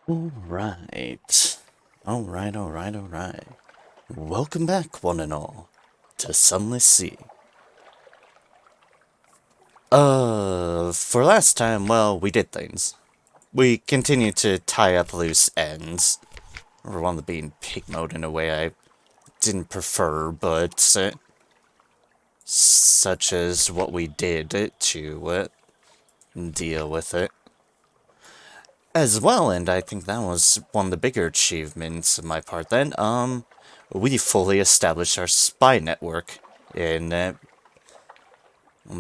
Alright. Alright. Welcome back, one and all, to Sunless Sea. For last time, well, we did things. We continued to tie up loose ends. We're on the being pig mode in a way I didn't prefer, but such as what we did to deal with it. As well, and I think that was one of the bigger achievements of my part then, we fully established our spy network in on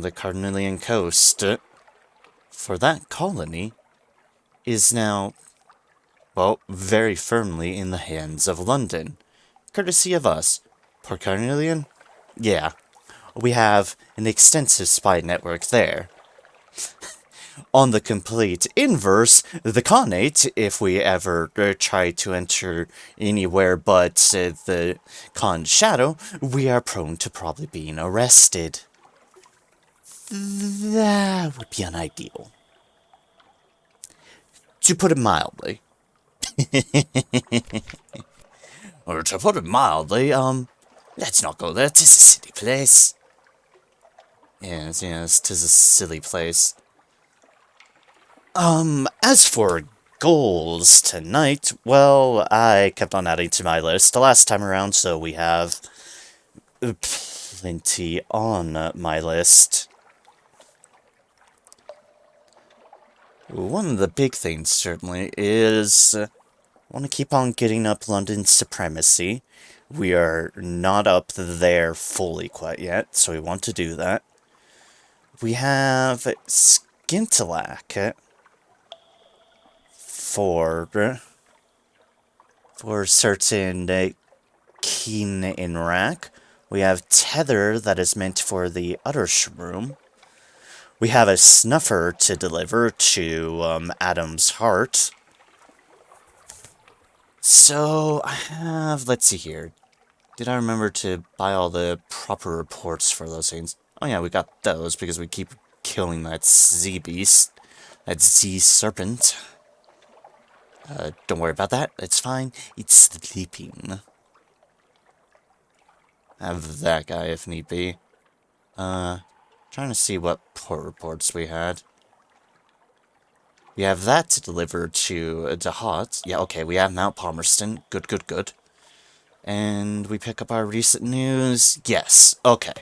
the Carnelian coast. For that colony is now, well, very firmly in the hands of London, courtesy of us. Port Carnelian? Yeah, we have an extensive spy network there. On the complete inverse, the Khanate, if we ever try to enter anywhere but the Khan's shadow, we are prone to probably being arrested. That would be unideal. To put it mildly. Or to put it mildly, let's not go there. 'Tis a silly place. Yes, 'tis a silly place. As for goals tonight, well, I kept on adding to my list the last time around, so we have plenty on my list. One of the big things, certainly, is I want to keep on getting up London's supremacy. We are not up there fully quite yet, so we want to do that. We have Skintalak for certain Keen in Rack. We have Tether that is meant for the Utter Shroom. We have a Snuffer to deliver to Adam's Heart. So, I have, let's see here. Did I remember to buy all the proper reports for those things? Oh yeah, we got those because we keep killing that Z-Beast. That Z-Serpent. Don't worry about that. It's fine. It's sleeping. Have that guy if need be. Trying to see what port reports we had. We have that to deliver to Dahat. Yeah, okay, we have Mount Palmerston. Good. And we pick up our recent news. Yes, okay.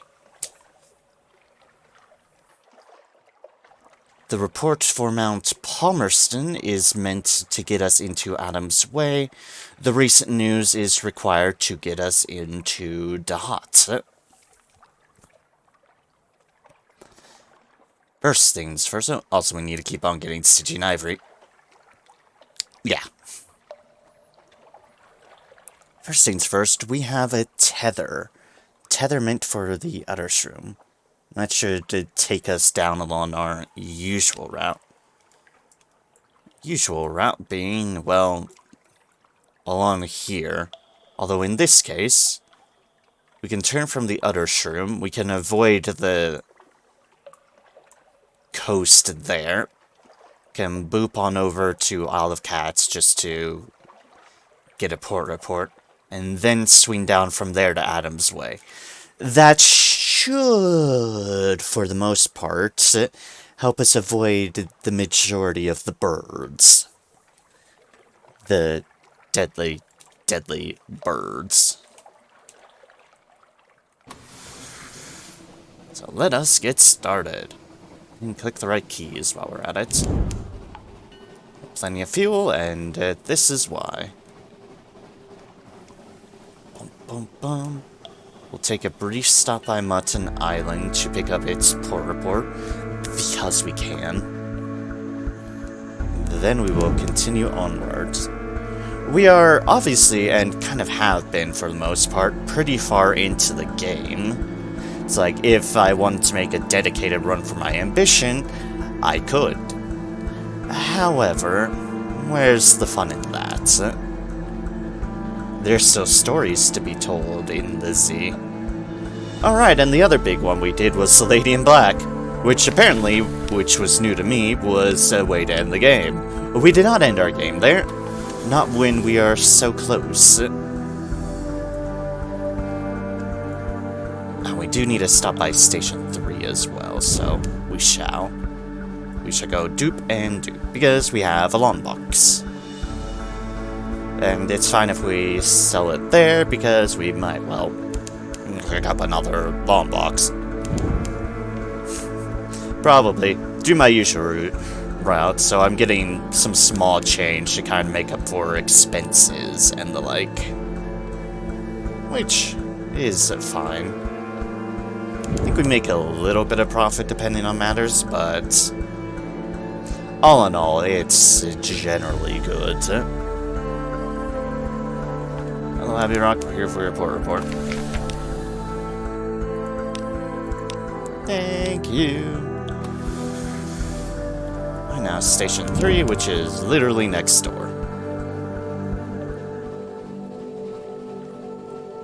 The report for Mount Palmerston is meant to get us into Adam's Way. The recent news is required to get us into Dahat. First things first. Also, we need to keep on getting Stygian Ivory. Yeah. First things first, we have a Tether. Tether meant for the Utter Shroom. That should take us down along our usual route. Usual route being, well, along here. Although in this case, we can turn from the Utter Shroom. We can avoid the coast there. Can boop on over to Isle of Cats just to get a port report. And then swing down from there to Adam's Way. That should, for the most part, help us avoid the majority of the birds. The deadly birds. So let us get started. And click the right keys while we're at it. Plenty of fuel, and this is why. Bum. We'll take a brief stop by Mutton Island to pick up its port report, because we can. Then we will continue onwards. We are obviously, and kind of have been for the most part, pretty far into the game. It's like, if I wanted to make a dedicated run for my ambition, I could. However, where's the fun in that? There's still stories to be told in the Z. Alright, and the other big one we did was the Lady in Black, which apparently, which was new to me, was a way to end the game. We did not end our game there. Not when we are so close. We do need to stop by Station 3 as well, so we shall. We shall go dupe and dupe, because we have a long box. And it's fine if we sell it there, because we might, well, pick up another long box. Probably. Do my usual route, so I'm getting some small change to kind of make up for expenses and the like. Which is fine. I think we make a little bit of profit depending on matters, but all in all, it's generally good. Hello, Happy Rock. We're here for your report. Thank you. And now Station 3, which is literally next door.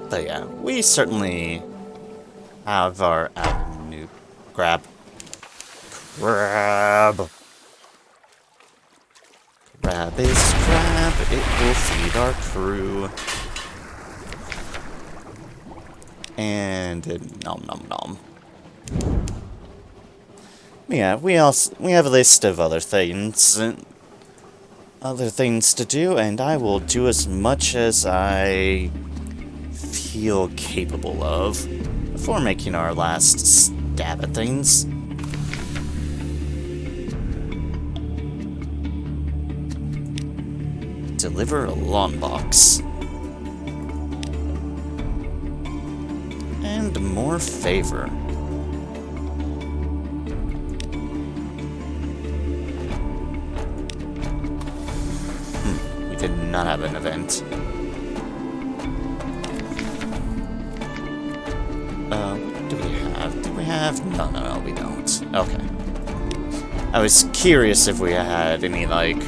But yeah, we certainly have our avenue. Grab. Grab is crab. It will feed our crew. And nom nom nom. Yeah, we have a list of other things to do, and I will do as much as I feel capable of before making our last stab at things. Deliver a lawn box. And more favor. We did not have an event. What do we have? Do we have? No, we don't. Okay. I was curious if we had any, like,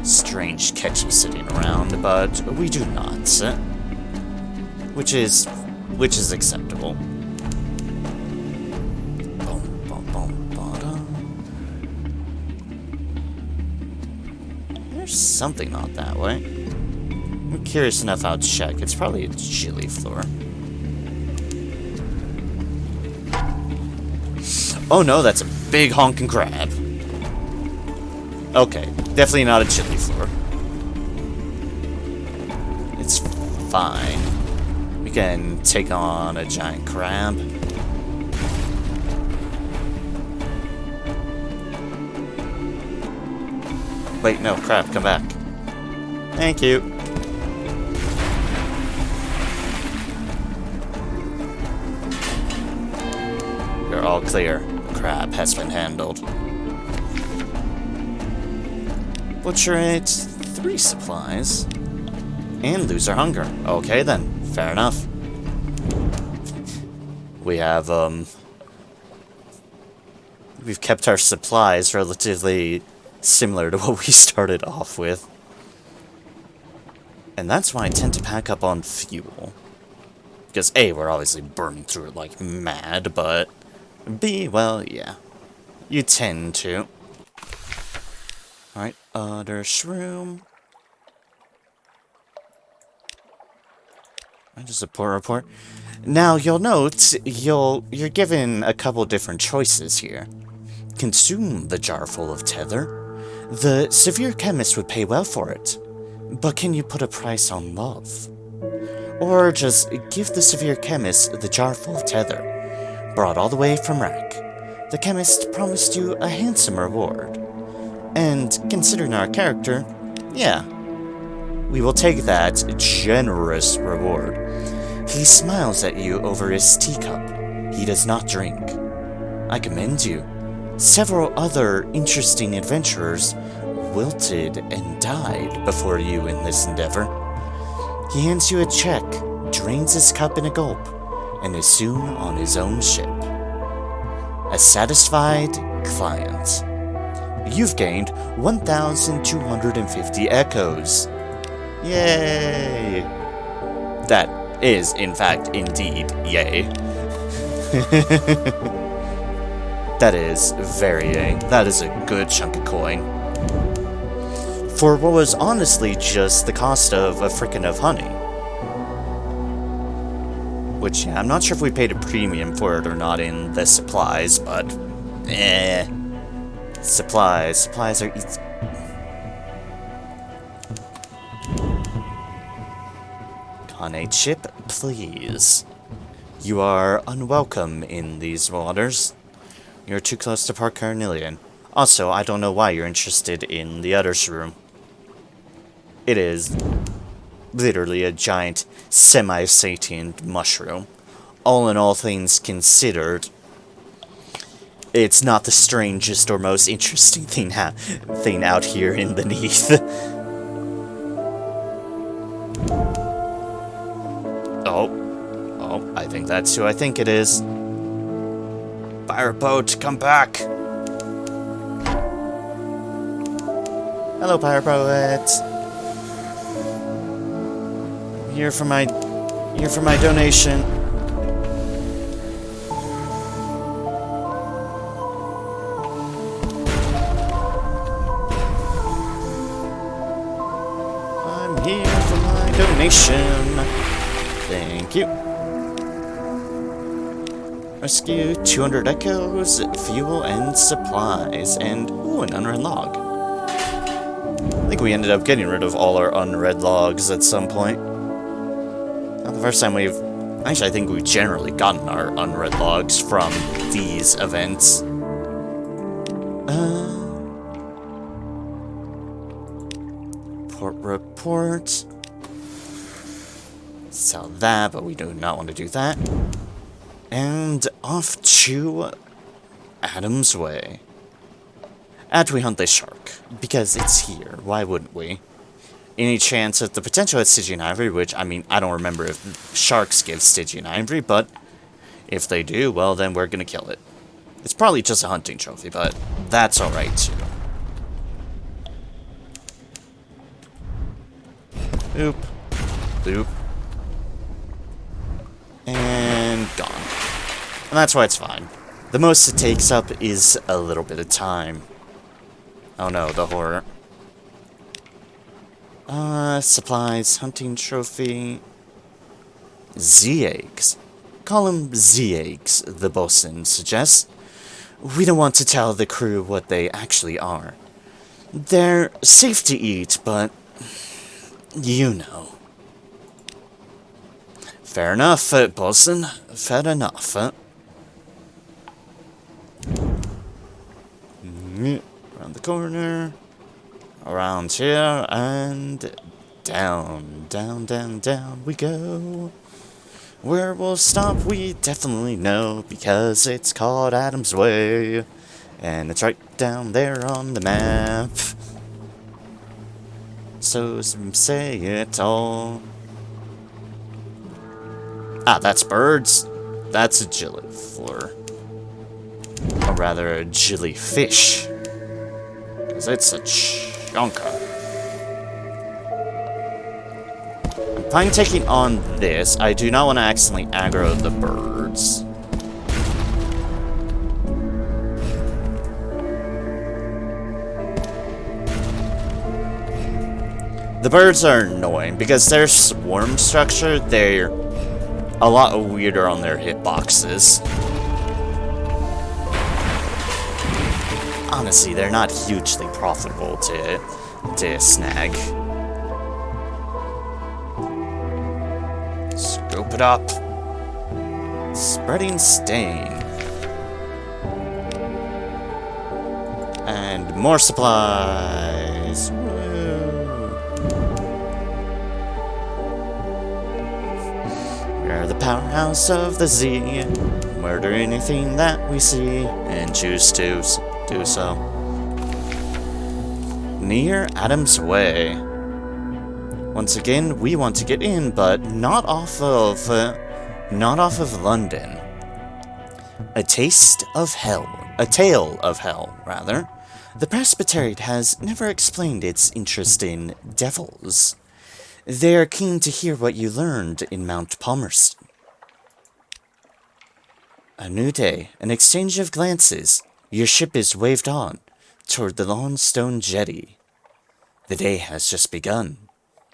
strange catchy sitting around, but we do not. Which is acceptable. There's something not that way. I'm curious enough, I'll check. It's probably a chili floor. Oh no, that's a big honking crab. Okay, definitely not a chili floor. It's fine. We can take on a giant crab. Wait, no, crab, come back. Thank you. You're all clear. The crab has been handled. Butcher it 3 supplies. And lose our hunger. Okay then. Fair enough. We have, we've kept our supplies relatively similar to what we started off with. And that's why I tend to pack up on fuel. Because A, we're obviously burning through it like mad, but B, well, yeah. You tend to. Alright, other shroom. Just a poor report. Now, you'll note, you're given a couple different choices here. Consume the jar full of tether. The severe chemist would pay well for it. But can you put a price on love? Or just give the severe chemist the jar full of tether. Brought all the way from Rack. The chemist promised you a handsome reward. And considering our character, yeah. We will take that generous reward. He smiles at you over his teacup. He does not drink. I commend you. Several other interesting adventurers wilted and died before you in this endeavor. He hands you a check, drains his cup in a gulp, and is soon on his own ship. A satisfied client. You've gained 1,250 echoes. Yay! That is, in fact, indeed, yay. That is very yay. That is a good chunk of coin. for what was honestly just the cost of a frickin' of honey. Which, yeah, I'm not sure if we paid a premium for it or not in the supplies, but... Supplies are... Khanate ship, please. You are unwelcome in these waters. You're too close to Park Carnelian. Also, I don't know why you're interested in the other shroom. It is literally a giant, semi-sentient mushroom. All in all things considered, it's not the strangest or most interesting thing out here in the Neath. Oh, I think that's who I think it is. Pirate boat, come back! Hello, pirate boat. Here for my donation. I'm here for my donation. Thank you. Rescue 200 echoes, fuel and supplies, and ooh, an unread log. I think we ended up getting rid of all our unread logs at some point. Not the first time we've... Actually, I think we've generally gotten our unread logs from these events. Port report. Sell that, but we do not want to do that. And off to Adam's Way. After we hunt this shark, because it's here, why wouldn't we? Any chance of the potential at Stygian Ivory, which, I mean, I don't remember if sharks give Stygian Ivory, but if they do, well, then we're gonna kill it. It's probably just a hunting trophy, but that's alright, too. Boop. Boop. And gone. And that's why it's fine. The most it takes up is a little bit of time. Oh no, the horror. Supplies, hunting trophy. Z-eggs. Call them Z-eggs, the bosun suggests. We don't want to tell the crew what they actually are. They're safe to eat, but... you know. Fair enough, bosun. Fair enough, Around the corner. Around here, and... down, down, down, down we go. Where we'll stop, we definitely know, because it's called Adam's Way. And it's right down there on the map. So say it all. Ah, that's birds. That's a gilliflower. Or rather, a jellyfish. Because it's a chonka. I'm fine taking on this. I do not want to accidentally aggro the birds. The birds are annoying because their swarm structure, they're a lot weirder on their hitboxes. Honestly, they're not hugely profitable to snag. Scope it up. Spreading stain. And more supplies. We're the powerhouse of the Z. Murder anything that we see and choose to do so. Near Adam's Way. Once again, we want to get in, but not off of London. A taste of hell. A tale of hell, rather. The Presbyterian has never explained its interest in devils. They are keen to hear what you learned in Mount Palmerston. A new day, an exchange of glances. Your ship is waved on toward the long stone jetty. The day has just begun.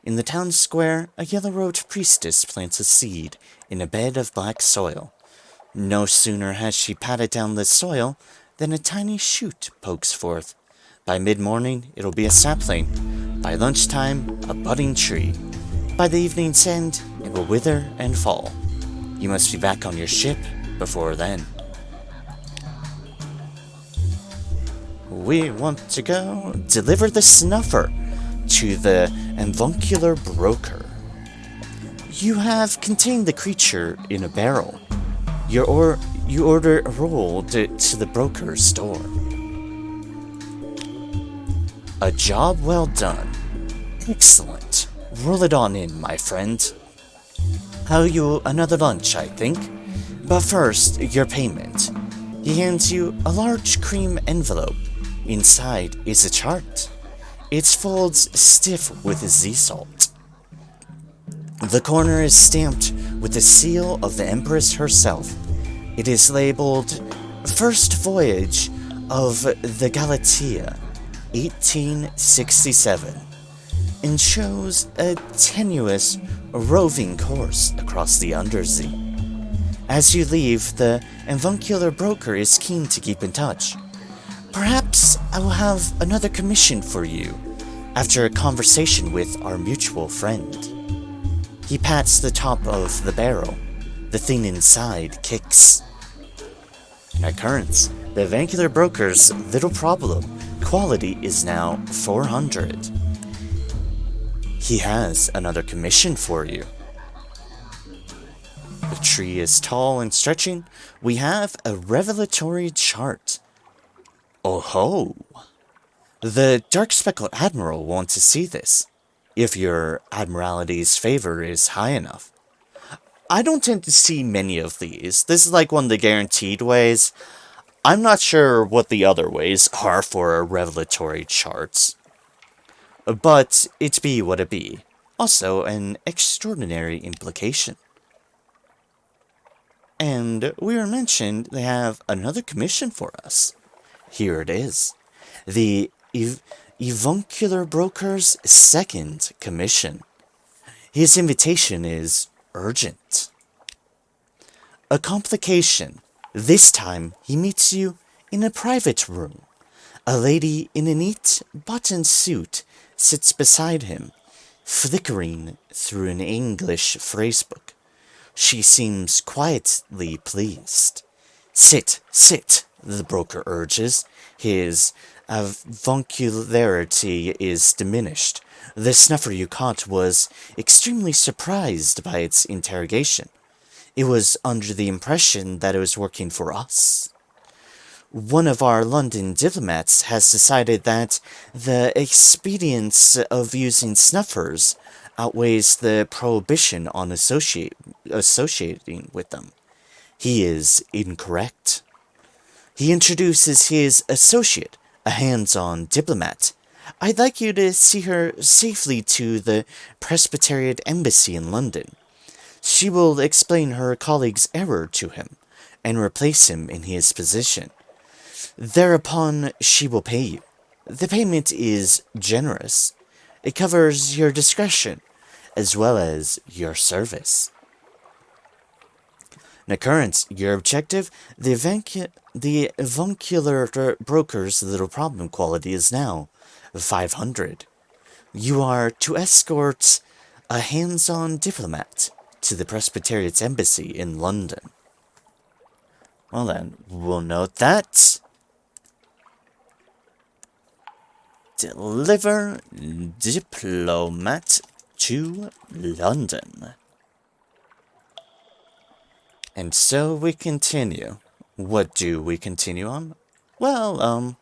In the town square, a yellow-robed priestess plants a seed in a bed of black soil. No sooner has she patted down the soil than a tiny shoot pokes forth. By mid-morning, it'll be a sapling. By lunchtime, a budding tree. By the evening's end, it will wither and fall. You must be back on your ship before then. We want to go deliver the snuffer to the avuncular broker. You have contained the creature in a barrel. You order a roll to the broker's store. A job well done. Excellent. Roll it on in, my friend. I'll you another lunch, I think. But first, your payment. He hands you a large cream envelope. Inside is a chart. Its folds stiff with sea salt. The corner is stamped with the seal of the Empress herself. It is labeled First Voyage of the Galatea, 1867, and shows a tenuous, roving course across the undersea. As you leave, the avuncular broker is keen to keep in touch. Perhaps I will have another commission for you after a conversation with our mutual friend. He pats the top of the barrel. The thing inside kicks. An occurrence. The avuncular broker's little problem. Quality is now 400. He has another commission for you. The tree is tall and stretching. We have a revelatory chart. Oh ho! The dark-speckled admiral wants to see this, if your admirality's favor is high enough. I don't tend to see many of these. This is like one of the guaranteed ways. I'm not sure what the other ways are for revelatory charts. But it be what it be. Also, an extraordinary implication. And we were mentioned they have another commission for us. Here it is. The avuncular broker's second commission. His invitation is urgent. A complication. This time he meets you in a private room. A lady in a neat button suit sits beside him, flickering through an English phrasebook. She seems quietly pleased. Sit, sit, the broker urges. His avuncularity is diminished. The snuffer you caught was extremely surprised by its interrogation. It was under the impression that it was working for us. One of our London diplomats has decided that the expedience of using snuffers outweighs the prohibition on associating with them. He is incorrect. He introduces his associate, a hands-on diplomat. I'd like you to see her safely to the Presbyterian Embassy in London. She will explain her colleague's error to him, and replace him in his position. Thereupon she will pay you. The payment is generous. It covers your discretion, as well as your service. An occurrence, your objective, the avuncular broker's little problem quality is now 500. You are to escort a hands-on diplomat to the Presbyterian Embassy in London. Well then, we'll note that. Deliver diplomat to London. And so we continue. What do we continue on? Well,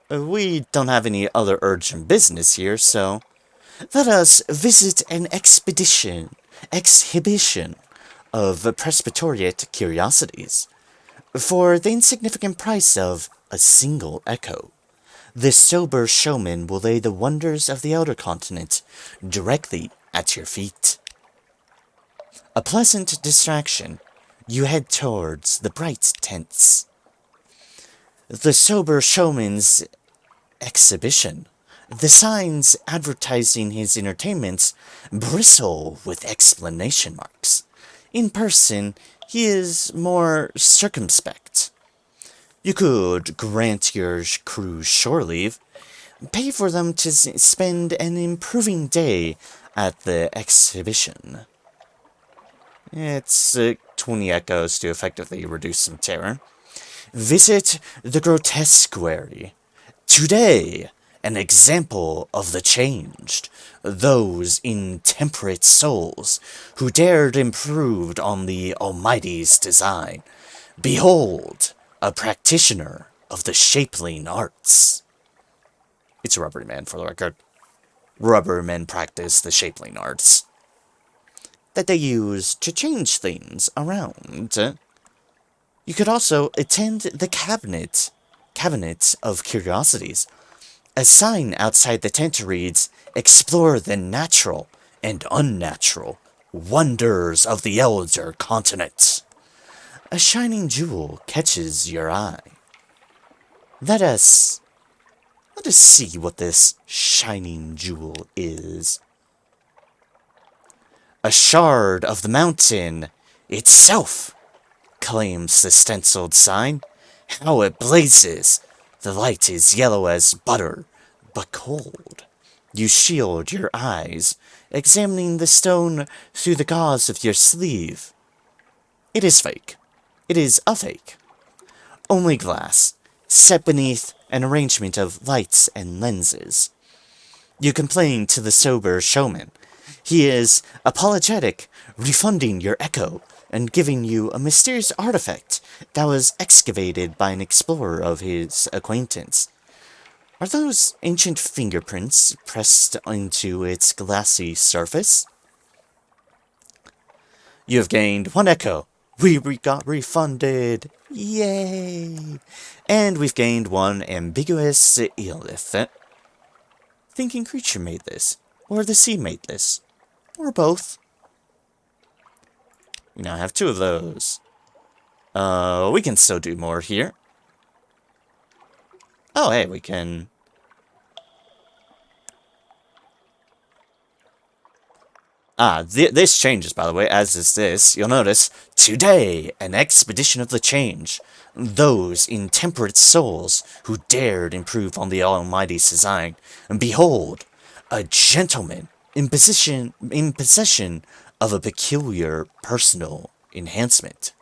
we don't have any other urgent business here, so let us visit an exhibition of Presbyterian curiosities. For the insignificant price of a single echo, this sober showman will lay the wonders of the outer continent directly at your feet. A pleasant distraction, you head towards the bright tents. The sober showman's exhibition. The signs advertising his entertainments bristle with exclamation marks. In person, he is more circumspect. You could grant your crew shore leave, pay for them to spend an improving day at the exhibition. It's 20 echoes to effectively reduce some terror. Visit the grotesquerie. Today, an example of the changed. Those intemperate souls who dared improve on the Almighty's design. Behold, a practitioner of the shapling arts. It's a rubbery man, for the record. Rubber men practice the shapling arts that they use to change things around. You could also attend the cabinet of curiosities. A sign outside the tent reads, "Explore the natural and unnatural wonders of the elder continent." A shining jewel catches your eye. Let us see what this shining jewel is. A shard of the mountain itself, claims the stenciled sign. How it blazes! The light is yellow as butter, but cold. You shield your eyes, examining the stone through the gauze of your sleeve. It is fake. It is a fake. Only glass, set beneath an arrangement of lights and lenses. You complain to the sober showman. He is apologetic, refunding your echo and giving you a mysterious artifact that was excavated by an explorer of his acquaintance. Are those ancient fingerprints pressed into its glassy surface? You have gained 1 echo. We got refunded. Yay! And we've gained 1 ambiguous eelith. Thinking creature made this, or the sea made this, or both. We now have 2 of those. We can still do more here. Oh, hey, we can... this changes, by the way, as is this. You'll notice, today, an expedition of the change. Those intemperate souls who dared improve on the Almighty's design. And behold, a gentleman in possession of a peculiar personal enhancement.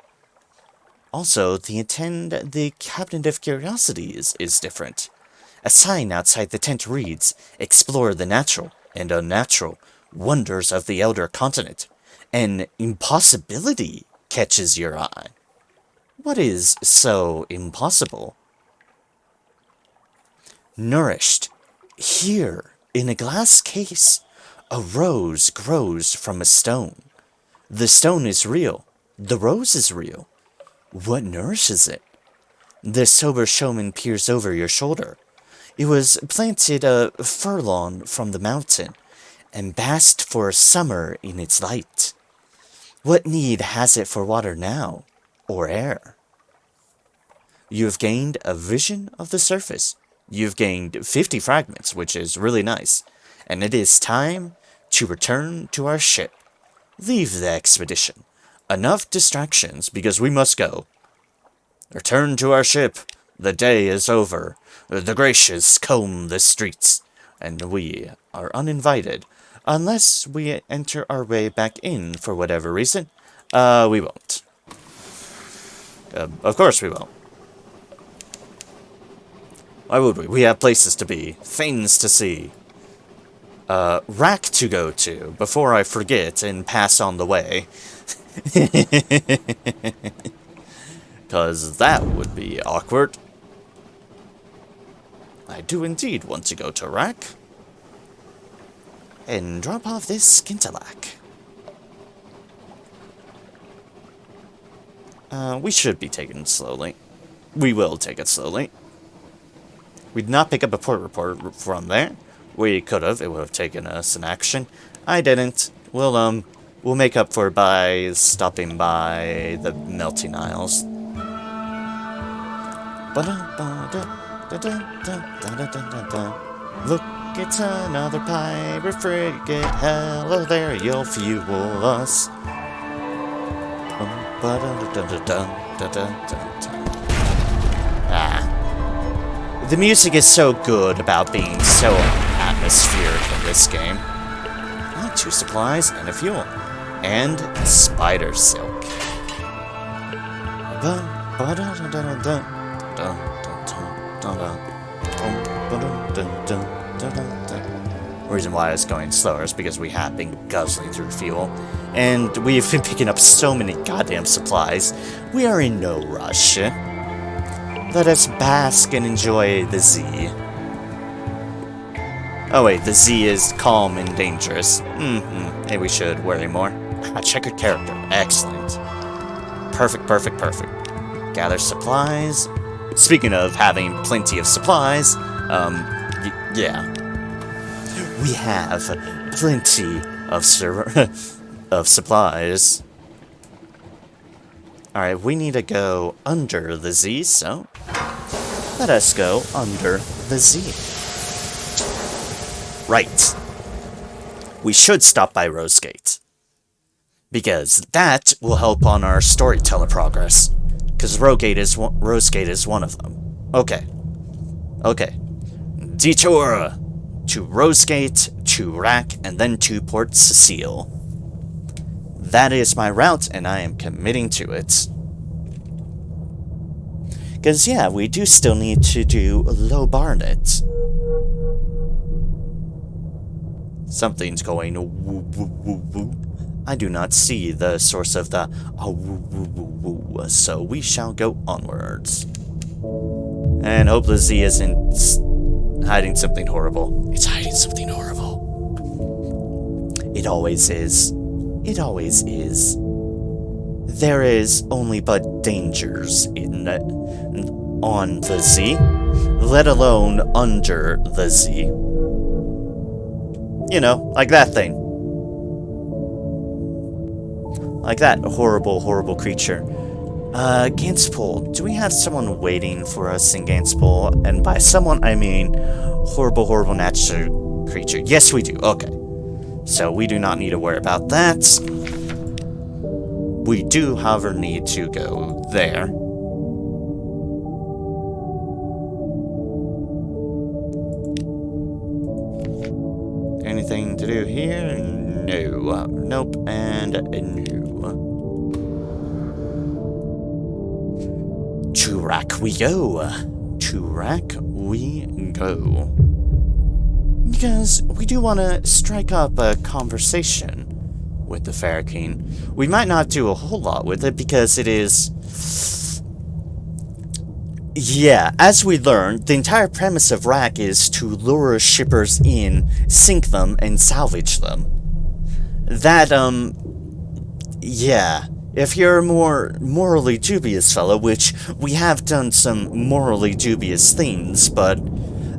Also, the Cabinet of Curiosities is different. A sign outside the tent reads, "Explore the natural and unnatural wonders of the elder continent." An impossibility catches your eye. What is so impossible? Nourished. Here, in a glass case, a rose grows from a stone. The stone is real. The rose is real. What nourishes it? The sober showman peers over your shoulder. It was planted a furlong from the mountain, and basked for a summer in its light. What need has it for water now, or air? You have gained a vision of the surface. You've gained 50 fragments, which is really nice, and it is time to return to our ship. Leave the expedition. Enough distractions, because we must go. Return to our ship. The day is over. The gracious comb the streets, and we are uninvited, unless we enter our way back in for whatever reason. We won't. Of course we won't. Why would we? We have places to be, things to see. Rack to go to, before I forget and pass on the way. Because that would be awkward. I do indeed want to go to Rack. And drop off this Skintalak. We should be taking it slowly. We will take it slowly. We did not pick up a port report from there. We could have. It would have taken us an action. I didn't. We'll make up for it by stopping by the Melting Isles. Look It's another pirate frigate. Hello there, you'll fuel us. Ah. The music is so good about being so atmospheric in this game. 2 supplies and a fuel. And spider silk. Reason why I was going slower is because we have been guzzling through fuel, and we've been picking up so many goddamn supplies. We are in no rush. Let us bask and enjoy the Z. Oh wait, the Z is calm and dangerous. Maybe we should worry more. A checkered character. Excellent. Perfect, perfect, perfect. Gather supplies. Speaking of having plenty of supplies, yeah. We have plenty of supplies. Alright, we need to go under the Z, so let us go under the Z. Right. We should stop by Rosegate, because that will help on our storyteller progress. Because Rosegate is one of them. Okay. Detour to Rosegate, to Rack, and then to Port Cecile. That is my route, and I am committing to it. Because, yeah, we do still need to do Low Barnet. Something's going woo woo woo woo. I do not see the source of the woo woo woo woo, so we shall go onwards. And hope the Z isn't hiding something horrible. It's hiding something horrible. It always is. It always is. There is only but dangers on the Z, let alone under the Z. You know, like that thing. Like that horrible, horrible creature. Ganspool. Do we have someone waiting for us in Ganspool? And by someone, I mean horrible, horrible natural creature. Yes, we do. Okay. So we do not need to worry about that. We do, however, need to go there. Anything to do here? No. Nope, and no. To Rack we go. To Rack we go. Because we do want to strike up a conversation with the Fair King. We might not do a whole lot with it because it is... Yeah, as we learned, the entire premise of Rack is to lure shippers in, sink them, and salvage them. That, yeah. If you're a more morally dubious fellow, which we have done some morally dubious things, but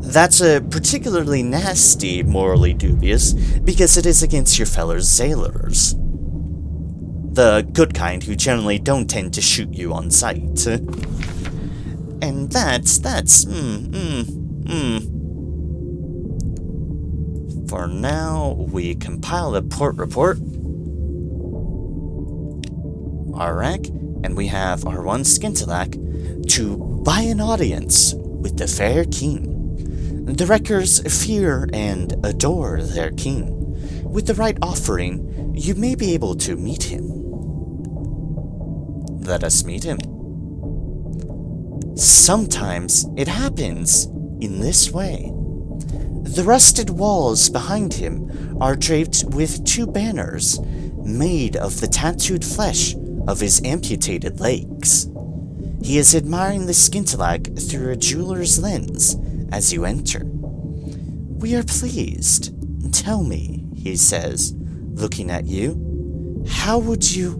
that's a particularly nasty morally dubious because it is against your fellow sailors. The good kind who generally don't tend to shoot you on sight. And For now, we compile a port report. Our rank, and we have our one Skintalak to buy an audience with the fair king. The wreckers fear and adore their king. With the right offering, you may be able to meet him. Let us meet him. Sometimes it happens in this way. The rusted walls behind him are draped with 2 banners made of the tattooed flesh of his amputated legs. He is admiring the Skintalak through a jeweler's lens as you enter. We are pleased. Tell me, he says, looking at you. How would you...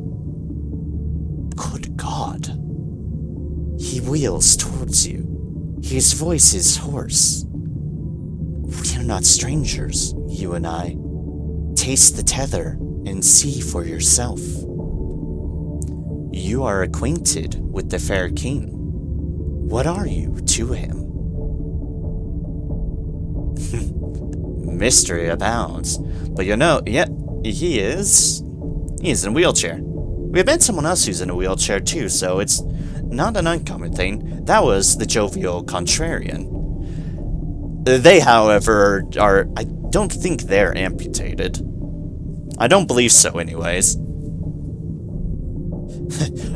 Good God. He wheels towards you. His voice is hoarse. We are not strangers, you and I. Taste the tether and see for yourself. You are acquainted with the fair king. What are you to him? mystery abounds. But you know, yeah, he is. He's in a wheelchair. We have met someone else who's in a wheelchair too, so it's not an uncommon thing. That was the jovial contrarian. They, however, are... I don't think they're amputated. I don't believe so, anyways.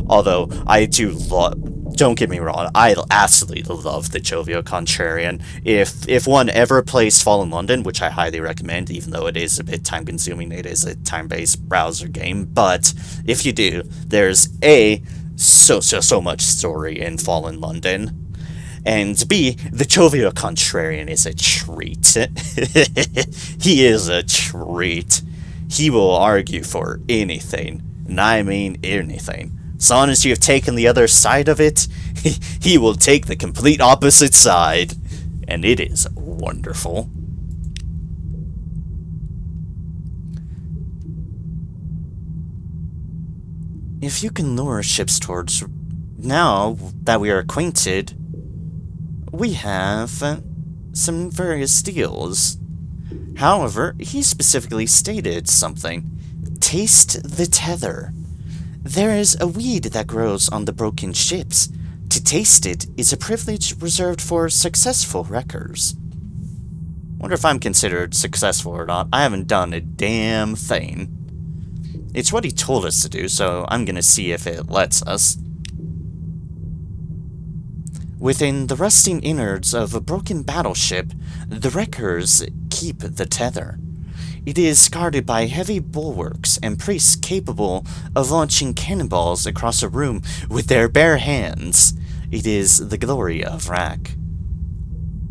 Although, I do love... Don't get me wrong, I absolutely love the jovial contrarian. If one ever plays Fallen London, which I highly recommend, even though it is a bit time-consuming, it is a time-based browser game, but if you do, there's A, so much story in Fallen London, and B, the jovial contrarian is a treat. He is a treat. He will argue for anything, and I mean anything. As long as you have taken the other side of it, he will take the complete opposite side. And it is wonderful. If you can lure ships towards... Now that we are acquainted, we have some various deals. However, he specifically stated something. Taste the tether. There is a weed that grows on the broken ships. To taste it is a privilege reserved for successful wreckers. Wonder if I'm considered successful or not. I haven't done a damn thing. It's what he told us to do, so I'm gonna see if it lets us. Within the rusting innards of a broken battleship, the wreckers keep the tether. It is guarded by heavy bulwarks and priests capable of launching cannonballs across a room with their bare hands. It is the glory of Rack.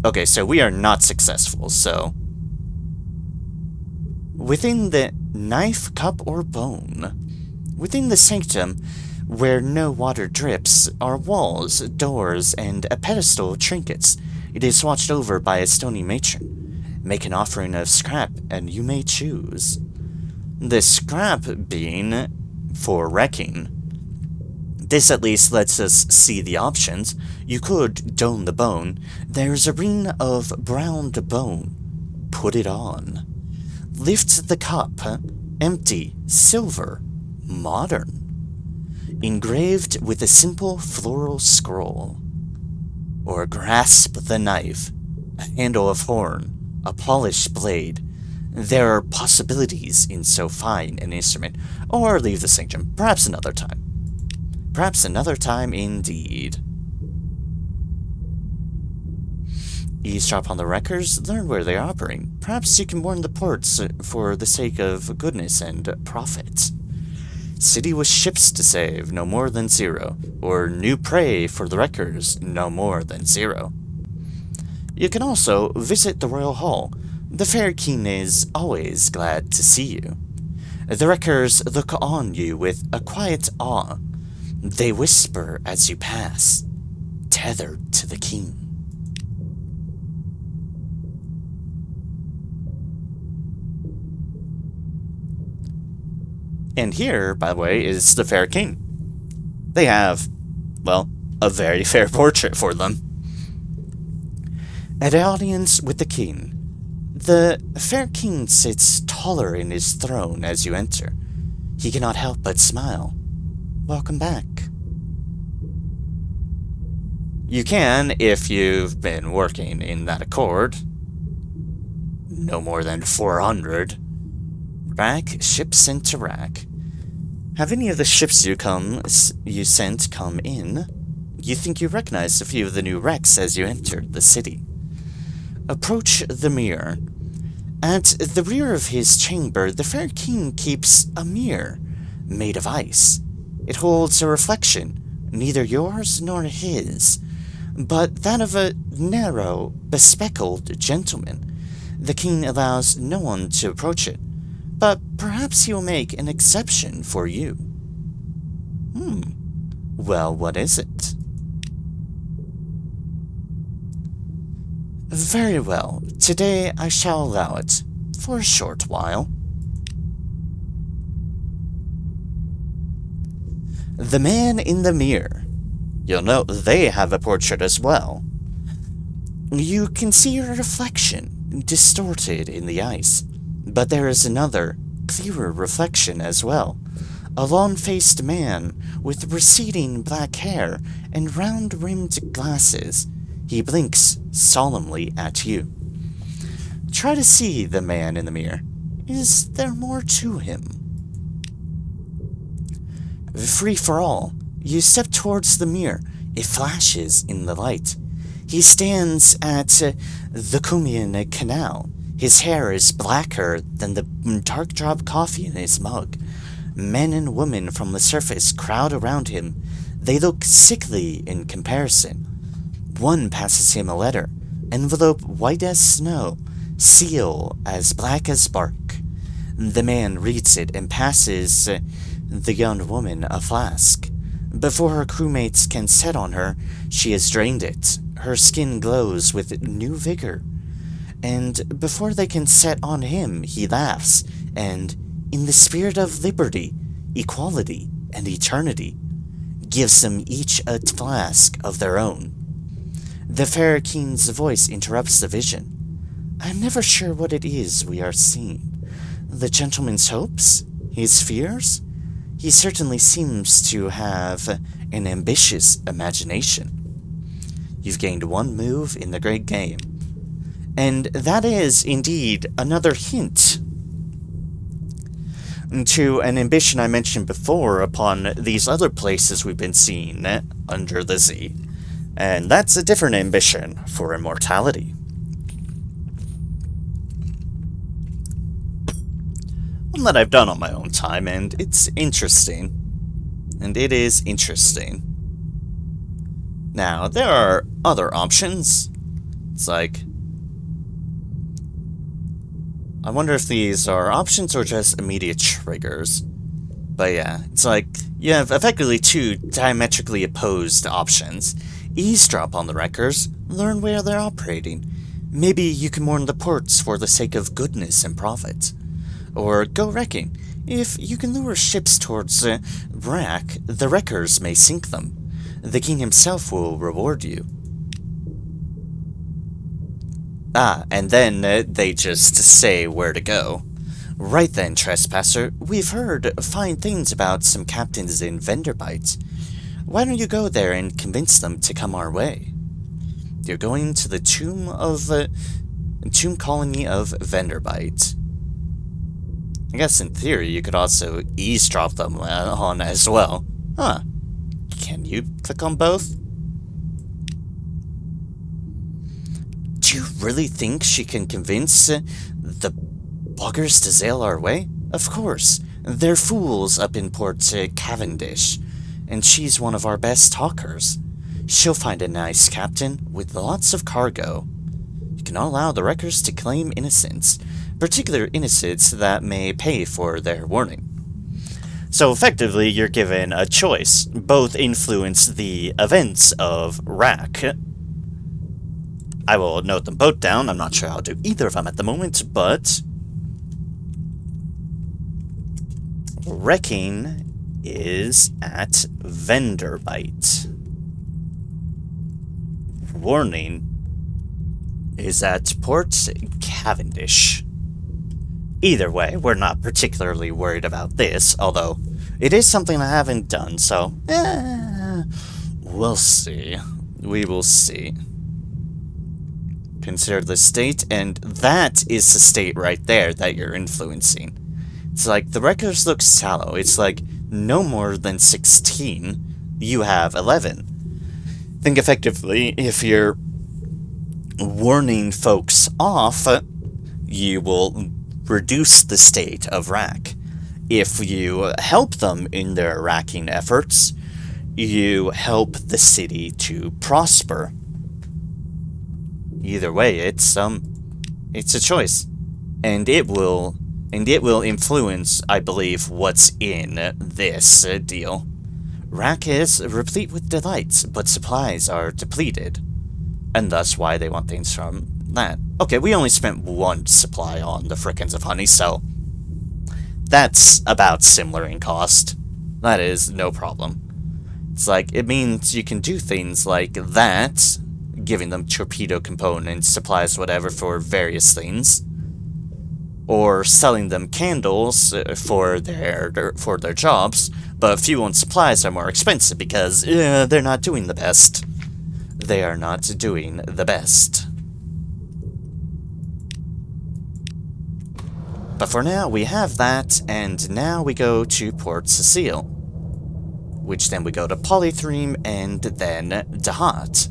Okay, so we are not successful, so... Within the knife, cup, or bone. Within the sanctum, where no water drips, are walls, doors, and a pedestal of trinkets. It is watched over by a stony matron. Make an offering of scrap, and you may choose. The scrap being for wrecking. This at least lets us see the options. You could don the bone. There's a ring of browned bone. Put it on. Lift the cup. Empty. Silver. Modern. Engraved with a simple floral scroll. Or grasp the knife. A handle of horn. A polished blade. There are possibilities in so fine an instrument. Or leave the sanctum. Perhaps another time. Perhaps another time indeed. Eavesdrop on the wreckers, learn where they are operating. Perhaps you can warn the ports for the sake of goodness and profit. City with ships to save, no more than 0. Or new prey for the wreckers, no more than 0. You can also visit the Royal Hall. The Fair King is always glad to see you. The wreckers look on you with a quiet awe. They whisper as you pass, tethered to the king. And here, by the way, is the Fair King. They have, well, a very fair portrait for them. At audience with the king, the Fair King sits taller in his throne as you enter. He cannot help but smile. Welcome back. You can, if you've been working in that accord. No more than 400. Rack, ships sent to Rack. Have any of the ships you sent come in? You think you recognize a few of the new wrecks as you enter the city. Approach the mirror. At the rear of his chamber, the Fair King keeps a mirror made of ice. It holds a reflection, neither yours nor his, but that of a narrow, bespectacled gentleman. The king allows no one to approach it, but perhaps he will make an exception for you. Well, what is it? Very well. Today I shall allow it, for a short while. The man in the mirror. You'll note they have a portrait as well. You can see your reflection. distorted in the ice. But there is another, clearer reflection as well. A long-faced man with receding black hair and round-rimmed glasses. He blinks solemnly at you. Try to see the man in the mirror. Is there more to him? Free for all, you step towards the mirror. It flashes in the light. He stands at the Cumian Canal. His hair is blacker than the dark drop coffee in his mug. Men and women from the surface crowd around him. They look sickly in comparison. One passes him a letter, envelope white as snow, seal as black as bark. The man reads it and passes the young woman a flask. Before her crewmates can set on her, she has drained it. Her skin glows with new vigor. And before they can set on him, he laughs, and, in the spirit of liberty, equality, and eternity, gives them each a flask of their own. The fair king's voice interrupts the vision. I'm never sure what it is we are seeing. The gentleman's hopes? His fears? He certainly seems to have an ambitious imagination. You've gained one move in the great game. And that is, indeed, another hint to an ambition I mentioned before upon these other places we've been seeing under the Z. And that's a different ambition for immortality. One that I've done on my own time, and it's interesting. And it is interesting. Now, there are other options. It's like, I wonder if these are options or just immediate triggers. But yeah, it's like, you have effectively two diametrically opposed options. Eavesdrop on the wreckers, learn where they're operating. Maybe you can mourn the ports for the sake of goodness and profit. Or go wrecking. If you can lure ships towards wreck, the wreckers may sink them. The king himself will reward you. And then they just say where to go. Right then, trespasser, we've heard fine things about some captains in Venderbite. Why don't you go there and convince them to come our way? You're going to the tomb colony of Venderbite. I guess in theory you could also eavesdrop them on as well. Huh. Can you click on both? Do you really think she can convince the buggers to sail our way? Of course. They're fools up in Port Cavendish, and she's one of our best talkers. She'll find a nice captain with lots of cargo. You cannot allow the wreckers to claim innocence, particular innocence that may pay for their warning. So effectively, you're given a choice. Both influence the events of Rack. I will note them both down. I'm not sure how to do either of them at the moment, but wrecking is at Venderbite. Warning is at Port Cavendish. Either way, we're not particularly worried about this, although it is something I haven't done, so we'll see. We will see. Consider the state, and that is the state right there that you're influencing. It's like, the records look sallow. It's like, no more than 16, you have 11. Think effectively, if you're warning folks off, you will reduce the state of Rack. If you help them in their racking efforts, you help the city to prosper. Either way, it's a choice, and it will influence, I believe, what's in this deal. Rack is replete with delights, but supplies are depleted, and thus why they want things from that. Okay, we only spent one supply on the frickins of honey, so that's about similar in cost. That is no problem. It's like, it means you can do things like that, giving them torpedo components, supplies, whatever, for various things. Or selling them candles for their jobs, but fuel and supplies are more expensive because they're not doing the best. They are not doing the best. But for now, we have that, and now we go to Port Cecile. Which then we go to Polythreme, and then Dahat.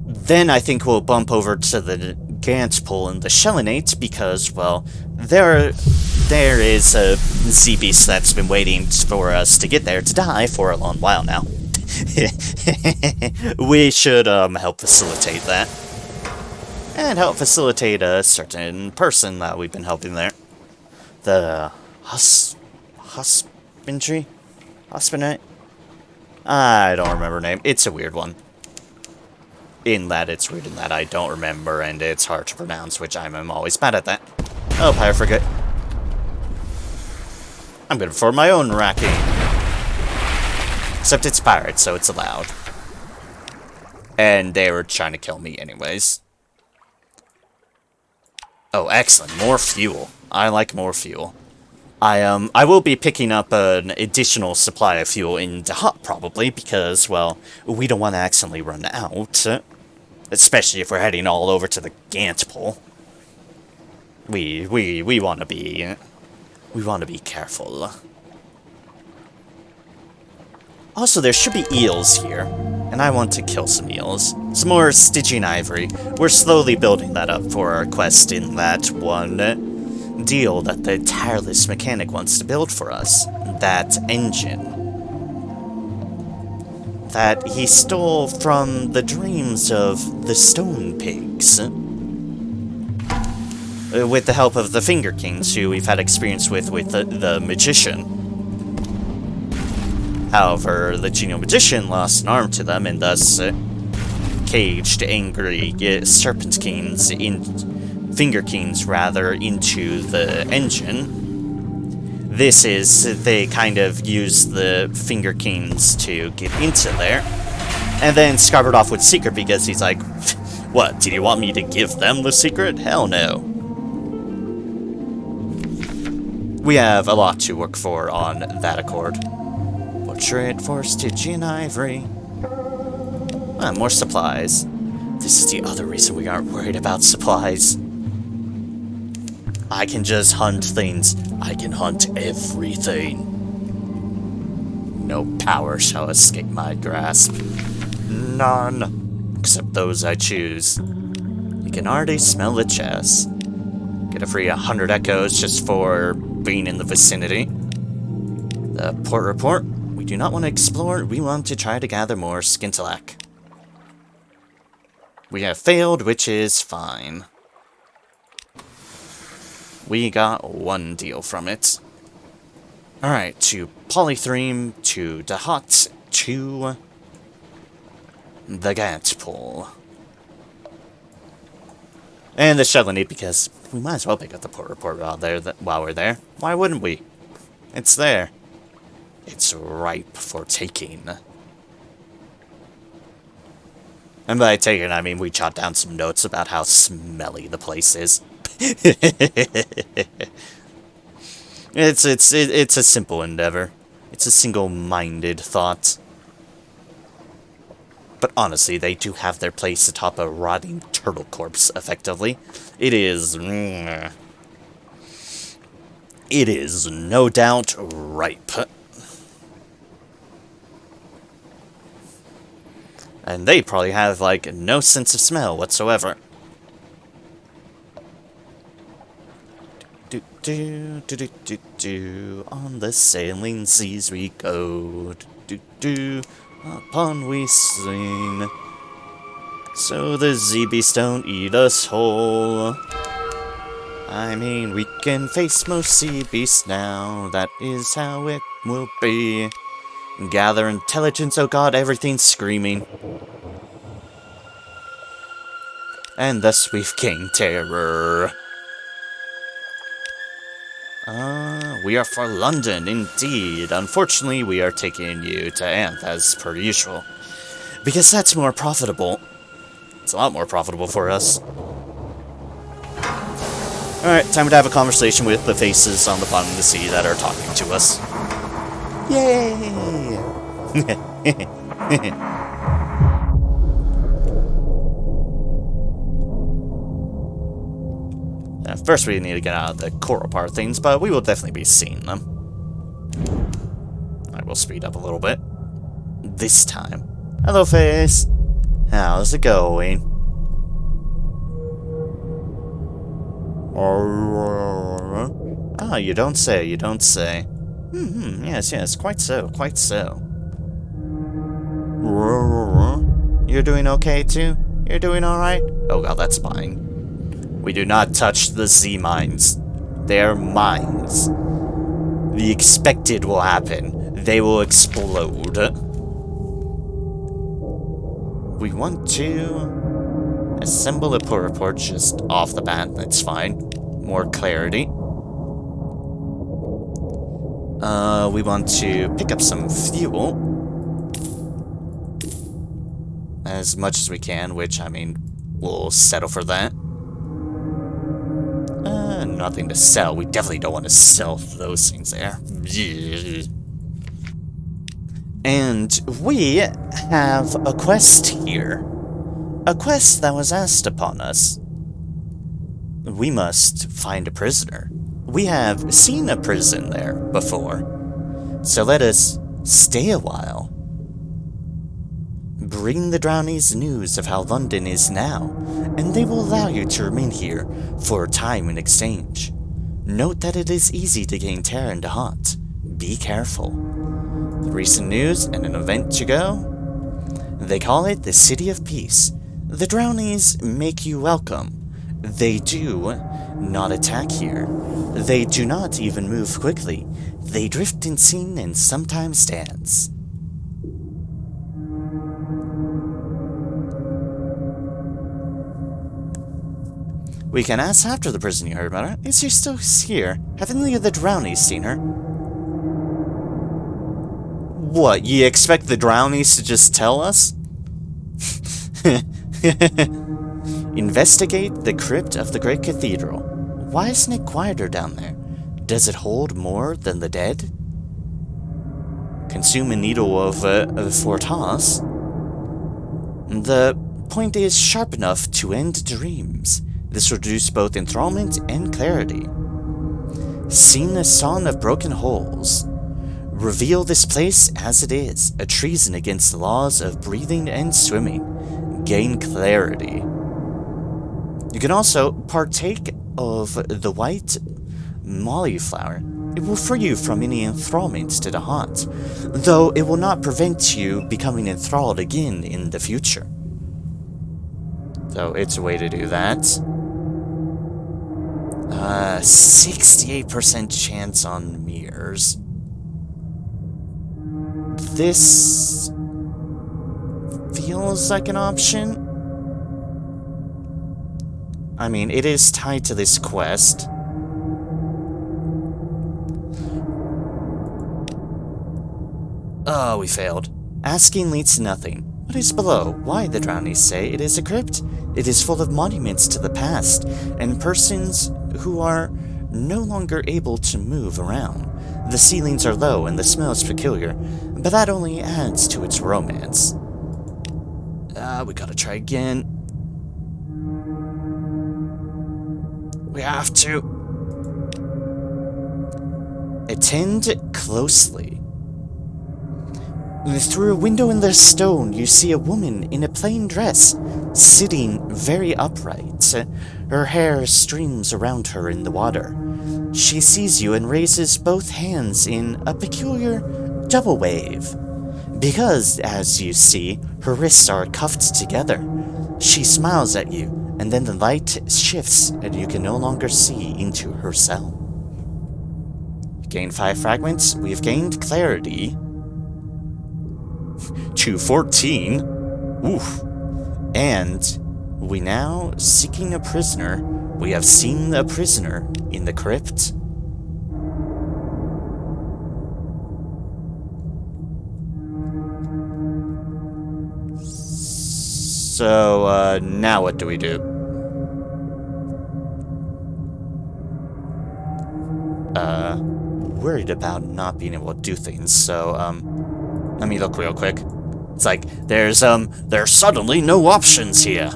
Then I think we'll bump over to the Gantpool and the Shellinate, because, well, there is a Z-Beast that's been waiting for us to get there to die for a long while now. We should help facilitate that. And help facilitate a certain person that we've been helping there. The Husbandry? Husbandry? I don't remember her name. It's a weird one. In that it's weird, in that I don't remember, and it's hard to pronounce, which I'm always bad at that. Oh, Pirate Frigate. I'm good for my own racking. Except it's pirates, so it's allowed. And they were trying to kill me anyways. Oh, excellent. More fuel. I like more fuel. I will be picking up an additional supply of fuel in Dahat, probably, because, well, we don't want to accidentally run out. Especially if we're heading all over to the Gantpool. We want to be... We want to be careful. Also, there should be eels here, and I want to kill some eels. Some more Stygian ivory. We're slowly building that up for our quest in that one deal that the tireless mechanic wants to build for us. That engine. That he stole from the dreams of the Stone Pigs. With the help of the Finger Kings, who we've had experience with the Magician. However, the Genial Magician lost an arm to them, and thus caged angry Serpent Kings, Finger Kings rather, into the engine. This is, they kind of use the Finger Kings to get into there, and then scarpered off with secret because he's like, what, did you want me to give them the secret? Hell no. We have a lot to work for on that accord. Portrait for Stygian ivory. Ah, more supplies. This is the other reason we aren't worried about supplies. I can just hunt things. I can hunt everything. No power shall escape my grasp. None. Except those I choose. You can already smell the chest. Get a free 100 echoes just for being in the vicinity. The port report. We do not want to explore, we want to try to gather more Skintalak. We have failed, which is fine. We got one deal from it. Alright, to Polythreme, to Dahat, to the Gantpool. And the Shellinate, because we might as well pick up the port report while we're there. Why wouldn't we? It's there. It's ripe for taking. And by taking, I mean we jot down some notes about how smelly the place is. It's a simple endeavor. It's a single-minded thought. But honestly, they do have their place atop a rotting turtle corpse, effectively. It is no doubt ripe. And they probably have, like, no sense of smell whatsoever. On the sailing seas we go. Upon we sing. So the Z-Beasts don't eat us whole. I mean, we can face most sea beasts now. That is how it will be. Gather intelligence, oh god, everything's screaming. And thus we've gained terror. We are for London, indeed. Unfortunately, we are taking you to Anth as per usual. Because that's more profitable. It's a lot more profitable for us. Alright, time to have a conversation with the faces on the bottom of the sea that are talking to us. Yay! First we need to get out of the coral part things, but we will definitely be seeing them. I will speed up a little bit. This time. Hello, face! How's it going? Ah, you don't say, you don't say. Yes, quite so, quite so. You're doing okay, too? You're doing alright? Oh god, that's mine. We do not touch the sea mines. They're mines. The expected will happen. They will explode. We want to assemble a pull report just off the bat. That's fine. More clarity. We want to pick up some fuel. As much as we can, which, I mean, we'll settle for that. Nothing to sell. We definitely don't want to sell those things there. And we have a quest here. A quest that was asked upon us. We must find a prisoner. We have seen a prison there before. So let us stay a while. Bring the Drownies news of how London is now, and they will allow you to remain here for a time in exchange. Note that it is easy to gain terror into haunt. Be careful. Recent news and an event to go? They call it the City of Peace. The Drownies make you welcome. They do not attack here. They do not even move quickly. They drift unseen and sometimes dance. We can ask after the prison you heard about her. Is she still here? Have any of the Drownies seen her? What, you expect the Drownies to just tell us? Investigate the crypt of the Great Cathedral. Why isn't it quieter down there? Does it hold more than the dead? Consume a needle of Fortas. The point is sharp enough to end dreams. This will reduce both enthrallment and clarity. Sing a song of broken holes. Reveal this place as it is, a treason against the laws of breathing and swimming. Gain clarity. You can also partake of the white molly flower. It will free you from any enthrallment to the haunt, though it will not prevent you becoming enthralled again in the future. So it's a way to do that. 68% chance on mirrors. This feels like an option. I mean, it is tied to this quest. Oh, we failed. Asking leads to nothing. What is below? Why, the Drownies say, it is a crypt. It is full of monuments to the past, and persons who are no longer able to move around. The ceilings are low, and the smell is peculiar, but that only adds to its romance. We gotta try again. We have to. Attend closely. Through a window in the stone, you see a woman in a plain dress, sitting very upright. Her hair streams around her in the water. She sees you and raises both hands in a peculiar double wave. Because, as you see, her wrists are cuffed together. She smiles at you, and then the light shifts and you can no longer see into her cell. Gain 5 fragments. We have gained clarity. To 14. Oof. And we now seeking a prisoner. We have seen a prisoner in the crypt. So, now what do we do? Worried about not being able to do things, so, let me look real quick. It's like, there's suddenly no options here.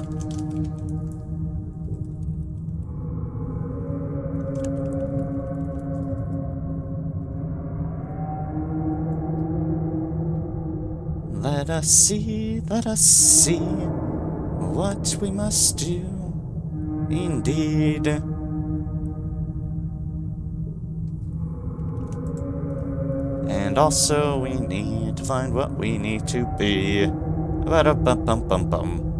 Let us see what we must do, indeed. And also, we need to find what we need to be. Ba-da-bum-bum-bum-bum.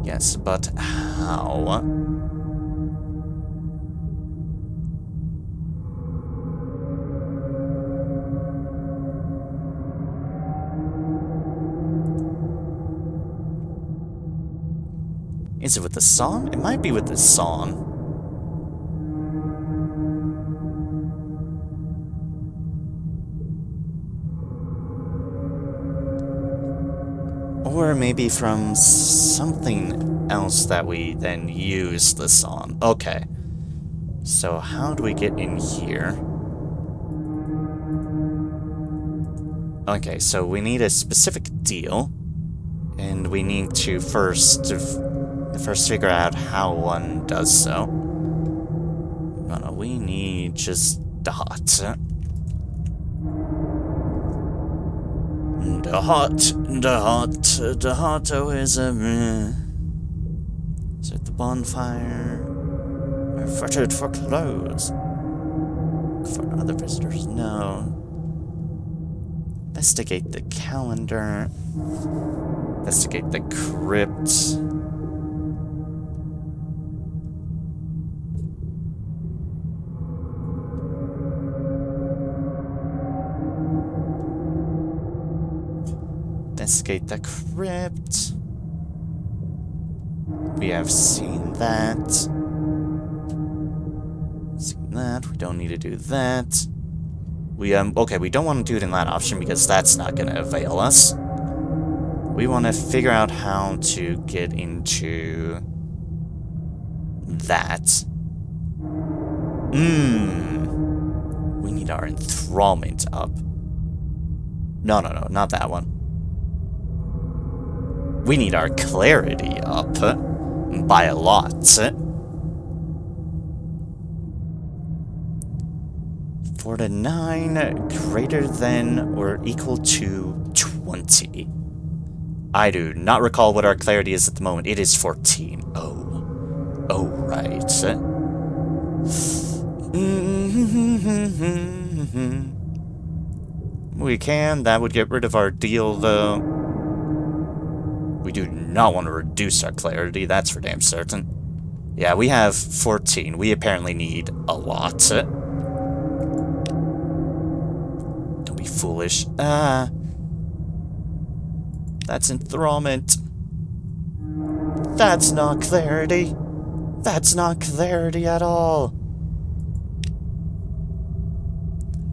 Yes, but how? Is it with the song? It might be with the song. Or maybe from something else that we then use the song. Okay. So how do we get in here? Okay, so we need a specific deal. And we need to first figure out how one does so. No, we need just dot. The hot, oh, is at the bonfire. We're fettered for clothes. For other visitors, no. Investigate the calendar. Investigate the crypt. Investigate the crypt. We have seen that. Seen that. We don't need to do that. Okay, we don't want to do it in that option because that's not going to avail us. We want to figure out how to get into that. We need our enthrallment up. No, not that one. We need our clarity up by a lot. For the 9 greater than or equal to 20. I do not recall what our clarity is at the moment. It is 14. Oh, right. We can. That would get rid of our deal, though. We do not want to reduce our clarity, that's for damn certain. Yeah, we have 14. We apparently need a lot. Don't be foolish. That's enthrallment. That's not clarity. That's not clarity at all.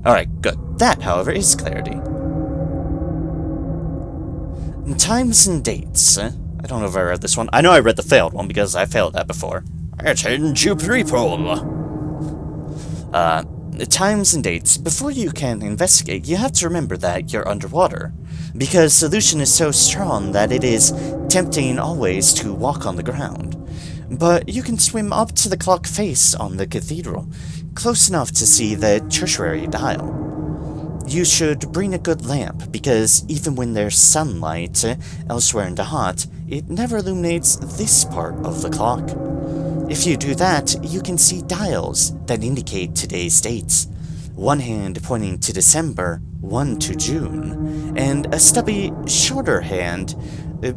Alright, good. That, however, is clarity. Times and dates. I don't know if I read this one. I know I read the failed one because I failed that before. It's in people. Times and dates. Before you can investigate, you have to remember that you're underwater. Because solution is so strong that it is tempting always to walk on the ground. But you can swim up to the clock face on the cathedral, close enough to see the tertiary dial. You should bring a good lamp, because even when there's sunlight elsewhere in the hut, it never illuminates this part of the clock. If you do that, you can see dials that indicate today's dates. One hand pointing to December, one to June, and a stubby, shorter hand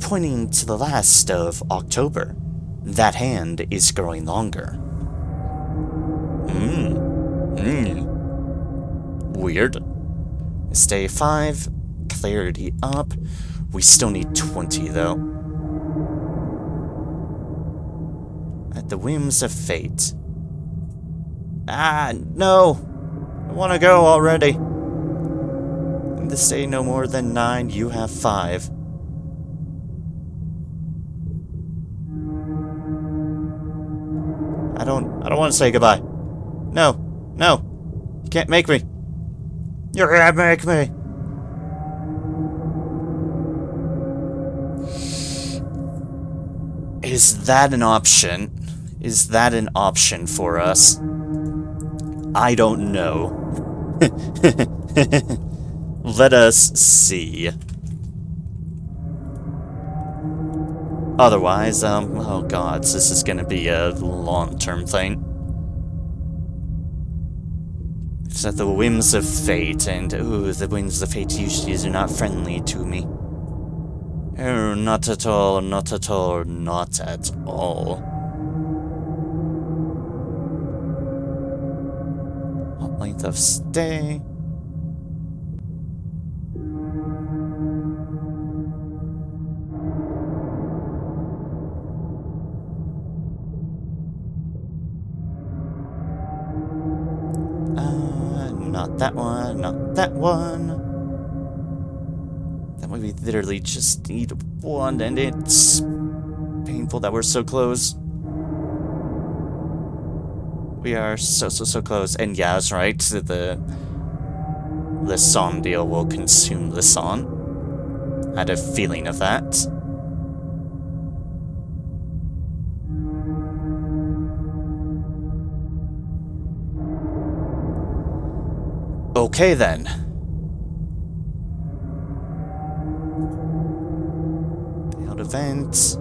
pointing to the last of October. That hand is growing longer. Weird. Stay 5, clarity up. We still need 20, though. At the whims of fate. No! I want to go already. to say no more than 9. You have 5. I don't want to say goodbye. No. No. You can't make me. You can't make me. Is that an option? Is that an option for us? I don't know. Let us see. Otherwise, oh gods, this is gonna be a long-term thing. It's at the whims of fate, and ooh, the whims of fate usually are not friendly to me. Oh, not at all, not at all, not at all. What length of stay? Not that one, not that one. That way we literally just need one, and it's painful that we're so close. We are so close. And yeah, I was right. The song deal will consume the song. I had a feeling of that. Okay then. Failed event.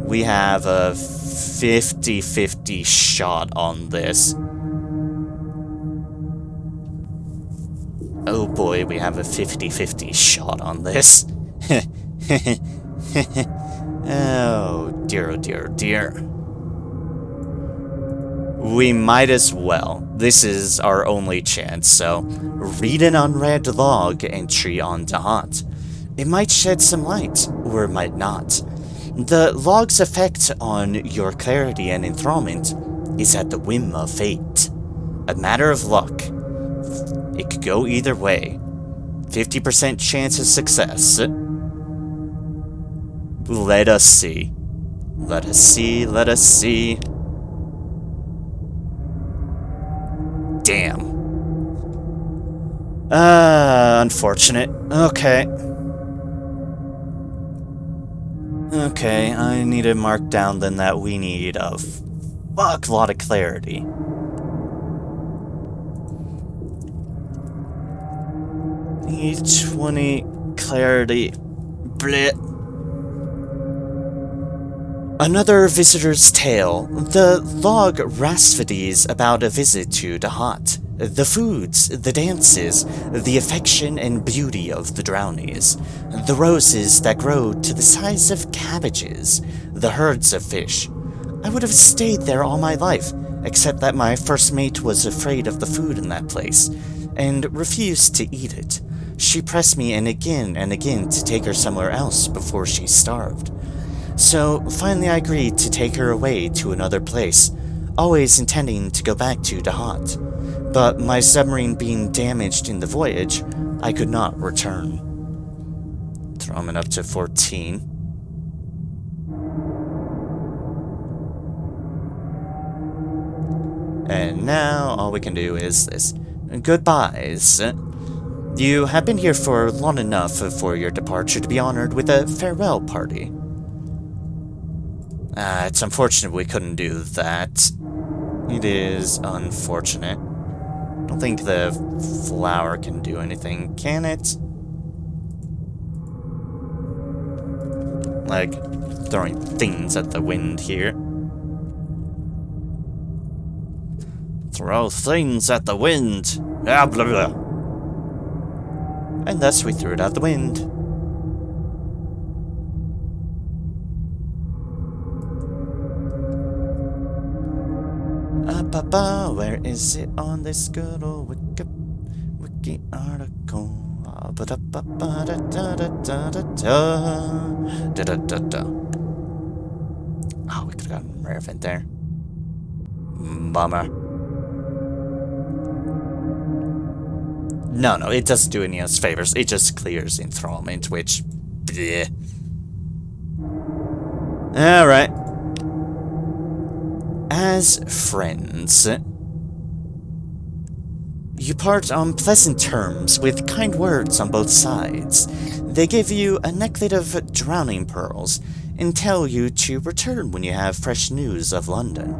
We have a 50-50 shot on this. Oh boy, we have a 50-50 shot on this. Oh dear, oh dear, oh dear. We might as well. This is our only chance, so read an unread log entry on Dahat. It might shed some light, or it might not. The log's effect on your clarity and enthrallment is at the whim of fate. A matter of luck. It could go either way. 50% chance of success. Let us see. Let us see, let us see. Damn. Unfortunate. Okay. Okay, I need to mark down then that we need a fuck lot of clarity. Need 20 clarity. Bleh. Another visitor's tale. The log Rhapsodies about a visit to Dahat. The foods, the dances, the affection and beauty of the Drownies. The roses that grow to the size of cabbages. The herds of fish. I would have stayed there all my life, except that my first mate was afraid of the food in that place, and refused to eat it. She pressed me and again to take her somewhere else before she starved. So, finally I agreed to take her away to another place, always intending to go back to Dahat. But my submarine being damaged in the voyage, I could not return. Thromming up to 14. And now, all we can do is this. Goodbyes. You have been here for long enough for your departure to be honored with a farewell party. It's unfortunate we couldn't do that. It is unfortunate. I don't think the flower can do anything, can it? Like, throwing things at the wind here. Throw things at the wind! Ah, blah, blah. And thus we threw it at the wind. Where is it on this good old wiki article? Oh, we could have gotten rare event there. Bummer. No, no, it doesn't do any of us favors. It just clears enthrallment, which... bleh. Alright. As friends, you part on pleasant terms with kind words on both sides. They give you a necklet of drowning pearls and tell you to return when you have fresh news of London.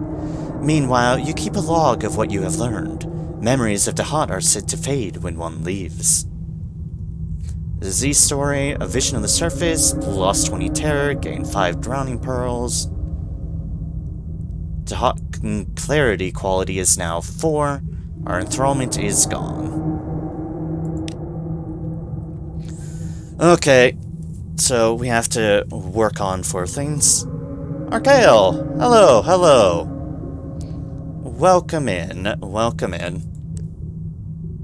Meanwhile, you keep a log of what you have learned. Memories of the hot are said to fade when one leaves. The Z story, a vision of the surface, lost 20 terror, gained 5 drowning pearls. The hot clarity quality is now 4. Our enthrallment is gone. Okay, so we have to work on 4 things. Archael! Hello, hello! Welcome in, welcome in.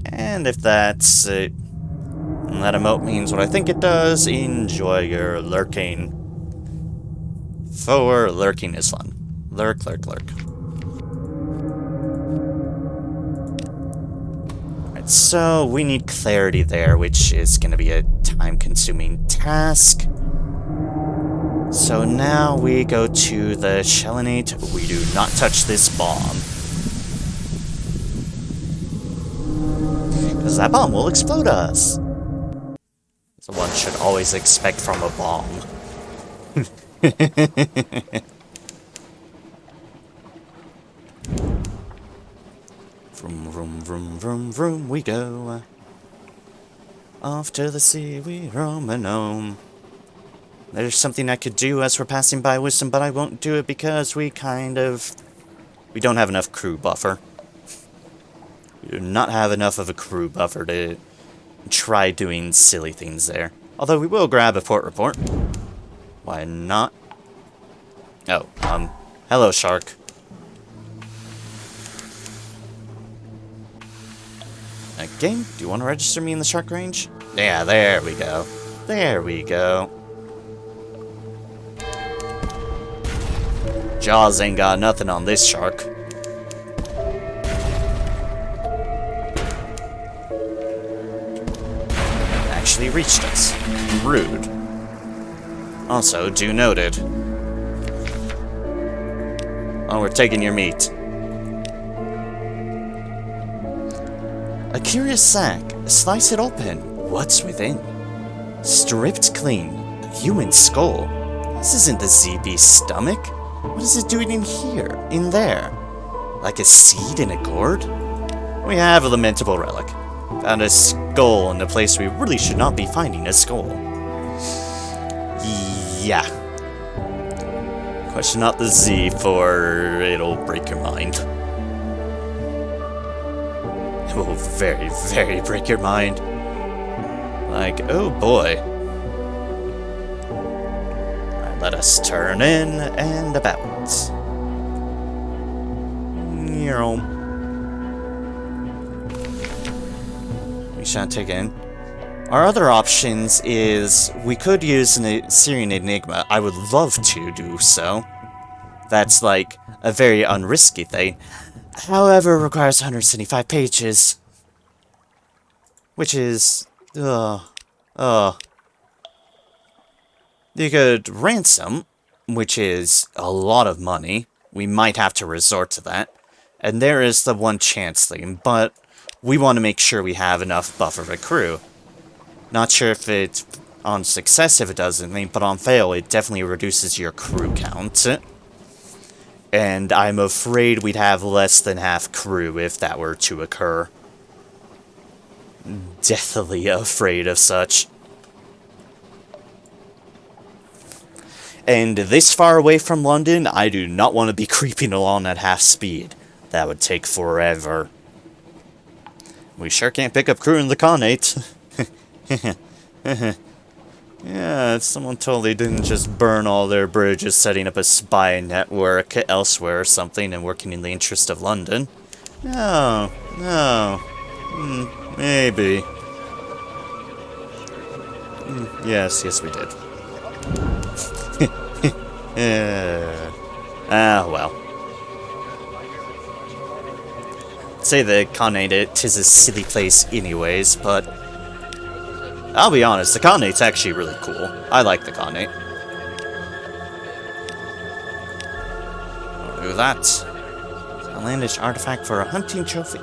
And if that's that emote means what I think it does, enjoy your lurking. For lurking is fun. Lurk, lurk, lurk. Alright, so we need clarity there, which is going to be a time-consuming task. So now we go to the Shellinate. We do not touch this bomb. Because that bomb will explode us. So one should always expect from a bomb. Vroom, vroom, vroom, vroom, vroom, we go. Off to the sea we roam and roam. There's something I could do as we're passing by Wisdom, but I won't do it because we don't have enough crew buffer. We do not have enough of a crew buffer to try doing silly things there. Although we will grab a port report. Why not? Oh, hello, shark. Game, do you want to register me in the shark range? Yeah, there we go. There we go. Jaws ain't got nothing on this shark. Actually reached us. Rude. Also, do noted. Oh, we're taking your meat. A curious sack. Slice it open. What's within? Stripped clean. A human skull. This isn't the ZB's stomach. What is it doing in here? In there? Like a seed in a gourd? We have a lamentable relic. Found a skull in a place we really should not be finding a skull. Yeah. Question not the Z, for it'll break your mind. It will very, very break your mind. Like, oh boy. Alright, let us turn in and about. We shan't take in. Our other options is we could use a Syrian Enigma. I would love to do so. That's like a very unrisky thing. However, it requires 175 pages. Which is... You could ransom, which is a lot of money. We might have to resort to that. And there is the one chance thing, but we want to make sure we have enough buffer for crew. Not sure if it's on success if it does anything, but on fail it definitely reduces your crew count. And I'm afraid we'd have less than half crew if that were to occur. Deathly afraid of such. And this far away from London, I do not want to be creeping along at half speed. That would take forever. We sure can't pick up crew in the Khanate. Yeah, someone totally didn't just burn all their bridges setting up a spy network elsewhere or something and working in the interest of London. No, no. Maybe. Yes, we did. Well. Say the Khanate, 'tis a silly place anyways, but I'll be honest, the Khanate's actually really cool. I like the Khanate. I'll do that. Outlandish artifact for a hunting trophy.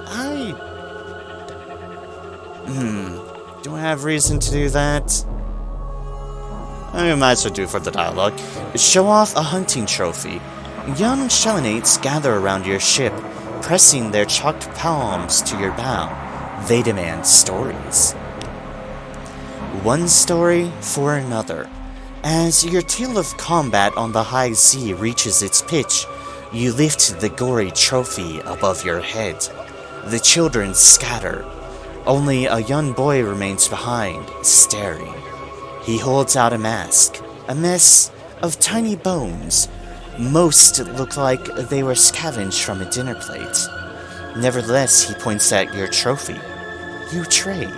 Do I have reason to do that? I might as well do it for the dialogue. Show off a hunting trophy. Young Shelanates gather around your ship, pressing their chalked palms to your bow. They demand stories. One story for another. As your tale of combat on the high sea reaches its pitch, you lift the gory trophy above your head. The children scatter. Only a young boy remains behind, staring. He holds out a mask, a mess of tiny bones. Most look like they were scavenged from a dinner plate. Nevertheless, he points at your trophy. You trade.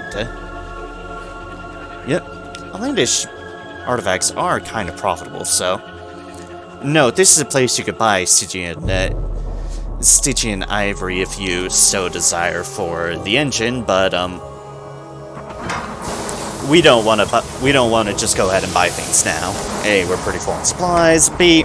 Yep, outlandish artifacts are kind of profitable, so... No, this is a place you could buy Stygian ivory if you so desire for the engine, but, we don't want to just go ahead and buy things now. A, we're pretty full on supplies. B,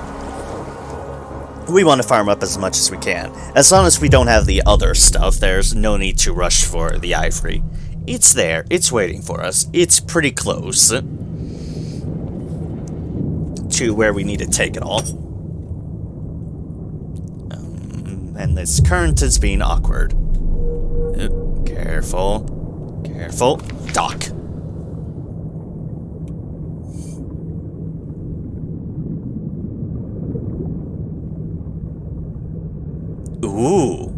we want to farm up as much as we can. As long as we don't have the other stuff, there's no need to rush for the ivory. It's there. It's waiting for us. It's pretty close to where we need to take it all. And this current is being awkward. Careful. Careful. Dock. Ooh.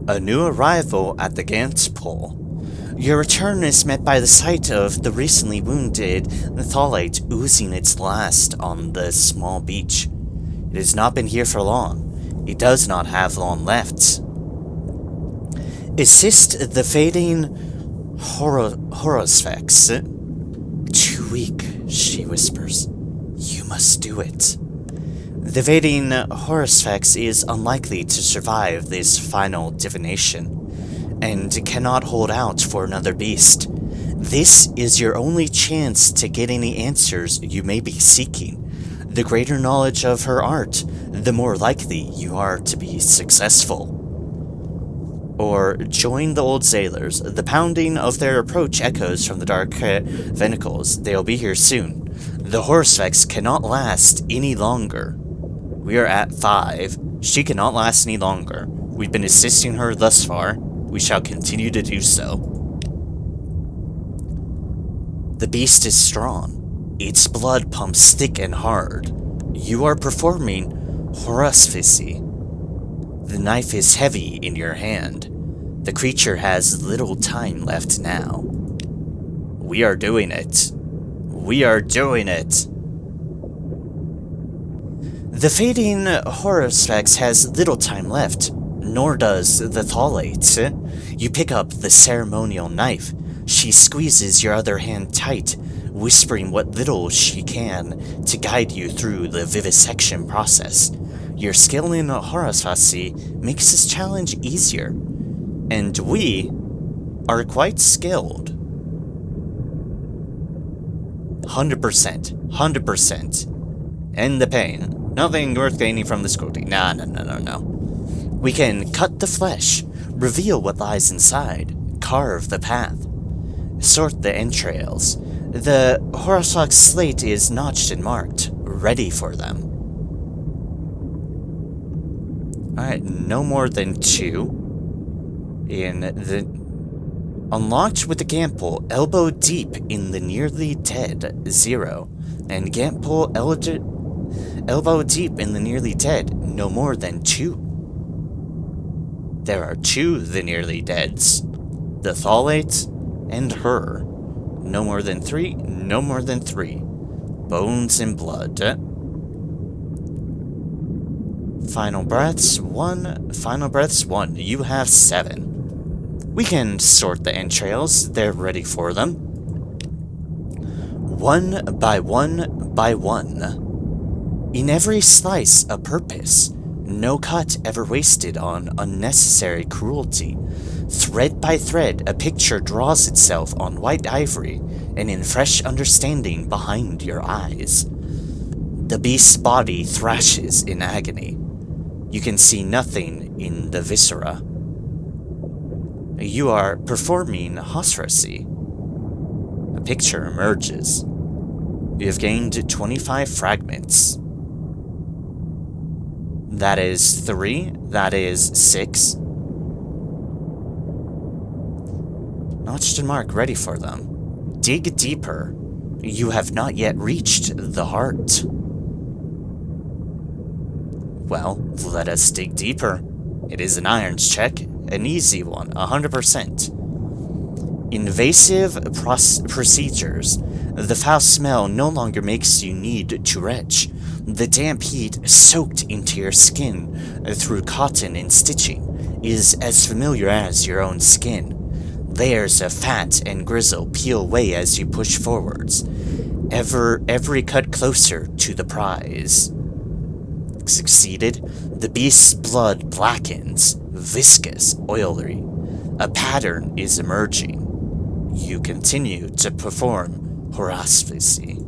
A new arrival at the Gant's Pole. Your return is met by the sight of the recently wounded Thalite oozing its last on the small beach. It has not been here for long. It does not have long left. Assist the fading Horosphex. Too weak, she whispers. You must do it. The fading Horosphex is unlikely to survive this final divination, and cannot hold out for another beast. This is your only chance to get any answers you may be seeking. The greater knowledge of her art, the more likely you are to be successful. Or join the old sailors. The pounding of their approach echoes from the dark venicles. They'll be here soon. The Horosphex cannot last any longer. We are at 5. She cannot last any longer. We've been assisting her thus far. We shall continue to do so. The beast is strong. Its blood pumps thick and hard. You are performing Horosphicy. The knife is heavy in your hand. The creature has little time left now. We are doing it. We are doing it. The fading Horosphex has little time left, nor does the Thalate. You pick up the ceremonial knife. She squeezes your other hand tight, whispering what little she can to guide you through the vivisection process. Your skill in Horosphicy makes this challenge easier, and we are quite skilled. 100%. 100%. End the pain. Nothing worth gaining from this cruelty. No. We can cut the flesh, reveal what lies inside, carve the path, sort the entrails. The Horosphex slate is notched and marked, ready for them. Alright, no more than 2. In the... Unlocked with the Gample, elbow deep in the nearly dead, 0. And Gample elbow deep in the nearly dead, no more than 2. There are 2 the nearly deads. The Thalate and her. No more than 3, no more than 3. Bones and blood. Final breaths, 1. Final breaths, 1. You have 7. We can sort the entrails. They're ready for them. One by one by one. In every slice, a purpose. No cut ever wasted on unnecessary cruelty. Thread by thread, a picture draws itself on white ivory, and in fresh understanding behind your eyes. The beast's body thrashes in agony. You can see nothing in the viscera. You are performing hosracy. A picture emerges. You have gained 25 fragments. That is 3. That is 6. Notched and marked, ready for them. Dig deeper. You have not yet reached the heart. Well, let us dig deeper. It is an irons check, an easy one, 100%. Invasive procedures. The foul smell no longer makes you need to retch. The damp heat soaked into your skin through cotton and stitching is as familiar as your own skin. Layers of fat and grizzle peel away as you push forwards, every cut closer to the prize. Succeeded, the beast's blood blackens, viscous, oily. A pattern is emerging. You continue to perform hosracy.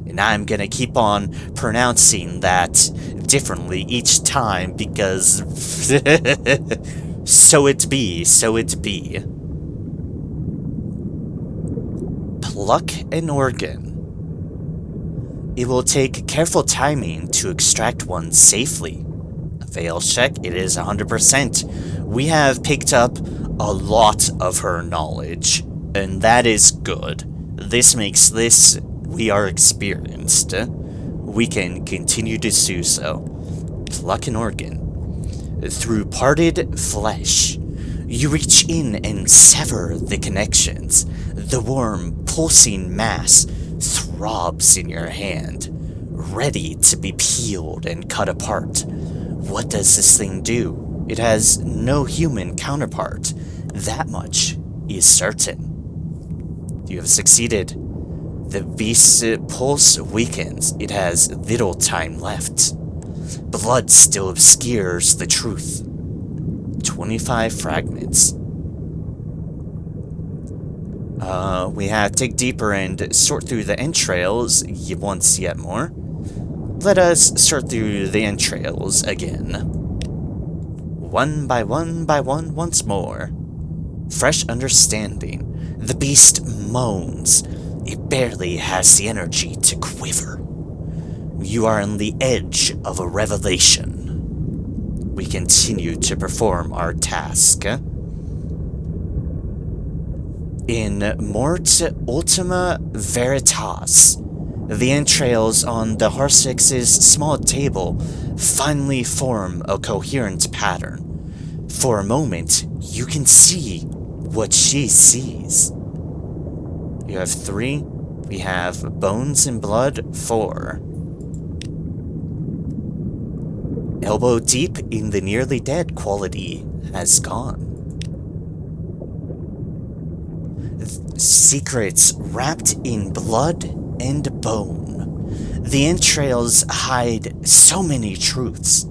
And I'm gonna keep on pronouncing that differently each time because so it be. Pluck an organ. It will take careful timing to extract one safely. A fail check, it is 100%. We have picked up a lot of her knowledge, and that is good. This makes this, we are experienced. We can continue to do so. Pluck an organ. Through parted flesh, you reach in and sever the connections. The warm, pulsing mass throbs in your hand, ready to be peeled and cut apart. What does this thing do? It has no human counterpart. That much is certain. You have succeeded. The beast's pulse weakens. It has little time left. Blood still obscures the truth. 25 fragments. We have to dig deeper and sort through the entrails once yet more. Let us sort through the entrails again. One by one once more. Fresh understanding. The beast moans. It barely has the energy to quiver. You are on the edge of a revelation. We continue to perform our task. In Mort Ultima Veritas, the entrails on the Harsix's small table finally form a coherent pattern. For a moment, you can see what she sees. You have 3. We have bones and blood, 4. Elbow deep in the nearly dead quality has gone. Secrets wrapped in blood and bone. The entrails hide so many truths.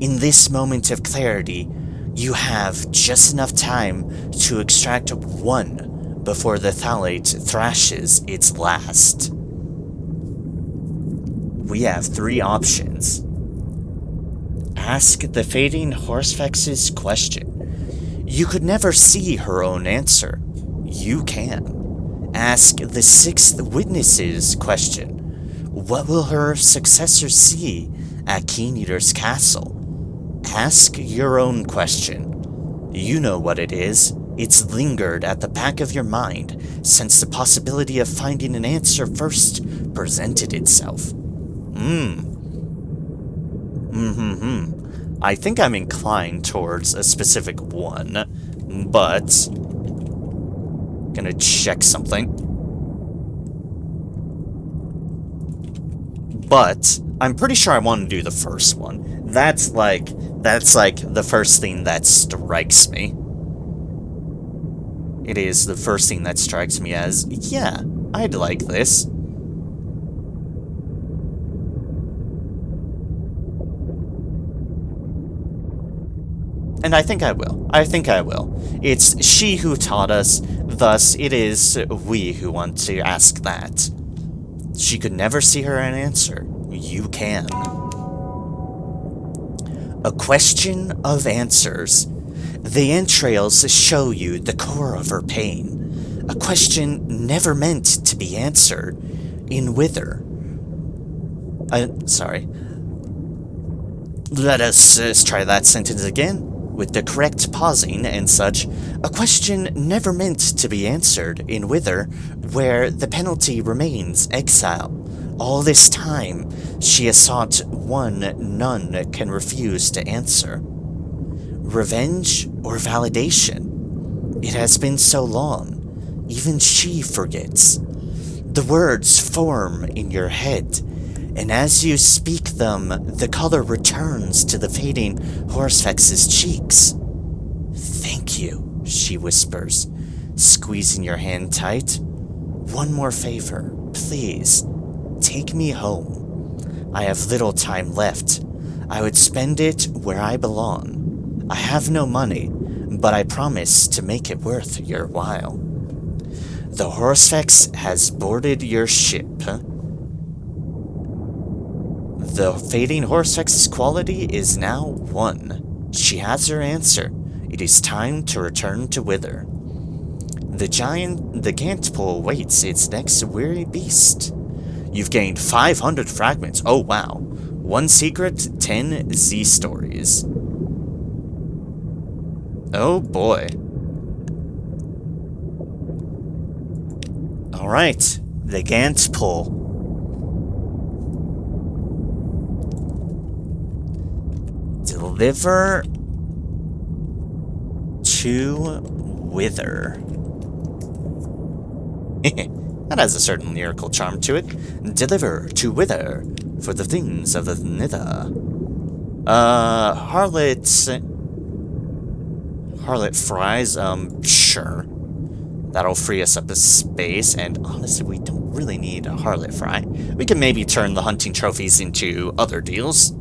In this moment of clarity, you have just enough time to extract one before the thalate thrashes its last. We have 3 options. Ask the fading Horsefex's question. You could never see her own answer. You can. Ask the 6th witness's question. What will her successor see at Keen Eater's castle? Ask your own question. You know what it is. It's lingered at the back of your mind since the possibility of finding an answer first presented itself. I think I'm inclined towards a specific one, but gonna check something. But I'm pretty sure I want to do the first one. That's like the first thing that strikes me. It is the first thing that strikes me as, yeah, I'd like this. And I think I will. I think I will. It's she who taught us, thus it is we who want to ask that. She could never see her an answer. You can. A question of answers. The entrails show you the core of her pain. A question never meant to be answered. In wither. Sorry. Let us try that sentence again. With the correct pausing and such, a question never meant to be answered in wither, where the penalty remains exile. All this time, she has sought one none can refuse to answer. Revenge or validation? It has been so long, even she forgets. The words form in your head, and as you speak them, the color returns to the fading Horsefex's cheeks. Thank you, she whispers, squeezing your hand tight. One more favor, please. Take me home. I have little time left. I would spend it where I belong. I have no money, but I promise to make it worth your while. The Horsefex has boarded your ship. The fading Horsefex's quality is now 1. She has her answer. It is time to return to Wither. The Gantpool waits its next weary beast. You've gained 500 fragments. Oh wow. 1 secret, 10 Z stories. Oh boy. Alright, the Gantpool. Deliver to Wither. That has a certain lyrical charm to it. Deliver to Wither for the things of the Nither. Harlot fries, sure. That'll free us up a space, and honestly, we don't really need a Harlot fry. We can maybe turn the hunting trophies into other deals.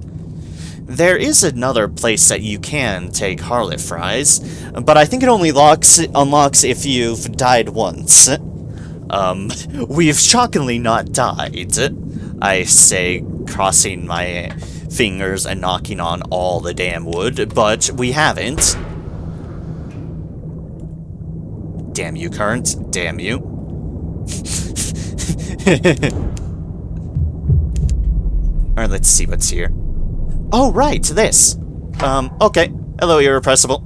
There is another place that you can take Harlot fries, but I think it only unlocks if you've died once. We've shockingly not died. I say, crossing my fingers and knocking on all the damn wood, but we haven't. Damn you, Current. Damn you. Alright, let's see what's here. Oh, right, this. Okay. Hello, Irrepressible.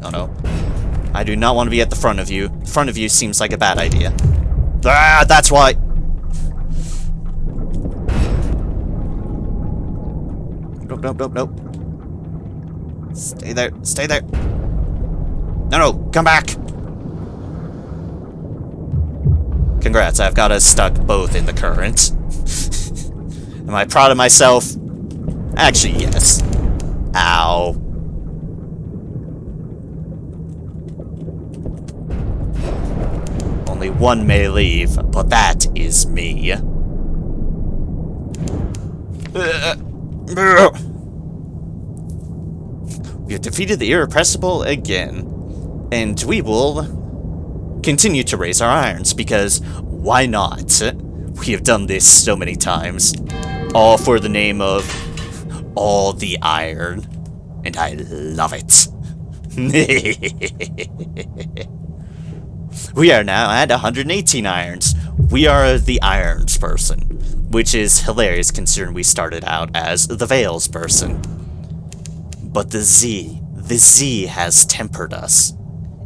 Oh, no. I do not want to be at the front of you. The front of you seems like a bad idea. Ah, that's why! Nope, nope, nope, nope. Stay there, stay there. No, no, come back! Congrats, I've got us stuck both in the current. Am I proud of myself? Actually, yes. Ow. Only one may leave, but that is me. We have defeated the Irrepressible again, and we will continue to raise our irons, because why not? We have done this so many times, all for the name of all the iron, and I love it. We are now at 118 irons. We are the irons person, which is hilarious considering we started out as the Veils person. But the Z has tempered us.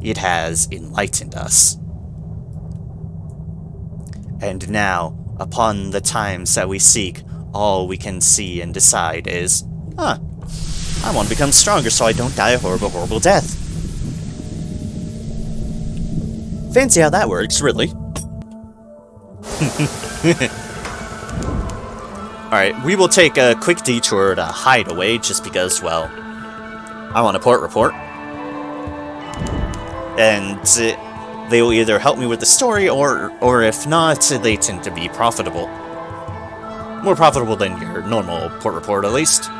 It has enlightened us. And now, upon the times that we seek, all we can see and decide is, I want to become stronger so I don't die a horrible, horrible death. Fancy how that works, really. Alright, we will take a quick detour to Hideaway, just because, well, I want a port report. And they will either help me with the story, or if not, they tend to be profitable. More profitable than your normal port report, at least.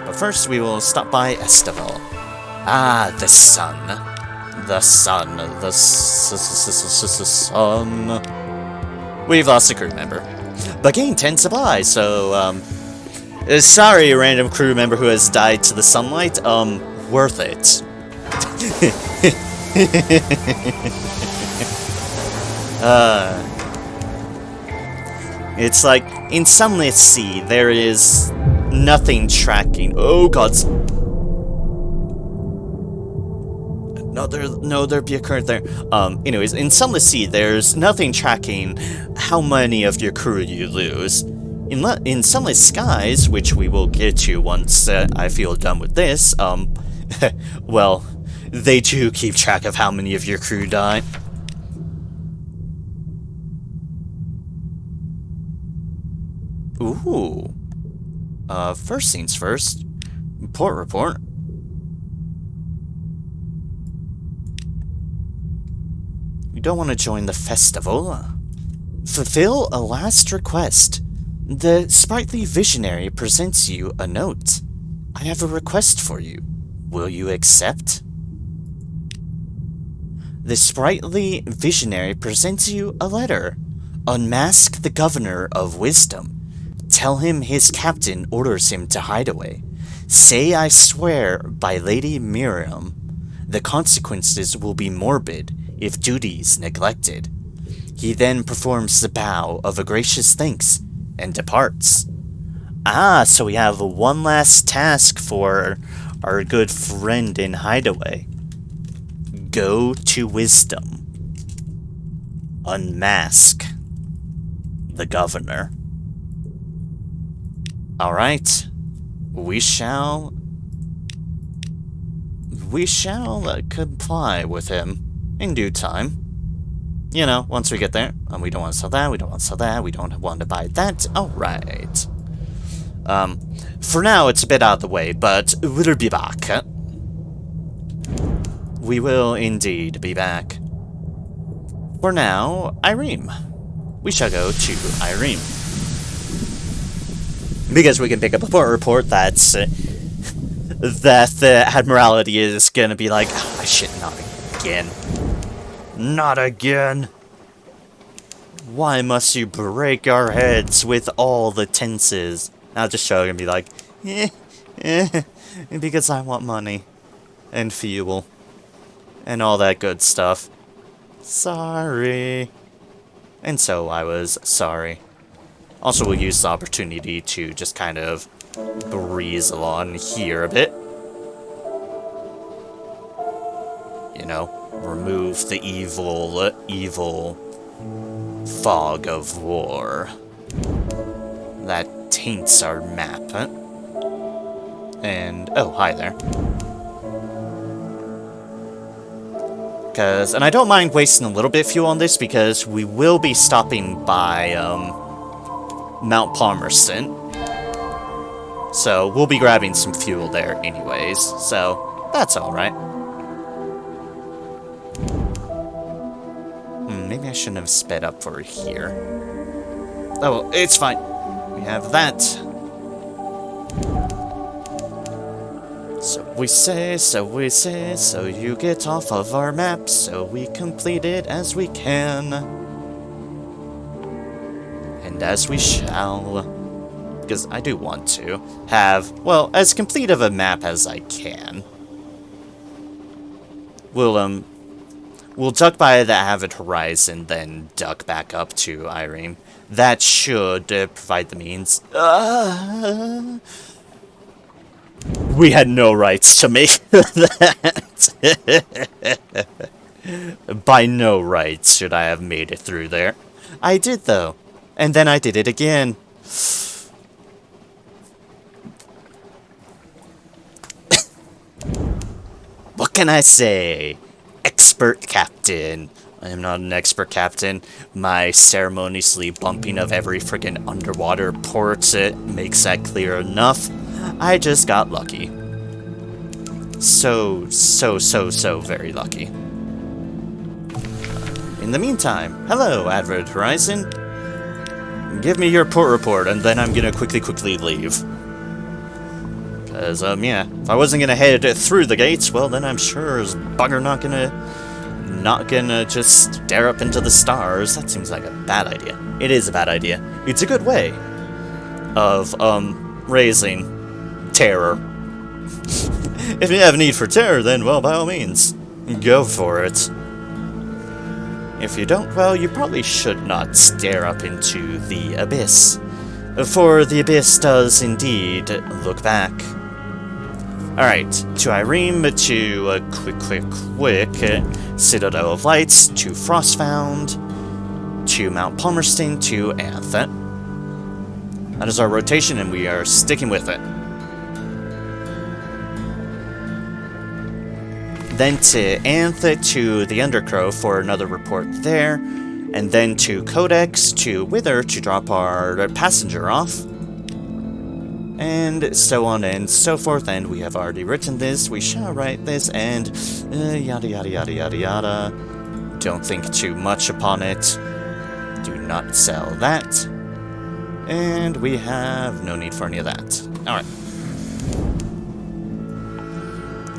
But first, we will stop by Estival. Ah, the sun. The sun. The sun. We've lost a crew member. But gained 10 supplies, so, sorry, random crew member who has died to the sunlight. Worth it. It's like, in Sunless Sea, there is nothing tracking. Oh, God. No, there'd be a current there. Anyways, in Sunless Sea, there's nothing tracking how many of your crew you lose. In Sunless Skies, which we will get to once I feel done with this, well, they do keep track of how many of your crew die. Ooh. First things first. Port report. You don't want to join the festival? Fulfill a last request. The sprightly visionary presents you a note. I have a request for you. Will you accept? The sprightly visionary presents you a letter. Unmask the governor of wisdom. Tell him his captain orders him to hide away. Say I swear by Lady Miriam. The consequences will be morbid if duties neglected. He then performs the bow of a gracious thanks and departs. Ah, so we have one last task for our good friend in Hideaway. Go to wisdom. Unmask the governor. Alright. We shall comply with him in due time. You know, once we get there. We don't want to sell that, we don't want to sell that, we don't want to buy that. Alright. For now, it's a bit out of the way, but we'll be back. We will indeed be back. For now, Irene. We shall go to Irene. Because we can pick up a port report that's... that the Admiralty is gonna be like, oh, shit, not again. Not again. Why must you break our heads with all the tenses? I'll just show and be like, because I want money. And fuel. And all that good stuff. Sorry. And so I was sorry. Also, we'll use the opportunity to just kind of breeze along here a bit. You know, remove the evil fog of war that taints our map. And, oh, hi there. And I don't mind wasting a little bit of fuel on this, because we will be stopping by, Mount Palmerston. So, we'll be grabbing some fuel there anyways, so that's alright. Maybe I shouldn't have sped up for here. Oh, it's fine. We have that. So we say, so you get off of our map, so we complete it as we can. And as we shall. Because I do want to have, well, as complete of a map as I can. We'll duck by the Avid Horizon, then duck back up to Irene. That should provide the means. We had no rights to make that. By no rights should I have made it through there. I did, though. And then I did it again. What can I say? Expert captain. I am not an expert captain. My ceremoniously bumping of every freaking underwater port makes that clear enough. I just got lucky. So very lucky. In the meantime, hello, Advert Horizon. Give me your port report, and then I'm gonna quickly leave. Because, yeah, if I wasn't gonna head through the gates, well, then I'm sure as bugger not gonna just stare up into the stars. That seems like a bad idea. It is a bad idea. It's a good way of, raising terror. If you have a need for terror, then, well, by all means, go for it. If you don't, well, you probably should not stare up into the abyss. For the abyss does indeed look back. Alright, to Irene, to a quick Citadel of Lights, to Frostfound, to Mount Palmerston, to Anthet. That is our rotation, and we are sticking with it. Then to Anthet, to the Undercrow for another report there, and then to Codex, to Wither to drop our passenger off, and so on and so forth. And we have already written this, we shall write this, and yada yada yada yada yada. Don't think too much upon it. Do not sell that. And we have no need for any of that. Alright.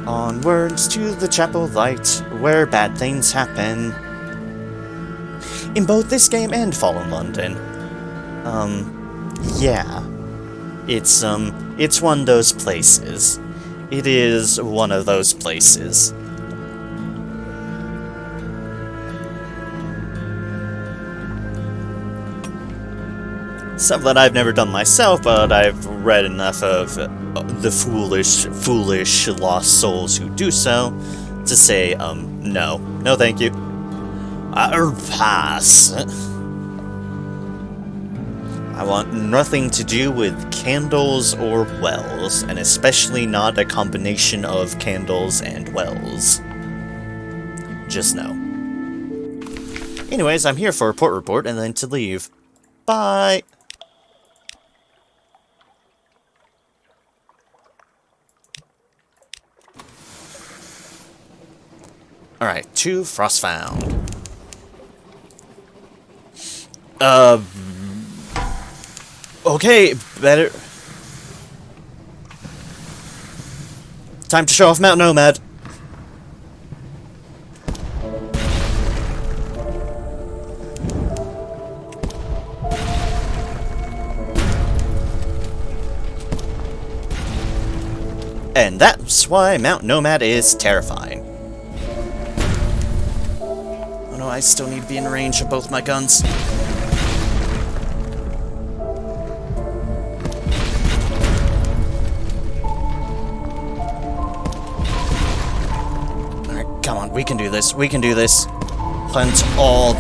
Onwards to the Chapel Light, where bad things happen. In both this game and Fallen London. Yeah. It's one of those places. It is one of those places. Stuff that I've never done myself, but I've read enough of the foolish lost souls who do so to say, no. No thank you. Pass. I want nothing to do with candles or wells, and especially not a combination of candles and wells. Just no. Anyways, I'm here for a port report and then to leave. Bye! Alright, to Frostfound. Okay, better... Time to show off Mount Nomad. And that's why Mount Nomad is terrifying. Oh no, I still need to be in range of both my guns. Alright, come on, we can do this, we can do this. Plant all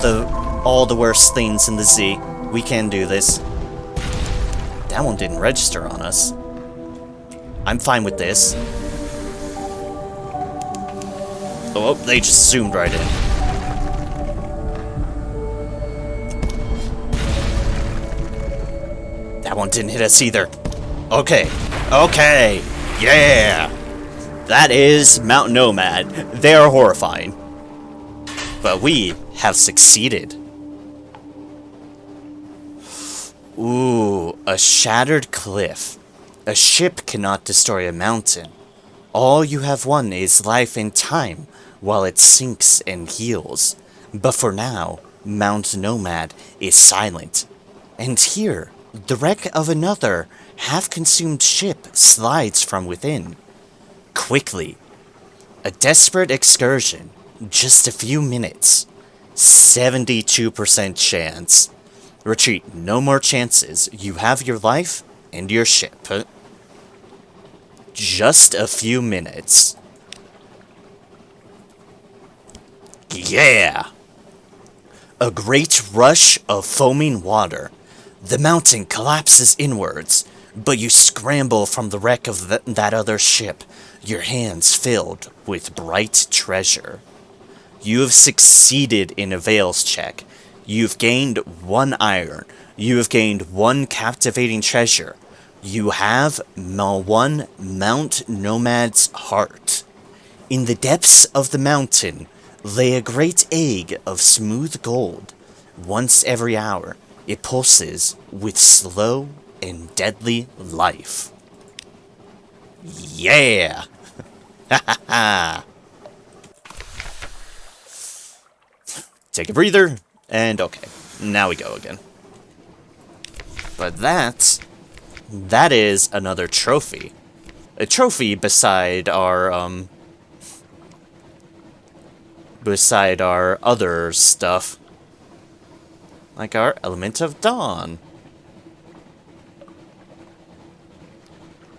the worst things in the Z. We can do this. That one didn't register on us. I'm fine with this. Oh, they just zoomed right in. That one didn't hit us either. Okay. Okay. Yeah. That is Mount Nomad. They are horrifying. But we have succeeded. Ooh, a shattered cliff. A ship cannot destroy a mountain. All you have won is life and time, while it sinks and heals. But for now, Mount Nomad is silent. And here, the wreck of another half-consumed ship slides from within. Quickly. A desperate excursion. Just a few minutes. 72% chance. Retreat, no more chances. You have your life and your ship. Just a few minutes. Yeah! A great rush of foaming water. The mountain collapses inwards, but you scramble from the wreck of that other ship, your hands filled with bright treasure. You have succeeded in a Veils check. You've gained 1 iron. You have gained 1 captivating treasure. You have 1 Mount Nomad's heart. In the depths of the mountain lay a great egg of smooth gold. Once every hour, It pulses with slow and deadly life. Yeah! Ha ha ha! Take a breather, and okay. Now we go again. But that is another trophy. A trophy beside our other stuff. Like our Element of Dawn.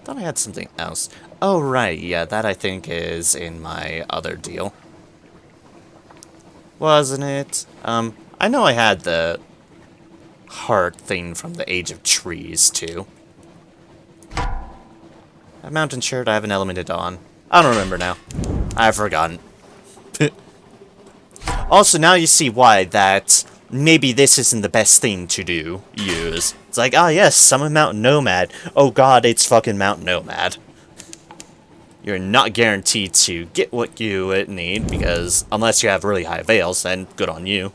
Thought I had something else. Oh, right, yeah, that I think is in my other deal. Wasn't it? I know I had the heart thing from the Age of Trees, too. A mountain shirt, I have an Element of Dawn. I don't remember now. I've forgotten. Also, now you see why that maybe this isn't the best thing to use. It's like, ah yes, summon Mountain Nomad. Oh god, it's fucking Mountain Nomad. You're not guaranteed to get what you need, because unless you have really high veils, then good on you.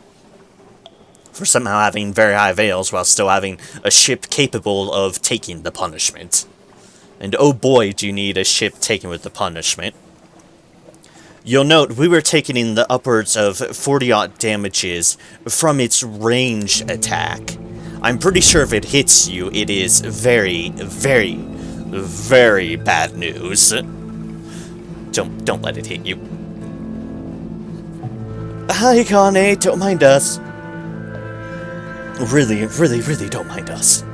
For somehow having very high veils while still having a ship capable of taking the punishment. And oh boy, do you need a ship taken with the punishment. You'll note we were taking in the upwards of 40-odd damages from its ranged attack. I'm pretty sure if it hits you, it is very, very, very bad news. Don't let it hit you. Hi, Connie, don't mind us. Really, really, really don't mind us.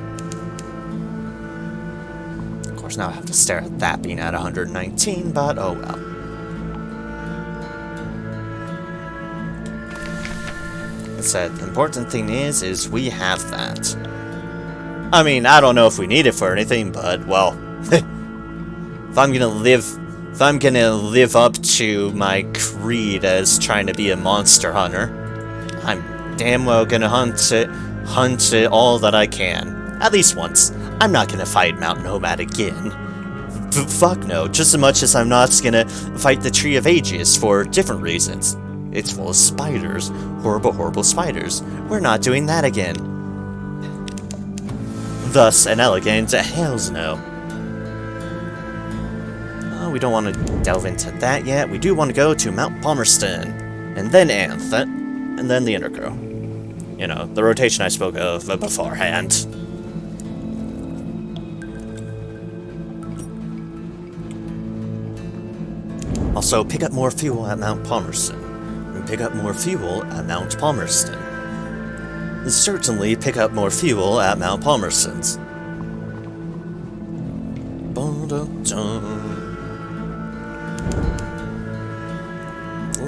Of course, now I have to stare at that being at 119, but oh well. I said, the important thing is we have that. I mean, I don't know if we need it for anything, but, well, if I'm gonna live up to my creed as trying to be a monster hunter, I'm damn well gonna hunt it all that I can. At least once. I'm not gonna fight Mount Nomad again. Fuck no, just as much as I'm not gonna fight the Tree of Ages for different reasons. It's full of spiders. Horrible, horrible spiders. We're not doing that again. Thus, an elegant hells no. We don't want to delve into that yet. We do want to go to Mount Palmerston, and then Anth, and then the Intergirl. You know, the rotation I spoke of beforehand. Also, pick up more fuel at Mount Palmerston. And pick up more fuel at Mount Palmerston. And certainly pick up more fuel at Mount Palmerston's.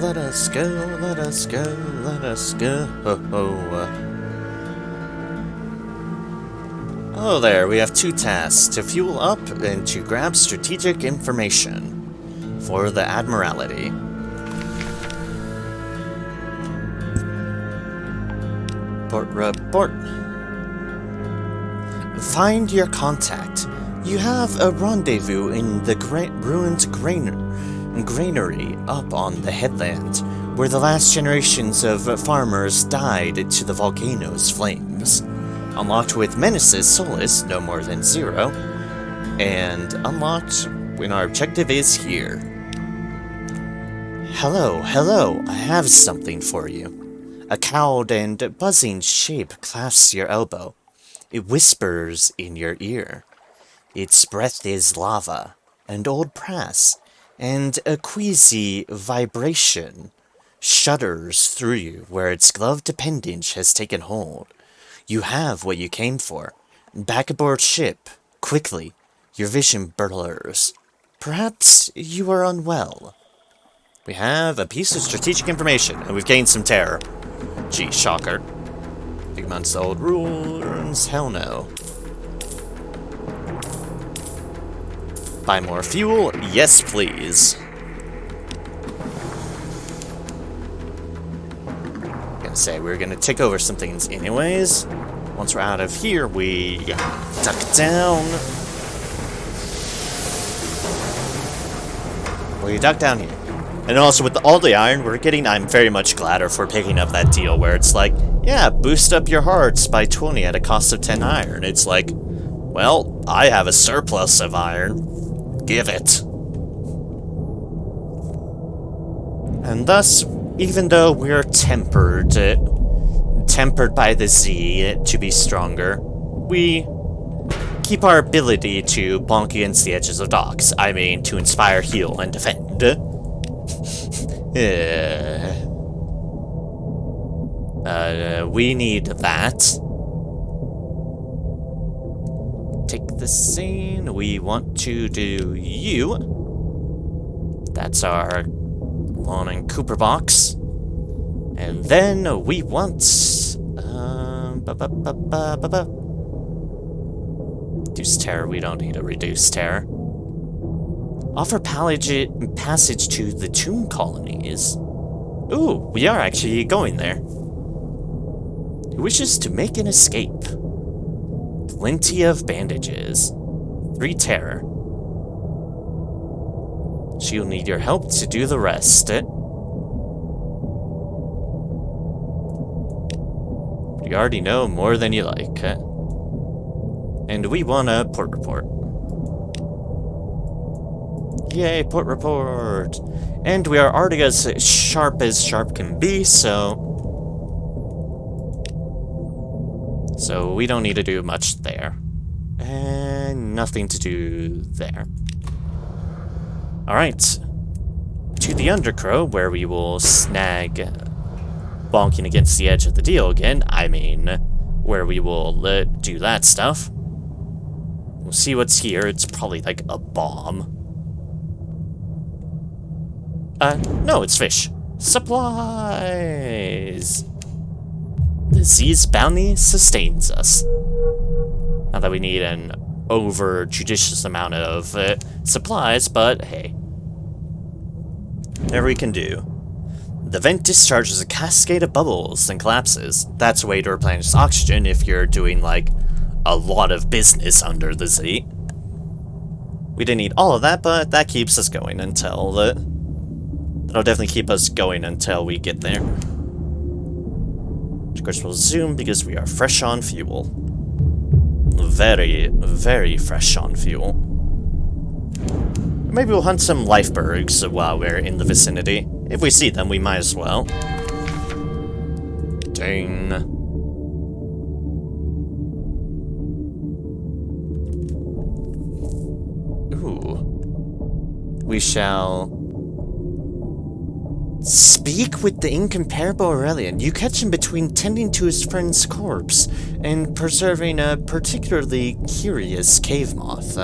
Let us go, let us go, let us go. Oh, there, we have 2 tasks, to fuel up and to grab strategic information for the Admiralty. Report. Find your contact. You have a rendezvous in the ruined granary up on the headland, where the last generations of farmers died to the volcano's flames. Unlocked with Menace's Sunless, no more than 0, and unlocked when our objective is here. Hello, hello, I have something for you. A cowed and buzzing shape clasps your elbow. It whispers in your ear. Its breath is lava, and old brass, and a queasy vibration shudders through you where its gloved appendage has taken hold. You have what you came for. Back aboard ship, quickly. Your vision blurs. Perhaps you are unwell. We have a piece of strategic information, and we've gained some terror. Gee, shocker. Big months old rules, hell no. Buy more fuel? Yes, please. Gonna say we're gonna take over some things anyways. Once we're out of here, we duck down. We duck down here. And also with all the iron we're getting, I'm very much glad if we're picking up that deal where it's like, yeah, boost up your hearts by 20 at a cost of 10 iron. It's like, well, I have a surplus of iron. Give it. And thus, even though we're tempered by the Z to be stronger, we keep our ability to bonk against the edges of docks. I mean, to inspire, heal, and defend. We need that. Take the scene. We want to do you. That's our Lon and Cooper box. And then we want... Reduce terror. We don't need a reduce terror. Offer passage to the tomb colonies. Ooh, we are actually going there. Who wishes to make an escape? Plenty of bandages. 3 terror. She'll need your help to do the rest. You already know more than you like. And we want a port report. Yay, port report! And we are already as sharp can be, so we don't need to do much there. And nothing to do there. Alright. To the Undercrow, where we will snag bonking against the edge of the deal again. I mean, where we will do that stuff. We'll see what's here. It's probably like a bomb. No, it's fish. Supplies! The Z's bounty sustains us. Not that we need an over-judicious amount of supplies, but hey. Whatever we can do. The vent discharges a cascade of bubbles and collapses. That's a way to replenish oxygen if you're doing, like, a lot of business under the Z. We didn't need all of that, but that keeps us going until that'll definitely keep us going until we get there. Of course, we'll zoom because we are fresh on fuel. Very, very fresh on fuel. Maybe we'll hunt some lifebergs while we're in the vicinity. If we see them, we might as well. Dang. Ooh. We shall speak with the incomparable Aurelian. You catch him between tending to his friend's corpse and preserving a particularly curious cave moth.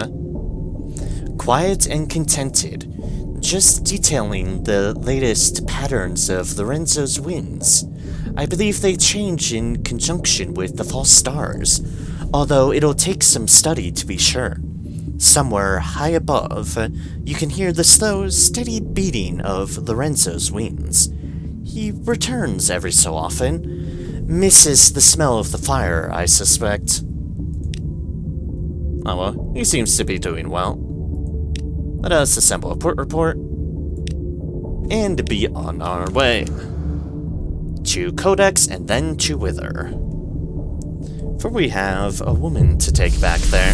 Quiet and contented, just detailing the latest patterns of Lorenzo's winds. I believe they change in conjunction with the false stars, although it'll take some study to be sure. Somewhere high above, you can hear the slow, steady beating of Lorenzo's wings. He returns every so often, misses the smell of the fire, I suspect. Oh well, he seems to be doing well. Let us assemble a port report, and be on our way. To Codex, and then to Wither. For we have a woman to take back there.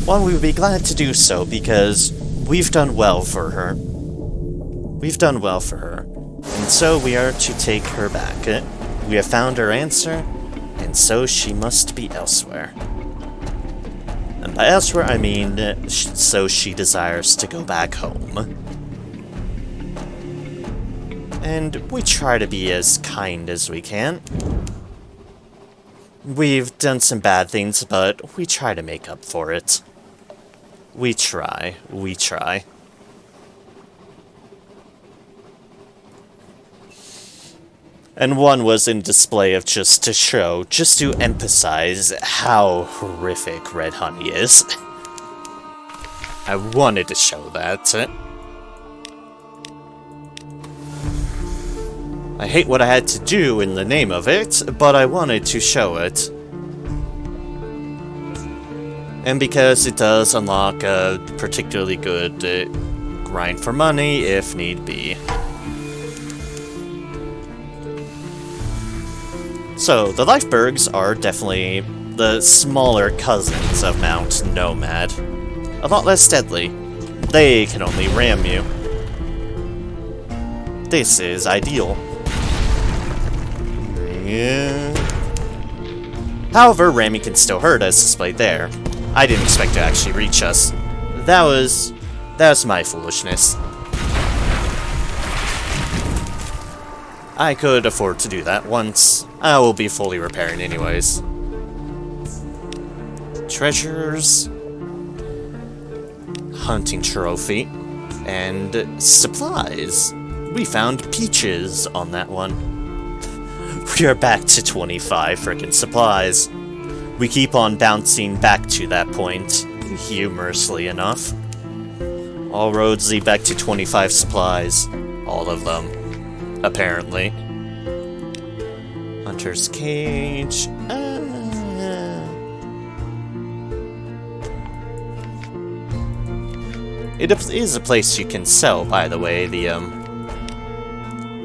Well, we would be glad to do so, because we've done well for her. We've done well for her, and so we are to take her back. We have found her answer, and so she must be elsewhere. And by elsewhere, I mean, so she desires to go back home. And we try to be as kind as we can. We've done some bad things, but we try to make up for it. We try. We try. And one was in display of just to emphasize how horrific Red Honey is. I wanted to show that. I hate what I had to do in the name of it, but I wanted to show it. And because it does unlock a particularly good grind for money if need be. So, the Lifebergs are definitely the smaller cousins of Mount Nomad. A lot less deadly. They can only ram you. This is ideal. Yeah. However, ramming can still hurt as displayed there. I didn't expect to actually reach us. That was my foolishness. I could afford to do that once. I will be fully repairing anyways. Treasures, hunting trophy, and supplies. We found peaches on that one. We are back to 25 frickin' supplies. We keep on bouncing back to that point, humorously enough. All roads lead back to 25 supplies. All of them, apparently. Hunter's Cage. It is a place you can sell, by the way, the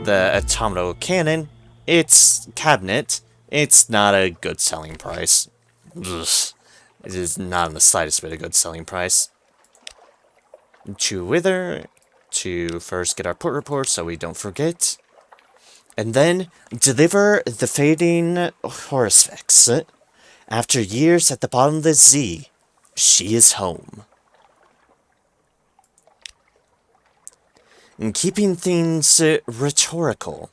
Automata Cannon. It's cabinet. It's not a good selling price. Ugh. It is not in the slightest bit a good selling price. To Wither, to first get our put report so we don't forget. And then deliver the fading Horsevex. After years at the bottom of the Z, she is home. And keeping things rhetorical,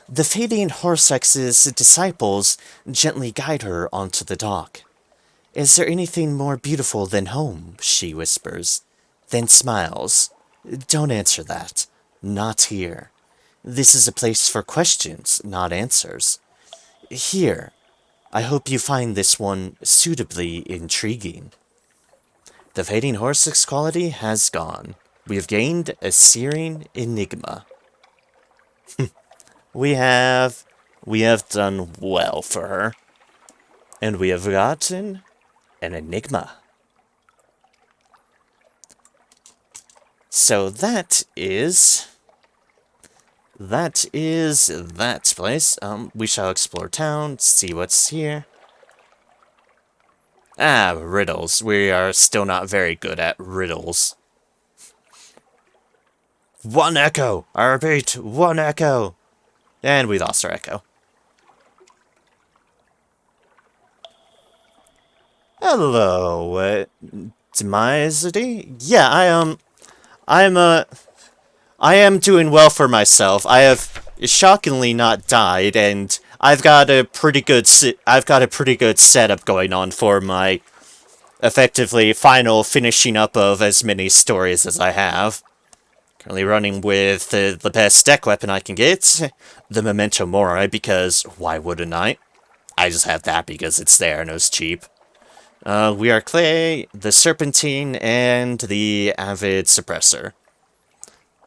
the fading Horsex's disciples gently guide her onto the dock. Is there anything more beautiful than home? She whispers, then smiles. Don't answer that. Not here. This is a place for questions, not answers. Here. I hope you find this one suitably intriguing. The fading Horsex quality has gone. We have gained a searing enigma. We have done well for her. And we have gotten an enigma. So that is that place. We shall explore town, see what's here. Ah, riddles. We are still not very good at riddles. One echo! I repeat, one echo! And we lost our echo. Hello, Demisity? Yeah, I am doing well for myself. I have shockingly not died, and I've got a pretty good setup going on for my effectively final finishing up of as many stories as I have. Currently running with the best deck weapon I can get, the Memento Mori, because why wouldn't I? I just have that because it's there and it was cheap. We are Clay, the Serpentine, and the Avid Suppressor.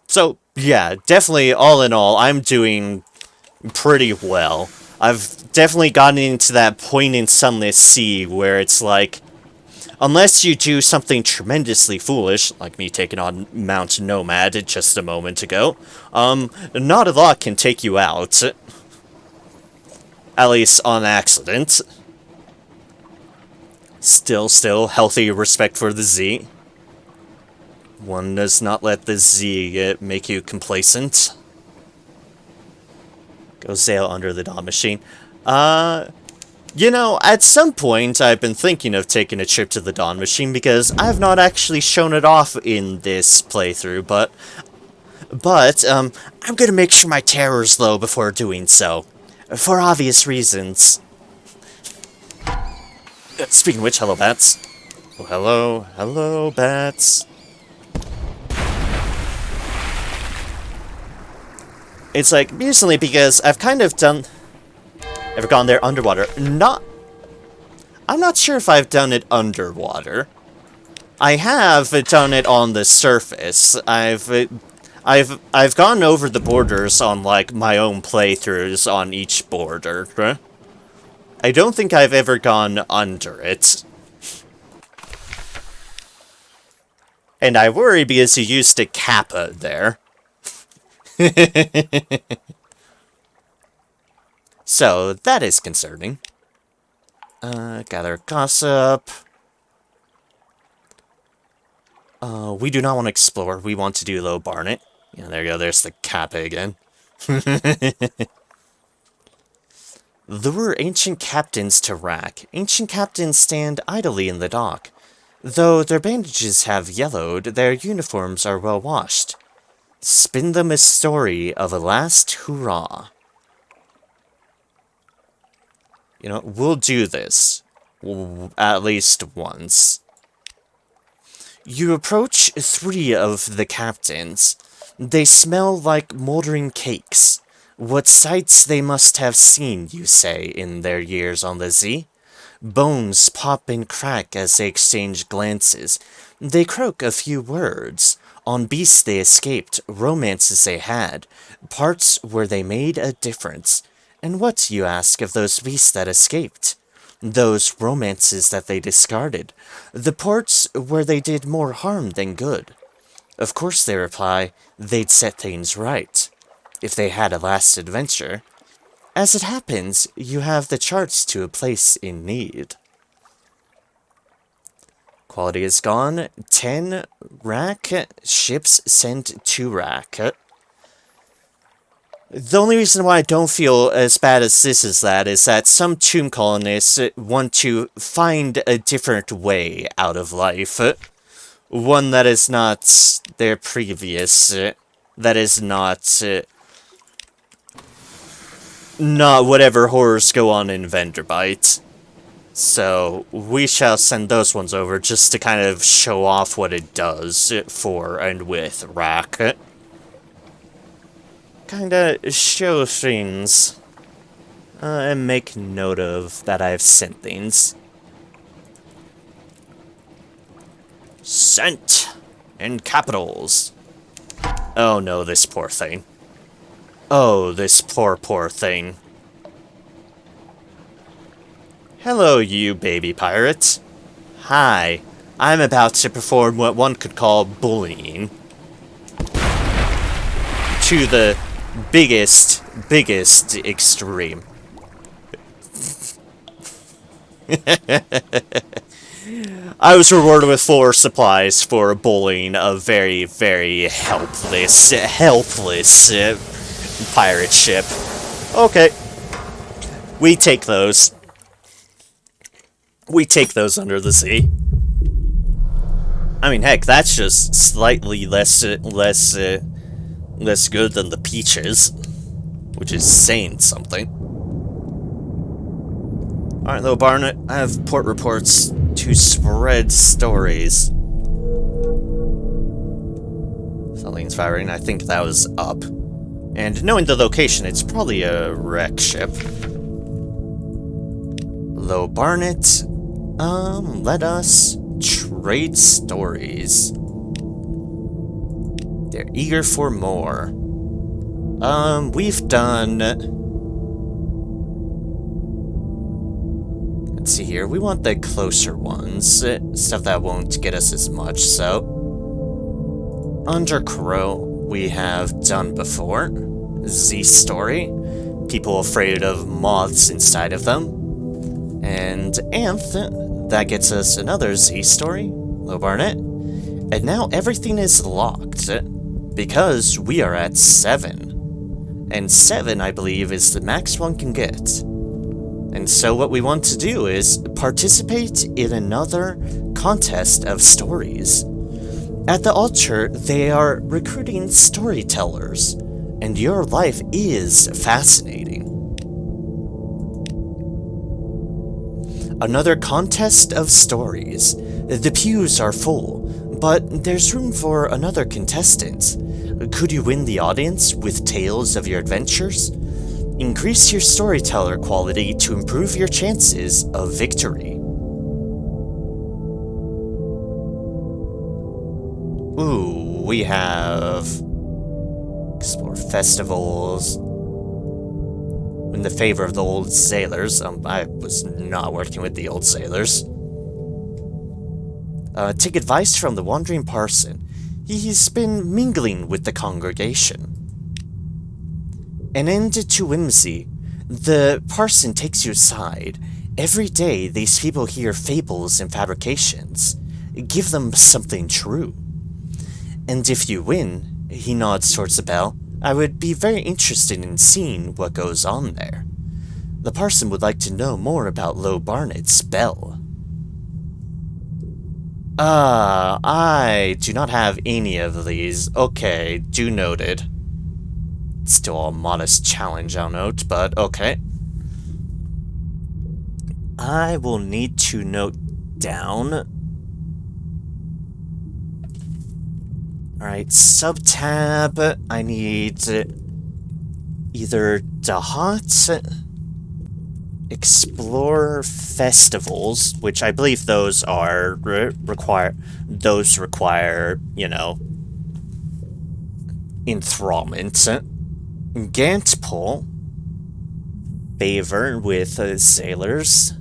So, yeah, definitely, all in all, I'm doing pretty well. I've definitely gotten into that point in Sunless Sea where it's like, unless you do something tremendously foolish, like me taking on Mount Nomad just a moment ago, not a lot can take you out. At least on accident. Still, healthy respect for the Z. One does not let the Z make you complacent. Go sail under the Dawn Machine. You know, at some point, I've been thinking of taking a trip to the Dawn Machine because I've not actually shown it off in this playthrough, but I'm gonna make sure my terror's low before doing so. For obvious reasons. Speaking of which, hello, bats. Oh, hello, bats. It's like, recently, because I've kind of done... Ever gone there underwater? I'm not sure if I've done it underwater. I have done it on the surface. I've gone over the borders on, like, my own playthroughs on each border. I don't think I've ever gone under it. And I worry because you used a kappa there. So, that is concerning. Gather gossip. We do not want to explore. We want to do low Barnet. Yeah, there you go. There's the kappa again. Lure ancient captains to rack. Ancient captains stand idly in the dock. Though their bandages have yellowed, their uniforms are well washed. Spin them a story of a last hurrah. You know, we'll do this. At least once. You approach 3 of the captains. They smell like moldering cakes. What sights they must have seen, you say, in their years on the Z. Bones pop and crack as they exchange glances. They croak a few words. On beasts they escaped, romances they had, parts where they made a difference. And what, you ask, of those beasts that escaped? Those romances that they discarded, the parts where they did more harm than good. Of course, they reply, they'd set things right, if they had a last adventure. As it happens, you have the charts to a place in need. Quality is gone. 10 rack. Ships sent to rack. The only reason why I don't feel as bad as this is that some tomb colonists want to find a different way out of life. One that is not their previous. That is not whatever horrors go on in Vanderbite. So, we shall send those ones over just to kind of show off what it does for and with rack. Kinda show things. And make note of that I've sent things. Sent! In capitals. Oh no, this poor thing. Oh, this poor thing. Hello, you baby pirate. Hi. I'm about to perform what one could call bullying. To the biggest extreme. I was rewarded with 4 supplies for bullying a very, very helpless pirate ship. Okay. We take those. We take those under the sea. I mean, heck, that's just slightly less good than the peaches, which is saying something. Alright, though, Barnet, I have port reports to spread stories. Something's firing. I think that was up. And knowing the location, it's probably a wreck ship. Low Barnet, let us trade stories. They're eager for more. We've done... Let's see here, we want the closer ones. Stuff that won't get us as much, so... Under Crow, we have done before. Z story. People afraid of moths inside of them. And Anth, that gets us another Z story. Low Barnet. And now everything is locked. Because we are at 7. And 7, I believe, is the max one can get. And so what we want to do is participate in another contest of stories. At the altar, they are recruiting storytellers, and your life is fascinating. Another contest of stories. The pews are full, but there's room for another contestant. Could you win the audience with tales of your adventures? Increase your storyteller quality to improve your chances of victory. Ooh, we have... Explore festivals. In the favor of the old sailors. I was not working with the old sailors. Take advice from the wandering parson. He's been mingling with the congregation. An end to whimsy. The parson takes you aside. Every day these people hear fables and fabrications. Give them something true. And if you win, he nods towards the bell, I would be very interested in seeing what goes on there. The parson would like to know more about Lo Barnett's bell. I do not have any of these. Okay, do noted. Still a modest challenge, I'll note, but okay. I will need to note down. Alright, sub-tab, I need either Dahat, Explore Festivals, which I believe those are require, you know, enthrallment. Gantpole, favor with sailors.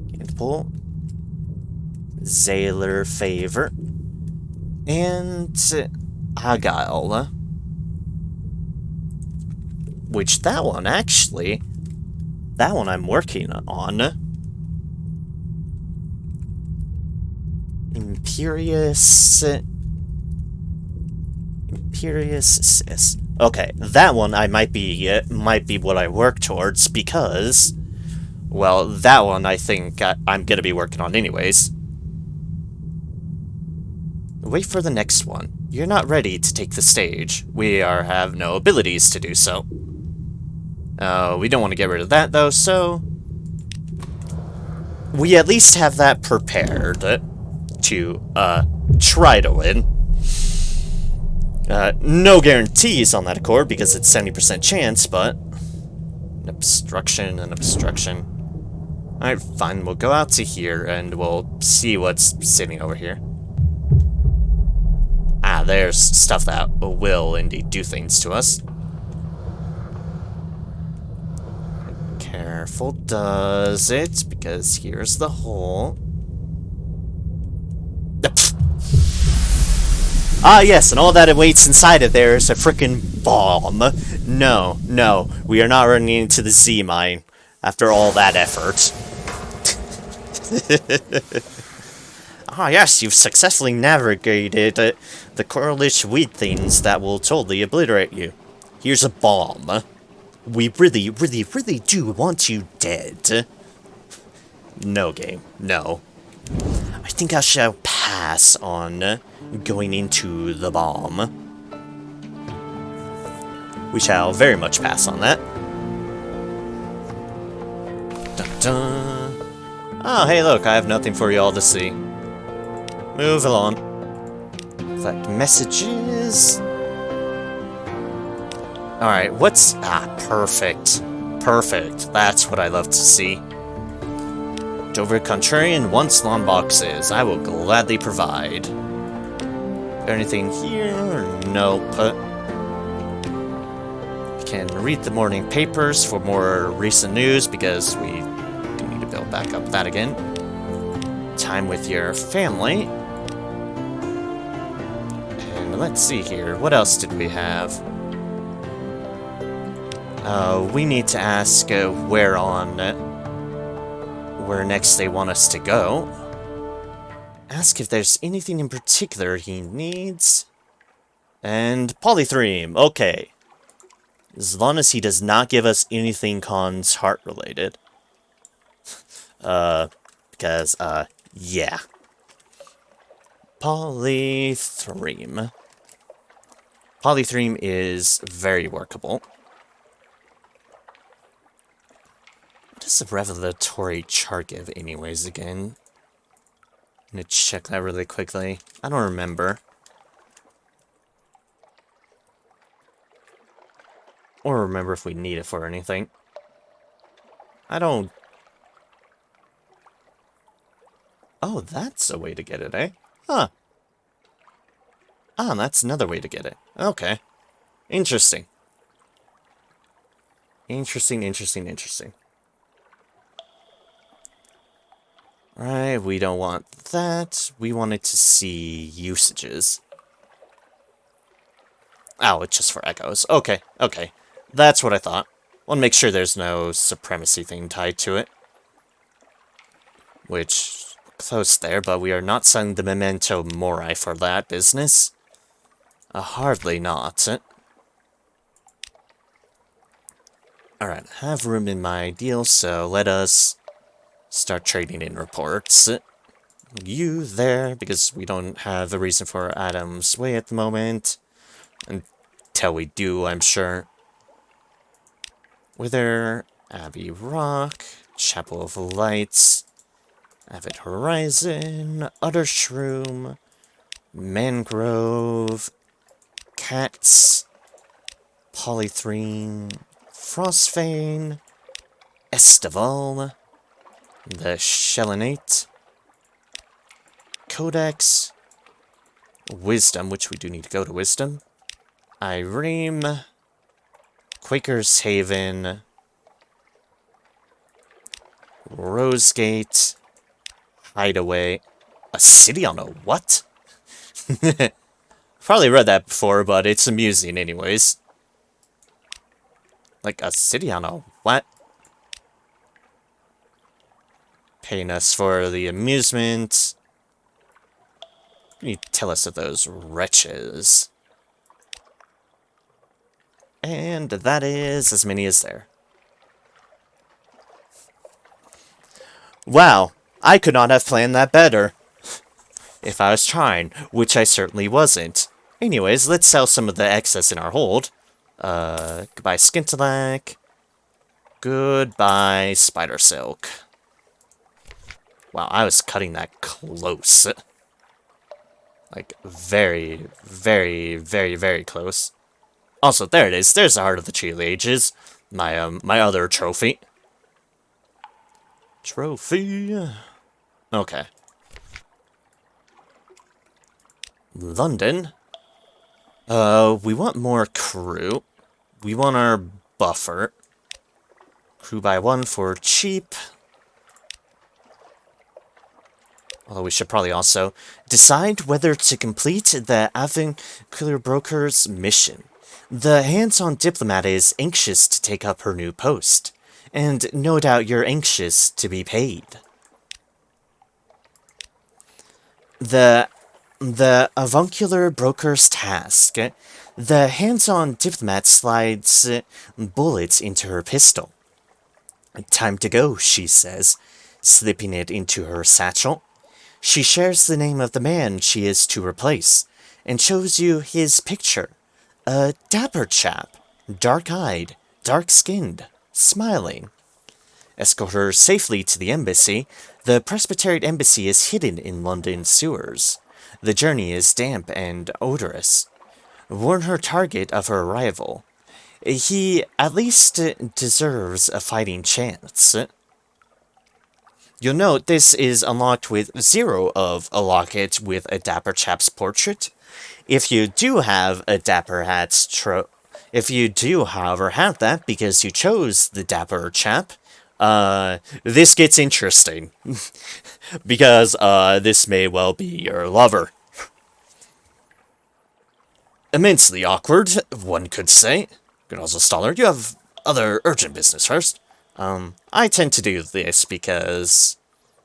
Gantpole, sailor favor, and Agile. Which that one actually, that one I'm working on. Imperious. Okay, that one I might be what I work towards because, well, that one I think I'm gonna be working on anyways. Wait for the next one. You're not ready to take the stage. We have no abilities to do so. We don't want to get rid of that though, so we at least have that prepared to try to win. No guarantees on that accord, because it's 70% chance, but an obstruction. Alright, fine, we'll go out to here, and we'll see what's sitting over here. Ah, there's stuff that will indeed do things to us. Careful does it, because here's the hole. Ah, yes, and all that awaits inside of there is a frickin' bomb. No, we are not running into the Z mine after all that effort. Ah, yes, you've successfully navigated the coralish weed things that will totally obliterate you. Here's a bomb. We really do want you dead. No, game. No. I think I shall pass on going into the bomb. We shall very much pass on that. Dun dun. Oh, hey, look, I have nothing for you all to see. Move along. Collect messages. Alright, what's... Ah, perfect. Perfect. That's what I love to see. Dover Contrarian wants lawn boxes. I will gladly provide. Anything here? Nope. You can read the morning papers for more recent news, because we do need to build back up that again. Time with your family. And let's see here. What else did we have? We need to ask where next they want us to go. Ask if there's anything in particular he needs. And polythreme, okay. As long as he does not give us anything Khan's heart related. Because, yeah. Polythreme. Polythreme is very workable. What does the revelatory chart give anyways again? I'm gonna check that really quickly. I don't remember. Or remember if we need it for anything. I don't... Oh, that's a way to get it, eh? Huh. Ah, that's another way to get it. Okay. Interesting. Interesting. Right, we don't want that. We wanted to see usages. Oh, it's just for echoes. Okay, okay. That's what I thought. Want to make sure there's no supremacy thing tied to it. Which, close there, but we are not selling the Memento Mori for that business. Hardly not. Alright, have room in my deal, so let us start trading in reports. You there, because we don't have a reason for Adam's Way at the moment. Until we do, I'm sure. Wither, Abbey Rock, Chapel of Lights, Avid Horizon, Utter Shroom, Mangrove, Cats, Polythrene, Frostfane, Estival, the Shellinate, Codex, Wisdom, which we do need to go to Wisdom, Ireme, Quaker's Haven, Rosegate, Hideaway, a city on a what? Probably read that before, but it's amusing anyways. Like, a city on a what? Paying us for the amusement. Can you tell us of those wretches? And that is as many as there. Wow, I could not have planned that better. If I was trying, which I certainly wasn't. Anyways, let's sell some of the excess in our hold. Goodbye Skintalack. Goodbye Spider Silk. Wow, I was cutting that close. Like, very, very, very, very close. Also, there it is. There's the Heart of the Tree Ages. My other trophy. Trophy. Okay. London. We want more crew. We want our buffer. Crew by one for cheap. Although we should probably also decide whether to complete the Avuncular Broker's mission. The hands-on diplomat is anxious to take up her new post, and no doubt you're anxious to be paid. The avuncular broker's task. The hands-on diplomat slides bullets into her pistol. Time to go, she says, slipping it into her satchel. She shares the name of the man she is to replace, and shows you his picture. A dapper chap, dark-eyed, dark-skinned, smiling. Escort her safely to the embassy. The Presbyterian embassy is hidden in London sewers. The journey is damp and odorous. Warn her target of her arrival. He at least deserves a fighting chance. You'll note this is unlocked with 0 of a locket with a dapper chap's portrait. If you do have a dapper if you do, however, have that because you chose the dapper chap, this gets interesting. Because, this may well be your lover. Immensely awkward, one could say. Could also Staller, you have other urgent business first. I tend to do this because,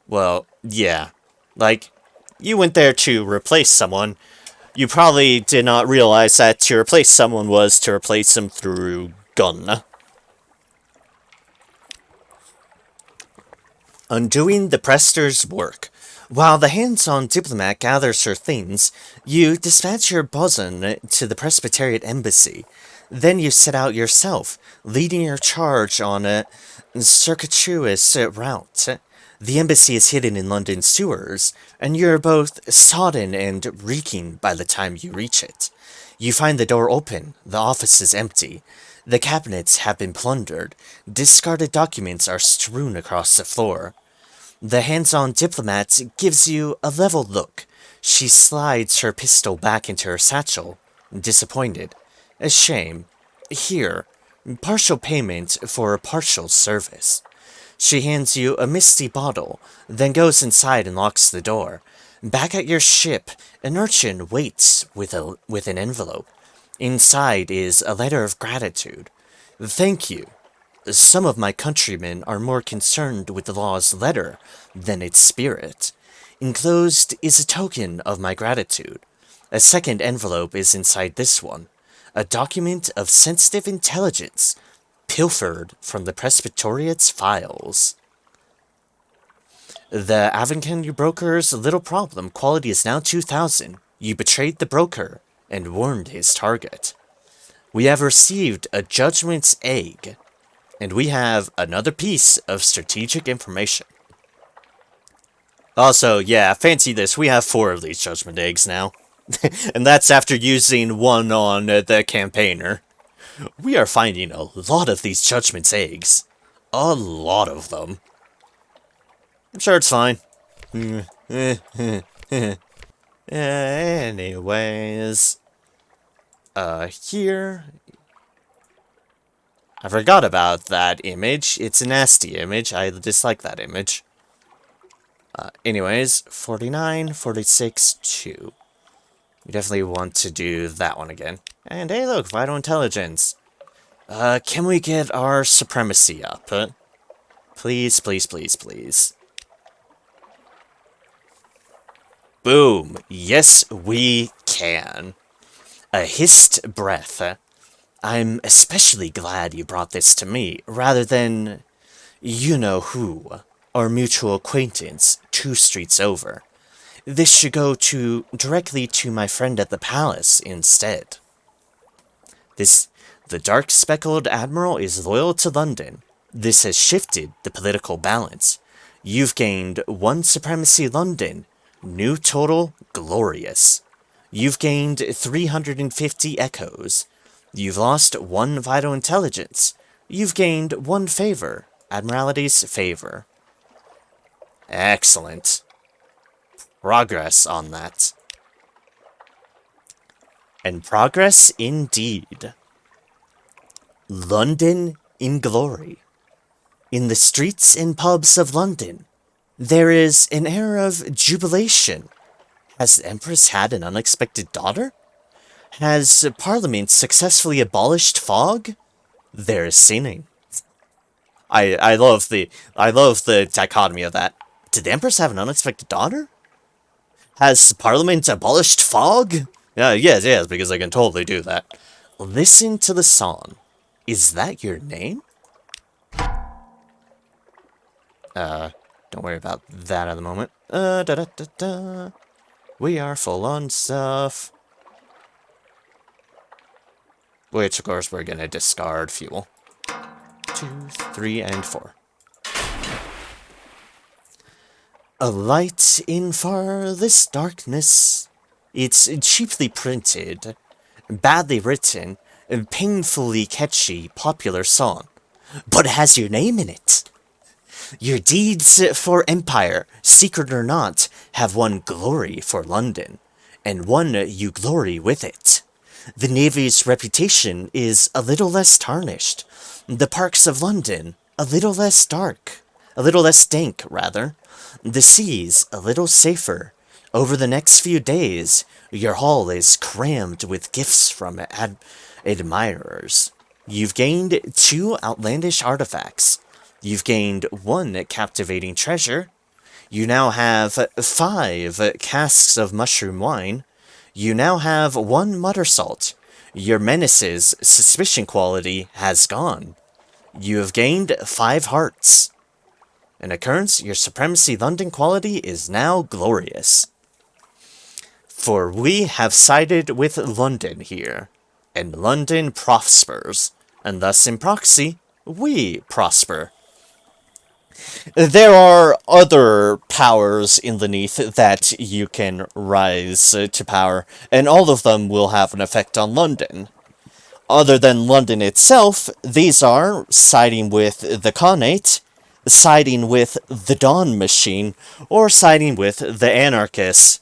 well, yeah. Like, you went there to replace someone. You probably did not realize that to replace someone was to replace them through gun. Undoing the Prester's work. While the hands-on diplomat gathers her things, you dispatch your bosun to the Presbyterian embassy. Then you set out yourself, leading your charge on a circuitous route. The embassy is hidden in London sewers, and you're both sodden and reeking by the time you reach it. You find the door open, the office is empty. The cabinets have been plundered. Discarded documents are strewn across the floor. The hands-on diplomat gives you a level look. She slides her pistol back into her satchel, disappointed. A shame. Here, partial payment for partial service. She hands you a misty bottle, then goes inside and locks the door. Back at your ship, an urchin waits with an envelope. Inside is a letter of gratitude. Thank you. Some of my countrymen are more concerned with the law's letter than its spirit. Enclosed is a token of my gratitude. A second envelope is inside this one. A document of sensitive intelligence, pilfered from the Presbyterian's files. The Avencany broker's little problem. Quality is now 2,000. You betrayed the broker and warned his target. We have received a judgment's egg, and we have another piece of strategic information. Also, yeah, fancy this, we have 4 of these judgment eggs now. And that's after using one on the campaigner. We are finding a lot of these judgment's eggs. A lot of them. I'm sure it's fine. Anyways. Here. I forgot about that image. It's a nasty image. I dislike that image. Anyways, 49, 46, 2. We definitely want to do that one again. And hey look, vital intelligence. Can we get our supremacy up? Please, please, please, please. Boom. Yes, we can. A hissed breath. I'm especially glad you brought this to me, rather than you-know-who, our mutual acquaintance 2 streets over. This should go directly to my friend at the palace instead. The dark-speckled admiral is loyal to London. This has shifted the political balance. You've gained 1 supremacy London. New total, glorious. You've gained 350 echoes. You've lost 1 vital intelligence. You've gained 1 favor. Admirality's favor. Excellent. Progress on that. And progress indeed. London in glory. In the streets and pubs of London, there is an air of jubilation. Has the Empress had an unexpected daughter? Has Parliament successfully abolished fog? There is singing. I love the dichotomy of that. Did the Empress have an unexpected daughter? Has Parliament abolished fog? Yes, because I can totally do that. Listen to the song. Is that your name? Don't worry about that at the moment. We are full on stuff. Which, of course, we're gonna discard fuel. 2, 3, and 4. A light in farthest darkness. It's cheaply printed, badly written, and painfully catchy popular song. But it has your name in it. Your deeds for empire, secret or not, have won glory for London, and won you glory with it. The Navy's reputation is a little less tarnished. The parks of London, a little less dark. A little less dank, rather. The seas, a little safer. Over the next few days, your hall is crammed with gifts from admirers. You've gained 2 outlandish artifacts. You've gained 1 captivating treasure. You now have 5 casks of mushroom wine. You now have 1 mutter salt. Your menace's suspicion quality has gone. You have gained 5 hearts. An occurrence, your supremacy London quality is now glorious. For we have sided with London here, and London prospers, and thus in proxy, we prosper. There are other powers in the Neath that you can rise to power, and all of them will have an effect on London. Other than London itself, these are siding with the Khanate, siding with the Dawn Machine, or siding with the Anarchists.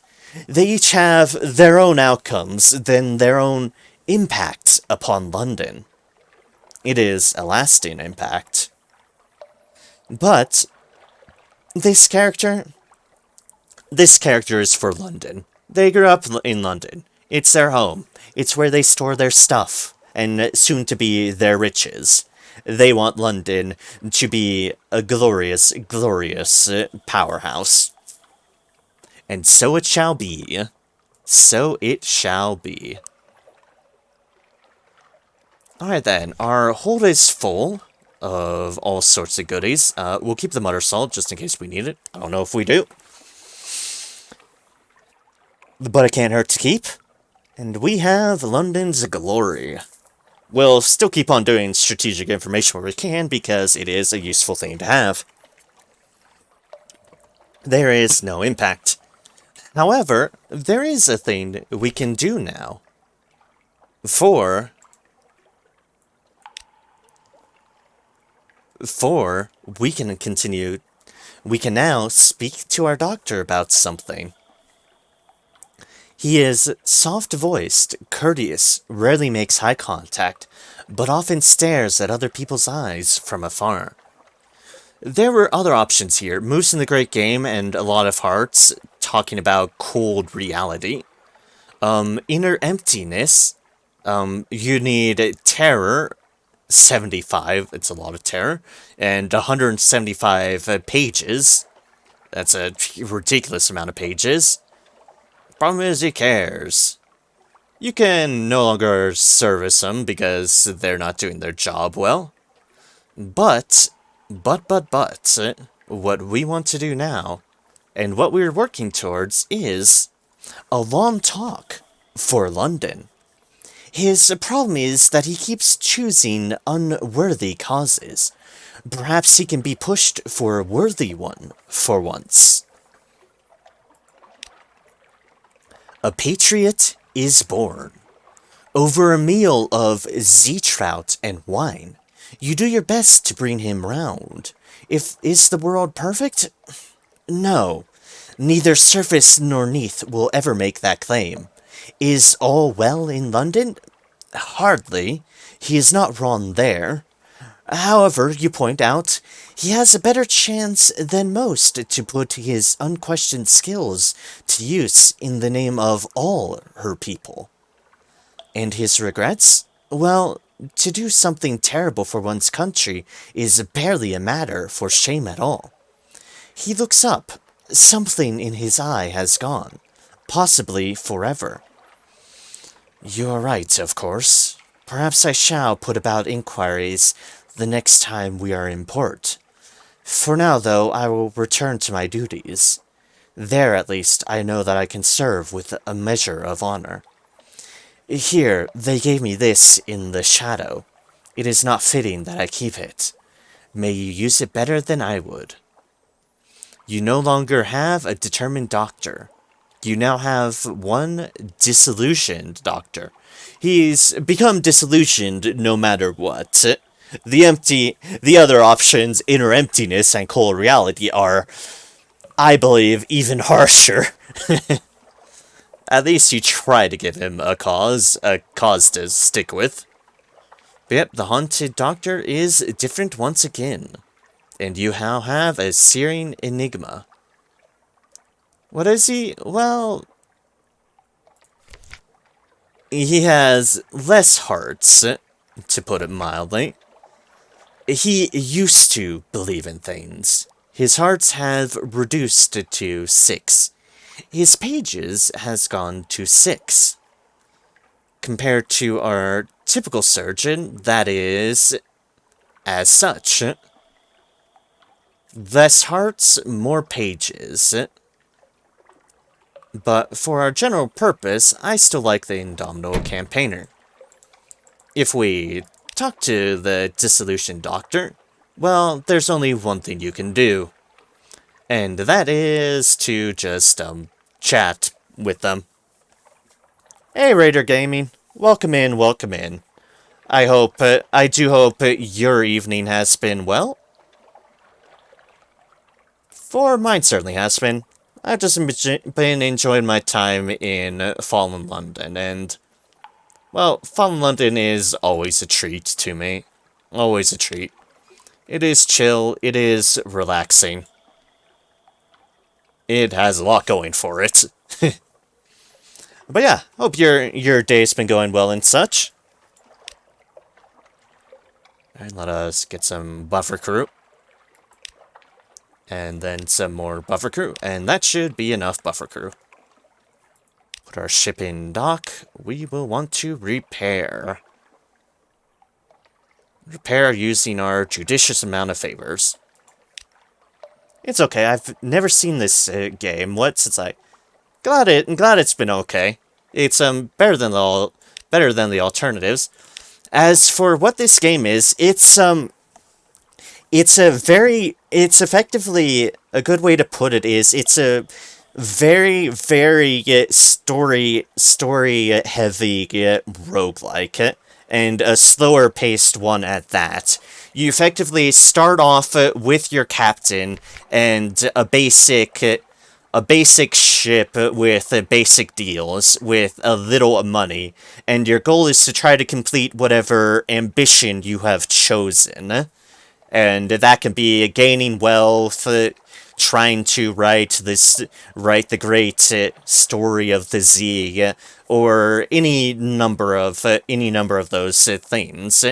They each have their own outcomes, then their own impact upon London. It is a lasting impact. But this character, this character is for London. They grew up in London. It's their home. It's where they store their stuff, and soon to be their riches. They want London to be a glorious, glorious powerhouse. And so it shall be. So it shall be. Alright then, our hold is full of all sorts of goodies. We'll keep the mutter salt just in case we need it. I don't know if we do. But it can't hurt to keep. And we have London's glory. We'll still keep on doing strategic information where we can because it is a useful thing to have. There is no impact. However, there is a thing we can do now. We can continue. We can now speak to our doctor about something. He is soft-voiced, courteous, rarely makes eye contact, but often stares at other people's eyes from afar. There were other options here, Moose in the Great Game and a lot of hearts, talking about cold reality. Inner emptiness, you need terror, 75, it's a lot of terror, and 175 pages. That's a ridiculous amount of pages. Problem is, he cares. You can no longer service them because they're not doing their job well. But, what we want to do now, and what we're working towards, is a long talk for London. His problem is that he keeps choosing unworthy causes. Perhaps he can be pushed for a worthy one for once. A patriot is born. Over a meal of Z-trout and wine, you do your best to bring him round. Is the world perfect? No. Neither surface nor neath will ever make that claim. Is all well in London? Hardly. He is not wrong there. However, you point out, he has a better chance than most to put his unquestioned skills to use in the name of all her people. And his regrets? Well, to do something terrible for one's country is barely a matter for shame at all. He looks up. Something in his eye has gone. Possibly forever. You are right, of course. Perhaps I shall put about inquiries the next time we are in port. For now, though, I will return to my duties. There, at least, I know that I can serve with a measure of honor. Here, they gave me this in the shadow. It is not fitting that I keep it. May you use it better than I would. You no longer have a determined doctor. You now have one disillusioned doctor. He's become disillusioned no matter what. The other options, inner emptiness and cold reality, are, I believe, even harsher. At least you try to give him a cause to stick with. But yep, the haunted doctor is different once again. And you now have a searing enigma. What is he? Well, he has less hearts, to put it mildly. He used to believe in things. His hearts have reduced to 6. His pages has gone to 6. Compared to our typical surgeon, that is as such. Less hearts, more pages. But for our general purpose, I still like the Indomitable Campaigner. If we talk to the Dissolution Doctor, well, there's only one thing you can do. And that is to just, chat with them. Hey, Raider Gaming. Welcome in, welcome in. I do hope your evening has been well. For mine certainly has been. I've just been enjoying my time in Fallen London, and, well, Fallen London is always a treat to me. Always a treat. It is chill, it is relaxing. It has a lot going for it. But yeah, hope your day's been going well and such. Alright, let us get some buffer crew. And then some more buffer crew. And that should be enough buffer crew. Put our ship in dock. We will want to repair. Repair using our judicious amount of favors. It's okay, I've never seen this game. It's like... I'm glad it's been okay. It's better than the alternatives. As for what this game is, it's effectively, a good way to put it is, it's a very, very story heavy roguelike, and a slower paced one at that. You effectively start off with your captain and a basic ship with basic deals, with a little money, and your goal is to try to complete whatever ambition you have chosen. And that can be gaining wealth, trying to write the great story of the Z, or any number of those things.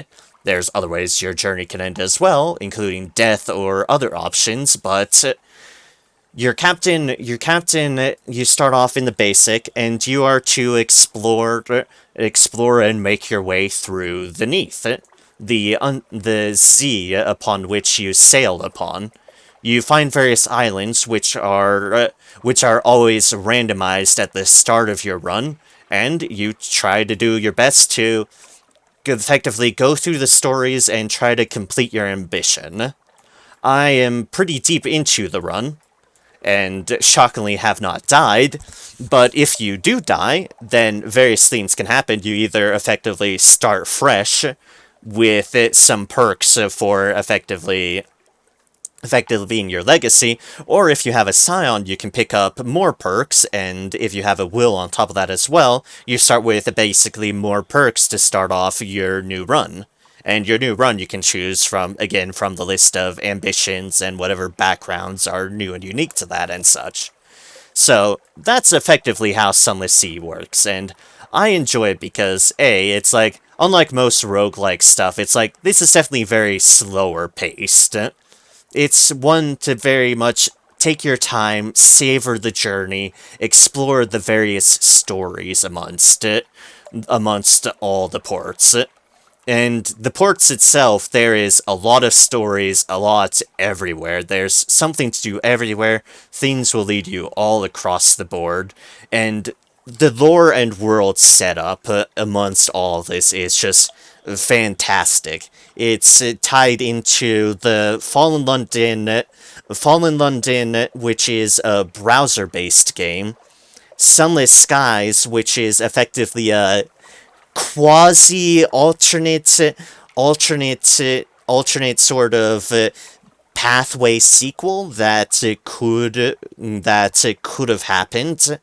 There's other ways your journey can end as well, including death or other options, but your captain, you start off in the basic, and you are to explore and make your way through the Neath, the Z upon which you sail upon. You find various islands which are always randomized at the start of your run, and you try to do your best to effectively go through the stories and try to complete your ambition. I am pretty deep into the run, and shockingly have not died, but if you do die, then various things can happen. You either effectively start fresh with some perks for effectively being your legacy, or if you have a scion, you can pick up more perks, and if you have a will on top of that as well, you start with basically more perks to start off your new run. And your new run you can choose from, again, from the list of ambitions and whatever backgrounds are new and unique to that and such. So, that's effectively how Sunless Sea works, and I enjoy it because, A, it's like, unlike most roguelike stuff, it's like, this is definitely very slower paced. It's one to very much take your time, savor the journey, explore the various stories amongst all the ports. And the ports itself, there is a lot of stories, a lot everywhere. There's something to do everywhere. Things will lead you all across the board. And the lore and world setup amongst all of this is just fantastic. It's tied into the Fallen London, which is a browser-based game. Sunless Skies, which is effectively a quasi-alternate sort of pathway sequel that could have happened,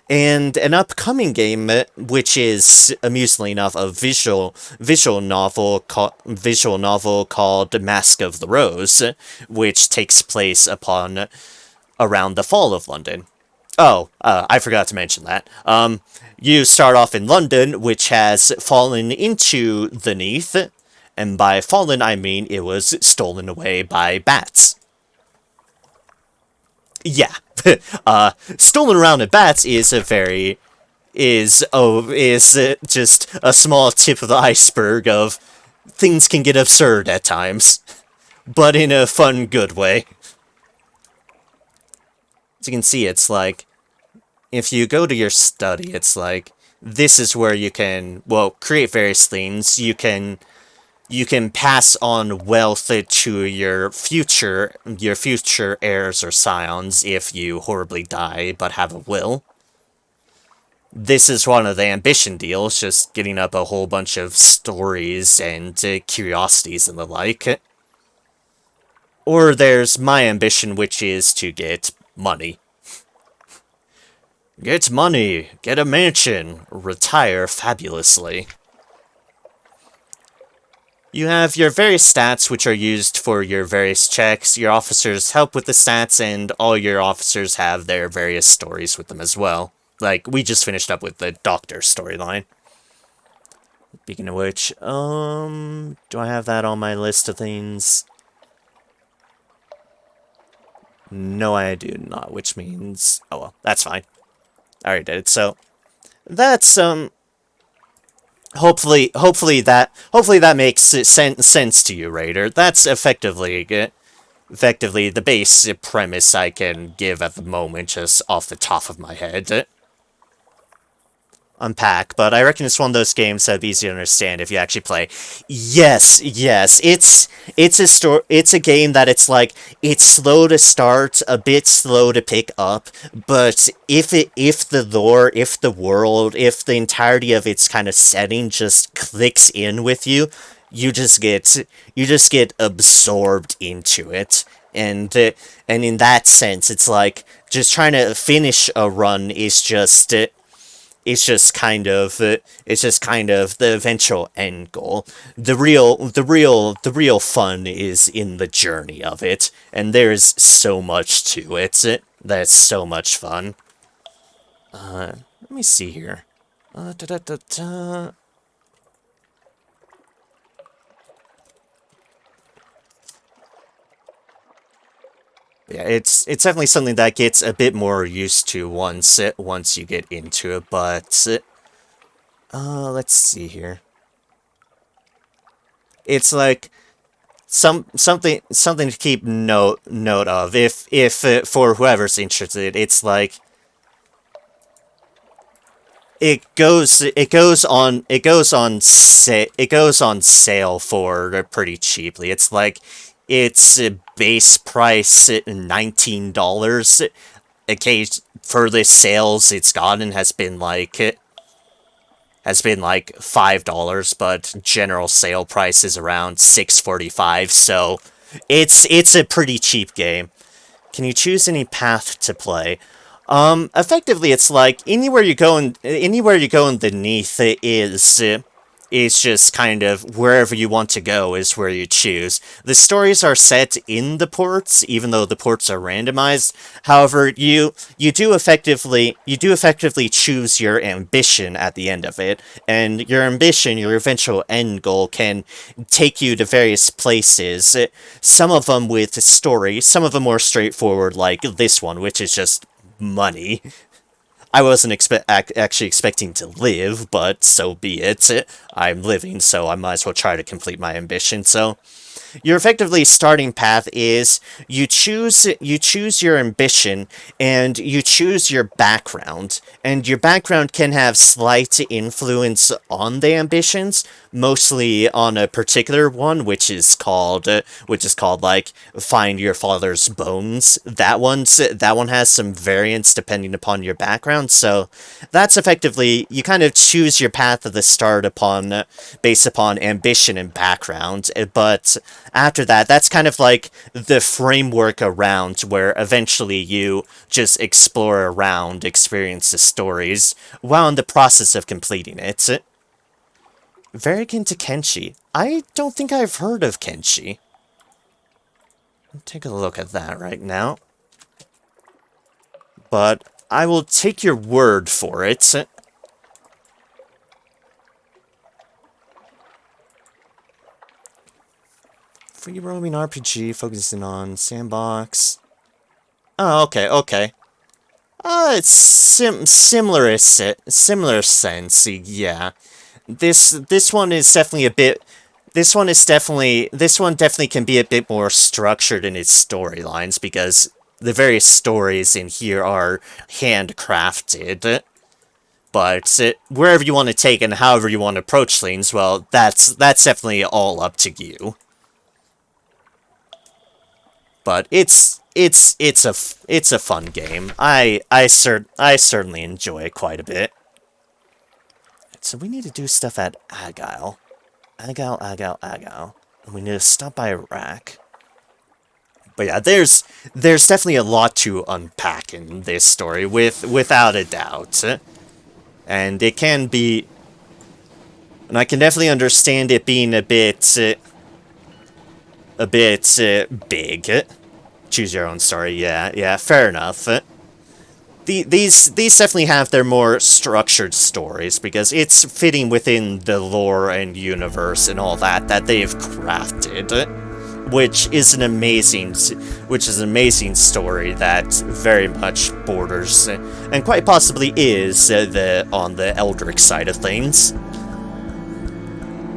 and an upcoming game which is amusingly enough a visual novel called Mask of the Rose, which takes place around the fall of London. Oh, I forgot to mention that. You start off in London, which has fallen into the Neath, and by fallen I mean it was stolen away by bats. Yeah, stolen around by bats is just a small tip of the iceberg of things can get absurd at times, but in a fun, good way. As you can see, it's like, if you go to your study, it's like, this is where you can, well, create various things. You can pass on wealth to your future heirs or scions if you horribly die but have a will. This is one of the ambition deals, just getting up a whole bunch of stories and curiosities and the like. Or there's my ambition, which is to get money. Get money, get a mansion, retire fabulously. You have your various stats, which are used for your various checks. Your officers help with the stats, and all your officers have their various stories with them as well. Like, we just finished up with the Doctor storyline. Speaking of which, do I have that on my list of things? No, I do not, which means... Oh, well, that's fine. I already did it, so... That's, hopefully that makes sense to you, Raider. That's effectively the base premise I can give at the moment, just off the top of my head. Unpack, but I reckon it's one of those games that'd be easy to understand if you actually play. Yes, it's a game that it's like, it's slow to start, a bit slow to pick up, but if the lore, if the world, if the entirety of its kind of setting just clicks in with you, you just get absorbed into it. And in that sense, it's like, just trying to finish a run is just... it's just kind of the eventual end goal. The real fun is in the journey of it, and there's so much to it. That's so much fun. Let me see here. Da, da, da, da. Yeah, it's definitely something that gets a bit more used to once you get into it, but let's see here. It's like something to keep note of if for whoever's interested. It's like it goes on sale for pretty cheaply. It's like its base price at $19. Furthest sales it's gotten has been like $5, but general sale price is around $6.45. So it's a pretty cheap game. Can you choose any path to play? Effectively, it's like anywhere you go underneath is just kind of wherever you want to go is where you choose. The stories are set in the ports, even though the ports are randomized. However, you do effectively choose your ambition at the end of it, and your ambition, your eventual end goal, can take you to various places. Some of them with story, some of them more straightforward, like this one, which is just money. I wasn't actually expecting to live, but so be it. I'm living, so I might as well try to complete my ambition. So, your effectively starting path is you choose your ambition and you choose your background, and your background can have slight influence on the ambitions, mostly on a particular one, which is called like find your father's bones. That one has some variance depending upon your background. So that's effectively, you kind of choose your path at the start based upon ambition and background, but after that, that's kind of like the framework around where eventually you just explore around, experience the stories, while in the process of completing it. Very akin to Kenshi. I don't think I've heard of Kenshi. Take a look at that right now. But I will take your word for it. Free roaming RPG focusing on sandbox. Oh, okay. It's similar sense, yeah. This one definitely can be a bit more structured in its storylines, because the various stories in here are handcrafted. But wherever you want to take and however you want to approach things, well, that's definitely all up to you. But it's a fun game. I certainly enjoy it quite a bit. So we need to do stuff at Agile. Agile. And we need to stop by Iraq. But yeah, there's definitely a lot to unpack in this story, without a doubt. And it can be... And I can definitely understand it being a bit big. Choose your own story, yeah, fair enough. These definitely have their more structured stories, because it's fitting within the lore and universe and all that they've crafted, which is an amazing story that very much borders, and quite possibly is, on the Eldritch side of things.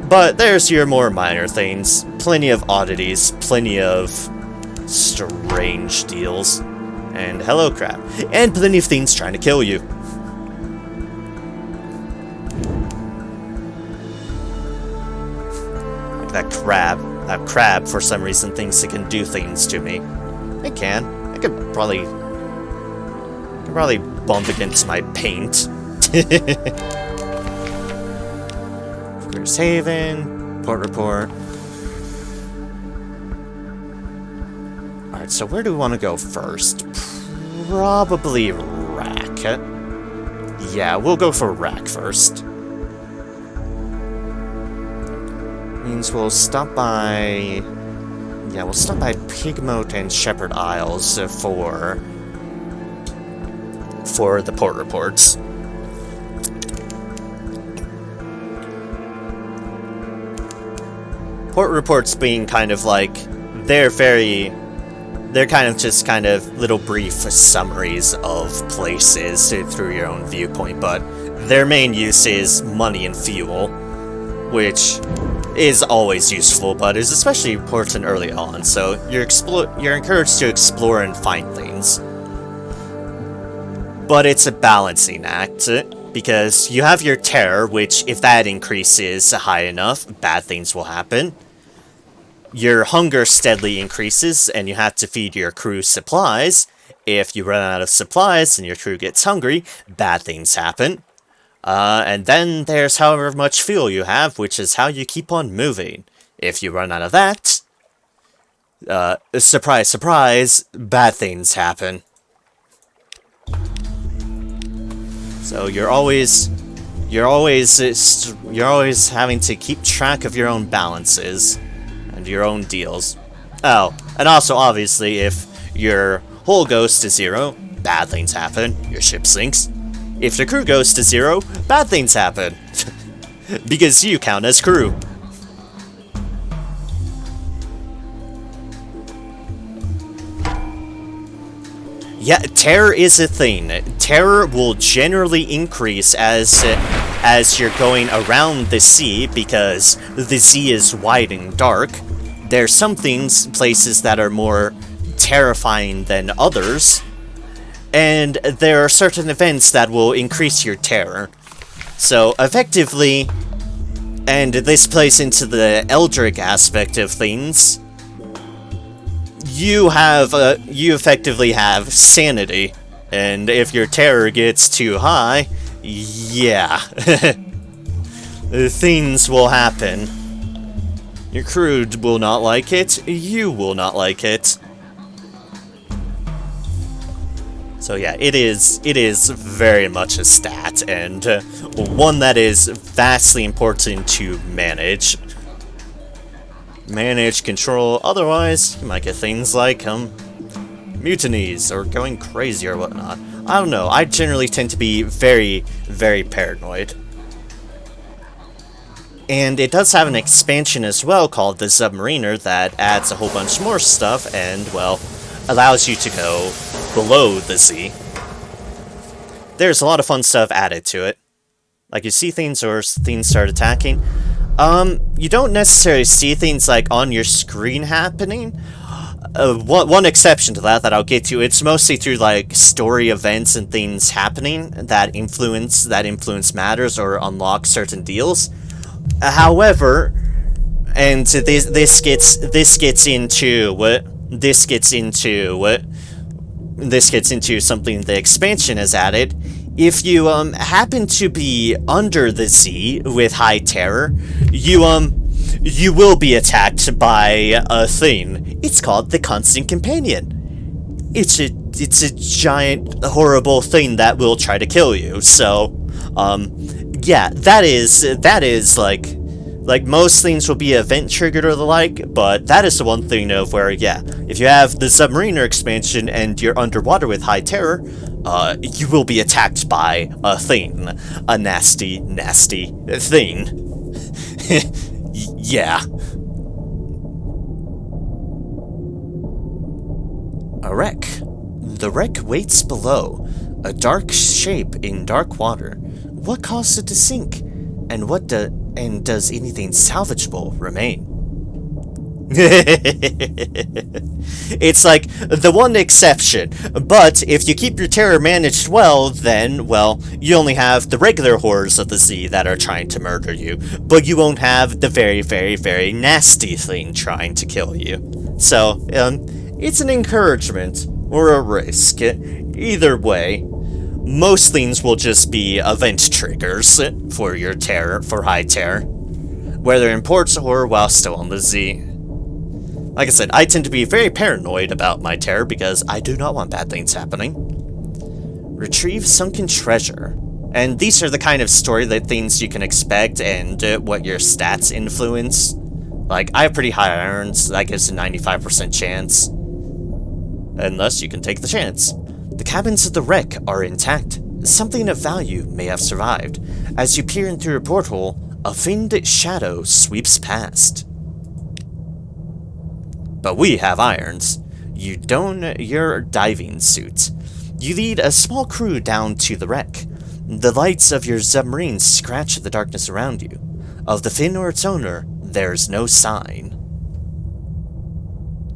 But there's your more minor things, plenty of oddities, plenty of strange deals. And hello, crab. And plenty of things trying to kill you. Like that crab. That crab, for some reason, thinks it can do things to me. It can. I could probably bump against my paint. First Haven. Port report. Alright, so where do we want to go first? Probably Rack. Yeah, we'll go for Rack first. Means we'll stop by... Yeah, we'll stop by Pigmote and Shepherd Isles for the port reports. Port reports being kind of like... They're kind of little brief summaries of places through your own viewpoint, but their main use is money and fuel, which is always useful, but is especially important early on, so you're encouraged to explore and find things. But it's a balancing act, because you have your terror, which if that increases high enough, bad things will happen. Your hunger steadily increases, and you have to feed your crew supplies. If you run out of supplies and your crew gets hungry, bad things happen. And then there's however much fuel you have, which is how you keep on moving. If you run out of that, surprise, surprise, bad things happen. So you're always having to keep track of your own balances. And your own deals. Oh, and also obviously if your hull goes to 0, bad things happen, your ship sinks. If the crew goes to 0, bad things happen. Because you count as crew. Yeah, terror is a thing. Terror will generally increase as you're going around the sea, because the sea is wide and dark. There's some places that are more terrifying than others, and there are certain events that will increase your terror. So, effectively, and this plays into the Eldritch aspect of things, you effectively have sanity, and if your terror gets too high, yeah, things will happen. Your crew will not like it, you will not like it. So yeah, it is very much a stat, and one that is vastly important to manage. Manage, control, otherwise you might get things like mutinies or going crazy or whatnot. I don't know, I generally tend to be very, very paranoid. And it does have an expansion as well called the Submariner that adds a whole bunch more stuff and, well, allows you to go below the sea. There's a lot of fun stuff added to it. Like you see things or things start attacking. You don't necessarily see things like on your screen happening. One exception to that I'll get to, it's mostly through like story events and things happening that influence matters or unlock certain deals. However, and this gets into something the expansion has added. If you happen to be under the sea with high terror, you will be attacked by a thing. It's called the Constant Companion. It's a giant horrible thing that will try to kill you. So Yeah, that is like most things will be event triggered or the like, but that is the one thing of where, yeah, if you have the submariner expansion and you're underwater with high terror, you will be attacked by a thing, a nasty, nasty thing. Yeah. A wreck. The wreck waits below, a dark shape in dark water. What caused it to sink? And does anything salvageable remain? It's like the one exception, but if you keep your terror managed well, then, well, you only have the regular horrors of the sea that are trying to murder you, but you won't have the very, very, very nasty thing trying to kill you. So, it's an encouragement or a risk. Either way, most things will just be event triggers for your terror, for high terror, whether in ports or while still on the sea. Like I said, I tend to be very paranoid about my terror because I do not want bad things happening. Retrieve sunken treasure. And these are the kind of story that things you can expect and what your stats influence. Like, I have pretty high irons, that gives a 95% chance. Unless you can take the chance. The cabins of the wreck are intact. Something of value may have survived. As you peer in through a porthole, a finned shadow sweeps past. But we have irons. You don your diving suit. You lead a small crew down to the wreck. The lights of your submarine scratch the darkness around you. Of the fin or its owner, there's no sign.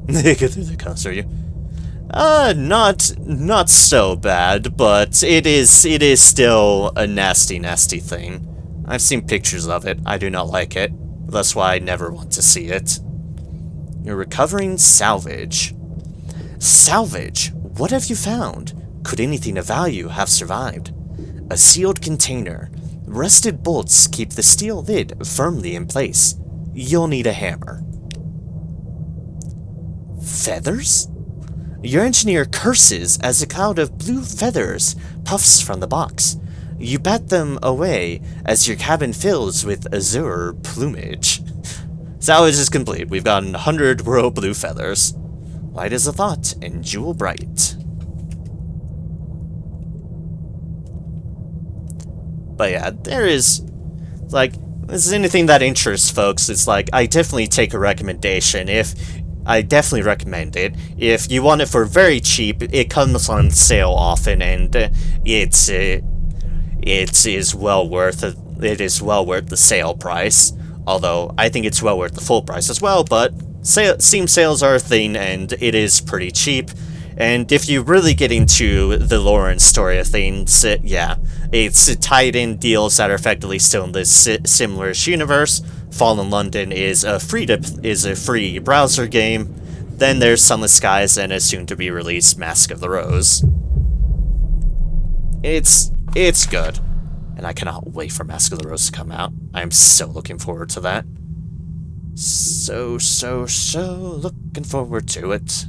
Get through the coast, are you? Not so bad, but it is still a nasty, nasty thing. I've seen pictures of it. I do not like it. That's why I never want to see it. You're recovering salvage. Salvage? What have you found? Could anything of value have survived? A sealed container. Rusted bolts keep the steel lid firmly in place. You'll need a hammer. Feathers? Your engineer curses as a cloud of blue feathers puffs from the box. You bat them away as your cabin fills with azure plumage. Salvage is complete. We've gotten 100 royal blue feathers. Light as a thought and jewel bright. But yeah, there is, like, this is anything that interests folks. It's like, I definitely take a recommendation. I definitely recommend it. If you want it for very cheap, it comes on sale often, and it is well worth it. It is well worth the sale price. Although I think it's well worth the full price as well. But Steam sales are a thing, and it is pretty cheap. And if you really get into the lore and story of things, yeah, it's tied in deals that are effectively still in this similar-ish universe. Fallen London is a free browser game. Then there's Sunless Skies and a soon-to-be-released Mask of the Rose. It's good, and I cannot wait for Mask of the Rose to come out. I'm so looking forward to that. So looking forward to it.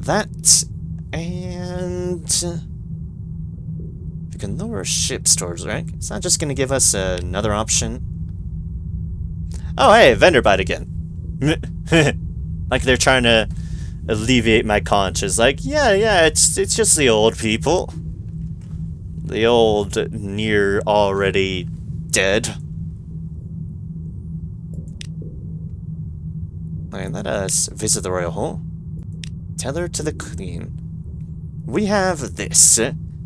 That, and we can lower ship stores, right? It's not just gonna give us another option. Oh, hey, vendor bite again. Like they're trying to alleviate my conscience. Like, yeah, it's just the old people. The old, near already dead. And let us visit the Royal Hall. Tether to the Queen. We have this.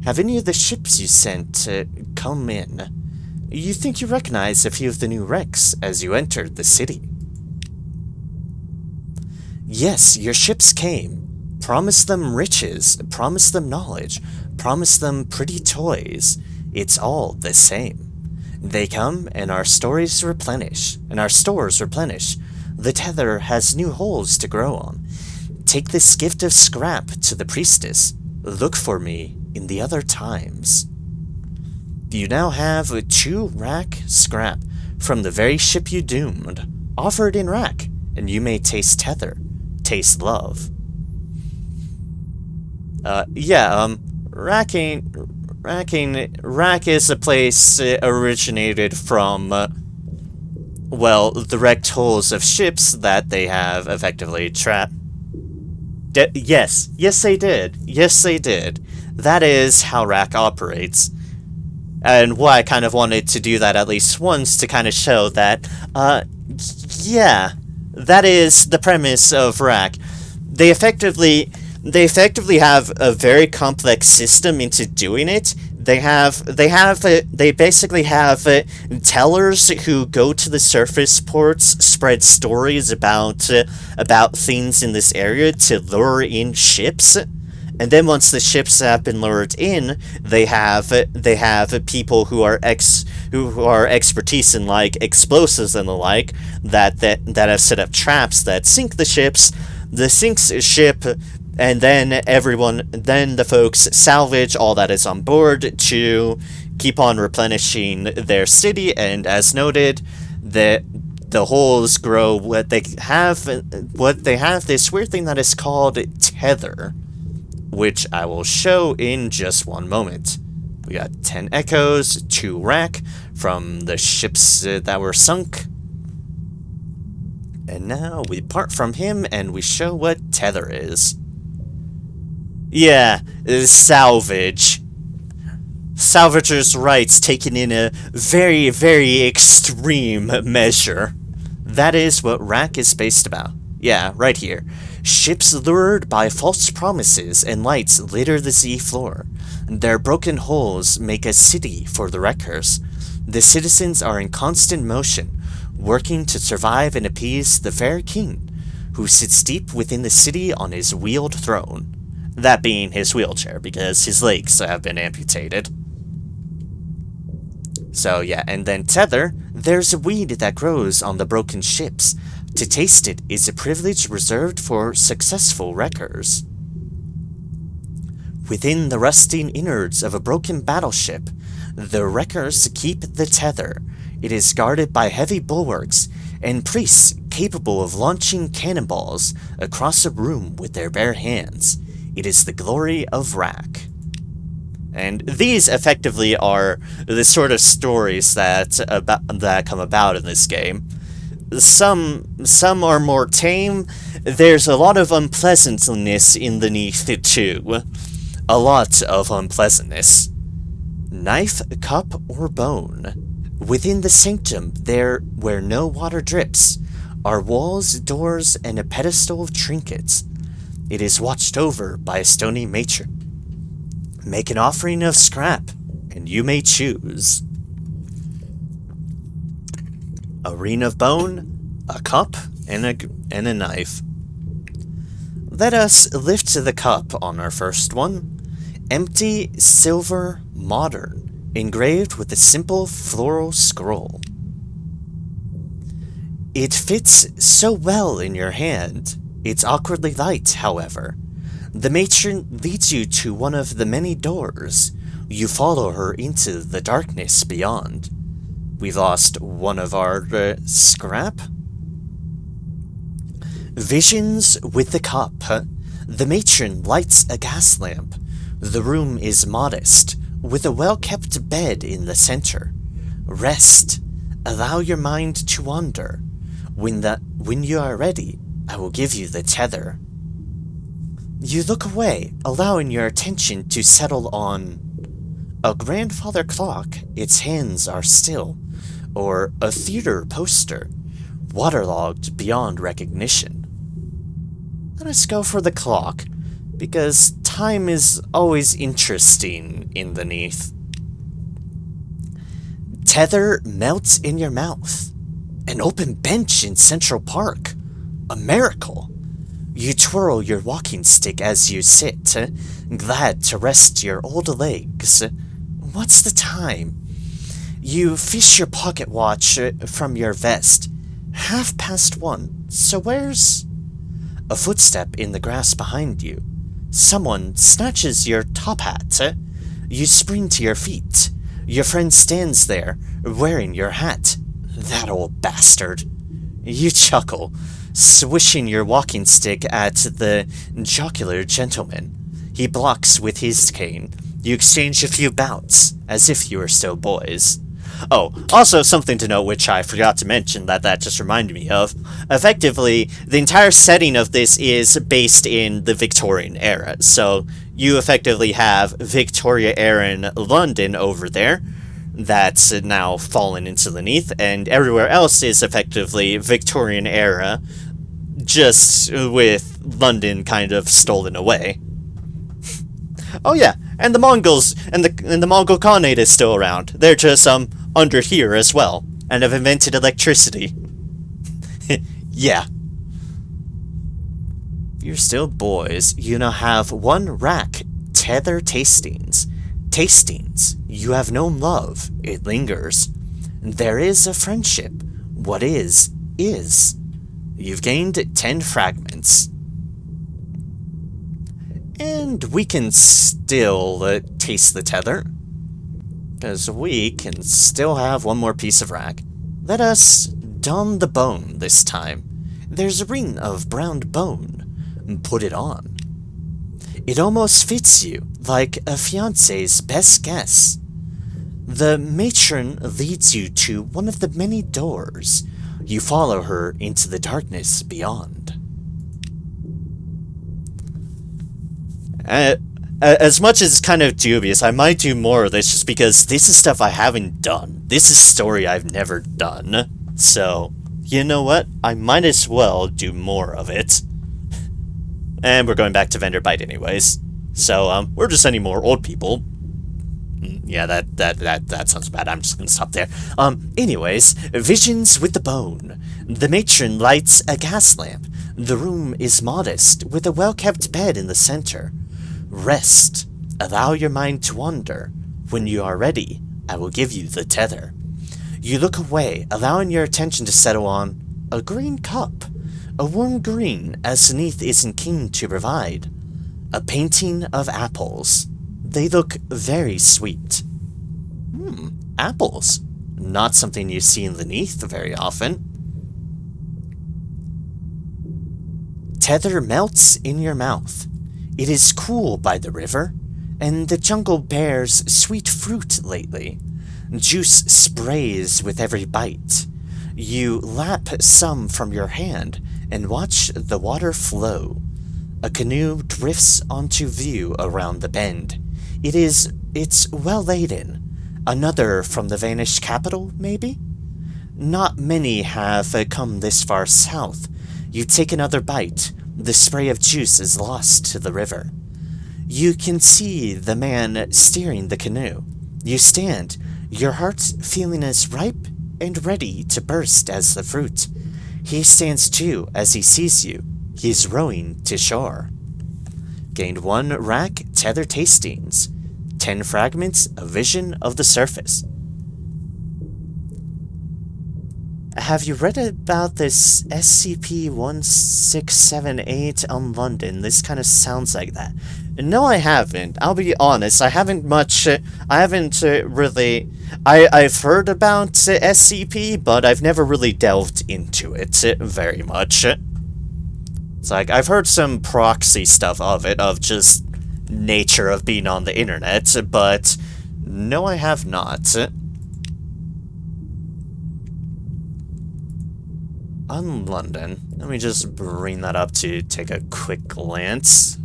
Have any of the ships you sent come in? You think you recognize a few of the new wrecks as you entered the city? Yes, your ships came. Promised them riches, promised them knowledge, promised them pretty toys. It's all the same. They come and our stores replenish. The tether has new holes to grow on. Take this gift of scrap to the priestess. Look for me in the other times. You now have a 2 rack scrap from the very ship you doomed. Offer it in rack, and you may taste tether. Taste love. Rack is a place originated from, well, the wrecked hulls of ships that they have effectively trapped. Yes, they did. Yes, they did. That is how Rack operates. And why I kind of wanted to do that at least once to kind of show that, yeah, that is the premise of Rack. They effectively have a very complex system into doing it. They basically have tellers who go to the surface ports, spread stories about things in this area to lure in ships. And then once the ships have been lured in, they have people who are expertise in like explosives and the like that have set up traps that sink the ships. The sinks ship, and then the folks salvage all that is on board to keep on replenishing their city. And as noted, the holes grow. What they have this weird thing that is called tether, which I will show in just one moment. We got 10 echoes, 2 rack from the ships that were sunk. And now we part from him and we show what tether is. Yeah, salvage. Salvager's rights taken in a very, very extreme measure. That is what Rack is based about. Yeah, right here. Ships lured by false promises and lights litter the sea floor. Their broken hulls make a city for the wreckers. The citizens are in constant motion, working to survive and appease the fair king, who sits deep within the city on his wheeled throne. That being his wheelchair, because his legs have been amputated. So yeah, and then tether, there's a weed that grows on the broken ships. To taste it is a privilege reserved for successful wreckers. Within the rusting innards of a broken battleship, the wreckers keep the tether. It is guarded by heavy bulwarks and priests capable of launching cannonballs across a room with their bare hands. It is the glory of Rack. And these effectively are the sort of stories that come about in this game. Some are more tame. There's a lot of unpleasantness in the Neath too. A lot of unpleasantness. Knife, cup, or bone. Within the sanctum, there where no water drips, are walls, doors, and a pedestal of trinkets. It is watched over by a stony matron. Make an offering of scrap, and you may choose. A ring of bone, a cup, and a knife. Let us lift the cup on our first one. Empty, silver, modern, engraved with a simple floral scroll. It fits so well in your hand. It's awkwardly light, however. The matron leads you to one of the many doors. You follow her into the darkness beyond. We've lost one of our scrap? Visions with the cup. The matron lights a gas lamp. The room is modest, with a well-kept bed in the center. Rest. Allow your mind to wander. When you are ready, I will give you the tether. You look away, allowing your attention to settle on a grandfather clock. Its hands are still, or a theater poster, waterlogged beyond recognition. Let us go for the clock, because time is always interesting in the Neath. Tether melts in your mouth. An open bench in Central Park. A miracle. You twirl your walking stick as you sit, glad to rest your old legs. What's the time? You fish your pocket watch from your vest. 1:30. So where's... A footstep in the grass behind you. Someone snatches your top hat. You spring to your feet. Your friend stands there, wearing your hat. That old bastard. You chuckle, swishing your walking stick at the jocular gentleman. He blocks with his cane. You exchange a few bouts, as if you were still boys. Oh, also something to note which I forgot to mention that just reminded me of. Effectively, the entire setting of this is based in the Victorian era, so you effectively have Victoria era London over there, that's now fallen into the Neath, and everywhere else is effectively Victorian era, just with London kind of stolen away. Oh yeah, and the Mongols and the Mongol Khanate is still around. They're just under here as well, and have invented electricity. Yeah. You're still boys. You now have one rack. Tether tastings. Tastings. You have known love. It lingers. There is a friendship. What is. You've gained 10 fragments. And we can still taste the tether. Because we can still have one more piece of rack. Let us don the bone this time. There's a ring of brown bone. Put it on. It almost fits you, like a fiancé's best guess. The matron leads you to one of the many doors. You follow her into the darkness beyond. As much as it's kind of dubious, I might do more of this just because this is stuff I haven't done. This is story I've never done. So, you know what? I might as well do more of it. And we're going back to vendor bite anyways. So, we're just sending more old people. Yeah, that sounds bad. I'm just gonna stop there. Anyways, visions with the bone. The matron lights a gas lamp. The room is modest, with a well-kept bed in the center. Rest. Allow your mind to wander. When you are ready, I will give you the tether. You look away, allowing your attention to settle on a green cup. A warm green, as Neath isn't keen to provide. A painting of apples. They look very sweet. Apples. Not something you see in the Neath very often. Tether melts in your mouth. It is cool by the river, and the jungle bears sweet fruit lately. Juice sprays with every bite. You lap some from your hand and watch the water flow. A canoe drifts onto view around the bend. It's well laden. Another from the vanished capital, maybe? Not many have come this far south. You take another bite. The spray of juice is lost to the river. You can see the man steering the canoe. You stand, your heart feeling as ripe and ready to burst as the fruit. He stands too as he sees you. He's rowing to shore. Gained 1 rack tether tastings. 10 fragments, a vision of the surface. Have you read about this SCP-1678 on London? This kind of sounds like that. No, I haven't. I'll be honest, I haven't really... I've heard about SCP, but I've never really delved into it very much. It's like, I've heard some proxy stuff of it, of just nature of being on the internet, but no, I have not. On London. Let me just bring that up to take a quick glance.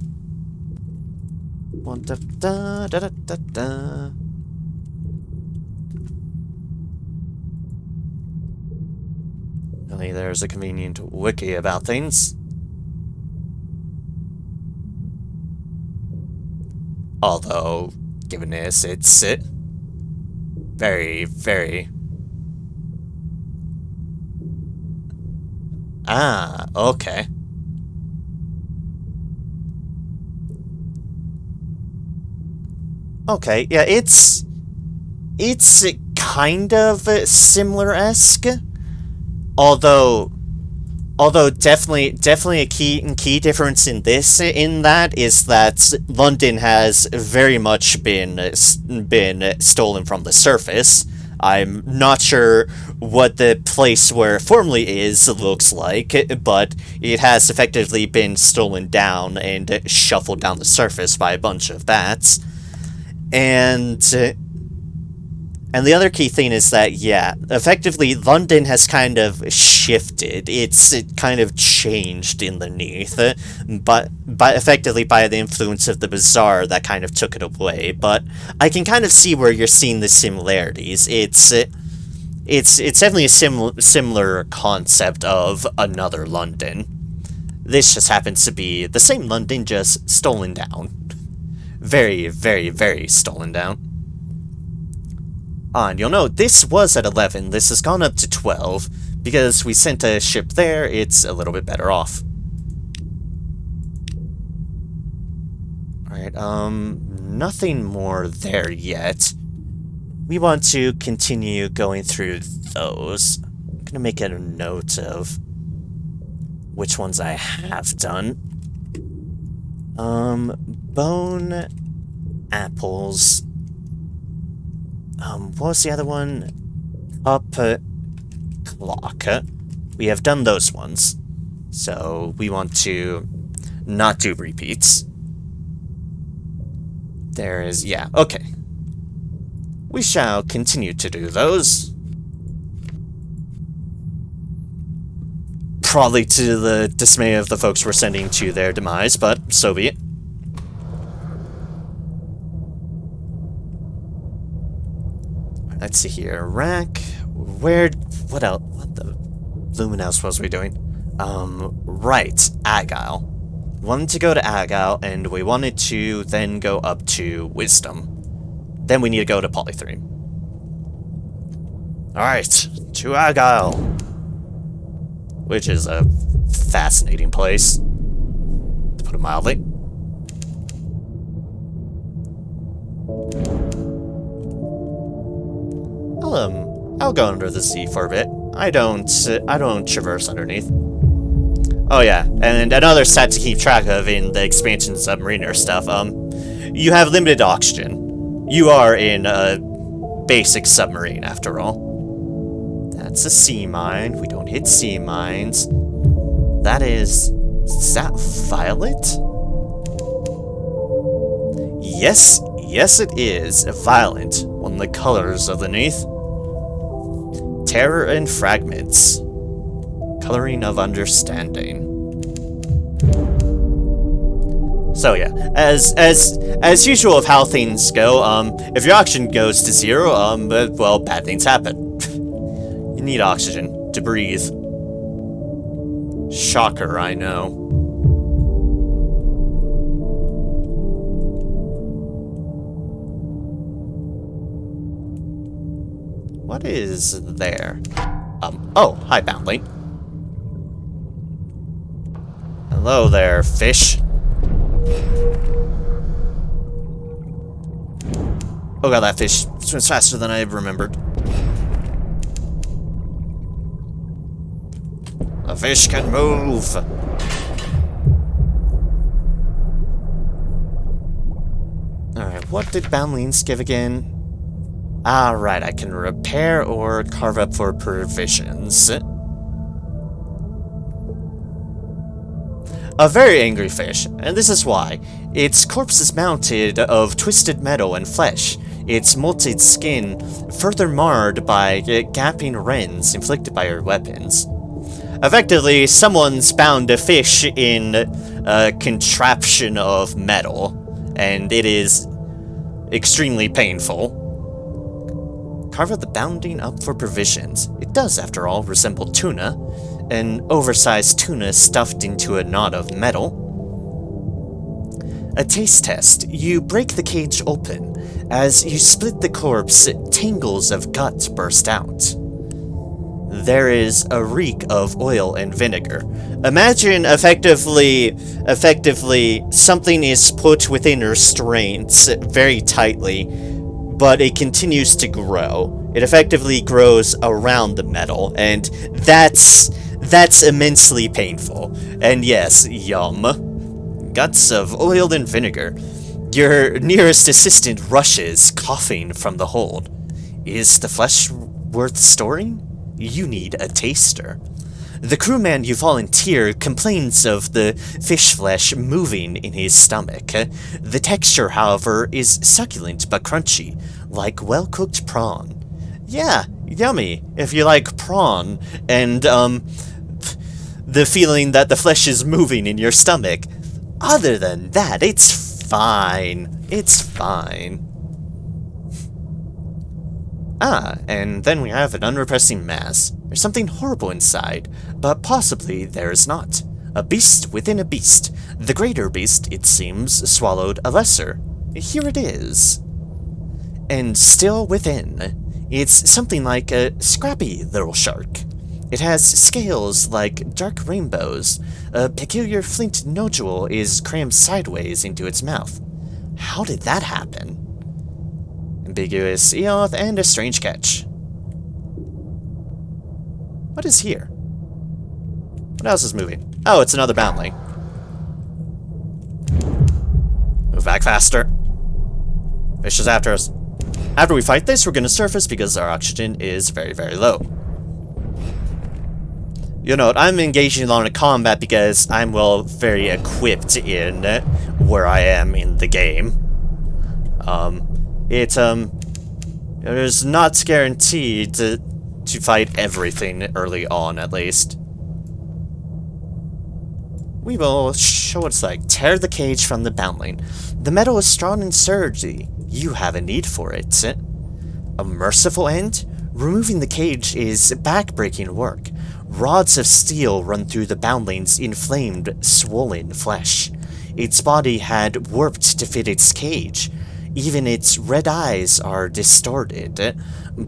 Really, there's a convenient wiki about things. Although, given this, it's very, very... Ah, okay. Okay, yeah, it's kind of similar-esque, although definitely a key difference in this, in that, is that London has very much been stolen from the surface. I'm not sure what the place where it formerly is looks like, but it has effectively been stolen down and shuffled down the surface by a bunch of bats. And and the other key thing is that, yeah, effectively, London has kind of shifted. It kind of changed underneath, but effectively by the influence of the Bazaar that kind of took it away. But I can kind of see where you're seeing the similarities. It's definitely a similar concept of another London. This just happens to be the same London, just stolen down. Very, very, very stolen down. And you'll note, this was at 11, this has gone up to 12, because we sent a ship there, it's a little bit better off. Alright, nothing more there yet. We want to continue going through those. I'm gonna make a note of which ones I have done. Bone, apples. What was the other one? Up, clock. We have done those ones. So, we want to not do repeats. There is, yeah, okay. We shall continue to do those. Probably to the dismay of the folks we're sending to their demise, but so be it. Let's see here. Rack. What else? What the bloomin' else was we doing? Right. Agile. Wanted to go to Agile, and we wanted to then go up to Wisdom. Then we need to go to Polythreme. Alright. To Agile. Which is a fascinating place, to put it mildly. I'll go under the sea for a bit. I don't traverse underneath. Oh yeah, and another stat to keep track of in the expansion submariner stuff, you have limited oxygen. You are in a basic submarine, after all. That's a sea mine. We don't hit sea mines. That is that violet? Yes it is. Violet. One of the colors underneath. Terror and fragments. Coloring of understanding. So yeah, as usual of how things go, if your oxygen goes to 0, well, bad things happen. You need oxygen to breathe. Shocker, I know. What is there? Oh, hi, Boundling. Hello there, fish. Oh god, that fish swims faster than I remembered. The fish can move! Alright, what did Boundlings give again? Ah, right, I can repair or carve up for provisions. A very angry fish, and this is why. Its corpse is mounted of twisted metal and flesh, its molted skin further marred by gaping rends inflicted by her weapons. Effectively, someone's bound a fish in a contraption of metal, and it is extremely painful. Carve out the bounding up for provisions. It does, after all, resemble tuna, an oversized tuna stuffed into a knot of metal. A taste test. You break the cage open. As you split the corpse, tangles of gut burst out. There is a reek of oil and vinegar. Imagine effectively something is put within restraints very tightly, but it continues to grow. It effectively grows around the metal, and that's immensely painful. And yes, yum. Guts of oil and vinegar. Your nearest assistant rushes, coughing from the hold. Is the flesh worth storing? You need a taster. The crewman you volunteer complains of the fish flesh moving in his stomach. The texture, however, is succulent but crunchy, like well-cooked prawn. Yeah, yummy, if you like prawn, and, the feeling that the flesh is moving in your stomach. Other than that, it's fine. It's fine. Ah, and then we have an unrepressing mass. There's something horrible inside, but possibly there is not. A beast within a beast. The greater beast, it seems, swallowed a lesser. Here it is. And still within, it's something like a scrappy little shark. It has scales like dark rainbows. A peculiar flint nodule is crammed sideways into its mouth. How did that happen? Ambiguous eoth and a strange catch. What is here? What else is moving? Oh, it's another boundling. Move back faster. Fish is after us. After we fight this, we're going to surface because our oxygen is very, very low. You know, I'm engaging on a combat because I'm, well, very equipped in where I am in the game. It's not guaranteed to fight everything early on, at least. We will show what it's like. Tear the cage from the boundling. The metal is strong and sturdy. You have a need for it. A merciful end? Removing the cage is back-breaking work. Rods of steel run through the boundling's inflamed, swollen flesh. Its body had warped to fit its cage. Even its red eyes are distorted,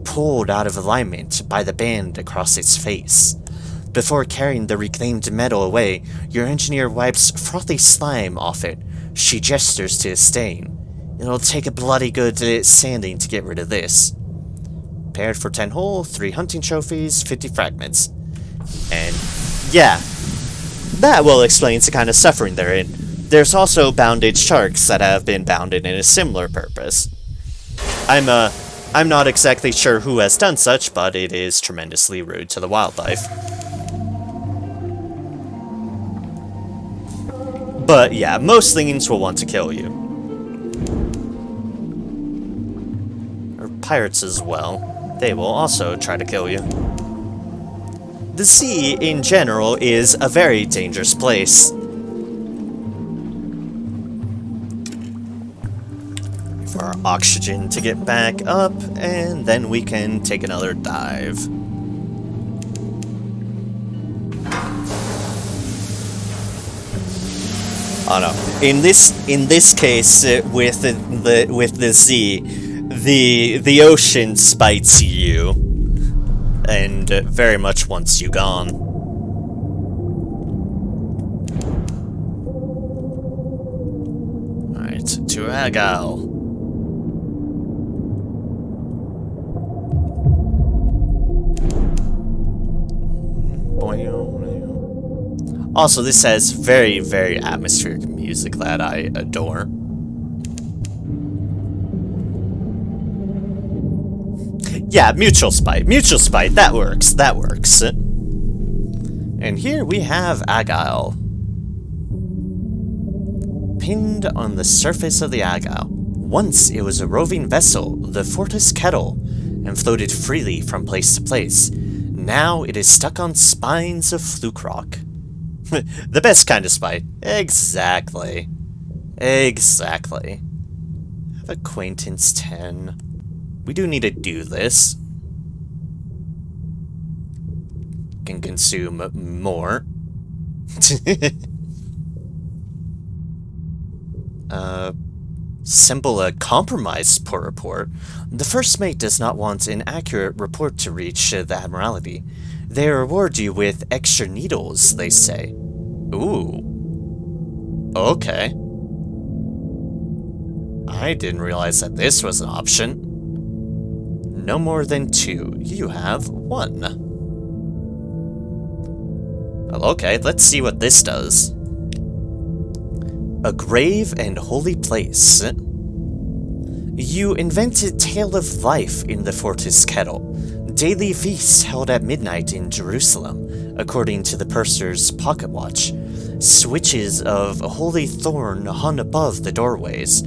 pulled out of alignment by the band across its face. Before carrying the reclaimed metal away, your engineer wipes frothy slime off it. She gestures to a stain. It'll take a bloody good sanding to get rid of this. Paired for 10 whole, 3 hunting trophies, 50 fragments. And, yeah, that will explain the kind of suffering they're in. There's also bounded sharks that have been bounded in a similar purpose. I'm not exactly sure who has done such, but it is tremendously rude to the wildlife. But yeah, most things will want to kill you. Or pirates as well. They will also try to kill you. The sea, in general, is a very dangerous place. For our oxygen to get back up, and then we can take another dive. Oh no! In this case, with the sea, the ocean spites you, and very much wants you gone. All right, to Agile. Also, this has very, very atmospheric music that I adore. Yeah, mutual spite, that works, that works. And here we have Agile. Pinned on the surface of the Agile. Once it was a roving vessel, the Fortis Kettle, and floated freely from place to place. Now it is stuck on spines of fluke rock. The best kind of spite. Exactly. Exactly. Have acquaintance 10. We do need to do this. Can consume more. Simple a compromise report. The first mate does not want an accurate report to reach the Admiralty. They reward you with extra needles, they say. Ooh. Okay. I didn't realize that this was an option. No more than 2. You have 1. Well, okay, let's see what this does. A grave and holy place. You invented Tale of Life in the Fortis Kettle. Daily feasts held at midnight in Jerusalem, according to the purser's pocket watch. Switches of holy thorn hung above the doorways,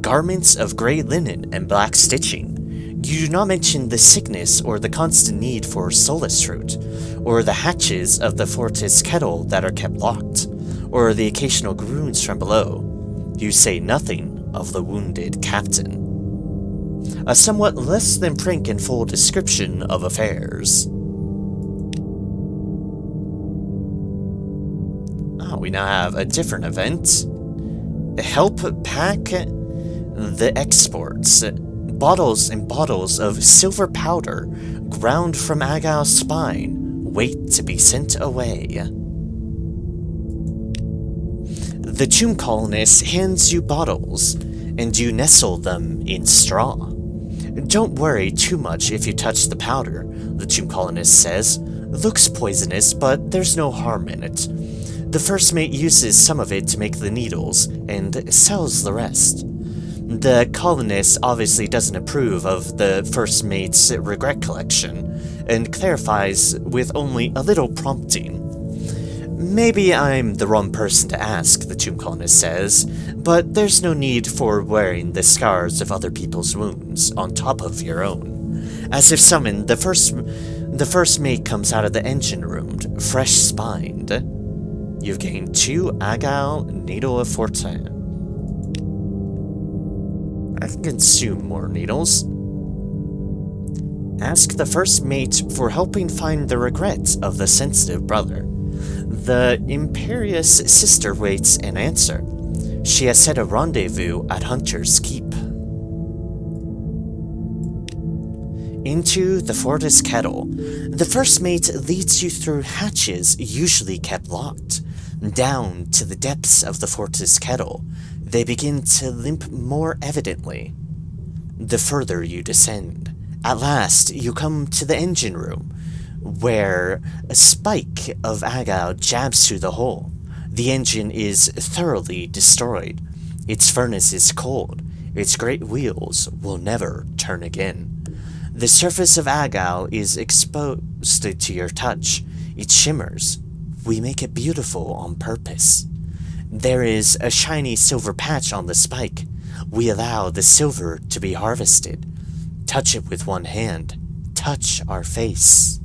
garments of grey linen and black stitching. You do not mention the sickness or the constant need for Sunless fruit, or the hatches of the fortis kettle that are kept locked, or the occasional groans from below. You say nothing of the wounded captain. A somewhat less than frank and full description of affairs. We now have a different event. Help pack the exports. Bottles and bottles of silver powder ground from Agil's spine wait to be sent away. The tomb colonist hands you bottles, and you nestle them in straw. Don't worry too much if you touch the powder, the tomb colonist says. Looks poisonous, but there's no harm in it. The first mate uses some of it to make the needles, and sells the rest. The colonist obviously doesn't approve of the first mate's regret collection, and clarifies with only a little prompting. Maybe I'm the wrong person to ask, the tomb colonist says, but there's no need for wearing the scars of other people's wounds on top of your own. As if summoned, the first mate comes out of the engine room, fresh-spined. You've gained 2 Agile Needle of Fortune. I can consume more needles. Ask the first mate for helping find the regrets of the sensitive brother. The imperious sister waits an answer. She has set a rendezvous at Hunter's Keep. Into the fortis kettle. The first mate leads you through hatches usually kept locked. Down to the depths of the fortis kettle, they begin to limp more evidently. The further you descend, at last you come to the engine room, where a spike of agile jabs through the hole. The engine is thoroughly destroyed. Its furnace is cold. Its great wheels will never turn again. The surface of agile is exposed to your touch. It shimmers. We make it beautiful on purpose. There is a shiny silver patch on the spike. We allow the silver to be harvested. Touch it with one hand. Touch our face.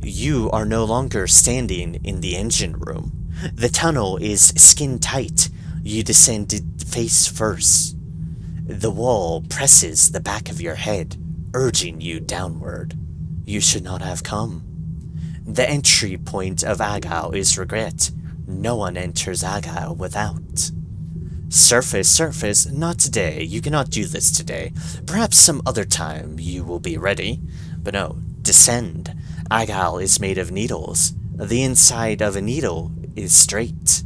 You are no longer standing in the engine room. The tunnel is skin tight. You descend face first. The wall presses the back of your head, urging you downward. You should not have come. The entry point of Agile is regret. No one enters Agile without. Surface, not today. You cannot do this today. Perhaps some other time you will be ready. But no, descend. Agile is made of needles. The inside of a needle is straight.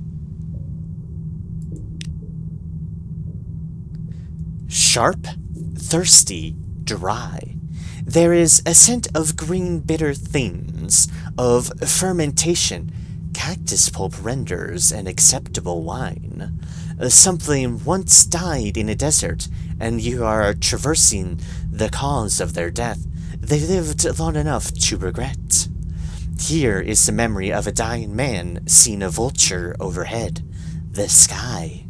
Sharp, thirsty, dry. There is a scent of green bitter things, of fermentation. Cactus pulp renders an acceptable wine. Something once died in a desert, and you are traversing the cause of their death. They lived long enough to regret. Here is the memory of a dying man seeing a vulture overhead. The sky.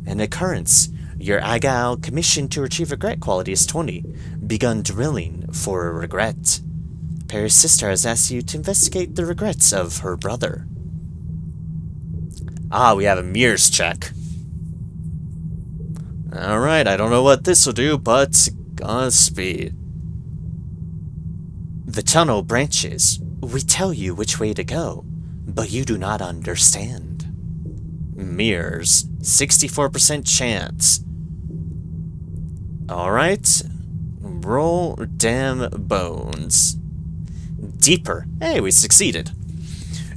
An occurrence. Your Agile commission to retrieve regret quality is 20. Begun drilling for a regret. Perry's sister has asked you to investigate the regrets of her brother. We have a mirrors check. Alright, I don't know what this will do, but Godspeed. The tunnel branches. We tell you which way to go, but you do not understand. Mirrors. 64% chance. Alright. Roll damn bones. Deeper. Hey, we succeeded.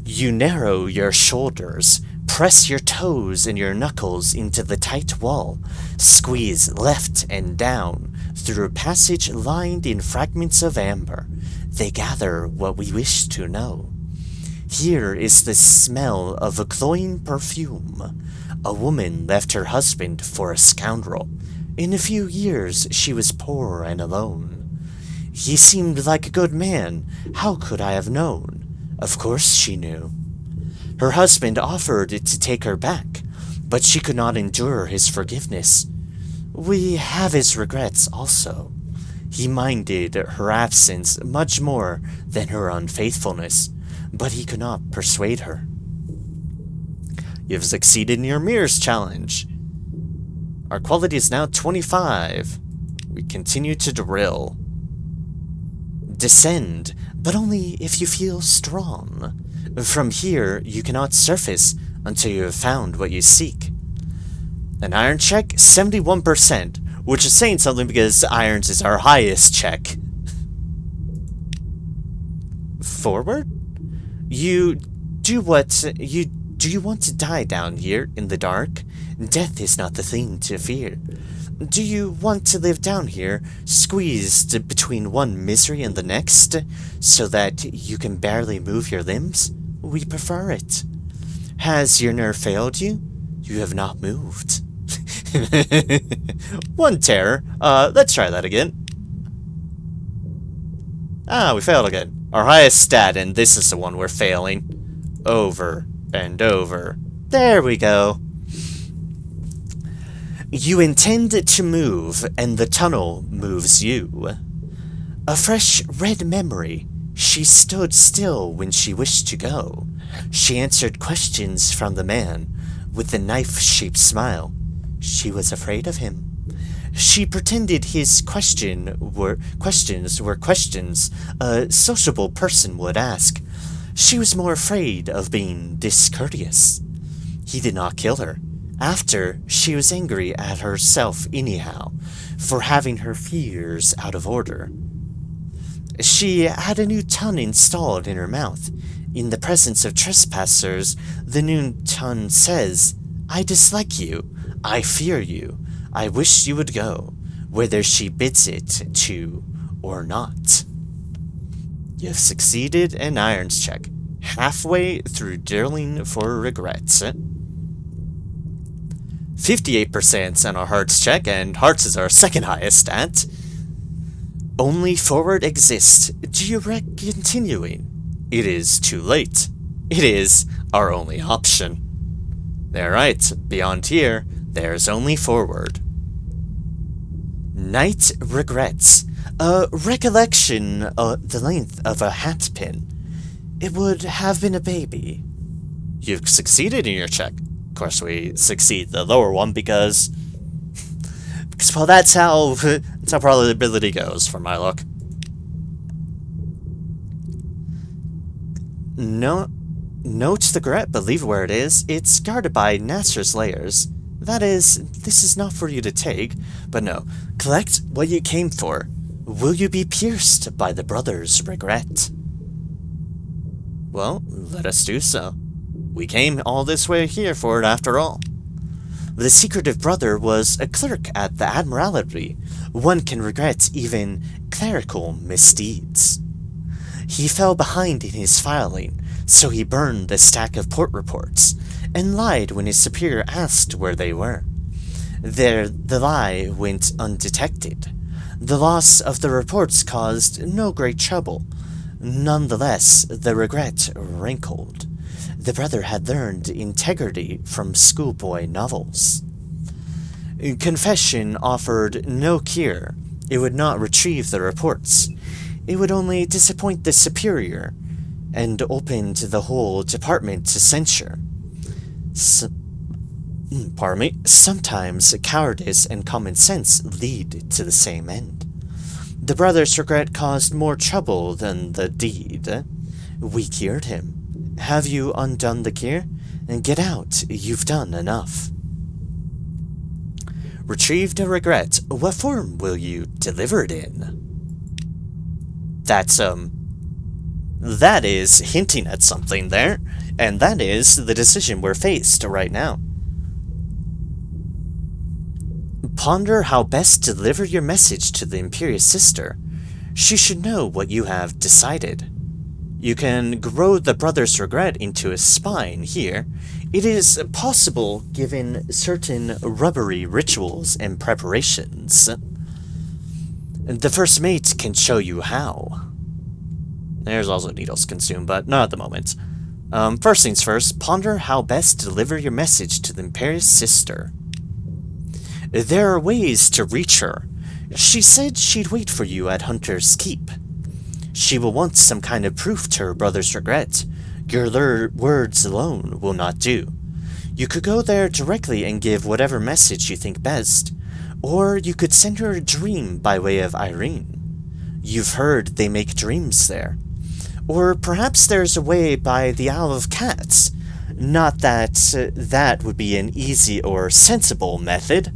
You narrow your shoulders. Press your toes and your knuckles into the tight wall. Squeeze left and down through a passage lined in fragments of amber. They gather what we wish to know. Here is the smell of a cloying perfume. A woman left her husband for a scoundrel. In a few years, she was poor and alone. He seemed like a good man. How could I have known? Of course she knew. Her husband offered to take her back, but she could not endure his forgiveness. We have his regrets also. He minded her absence much more than her unfaithfulness, but he could not persuade her. You've succeeded in your mirrors challenge. Our quality is now 25. We continue to drill. Descend, but only if you feel strong. From here, you cannot surface until you have found what you seek. An iron check, 71%, which is saying something because irons is our highest check. Forward? Do you want to die down here in the dark? Death is not the thing to fear. Do you want to live down here, squeezed between one misery and the next, so that you can barely move your limbs? We prefer it. Has your nerve failed you? You have not moved. One terror. Let's try that again. Ah, we failed again. Our highest stat, and this is the one we're failing. Over and over. There we go. You intend to move, and the tunnel moves you. A fresh red memory. She stood still when she wished to go. She answered questions from the man with the knife-shaped smile. She was afraid of him. She pretended his questions were questions a sociable person would ask. She was more afraid of being discourteous. He did not kill her. After, she was angry at herself anyhow, for having her fears out of order. She had a new tongue installed in her mouth. In the presence of trespassers, the new tongue says, I dislike you, I fear you, I wish you would go, whether she bids it to or not. You've succeeded an irons check, halfway through dealing for regrets. 58% on our hearts check, and hearts is our second highest stat. Only forward exists. Do you regret continuing? It is too late. It is our only option. They're right. Beyond here, there's only forward. Night regrets. A recollection of the length of a hat pin. It would have been a baby. You've succeeded in your check. Of course, we succeed the lower one because well, that's how probability goes for my luck. No, note the regret, but leave where it is. It's guarded by Nasser's layers. That is, this is not for you to take, but no, collect what you came for. Will you be pierced by the brother's regret? Well, let us do so. We came all this way here for it after all. The secretive brother was a clerk at the Admiralty. One can regret even clerical misdeeds. He fell behind in his filing, so he burned a stack of port reports, and lied when his superior asked where they were. The lie went undetected. The loss of the reports caused no great trouble. Nonetheless, the regret rankled. The brother had learned integrity from schoolboy novels. Confession offered no cure. It would not retrieve the reports. It would only disappoint the superior, and opened the whole department to censure. Sometimes cowardice and common sense lead to the same end. The brother's regret caused more trouble than the deed. We cured him. Have you undone the cure? And get out, you've done enough. Retrieved a regret. What form will you deliver it in? That is hinting at something there, and that is the decision we're faced right now. Ponder how best to deliver your message to the Imperious Sister. She should know what you have decided. You can grow the brother's regret into a spine here. It is possible given certain rubbery rituals and preparations. The first mate can show you how. There's also needles consumed, but not at the moment. First things first, ponder how best to deliver your message to the Imperious sister. There are ways to reach her. She said she'd wait for you at Hunter's Keep. She will want some kind of proof to her brother's regret. Your words alone will not do. You could go there directly and give whatever message you think best. Or you could send her a dream by way of Irene. You've heard they make dreams there. Or perhaps there's a way by the Isle of Cats. Not that that would be an easy or sensible method.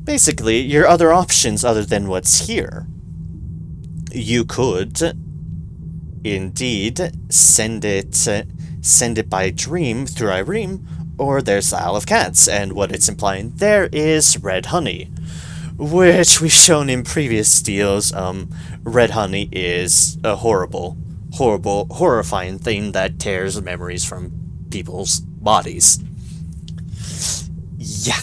Basically, your other options other than what's here. You could, indeed, send it by dream through Irene, or there's the Isle of Cats, and what it's implying there is red honey. Which we've shown in previous deals, red honey is a horrible, horrifying thing that tears memories from people's bodies. Yeah.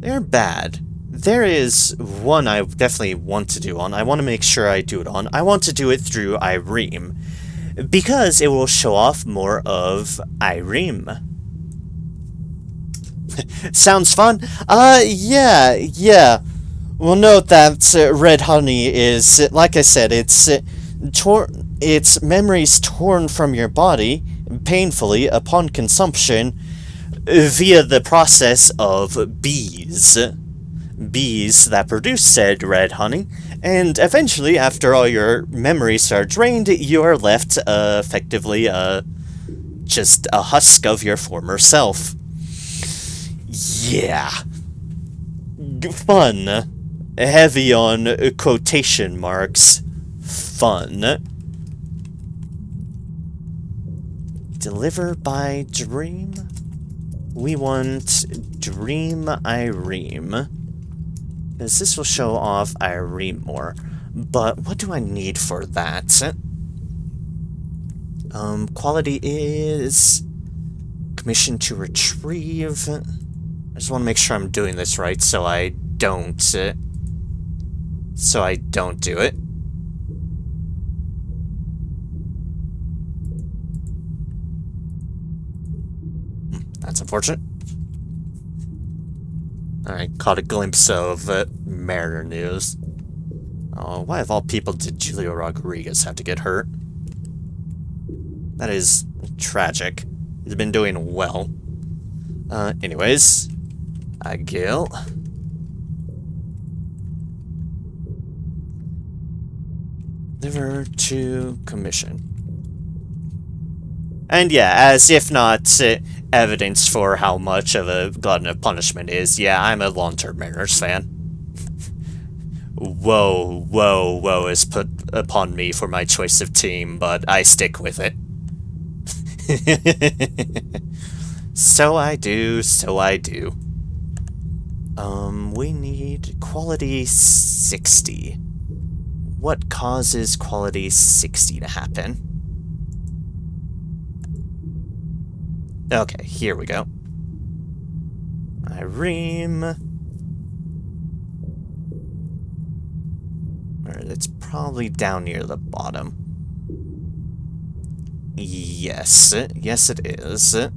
They're bad. There is one I definitely want to do on. I want to make sure I do it on. I want to do it through Irene, because it will show off more of Irene. Sounds fun? Yeah. Well, note that red honey is, like I said, it's memories torn from your body, painfully, upon consumption, via the process of bees. Bees that produce said red honey, and eventually, after all your memories are drained, you are left, effectively, just a husk of your former self. Yeah. Fun. Heavy on quotation marks. Fun. Deliver by dream? We want Dream Irene. Because this will show off Irene more. But what do I need for that? Quality is commission to retrieve. I just want to make sure I'm doing this right, so I don't do it. That's unfortunate. Alright, caught a glimpse of Mariner news. Oh, why of all people did Julio Rodriguez have to get hurt? That is tragic. He's been doing well. Anyways. Agil. Deliver to commission. And yeah, as if not evidence for how much of a glutton of punishment is, yeah, I'm a long-term Mariners fan. Whoa is put upon me for my choice of team, but I stick with it. So I do. We need quality 60. What causes quality 60 to happen? Okay, here we go. Irene. It's probably down near the bottom. Yes it is. In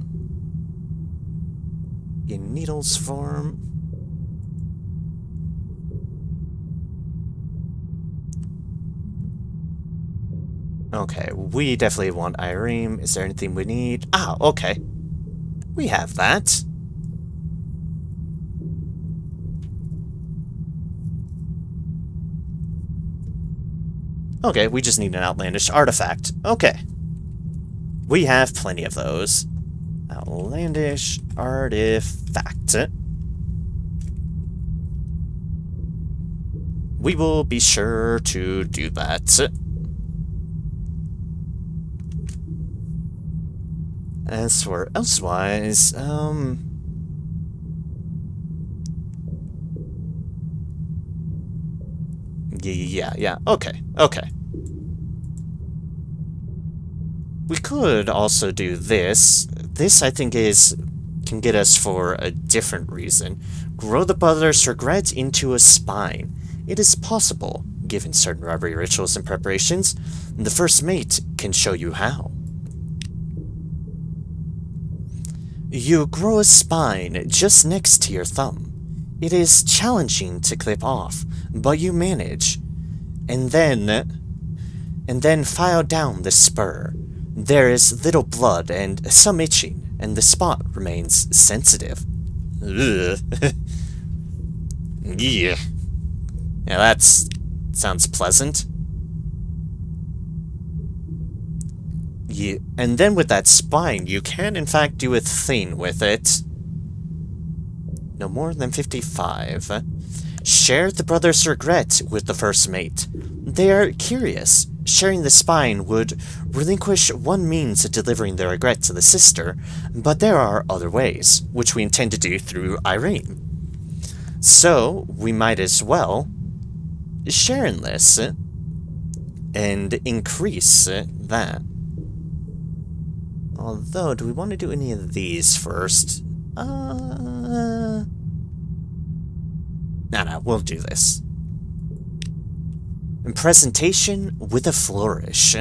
needles form. Okay, we definitely want Irene. Is there anything we need? Ah, okay. We have that. Okay, we just need an outlandish artifact. Okay. We have plenty of those. Outlandish artifact. We will be sure to do that. As for elsewise, yeah, okay. We could also do this. This, I think, can get us for a different reason. Grow the brother's regret into a spine. It is possible, given certain robbery rituals and preparations. The first mate can show you how. You grow a spine just next to your thumb. It is challenging to clip off, but you manage. And then file down the spur. There is little blood and some itching, and the spot remains sensitive. Ugh. Yeah. Yeah, that sounds pleasant. Yeah, and then with that spine, you can in fact do a thing with it. No more than 55. Share the brother's regret with the first mate. They are curious. Sharing the spine would relinquish one means of delivering their regret to the sister, but there are other ways, which we intend to do through Irene. So, we might as well share in this and increase that. Although, do we want to do any of these first? No, we'll do this. Presentation with a flourish.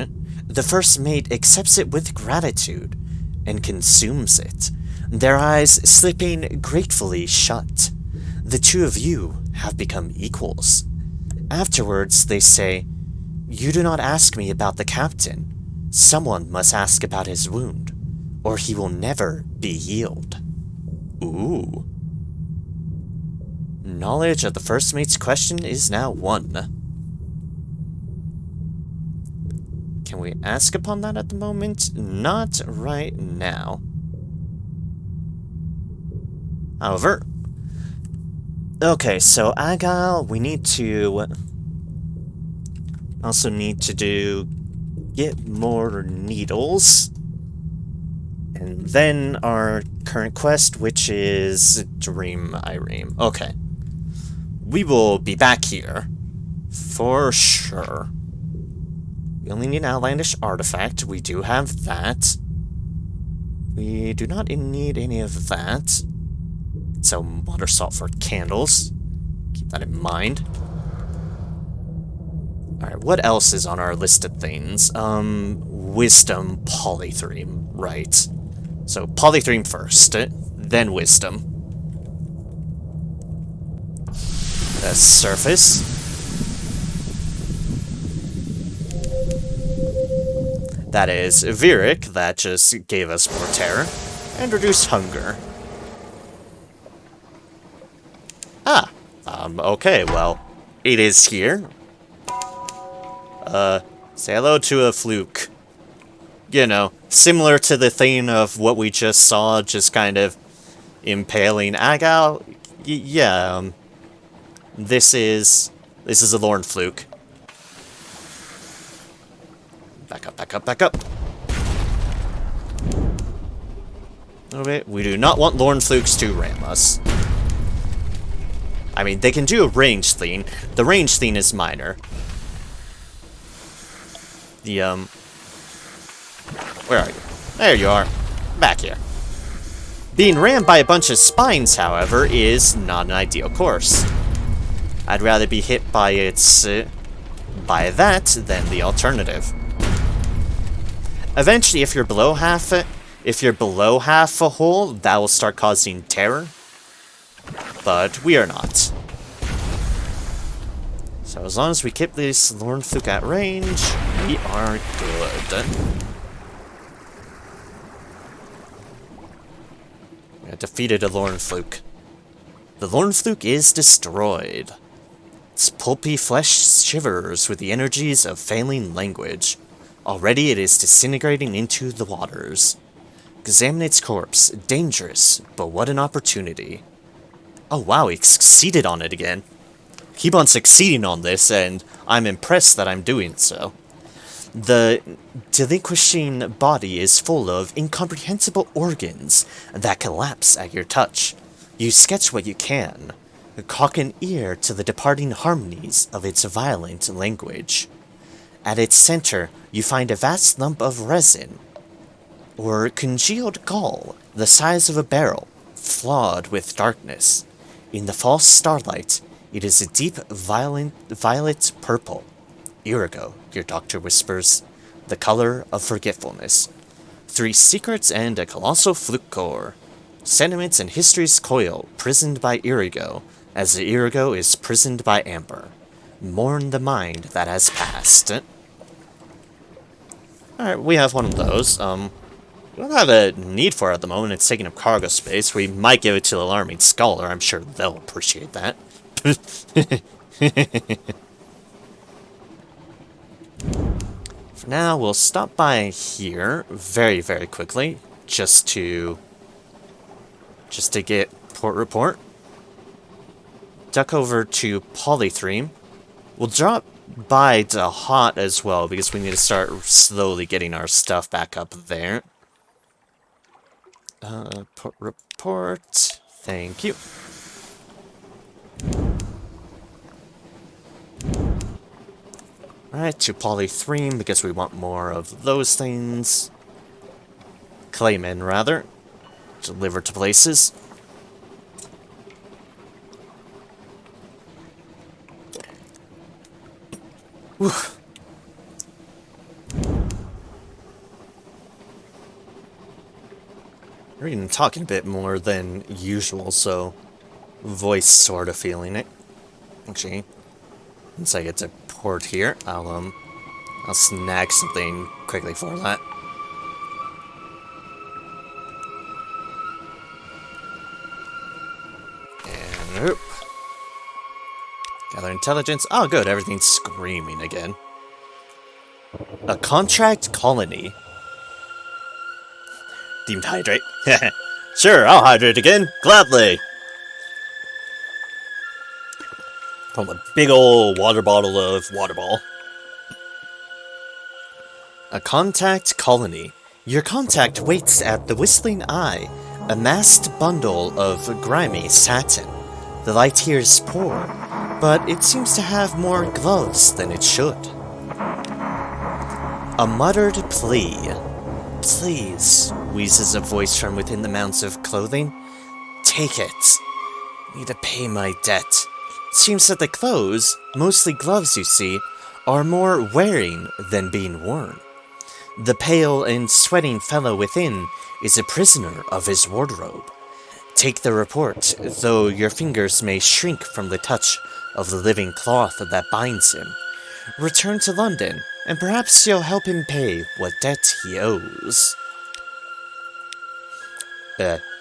The first mate accepts it with gratitude and consumes it, their eyes slipping gratefully shut. The two of you have become equals. Afterwards, they say, "You do not ask me about the captain. Someone must ask about his wound, or he will never be healed." Ooh. Knowledge of the first mate's question is now 1. Can we ask upon that at the moment? Not right now. However, okay, so Agile, we need to also get more needles. And then our current quest, which is Dream Irene. Okay. We will be back here. For sure. We only need an outlandish artifact. We do have that. We do not need any of that. So, water salt for candles. Keep that in mind. Alright, what else is on our list of things? Wisdom, polythreme. Right. So, polythreme first, then wisdom. The surface. That is Virik, that just gave us more terror, and reduced hunger. Okay, well, it is here. Say hello to a fluke. You know, similar to the thing of what we just saw, just kind of impaling Agal. Yeah, this is a Lorn fluke. Back up, back up, back up. Okay, we do not want Lorn flukes to ram us. I mean, they can do a range thing. The range thing is minor. Where are you? There you are. Back here. Being rammed by a bunch of spines, however, is not an ideal course. I'd rather be hit by by that than the alternative. Eventually, if you're below half a hole, that will start causing terror. But we are not. So as long as we keep this Lorn fluke at range, we are good. We have defeated a Lorn fluke. The Lorn fluke is destroyed. Its pulpy flesh shivers with the energies of failing language. Already it is disintegrating into the waters. Examine its corpse. Dangerous, but what an opportunity. Oh wow, he succeeded on it again. Keep on succeeding on this, and I'm impressed that I'm doing so. The delinquishing body is full of incomprehensible organs that collapse at your touch. You sketch what you can. Cock an ear to the departing harmonies of its violent language. At its center, you find a vast lump of resin. or congealed gall, the size of a barrel, flawed with darkness. In the false starlight, it is a deep violet purple. Irigo, your doctor whispers, the color of forgetfulness. 3 secrets and a colossal fluke core. Sentiments and history's coil, prisoned by Irigo, as the Irigo is prisoned by amber. Mourn the mind that has passed. Alright, we have one of those. We don't have a need for it at the moment. It's taking up cargo space. We might give it to the Alarming Scholar. I'm sure they'll appreciate that. For now, we'll stop by here very, very quickly, just to get port report. Duck over to Polythreme. We'll drop by to Hot as well, because we need to start slowly getting our stuff back up there. Port report. Thank you. Alright, to Polythreme, because we want more of those things. Claymen, rather. Delivered to places. Whew. We're even talking a bit more than usual, so voice sort of feeling it. Actually, once I get to port here, I'll snag something quickly for that. And oop. Gather intelligence. Oh, good, everything's screaming again. A contract colony. Deemed hydrate. Sure, I'll hydrate again. Gladly. From a big old water bottle of water ball. A contact colony. Your contact waits at the Whistling Eye, a massed bundle of grimy satin. The light here is poor, but it seems to have more gloves than it should. A muttered plea. Please, wheezes a voice from within the mounds of clothing. Take it. Need to pay my debt. Seems that the clothes, mostly gloves you see, are more wearing than being worn. The pale and sweating fellow within is a prisoner of his wardrobe. Take the report, though your fingers may shrink from the touch of the living cloth that binds him. Return to London, and perhaps you'll help him pay what debt he owes.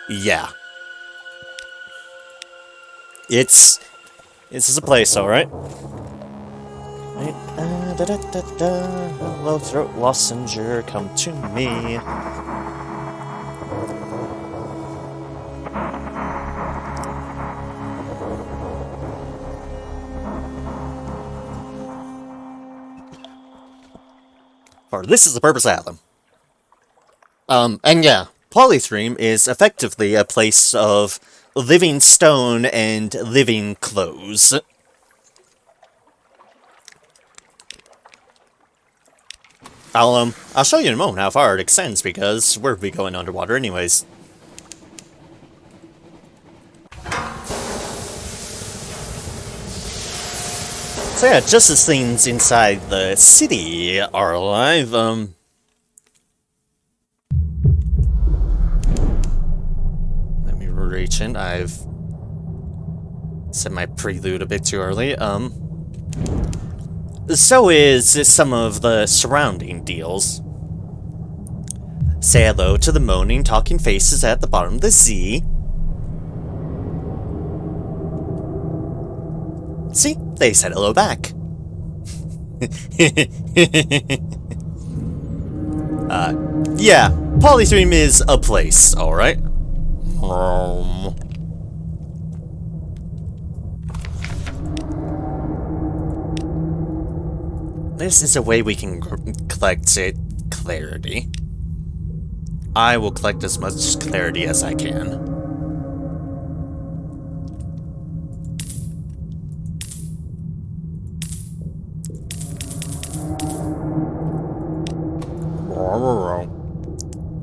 Yeah. This is a place, alright? Right, hello, throat lozenge, come to me. For this is the purpose I have them. And yeah, Polythreme is effectively a place of living stone and living clothes. I'll show you in a moment how far it extends, because we'll be going underwater anyways. So yeah, just as things inside the city are alive, let me reach in. I've said my prelude a bit too early. So is some of the surrounding deals. Say hello to the moaning, talking faces at the bottom of the sea. See? They said hello back. Yeah, Polythreme is a place, alright? This is a way we can collect clarity. I will collect as much clarity as I can.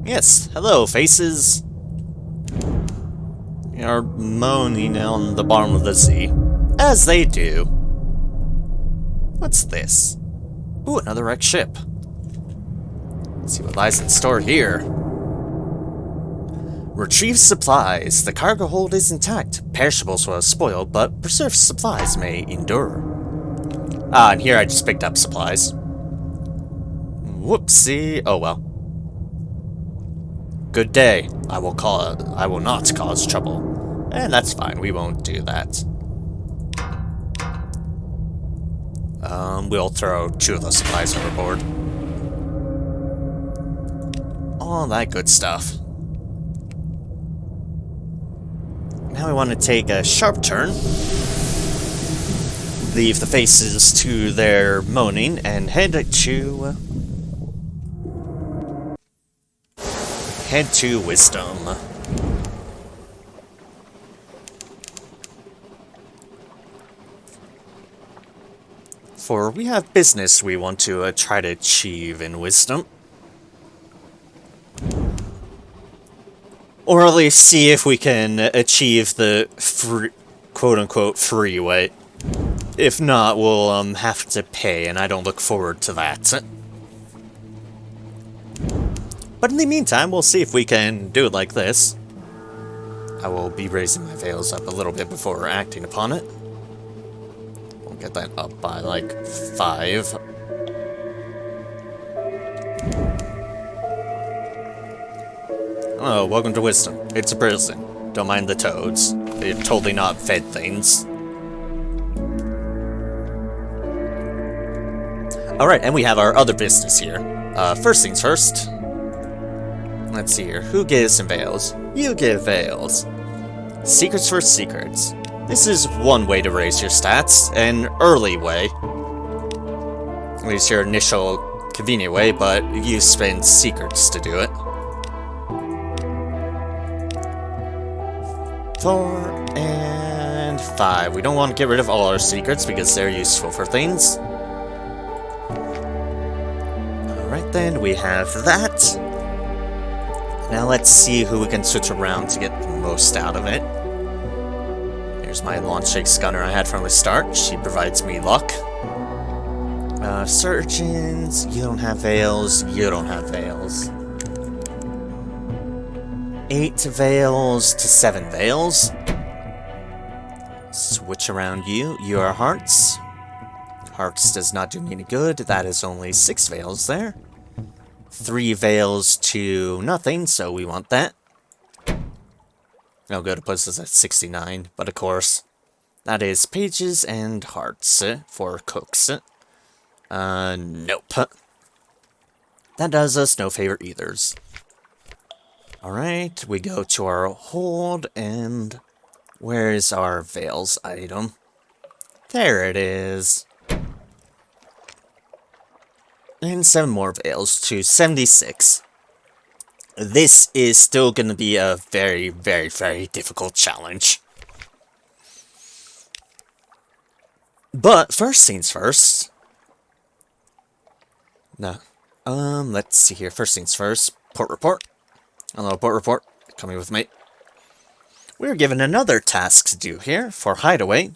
Yes, hello, faces. Are moaning on the bottom of the sea. As they do. What's this? Ooh, another wrecked ship. Let's see what lies in store here. Retrieve supplies. The cargo hold is intact. Perishables will have spoiled, but preserved supplies may endure. Ah, and here I just picked up supplies. Whoopsie. Oh well. Good day. I will not cause trouble. And that's fine, we won't do that. We'll throw 2 of those supplies overboard. All that good stuff. Now we want to take a sharp turn. Leave the faces to their moaning and head to wisdom. For we have business we want to try to achieve in wisdom. Or at least see if we can achieve the free, quote-unquote free way. If not, we'll have to pay, and I don't look forward to that. But in the meantime, we'll see if we can do it like this. I will be raising my veils up a little bit before acting upon it. We'll get that up by, like, 5. Oh, welcome to Wisdom. It's a prison. Don't mind the toads. They're totally not fed things. Alright, and we have our other business here. First things first. Let's see here. Who gives some veils? You give veils. Secrets for secrets. This is one way to raise your stats. An early way. At least your initial convenient way, but you spend secrets to do it. 4 and 5. We don't want to get rid of all our secrets because they're useful for things. Alright then, we have that. Now let's see who we can switch around to get the most out of it. Here's my launch shake gunner I had from the start. She provides me luck. Surgeons, you don't have veils, you don't have veils. 8 veils to 7 veils. Switch around you. Your hearts. Hearts does not do me any good. That is only 6 veils there. 3 veils to nothing, so we want that. I'll go to puts us at 69, but of course, that is pages and hearts for cooks. Nope. That does us no favor either. Alright, we go to our hold, and where's our veils item? There it is. And 7 more veils to 76. This is still going to be a very, very, very difficult challenge. But first things first. No. Let's see here. First things first. Port report. Hello, port report. Coming with me. We're given another task to do here for Hideaway.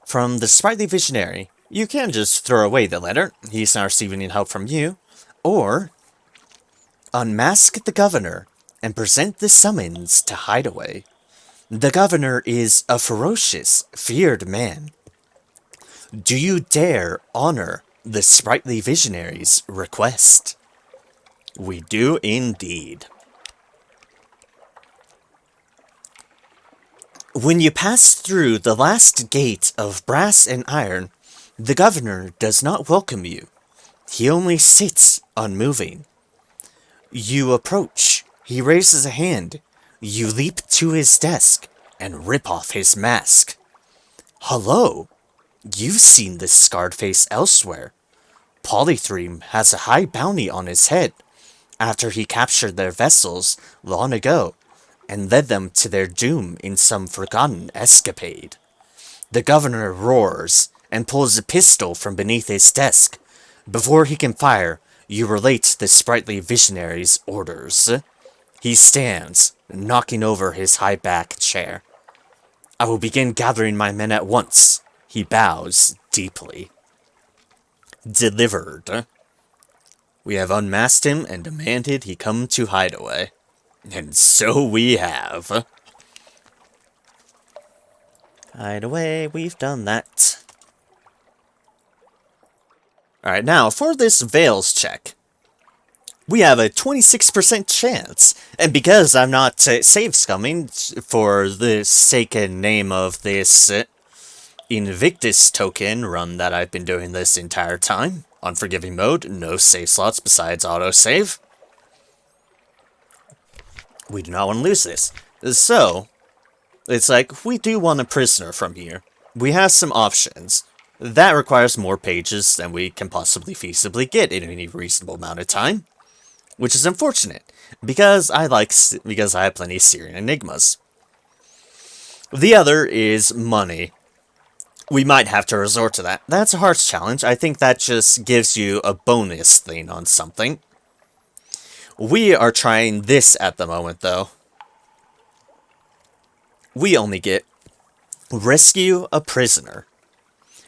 From the Sprightly Visionary. You can just throw away the letter. He's not receiving any help from you. Or unmask the governor and present the summons to Hideaway. The governor is a ferocious, feared man. Do you dare honor the Sprightly Visionary's request? We do indeed. When you pass through the last gate of brass and iron, the governor does not welcome you. He only sits unmoving. You approach. He raises a hand. You leap to his desk and rip off his mask. Hello. You've seen this scarred face elsewhere. Polythreme has a high bounty on his head after he captured their vessels long ago and led them to their doom in some forgotten escapade. The governor roars and pulls a pistol from beneath his desk. Before he can fire, you relate the sprightly visionary's orders. He stands, knocking over his high-back chair. I will begin gathering my men at once. He bows deeply. Delivered. We have unmasked him and demanded he come to Hideaway. And so we have. Hideaway, we've done that. Alright, now, for this Veils check, we have a 26% chance. And because I'm not save scumming, for the sake and name of this Invictus token run that I've been doing this entire time, Unforgiving mode, no save slots besides autosave. We do not want to lose this. So, it's like, we do want a prisoner from here. We have some options. That requires more pages than we can possibly feasibly get in any reasonable amount of time. Which is unfortunate, because I have plenty of Syrian enigmas. The other is money. We might have to resort to that. That's a hearts challenge. I think that just gives you a bonus thing on something. We are trying this at the moment, though. We only get rescue a prisoner.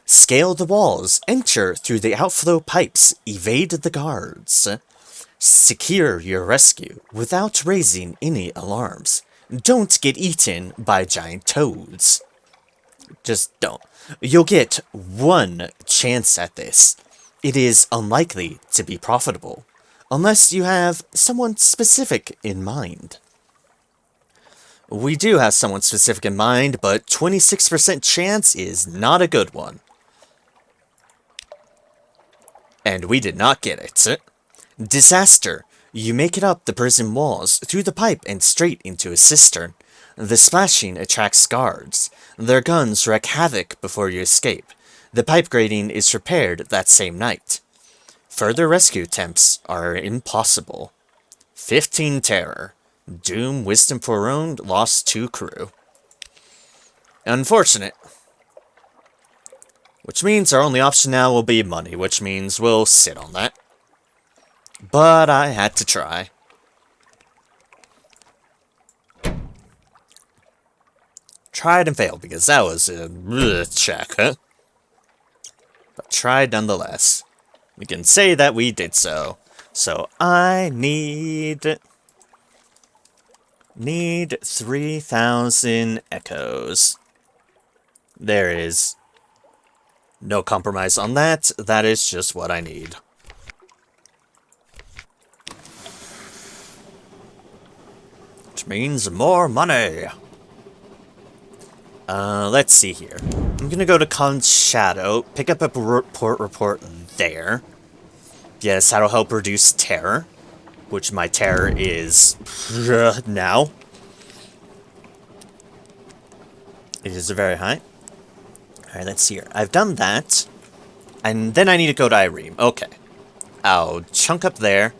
Scale the walls, enter through the outflow pipes, evade the guards. Secure your rescue without raising any alarms. Don't get eaten by giant toads. Just don't. You'll get one chance at this. It is unlikely to be profitable, unless you have someone specific in mind. We do have someone specific in mind, but 26% chance is not a good one. And we did not get it. Disaster. You make it up the prison walls, through the pipe and straight into a cistern. The splashing attracts guards. Their guns wreak havoc before you escape. The pipe grating is repaired that same night. Further rescue attempts are impossible. 15 terror. Doom, wisdom foreowned, lost 2 crew. Unfortunate. Which means our only option now will be money, which means we'll sit on that. But I had to try. Tried and failed, because that was a check, huh? But tried nonetheless. We can say that we did so. So I need 3,000 echoes. There is no compromise on that. That is just what I need. Which means more money. Let's see here. I'm gonna go to Khan's Shadow, pick up a report there. Yes, that'll help reduce terror, which my terror is now. It is very high. Alright, let's see here. I've done that, and then I need to go to Irene. Okay. I'll chunk up there,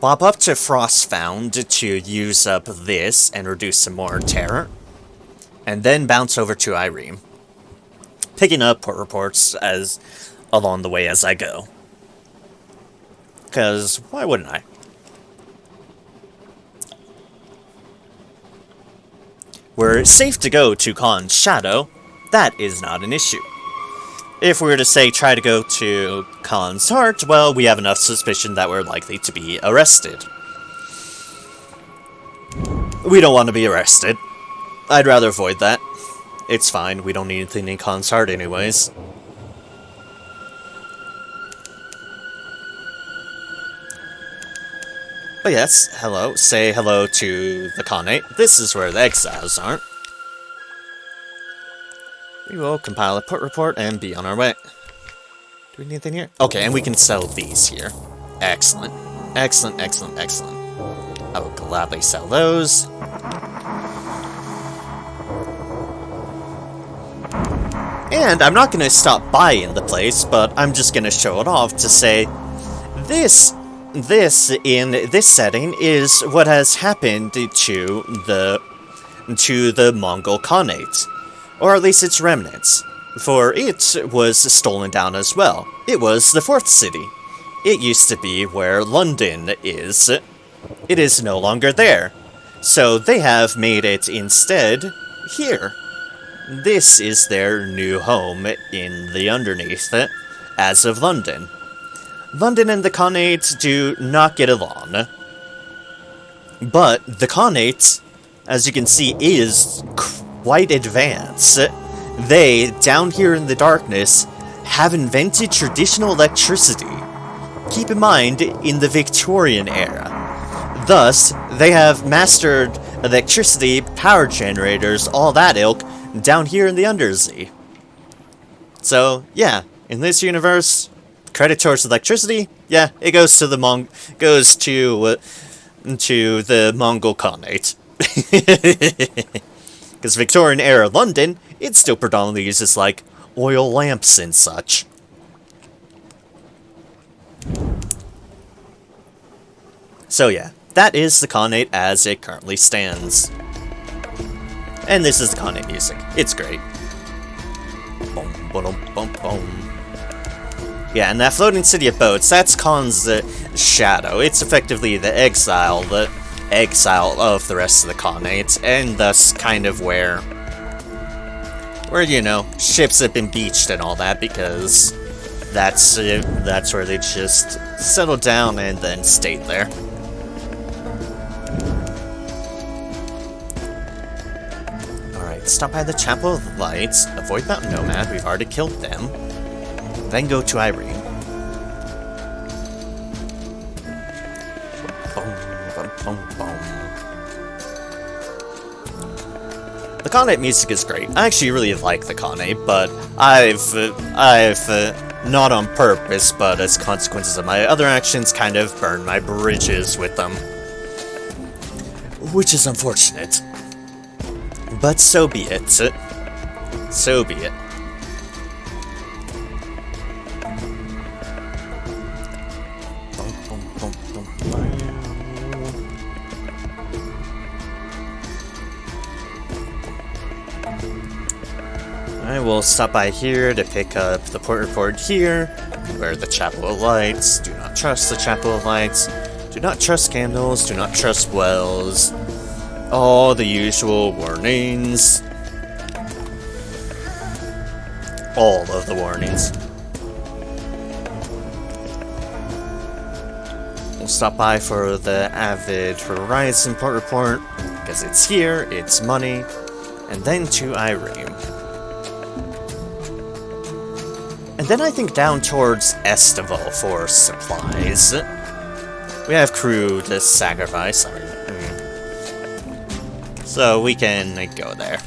bob up to Frostfound to use up this and reduce some more terror. And then bounce over to Irene, picking up port reports as along the way as I go. Because why wouldn't I? We're safe to go to Khan's Shadow. That is not an issue. If we were to say try to go to Khan's Heart, well, we have enough suspicion that we're likely to be arrested. We don't want to be arrested. I'd rather avoid that. It's fine, we don't need anything in Khan's Heart anyways. But yes, hello. Say hello to the Khanate. This is where the exiles aren't. We will compile a port report and be on our way. Do we need anything here? Okay, and we can sell these here. Excellent. Excellent, excellent, excellent. I will gladly sell those. And I'm not going to stop buying the place, but I'm just going to show it off to say, this in this setting is what has happened to the Mongol Khanate, or at least its remnants, for it was stolen down as well. It was the 4th city. it used to be where London is. It is no longer there. So they have made it instead here. This is their new home in the underneath, as of London. London and the Khanate do not get along. But the Khanate, as you can see, is quite advanced. They, down here in the darkness, have invented traditional electricity. Keep in mind, in the Victorian era. Thus, they have mastered electricity, power generators, all that ilk, down here in the Undersea. So, yeah, in this universe, credit towards electricity, yeah, it goes to the Mongol Khanate. Because Victorian era London, it still predominantly uses, like, oil lamps and such. So yeah, that is the Khanate as it currently stands. And this is the Khanate music. It's great. Boom, boom, boom, boom. Yeah, and that floating city of boats, that's Khan's shadow. It's effectively the exile of the rest of the Khanate, and thus kind of where, you know, ships have been beached and all that, because that's where they just settled down and then stayed there. Alright, stop by the Chapel of Lights, avoid Mountain Nomad, we've already killed them, then go to Irene. The Khanate music is great. I actually really like the Khanate, but I've not on purpose, but as consequences of my other actions, kind of burned my bridges with them. Which is unfortunate. But so be it. So be it. I will stop by here to pick up the port report here, where the Chapel of Lights. Do not trust the Chapel of Lights. Do not trust candles. Do not trust wells. All the usual warnings. All of the warnings. We'll stop by for the Avid Horizon port report, because it's here, it's money, and then to Irene. And then I think down towards Estival for supplies. We have crew to sacrifice, so we can go there.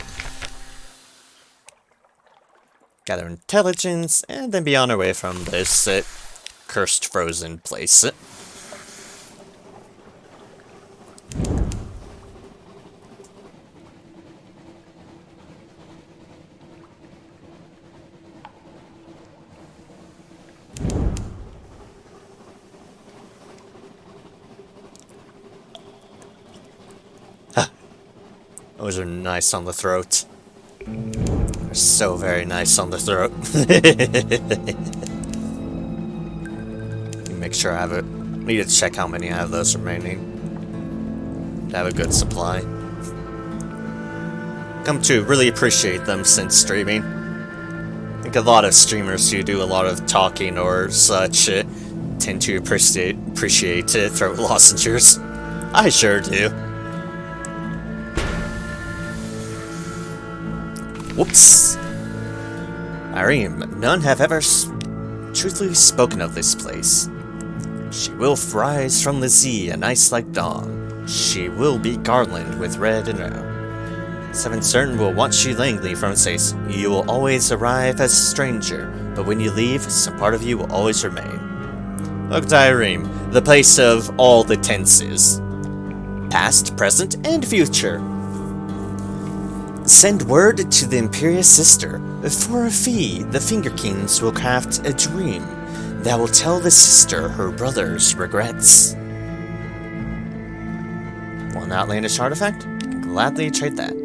Gather intelligence, and then be on our way from this cursed frozen place. Those are nice on the throat. They're so very nice on the throat. Make sure I have it. Need to check how many I have those remaining. To have a good supply. Come to really appreciate them since streaming. I think a lot of streamers who do a lot of talking or such tend to appreciate throat lozenges. I sure do. Whoops. Irene, none have ever truthfully spoken of this place. She will rise from the sea, an ice like dawn. She will be garlanded with red and yellow. 7 certain will watch you langly from space. You will always arrive as a stranger, but when you leave, some part of you will always remain. Look to Irene, the place of all the tenses. Past, present, and future. Send word to the Imperious Sister. For a fee, the Finger Kings will craft a dream that will tell the sister her brother's regrets. One outlandish artifact? Gladly trade that.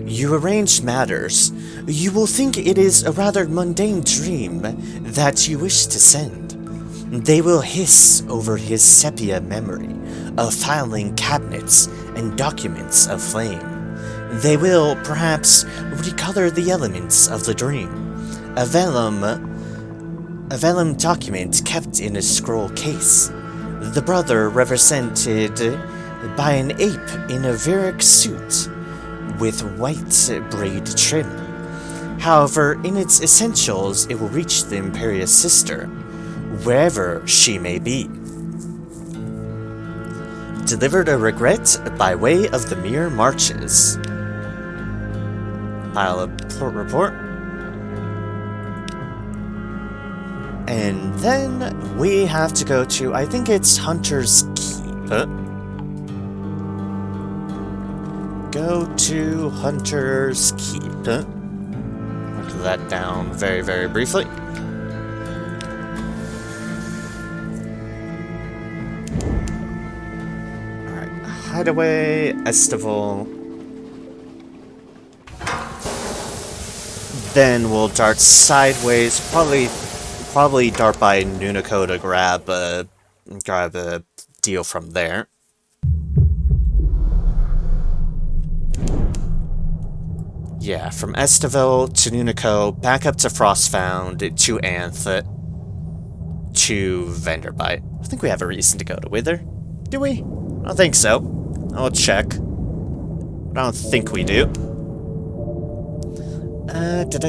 You arrange matters. You will think it is a rather mundane dream that you wish to send. They will hiss over his sepia memory of filing cabinets and documents of flame. They will, perhaps, recolor the elements of the dream. A vellum document kept in a scroll case. The brother represented by an ape in a Varric suit with white braid trim. However, in its essentials, it will reach the imperious sister, wherever she may be. Delivered a regret by way of the mere marches. File a report. And then we have to go to, I think it's Hunter's Keep. Go to Hunter's Keep. Mark that down very, very briefly. Alright, Hideaway, Estival. Then we'll dart sideways, probably dart by Nunako to grab a deal from there. Yeah, from Estival to Nunako, back up to Frostfound, to Anth, to Vanderbite. I think we have a reason to go to Wither. Do we? I don't think so. I'll check. But I don't think we do. Not that,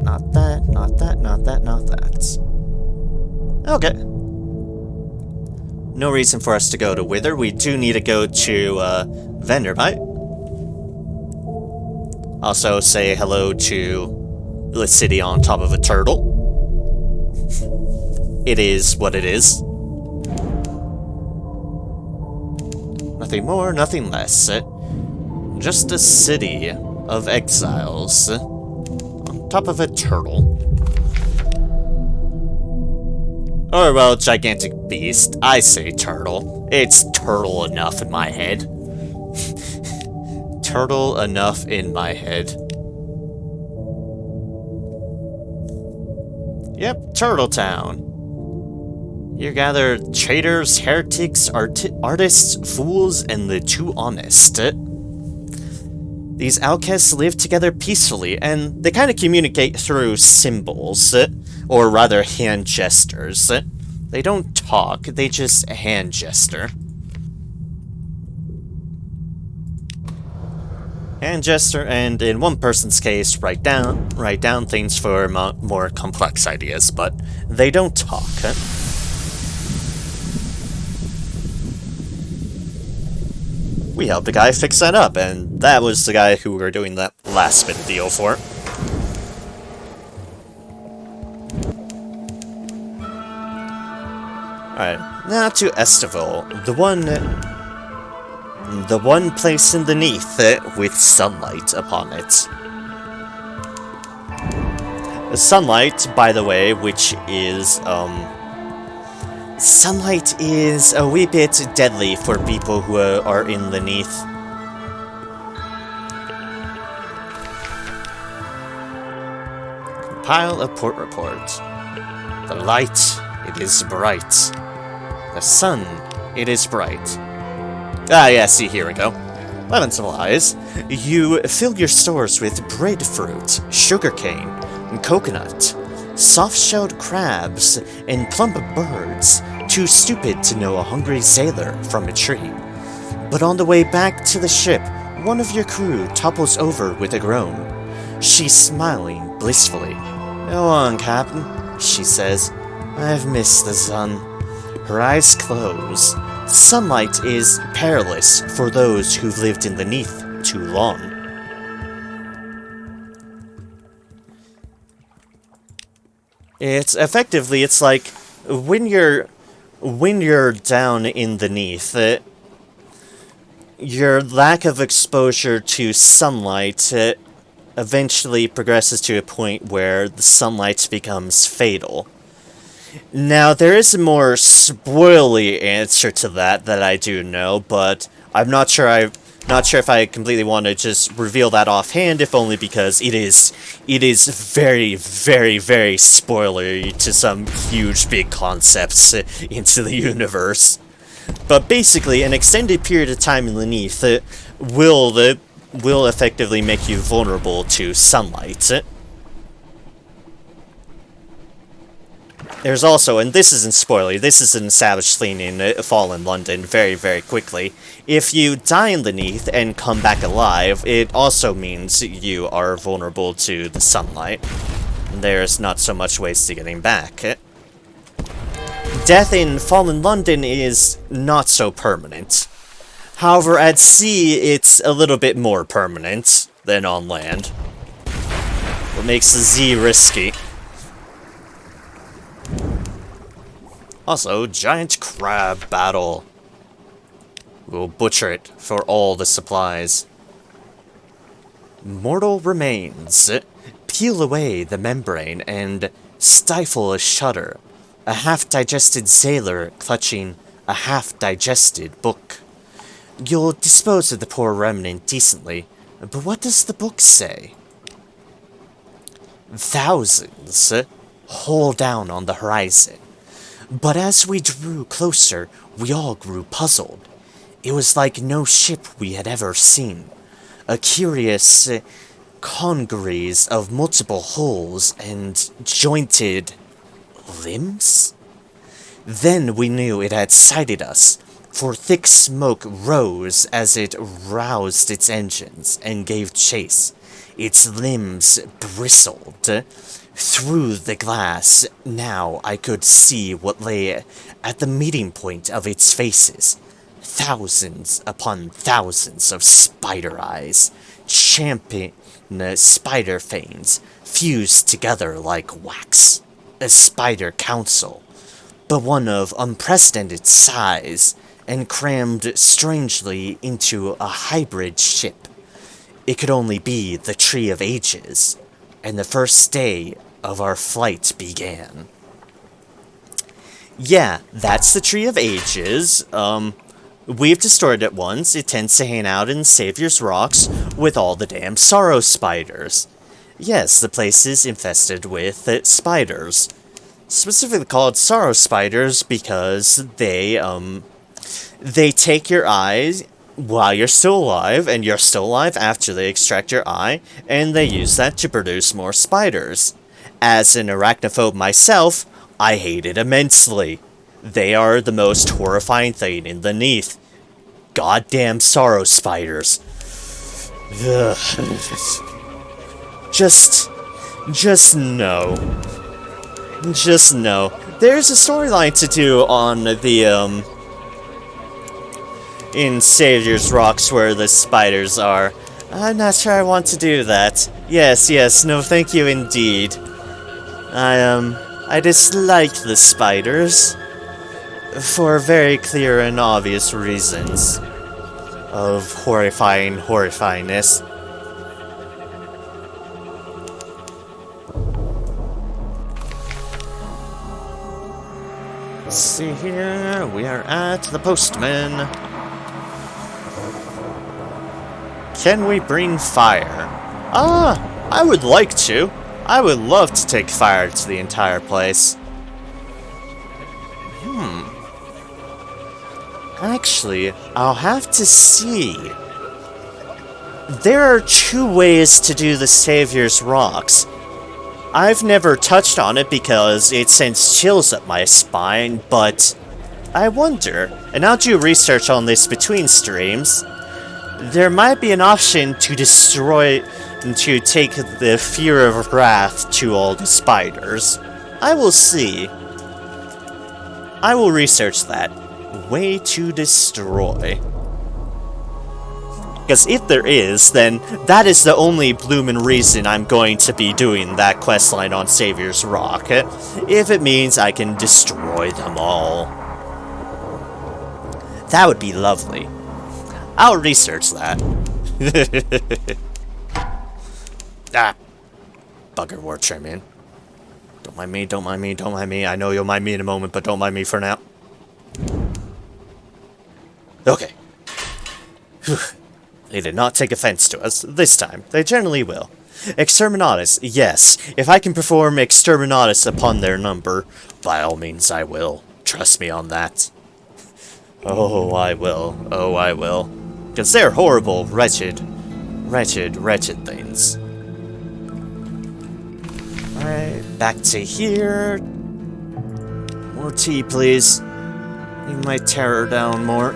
not that, not that, not that, not that. Okay. No reason for us to go to Wither. We do need to go to, Vanderbite. Also, say hello to the city on top of a turtle. It is what it is. Nothing more, nothing less. Just a city of exiles on top of a turtle. Or, well, gigantic beast. I say turtle. It's turtle enough in my head. Turtle enough in my head. Yep, Turtle Town. You gather traitors, heretics, artists, fools, and the too honest. These outcasts live together peacefully, and they kind of communicate through symbols, or rather hand gestures. They don't talk, they just hand gesture. Hand gesture, and in one person's case, write down things for more complex ideas, but they don't talk. We helped a guy fix that up, and that was the guy who we were doing that last bit of deal for. Alright, now to Estival, the one place in the Neath with sunlight upon it. The sunlight, by the way, which is, sunlight is a wee bit deadly for people who are in the Neath. Compile a port report. The light, it is bright. The sun, it is bright. Ah, yeah, see, here we go. Lemon supplies. You fill your stores with breadfruit, sugarcane, and coconut, soft-shelled crabs, and plump birds, too stupid to know a hungry sailor from a tree. But on the way back to the ship, one of your crew topples over with a groan. She's smiling blissfully. "Go on, Captain," she says. "I've missed the sun." Her eyes close. Sunlight is perilous for those who've lived in the Neath too long. It's effectively, it's like when you're down in the Neath, your lack of exposure to sunlight eventually progresses to a point where the sunlight becomes fatal. Now, there is a more spoily answer to that I do know, but I'm not sure Not sure if I completely want to just reveal that offhand, if only because it is very, very, very spoilery to some huge big concepts into the universe. But basically, an extended period of time in the Neath will effectively make you vulnerable to sunlight. There's also, and this isn't spoilery, this is an established thing in Fallen London very, very quickly. If you die in the Neath and come back alive, it also means you are vulnerable to the sunlight. There's not so much ways to getting back. Death in Fallen London is not so permanent. However, at sea, it's a little bit more permanent than on land. What makes the Z risky. Also, giant crab battle. We'll butcher it for all the supplies. Mortal remains. Peel away the membrane and stifle a shudder. A half-digested sailor clutching a half-digested book. You'll dispose of the poor remnant decently, but what does the book say? Thousands. Hull down on the horizon. But as we drew closer, we all grew puzzled. It was like no ship we had ever seen. A curious congeries of multiple hulls and jointed limbs? Then we knew it had sighted us, for thick smoke rose as it roused its engines and gave chase. Its limbs bristled. Through the glass, now I could see what lay at the meeting point of its faces. Thousands upon thousands of spider eyes, champion spider fangs, fused together like wax. A spider council, but one of unprecedented size, and crammed strangely into a hybrid ship. It could only be the Tree of Ages, and the first day of our flight began. Yeah, that's the Tree of Ages. We've destroyed it once. It tends to hang out in Savior's Rocks with all the damn sorrow spiders. Yes, the place is infested with spiders. Specifically called sorrow spiders because they take your eyes while you're still alive, and you're still alive after they extract your eye, and they use that to produce more spiders. As an arachnophobe myself, I hate it immensely. They are the most horrifying thing in the Neath. Goddamn sorrow spiders. Ugh. Just know. Just know. There's a storyline to do on the, in Savior's Rocks where the spiders are. I'm not sure I want to do that. Yes, no thank you indeed. I dislike the spiders. For very clear and obvious reasons. Of horrifyingness. Let's see here, we are at the postman. Can we bring fire? I would like to. I would love to take fire to the entire place. Actually, I'll have to see. There are two ways to do the Savior's Rocks. I've never touched on it because it sends chills up my spine, but I wonder, and I'll do research on this between streams, there might be an option to destroy, to take the fear of wrath to all the spiders. I will see. I will research that. Way to destroy. Because if there is, then that is the only bloomin' reason I'm going to be doing that questline on Savior's Rock. If it means I can destroy them all. That would be lovely. I'll research that. Bugger war chairman. Don't mind me, don't mind me, don't mind me. I know you'll mind me in a moment, but don't mind me for now. Okay. They did not take offense to us this time. They generally will. Exterminatus, yes. If I can perform Exterminatus upon their number, by all means I will. Trust me on that. Oh, I will. Oh, I will. Because they're horrible, wretched, wretched things. Alright, back to here. More tea, please. Need my terror down more.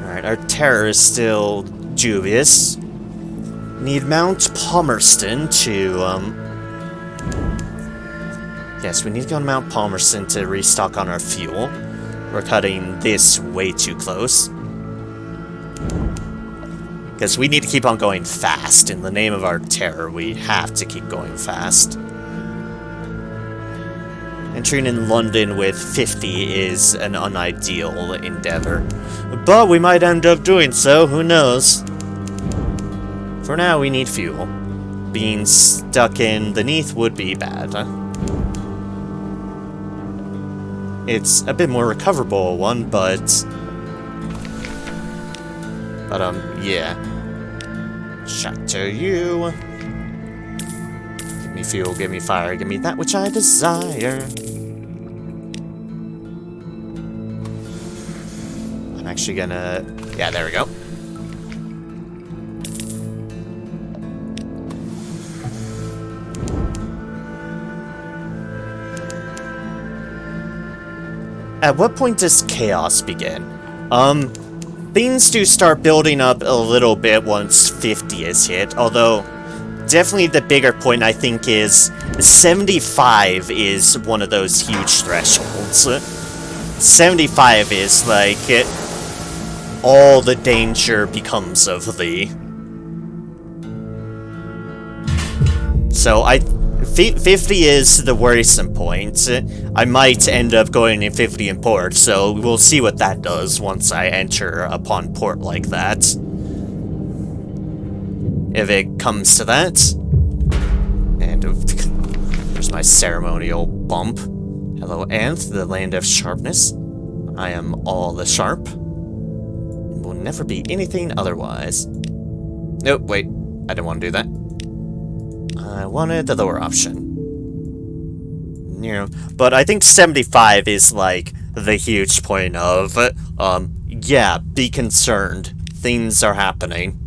Alright, our terror is still dubious. Need Mount Palmerston to, Yes, we need to go to Mount Palmerston to restock on our fuel. We're cutting this way too close. Because we need to keep on going fast. In the name of our terror, we have to keep going fast. Entering in London with 50 is an unideal endeavor. But we might end up doing so, who knows? For now, we need fuel. Being stuck in the Neath would be bad, huh? It's a bit more recoverable one, but yeah. Shot to you. Give me fuel, give me fire, give me that which I desire. I'm actually gonna... Yeah, there we go. At what point does chaos begin? Things do start building up a little bit once 50 is hit, although definitely the bigger point I think is 75 is one of those huge thresholds. 75 is like all the danger becomes of thee. So 50 is the worrisome point. I might end up going in 50 in port, so we'll see what that does once I enter upon port like that. If it comes to that. And there's my ceremonial bump. Hello, Anth, the land of sharpness. I am all the sharp. And will never be anything otherwise. Nope, wait. I didn't want to do that. I wanted the lower option. You know, but I think 75 is like the huge point of, yeah, be concerned. Things are happening.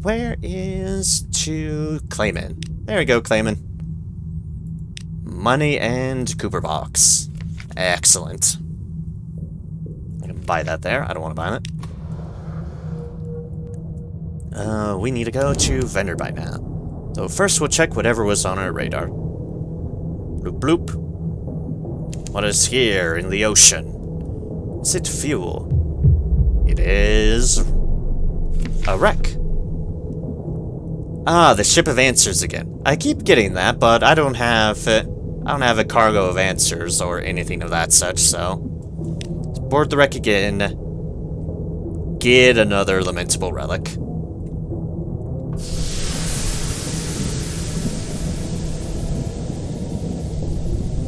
Where is to Clayman? There we go, Clayman. Money and Cooper box. Excellent. I can buy that there. I don't want to buy that. We need to go to vendor by now. So first we'll check whatever was on our radar. Bloop bloop. What is here in the ocean? Is it fuel? It is... a wreck. Ah, the ship of answers again. I keep getting that, but I don't have a cargo of answers or anything of that such, so... Let's board the wreck again. Get another lamentable relic.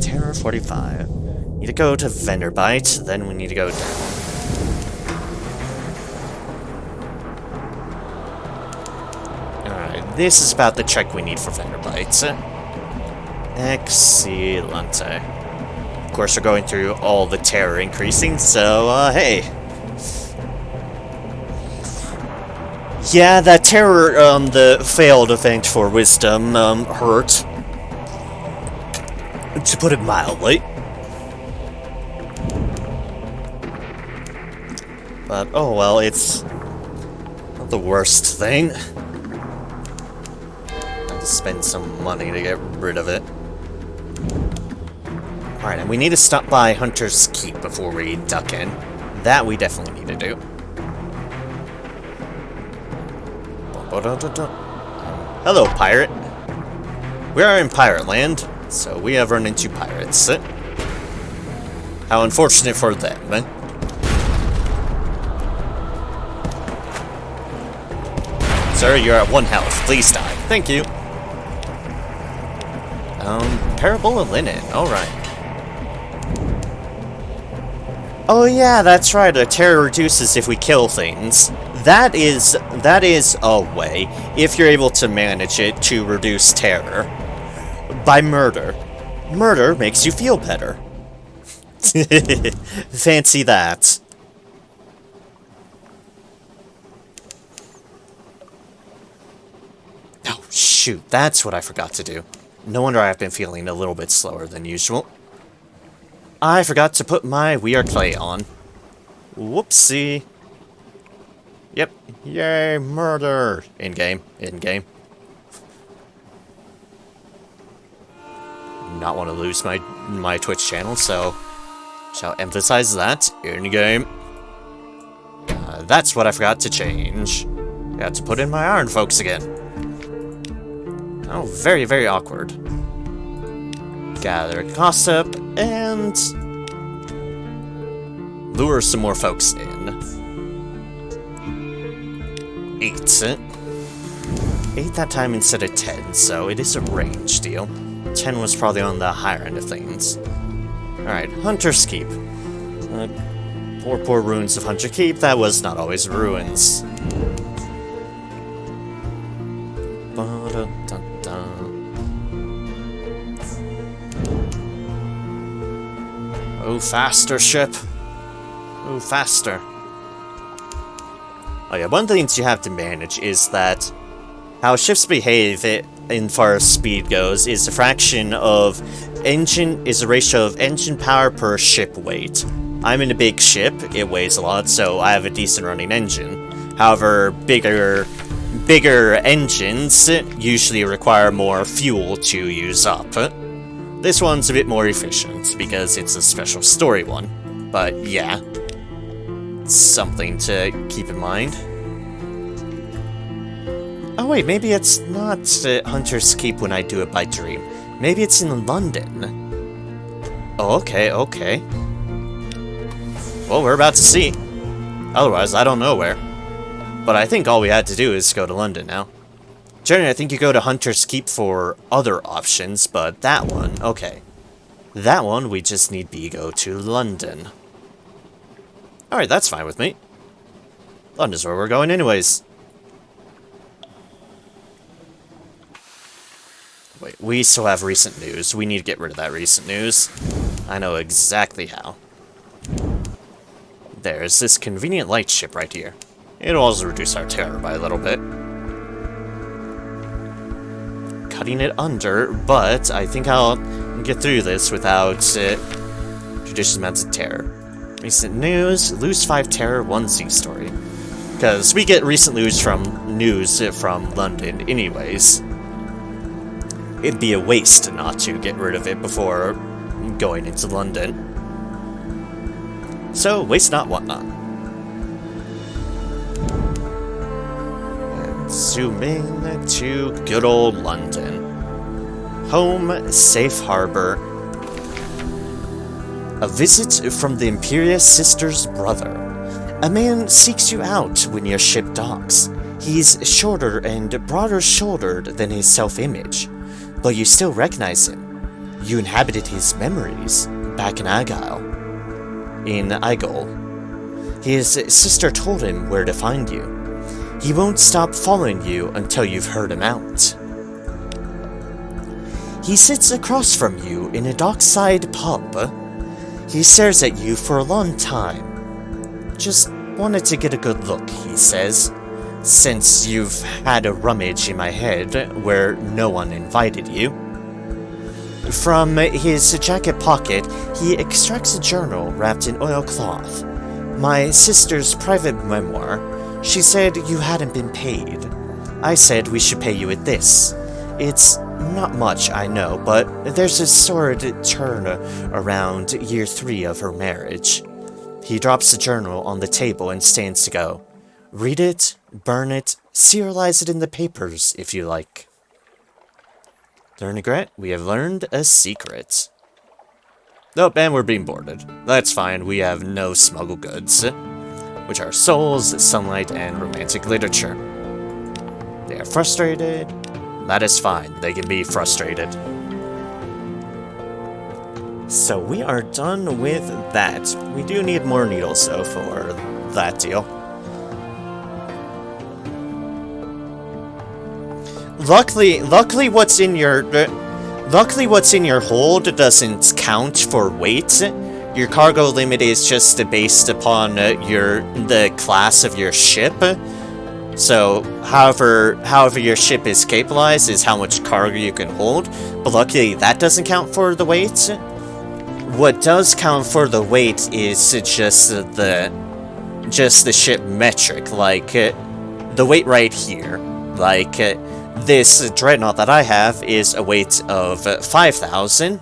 Terror 45. Need to go to Venderbite, then we need to go down. Alright, this is about the check we need for Venderbite. Excellente. Of course, we're going through all the terror increasing, so, hey. Yeah, that terror, the failed event for wisdom, hurt. To put it mildly. But, oh well, it's not the worst thing. I have to spend some money to get rid of it. Alright, and we need to stop by Hunter's Keep before we duck in. That we definitely need to do. Hello, pirate. We are in pirate land. So we have run into pirates. How unfortunate for them, eh? Sir, you're at 1 health. Please die. Thank you. Parable of linen. Alright. Oh yeah, that's right, the terror reduces if we kill things. That is a way, if you're able to manage it, to reduce terror. By murder. Murder makes you feel better. Fancy that. Oh, shoot, that's what I forgot to do. No wonder I've been feeling a little bit slower than usual. I forgot to put my We Are Clay on. Whoopsie. Yep. Yay, murder. In-game. In-game. Not want to lose my Twitch channel, so shall emphasize that. In-game. That's what I forgot to change. Got to put in my Iron Folks again. Oh, very, very awkward. Gather gossip, and lure some more folks in. 8. 8 that time instead of 10, so it is a range deal. 10 was probably on the higher end of things. Alright, Hunter's Keep. Poor ruins of Hunter Keep, that was not always ruins. Oh, faster, ship. Oh, faster. Oh yeah, one of the things you have to manage is that how ships behave in far as speed goes is a fraction of is a ratio of engine power per ship weight. I'm in a big ship, it weighs a lot, so I have a decent running engine. However, bigger engines usually require more fuel to use up. This one's a bit more efficient, because it's a special story one. But yeah, something to keep in mind. Oh wait, maybe it's not Hunter's Keep when I do it by dream. Maybe it's in London. Oh, okay, okay. Well, we're about to see. Otherwise, I don't know where. But I think all we had to do is go to London now. Generally, I think you go to Hunter's Keep for other options, but that one, okay. That one, we just need to go to London. Alright, that's fine with me. London's where we're going anyways. Wait, we still have recent news. We need to get rid of that recent news. I know exactly how. There's this convenient light ship right here. It'll also reduce our terror by a little bit. Cutting it under, but I think I'll get through this without judicious amounts of terror. Recent news, lose 5 terror, 1 Z story. Because we get recent news from London anyways. It'd be a waste not to get rid of it before going into London. So, waste not, want not. And zoom in to good old London. Home, safe harbor. A visit from the Imperious Sister's brother. A man seeks you out when your ship docks. He's shorter and broader shouldered than his self-image, but you still recognize him. You inhabited his memories back in Igol. His sister told him where to find you. He won't stop following you until you've heard him out. He sits across from you in a dockside pub. He stares at you for a long time. Just wanted to get a good look, he says, since you've had a rummage in my head where no one invited you. From his jacket pocket, he extracts a journal wrapped in oilcloth. My sister's private memoir. She said you hadn't been paid. I said we should pay you with this. It's not much, I know, but there's a sordid turn around year 3 of her marriage. He drops the journal on the table and stands to go. Read it, burn it, serialize it in the papers if you like. Learn regret, we have learned a secret. Nope, and we're being boarded. That's fine, we have no smuggled goods, which are souls, sunlight, and romantic literature. They are frustrated. That is fine, they can be frustrated. So we are done with that. We do need more needles, though, for that deal. Luckily, what's in your hold doesn't count for weight. Your cargo limit is just based upon the class of your ship. So, however your ship is capitalized is how much cargo you can hold. But luckily, that doesn't count for the weight. What does count for the weight is just the ship metric, like the weight right here. Like this dreadnought that I have is a weight of 5,000.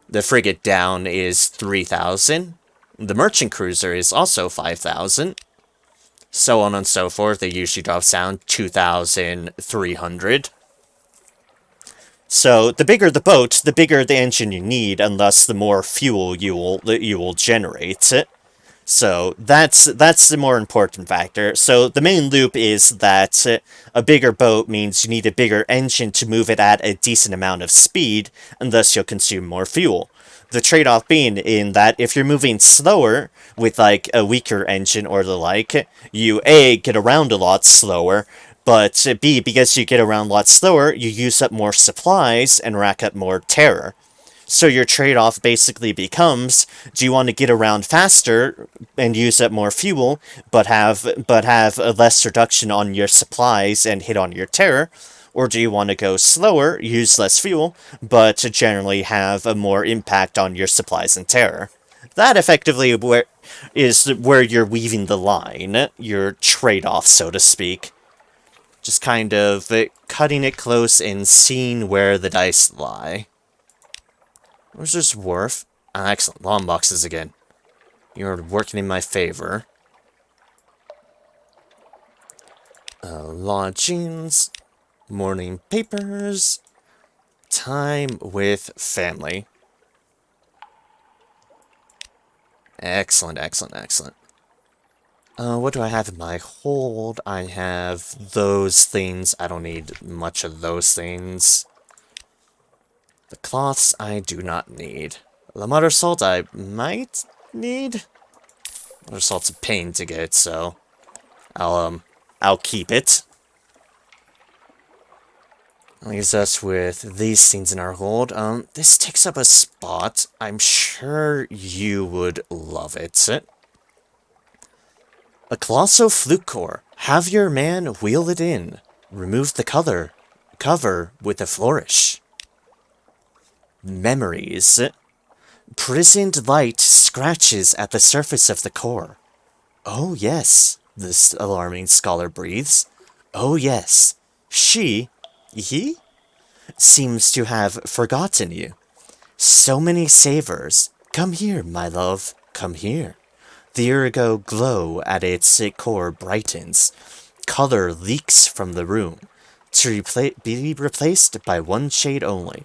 The frigate down is 3,000. The merchant cruiser is also 5,000. So on and so forth. They usually drops down 2,300. So the bigger the boat, the bigger the engine you need, and thus the more fuel you will generate. So that's the more important factor. So the main loop is that a bigger boat means you need a bigger engine to move it at a decent amount of speed, and thus you'll consume more fuel. The trade-off being in that if you're moving slower with like a weaker engine or the like, you A, get around a lot slower, but B, because you get around a lot slower, you use up more supplies and rack up more terror. So your trade-off basically becomes, do you want to get around faster and use up more fuel, but have a less reduction on your supplies and hit on your terror? Or do you want to go slower, use less fuel, but generally have a more impact on your supplies and terror? That effectively is where you're weaving the line, your trade-off, so to speak. Just kind of cutting it close and seeing where the dice lie. Where's this wharf? Ah, excellent. Long boxes again. You're working in my favor. Lodgings. Morning papers. Time with family. Excellent, excellent, excellent. What do I have in my hold? I have those things. I don't need much of those things. The cloths I do not need. The mother salt I might need. Mother salt's a pain to get, so I'll keep it. Leaves us with these things in our hold. This takes up a spot. I'm sure you would love it. A colossal flute core. Have your man wheel it in. Remove the cover with a flourish. Memories. Prisoned light scratches at the surface of the core. Oh yes, this alarming scholar breathes. Oh yes, he, seems to have forgotten you. So many savors. Come here, my love, come here. The irigo glow at its core brightens. Color leaks from the room, to be replaced by one shade only.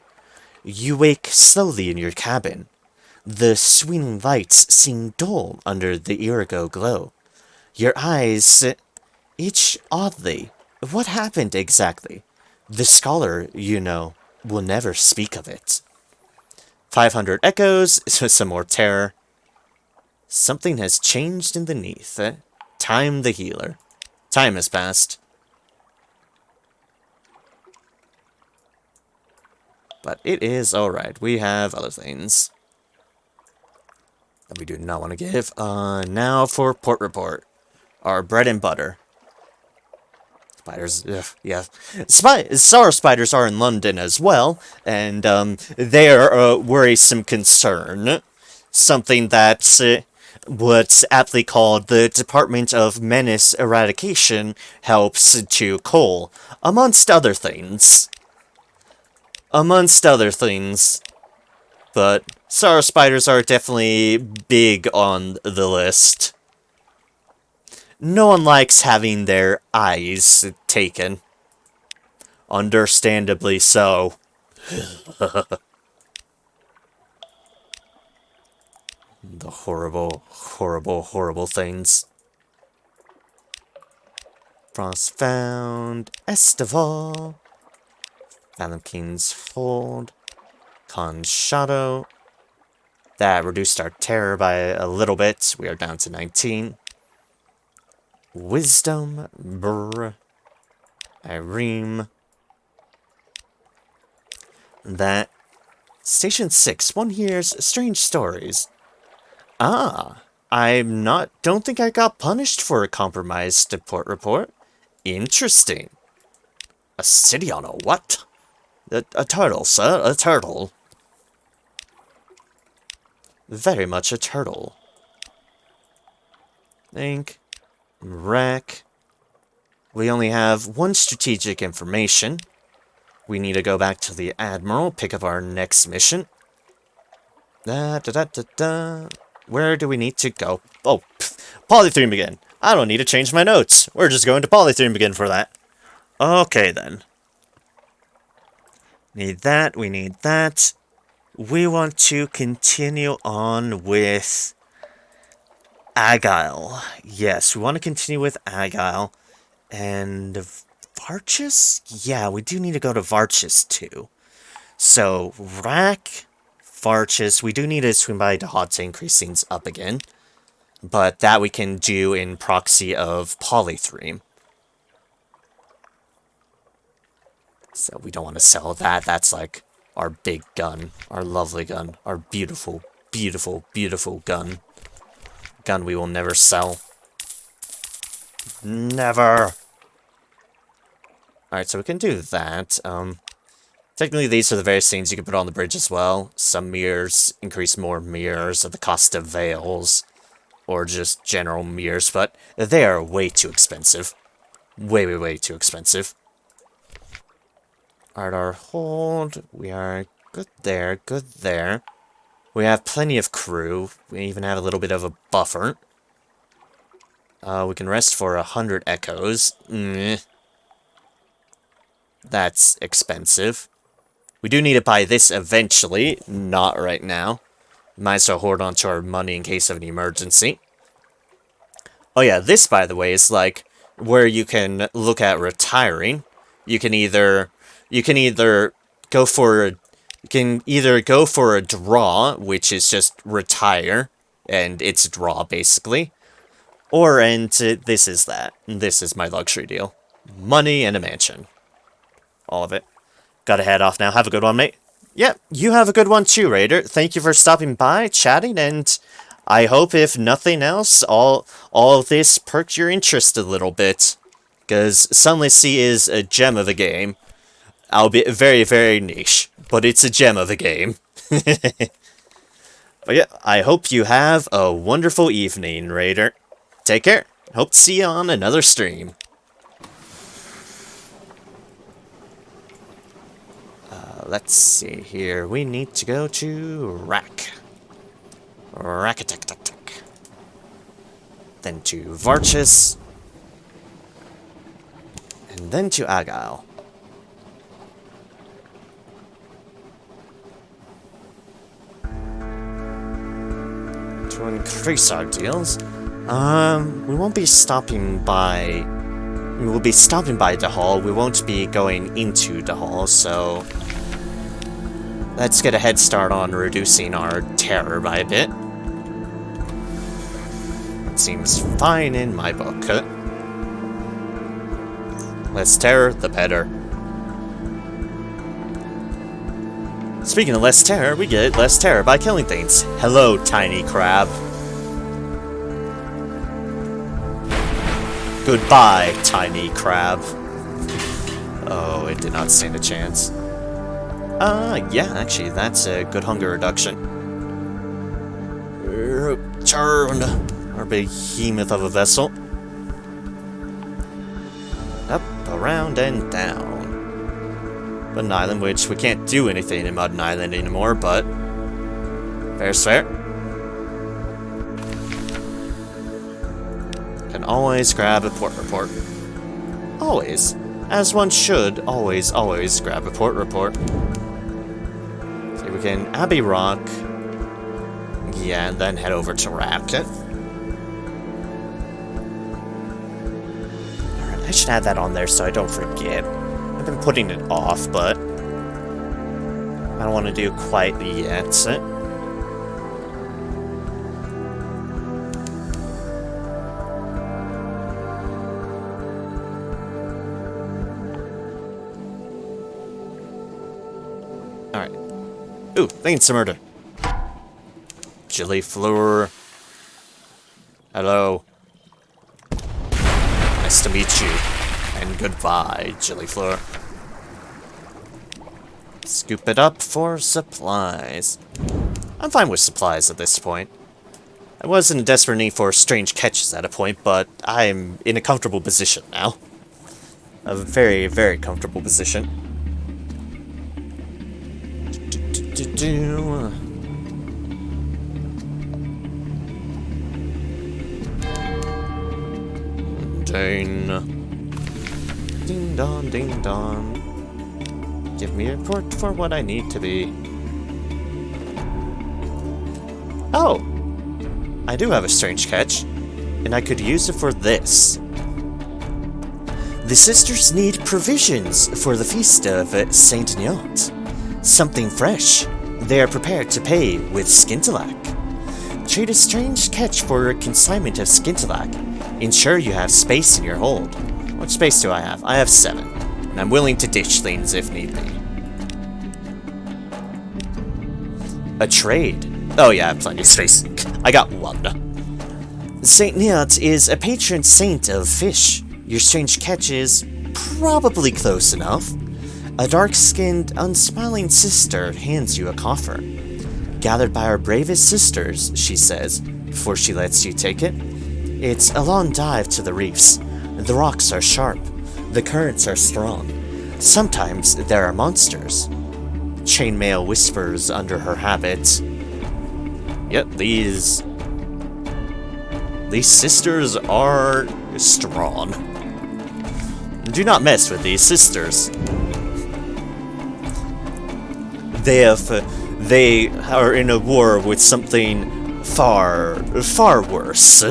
You wake slowly in your cabin. The swinging lights seem dull under the irigo glow. Your eyes itch oddly. What happened exactly? The scholar, you know, will never speak of it. 500 echoes, some more terror. Something has changed underneath. Time the healer. Time has passed. But it is alright. We have other things that we do not want to give. Now for port report. Our bread and butter. Spiders, ugh, yeah. Star spiders are in London as well, and they are a worrisome concern. Something that's what's aptly called the Department of Menace Eradication helps to cull, amongst other things. Amongst other things. But star spiders are definitely big on the list. No one likes having their eyes taken. Understandably so. The horrible, horrible, horrible things. Frost found. Estival. Phantom King's Hold. Con Shadow. That reduced our terror by a little bit. We are down to 19. Wisdom, brr, Irene. That. Station 6, 1 hears strange stories. Ah, don't think I got punished for a compromised report. Interesting. A city on a what? A turtle, sir, a turtle. Very much a turtle. Think. Wreck. We only have 1 strategic information. We need to go back to the Admiral, pick up our next mission. Where do we need to go? Oh, Polytheme again. I don't need to change my notes. We're just going to Polytheme again for that. Okay, then. Need that, we need that. We want to continue on with Agile. Yes, we want to continue with Agile. And Varchis? Yeah, we do need to go to Varchis too. So, Rack, Varchis, we do need to swim by Dahad to increase things up again. But that we can do in proxy of Polythreme. So we don't want to sell that. That's like our big gun. Our lovely gun. Our beautiful, beautiful, beautiful gun. Gun we will never sell. Never! Alright, so we can do that. Technically these are the various things you can put on the bridge as well. Some mirrors increase more mirrors at the cost of veils. Or just general mirrors, but they are way too expensive. Way, way, way too expensive. Alright, our hold. We are good there, good there. We have plenty of crew. We even have a little bit of a buffer. We can rest for 100 echoes. That's expensive. We do need to buy this eventually, not right now. Might as well hoard onto our money in case of an emergency. Oh yeah, this, by the way, is like where you can look at retiring. You can either go for a draw, which is just retire, and it's a draw basically. Or this is that. This is my luxury deal. Money and a mansion. All of it. Gotta head off now. Have a good one, mate. Yep, you have a good one too, Raider. Thank you for stopping by, chatting, and I hope, if nothing else, all of this perked your interest a little bit. Because Sunless Sea is a gem of a game. Albeit very, very niche, but it's a gem of a game. But yeah, I hope you have a wonderful evening, Raider. Take care. Hope to see you on another stream. Let's see here. We need to go to Rack. Rack-a-tack-tack-tack. Then to Varchis. And then to Agile. To increase our deals. We won't be stopping by... We will be stopping by the hall. We won't be going into the hall, so... Let's get a head start on reducing our terror by a bit. That seems fine in my book. Less terror, the better. Speaking of less terror, we get less terror by killing things. Hello, tiny crab. Goodbye, tiny crab. Oh, it did not stand a chance. Yeah, actually, that's a good hunger reduction. Turn our behemoth of a vessel. Up, around, and down. Mud Island, which we can't do anything in Mud Island anymore, but fair's fair. Can always grab a port report. Always. As one should always grab a port report. We can Abbey Rock, yeah, and then head over to Rapket. Alright, I should add that on there so I don't forget. I've been putting it off, but I don't want to do quite yet. Alright. Ooh, thanks to murder. Gilliflower. Hello. Nice to meet you. And goodbye, Gilliflower. Scoop it up for supplies. I'm fine with supplies at this point. I was in a desperate need for strange catches at a point, but I'm in a comfortable position now. A very, very comfortable position. Ding dong, ding dong. Give me a report for what I need to be. Oh! I do have a strange catch, and I could use it for this. The sisters need provisions for the feast of Saint Nyot. Something fresh. They are prepared to pay with skintalak. Trade a strange catch for consignment of skintalak. Ensure you have space in your hold. What space do I have? I have 7, and I'm willing to ditch things if need be. A trade. Oh yeah, I have plenty of space. I got 1. Saint Nyot is a patron saint of fish. Your strange catch is probably close enough. A dark-skinned, unsmiling sister hands you a coffer. Gathered by our bravest sisters, she says, before she lets you take it. It's a long dive to the reefs. The rocks are sharp. The currents are strong. Sometimes there are monsters. Chainmail whispers under her habit. Yep, these sisters are strong. Do not mess with these sisters. They are in a war with something far, far worse.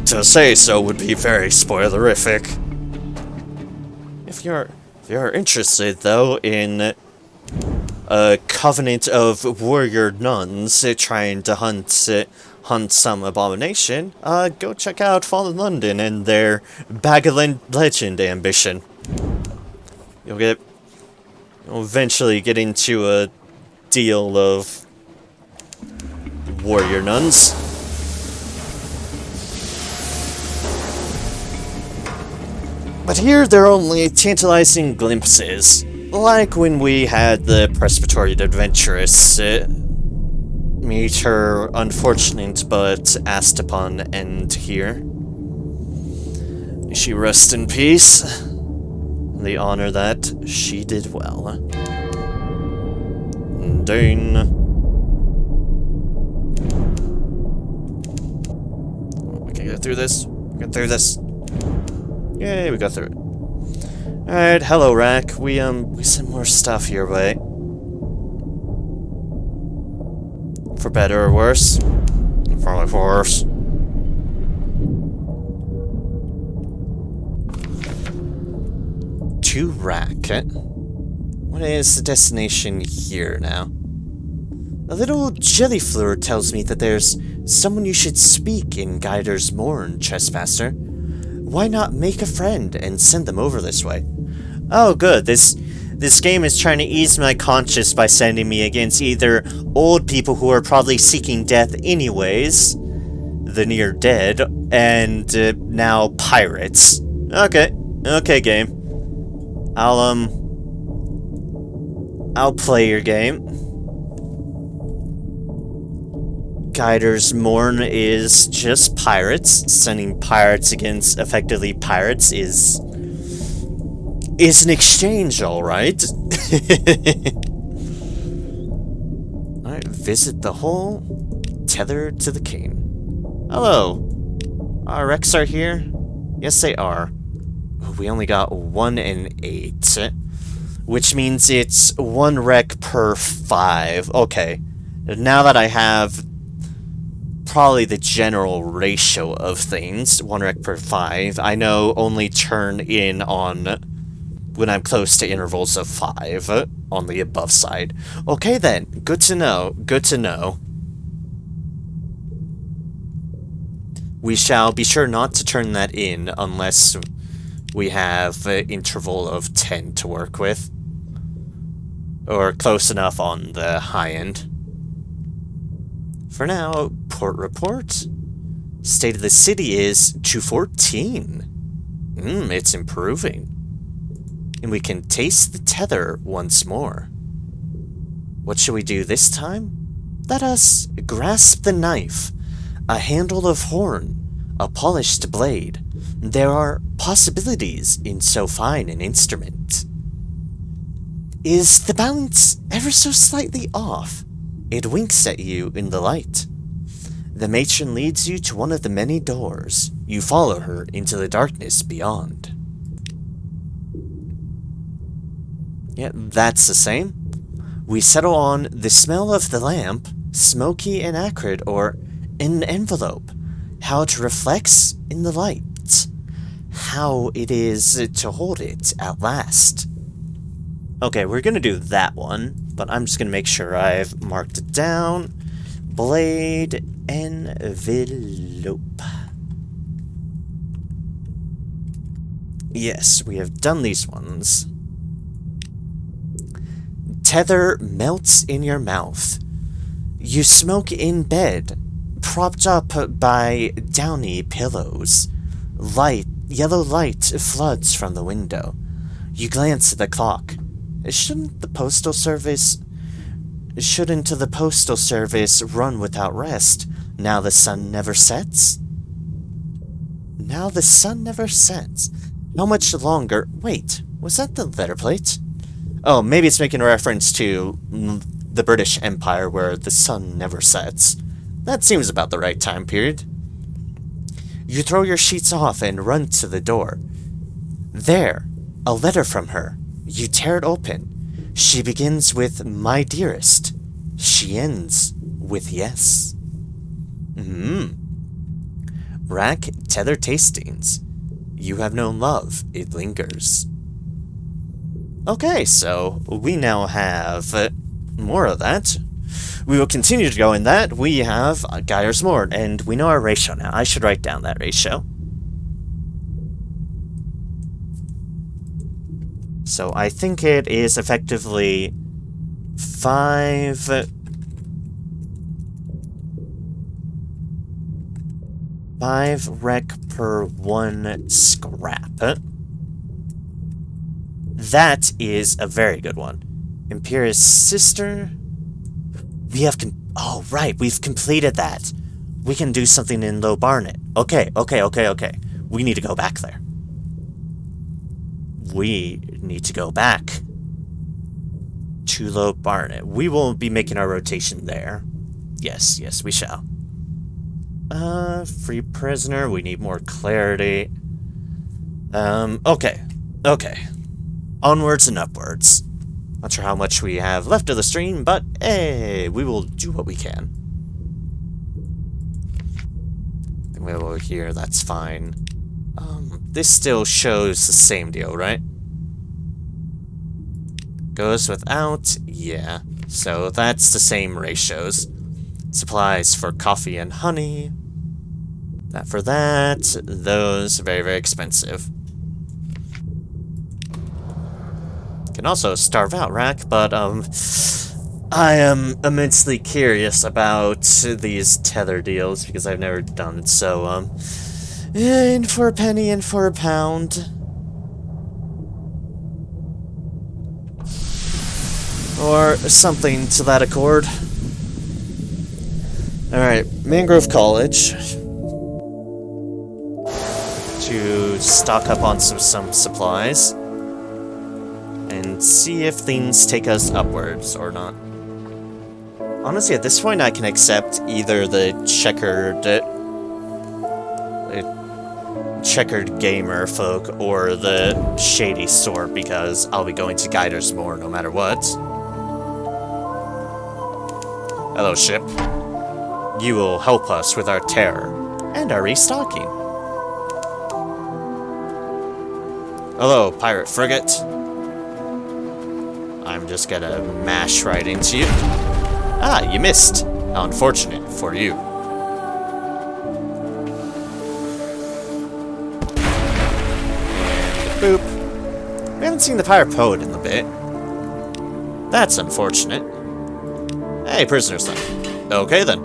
To say so would be very spoilerific. If you're interested, though, in a covenant of warrior nuns trying to hunt some abomination, go check out Fallen London and their Bag of Legend ambition. You'll eventually get into a deal of warrior nuns. But here they're only tantalizing glimpses, like when we had the Presbyterian adventuress meet her unfortunate but asked upon end here. May she rest in peace. The honor that she did well. Dane. We can get through this. We can get through this. Yay, we got through it. Alright, hello, Rack. We sent more stuff your way. For better or worse? Probably for worse. To Rack. What is the destination here now? A little Gilliflower tells me that there's someone you should speak in Guider's Morn, Trespasser. Why not make a friend and send them over this way? Oh, good. This game is trying to ease my conscience by sending me against either old people who are probably seeking death anyways, the near dead, and now pirates. Okay. Okay, game. I'll play your game. Guider's Morn is just pirates. Sending pirates against effectively pirates is an exchange, alright. Alright, visit the hole. Tethered to the cane. Hello. Our wrecks are here? Yes, they are. We only got 1 and 8. Which means it's 1 wreck per 5. Okay. Now that I have probably the general ratio of things, 1 wreck per 5, I know only turn in on when I'm close to intervals of 5 on the above side. Okay then, good to know, good to know. We shall be sure not to turn that in unless we have an interval of 10 to work with. Or close enough on the high end. For now, port report. State of the city is 214. It's improving. And we can taste the tether once more. What should we do this time? Let us grasp the knife, a handle of horn, a polished blade. There are possibilities in so fine an instrument. Is the balance ever so slightly off? It winks at you in the light. The matron leads you to one of the many doors. You follow her into the darkness beyond. Yeah, that's the same. We settle on the smell of the lamp, smoky and acrid, or an envelope. How it reflects in the light. How it is to hold it at last. Okay, we're gonna do that one, but I'm just gonna make sure I've marked it down. Blade envelope. Yes, we have done these ones. Tether melts in your mouth. You smoke in bed, propped up by downy pillows. Yellow light floods from the window. You glance at the clock. Shouldn't the postal service run without rest? Now the sun never sets? Now the sun never sets. How much longer? Wait, was that the letter plate? Oh, maybe it's making a reference to the British Empire where the sun never sets. That seems about the right time period. You throw your sheets off and run to the door. There, a letter from her. You tear it open. She begins with, "My dearest." She ends with, "Yes." Rack tether tastings. You have known love, it lingers. Okay, so we now have more of that. We will continue to go in that. We have Geyer's Mort, and we know our ratio now. I should write down that ratio. So I think it is effectively 5 rec per 1 scrap. That is a very good one. Imperious Sister. We have oh, right, we've completed that. We can do something in Low Barnet. Okay. We need to go back there. We need to go back to Low Barnet. We will be making our rotation there. Yes, we shall. Free prisoner. We need more clarity. Okay. Onwards and upwards. Not sure how much we have left of the stream, but hey, we will do what we can. And we're over here, that's fine. This still shows the same deal, right? Goes without, yeah. So that's the same ratios. Supplies for coffee and honey. That for that. Those, very, very expensive. Can also starve out Rack, but I am immensely curious about these tether deals because I've never done it. So in for a penny, in for a pound, or something to that accord. All right, Mangrove College to stock up on some supplies. And see if things take us upwards or not. Honestly, at this point, I can accept either the checkered gamer folk or the shady sort, because I'll be going to Geyer's Mort no matter what. Hello, ship. You will help us with our terror and our restocking. Hello, pirate frigate. I'm just gonna mash right into you. Ah, you missed. How unfortunate for you. And Boop. We haven't seen the Pirate Poet in a bit. That's unfortunate. Hey, prisoner son. Okay then.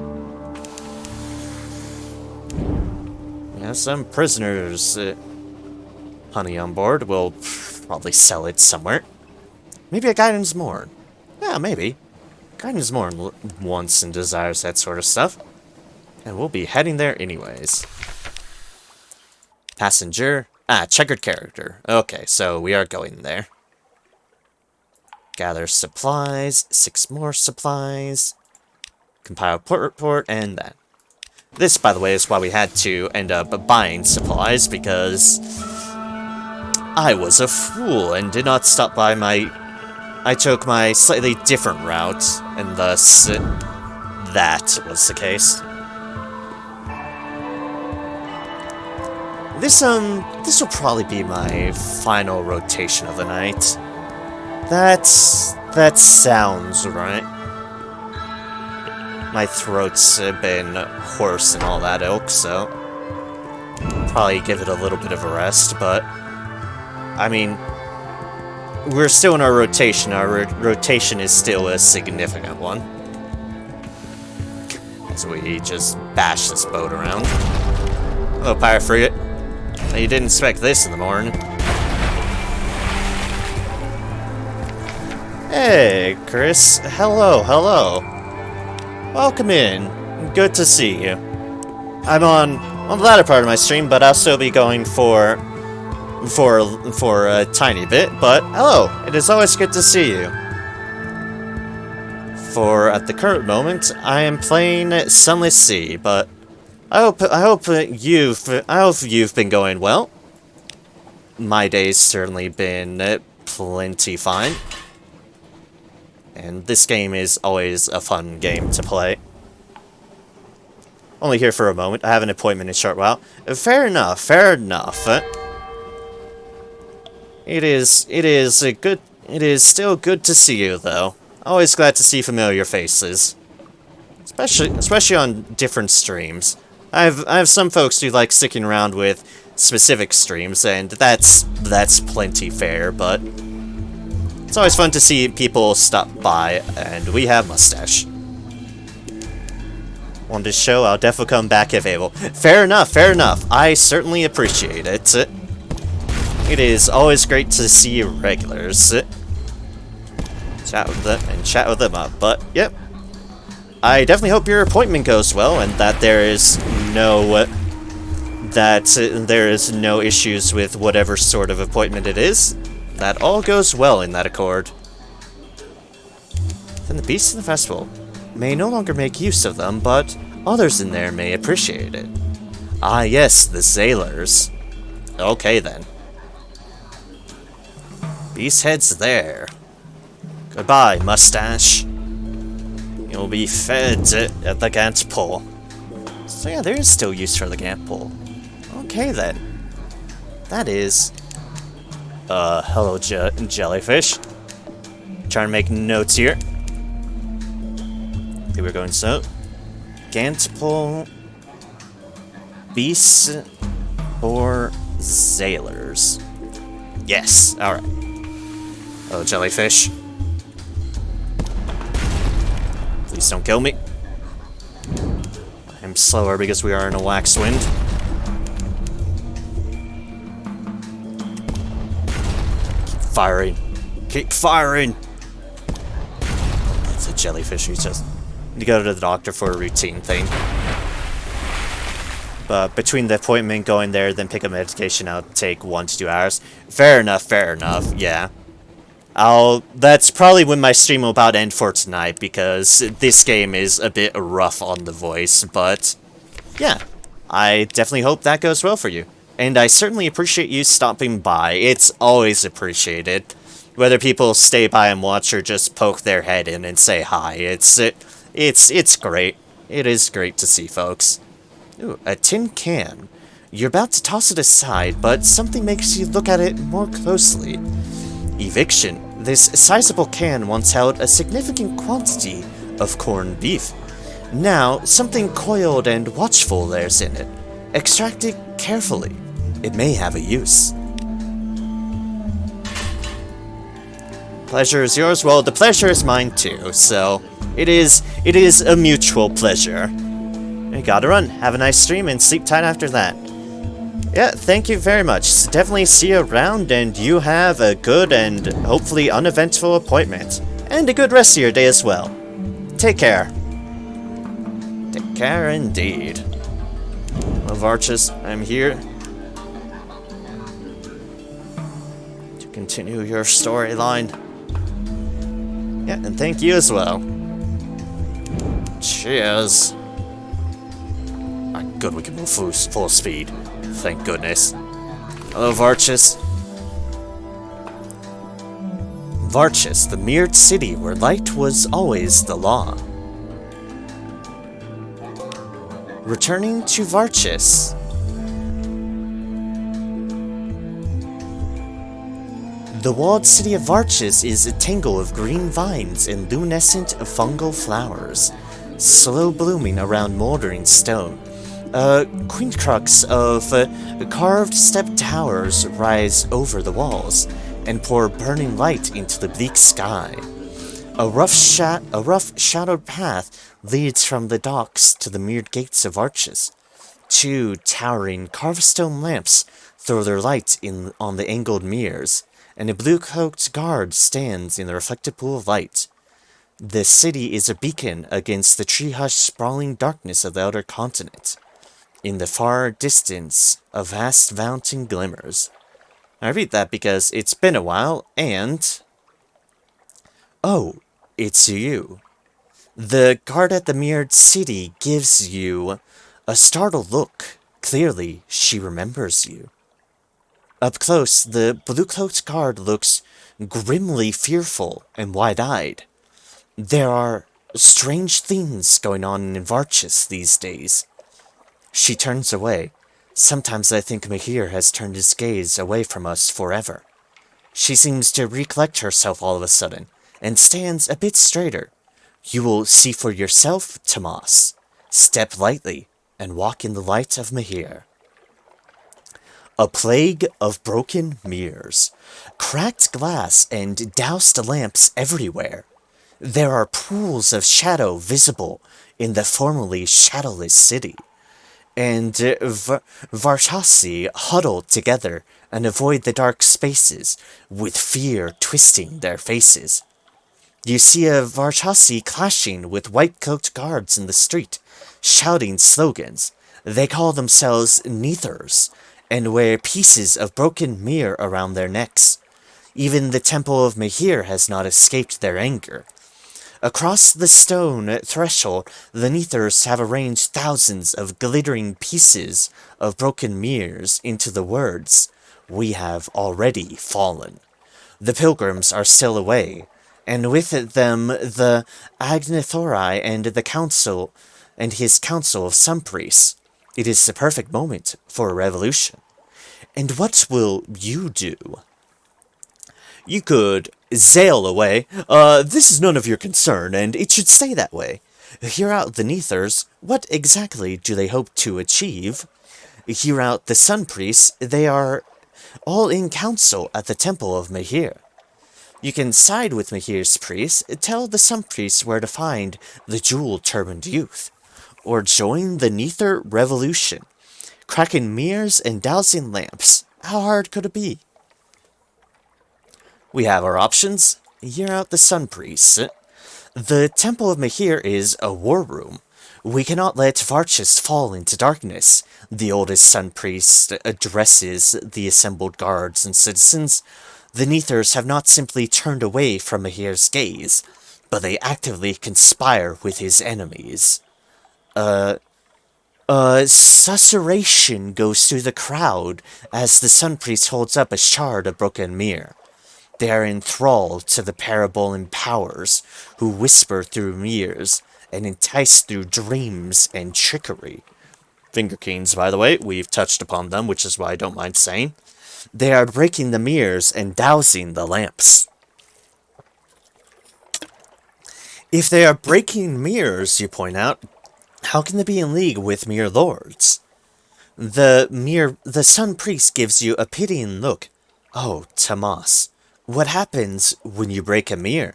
We have some prisoners honey on board. We'll probably sell it somewhere. Maybe a guidance moor. Yeah, maybe. Guidance moor wants and desires that sort of stuff. And we'll be heading there anyways. Passenger. Ah, checkered character. Okay, so we are going there. Gather supplies. 6 more supplies. Compile port report, and that. This, by the way, is why we had to end up buying supplies, because I was a fool and did not stop by I took my slightly different route, and thus that was the case. This will probably be my final rotation of the night. That sounds right. My throat's been hoarse and all that ilk, so probably give it a little bit of a rest, but I mean, we're still in our rotation. Our rotation is still a significant one. As we just bash this boat around. Hello, pirate frigate. You didn't expect this in the morning. Hey, Chris. Hello, hello. Welcome in. Good to see you. I'm on the latter part of my stream, but I'll still be going for a tiny bit. But hello, it is always good to see you. For at the current moment, I am playing Sunless Sea, but I hope you've been going well. My day's certainly been plenty fine. And this game is always a fun game to play. Only here for a moment. I have an appointment in a short while. Fair enough, fair enough. It is still good to see you, though. Always glad to see familiar faces. Especially on different streams. I have some folks who like sticking around with specific streams, and that's plenty fair, but it's always fun to see people stop by, and we have mustache. On this show, I'll definitely come back if able. Fair enough, fair enough. I certainly appreciate it. It is always great to see regulars. Chat with them up, but yep. I definitely hope your appointment goes well, and that there is no issues with whatever sort of appointment it is. That all goes well in that accord. Then the beasts of the festival may no longer make use of them, but others in there may appreciate it. Ah yes, the sailors. Okay then. Beast heads there. Goodbye, mustache. You'll be fed at the Gant Pole. So yeah, there is still use for the Gant Pole. Okay then. That is... hello jellyfish. Trying to make notes here. I think we're going so. Gant Pole... Beasts or sailors? Yes, alright. Hello jellyfish. Please don't kill me. I'm slower because we are in a wax wind. Keep firing. Keep firing! It's a jellyfish. You just need to go to the doctor for a routine thing. But between the appointment, going there, then pick up medication, I'll take 1 to 2 hours. Fair enough, yeah. That's probably when my stream will about end for tonight, because this game is a bit rough on the voice, but yeah, I definitely hope that goes well for you. And I certainly appreciate you stopping by. It's always appreciated. Whether people stay by and watch or just poke their head in and say hi, it's great. It is great to see folks. Ooh, a tin can. You're about to toss it aside, but something makes you look at it more closely. Eviction. This sizable can once held a significant quantity of corned beef. Now, something coiled and watchful there's in it. Extract it carefully. It may have a use. Pleasure is yours. Well, the pleasure is mine too, so it is a mutual pleasure. I gotta run. Have a nice stream and sleep tight after that. Yeah, thank you very much. Definitely see you around, and you have a good and hopefully uneventful appointment. And a good rest of your day as well. Take care. Take care indeed. Love Arches, I'm here to continue your storyline. Yeah, and thank you as well. Cheers. Ah, good, we can move full speed. Thank goodness. Hello, Varchis. Varchis, the mirrored city where light was always the law. Returning to Varchis. The walled city of Varchis is a tangle of green vines and luminescent fungal flowers, slow blooming around moldering stone. Queen crux of carved step towers rise over the walls and pour burning light into the bleak sky. A rough shadowed path leads from the docks to the mirrored gates of Arches. Two towering carved stone lamps throw their light on the angled mirrors, and a blue-cloaked guard stands in the reflected pool of light. The city is a beacon against the tree-hushed sprawling darkness of the outer continent. In the far distance, a vast fountain glimmers. I read that because it's been a while, and... Oh, it's you. The guard at the mirrored city gives you a startled look. Clearly, she remembers you. Up close, the blue-cloaked guard looks grimly fearful and wide-eyed. There are strange things going on in Varchis these days. She turns away. Sometimes I think Mahir has turned his gaze away from us forever. She seems to recollect herself all of a sudden, and stands a bit straighter. You will see for yourself, Tomas. Step lightly, and walk in the light of Mahir. A plague of broken mirrors, cracked glass and doused lamps everywhere. There are pools of shadow visible in the formerly shadowless city. And Varchasi huddle together and avoid the dark spaces, with fear twisting their faces. You see a Varchasi clashing with white-cloaked guards in the street, shouting slogans. They call themselves Neithers, and wear pieces of broken mirror around their necks. Even the Temple of Mahir has not escaped their anger. Across the stone threshold, the Neithers have arranged thousands of glittering pieces of broken mirrors into the words, "We have already fallen." The pilgrims are still away, and with them the Agnithorai and the council and his council of some priests. It is the perfect moment for a revolution. And what will you do? You could zail away. This is none of your concern, and it should stay that way. Hear out the Neithers. What exactly do they hope to achieve? Hear out the Sun Priests. They are all in council at the Temple of Mahir. You can side with Mahir's priests, tell the Sun Priests where to find the jewel-turbaned youth, or join the Neither Revolution, cracking mirrors and dousing lamps. How hard could it be? We have our options. Hear out the Sun Priests. The Temple of Mahir is a war room. We cannot let Varchis fall into darkness. The oldest Sun Priest addresses the assembled guards and citizens. The Neithers have not simply turned away from Mahir's gaze, but they actively conspire with his enemies. Susurration goes through the crowd as the Sun Priest holds up a shard of broken mirror. They are enthralled to the parabolan powers, who whisper through mirrors and entice through dreams and trickery. Finger Kings, by the way, we've touched upon them, which is why I don't mind saying. They are breaking the mirrors and dousing the lamps. If they are breaking mirrors, you point out, how can they be in league with mere lords? The Sun Priest gives you a pitying look. Oh, Tomas, What happens when you break a mirror?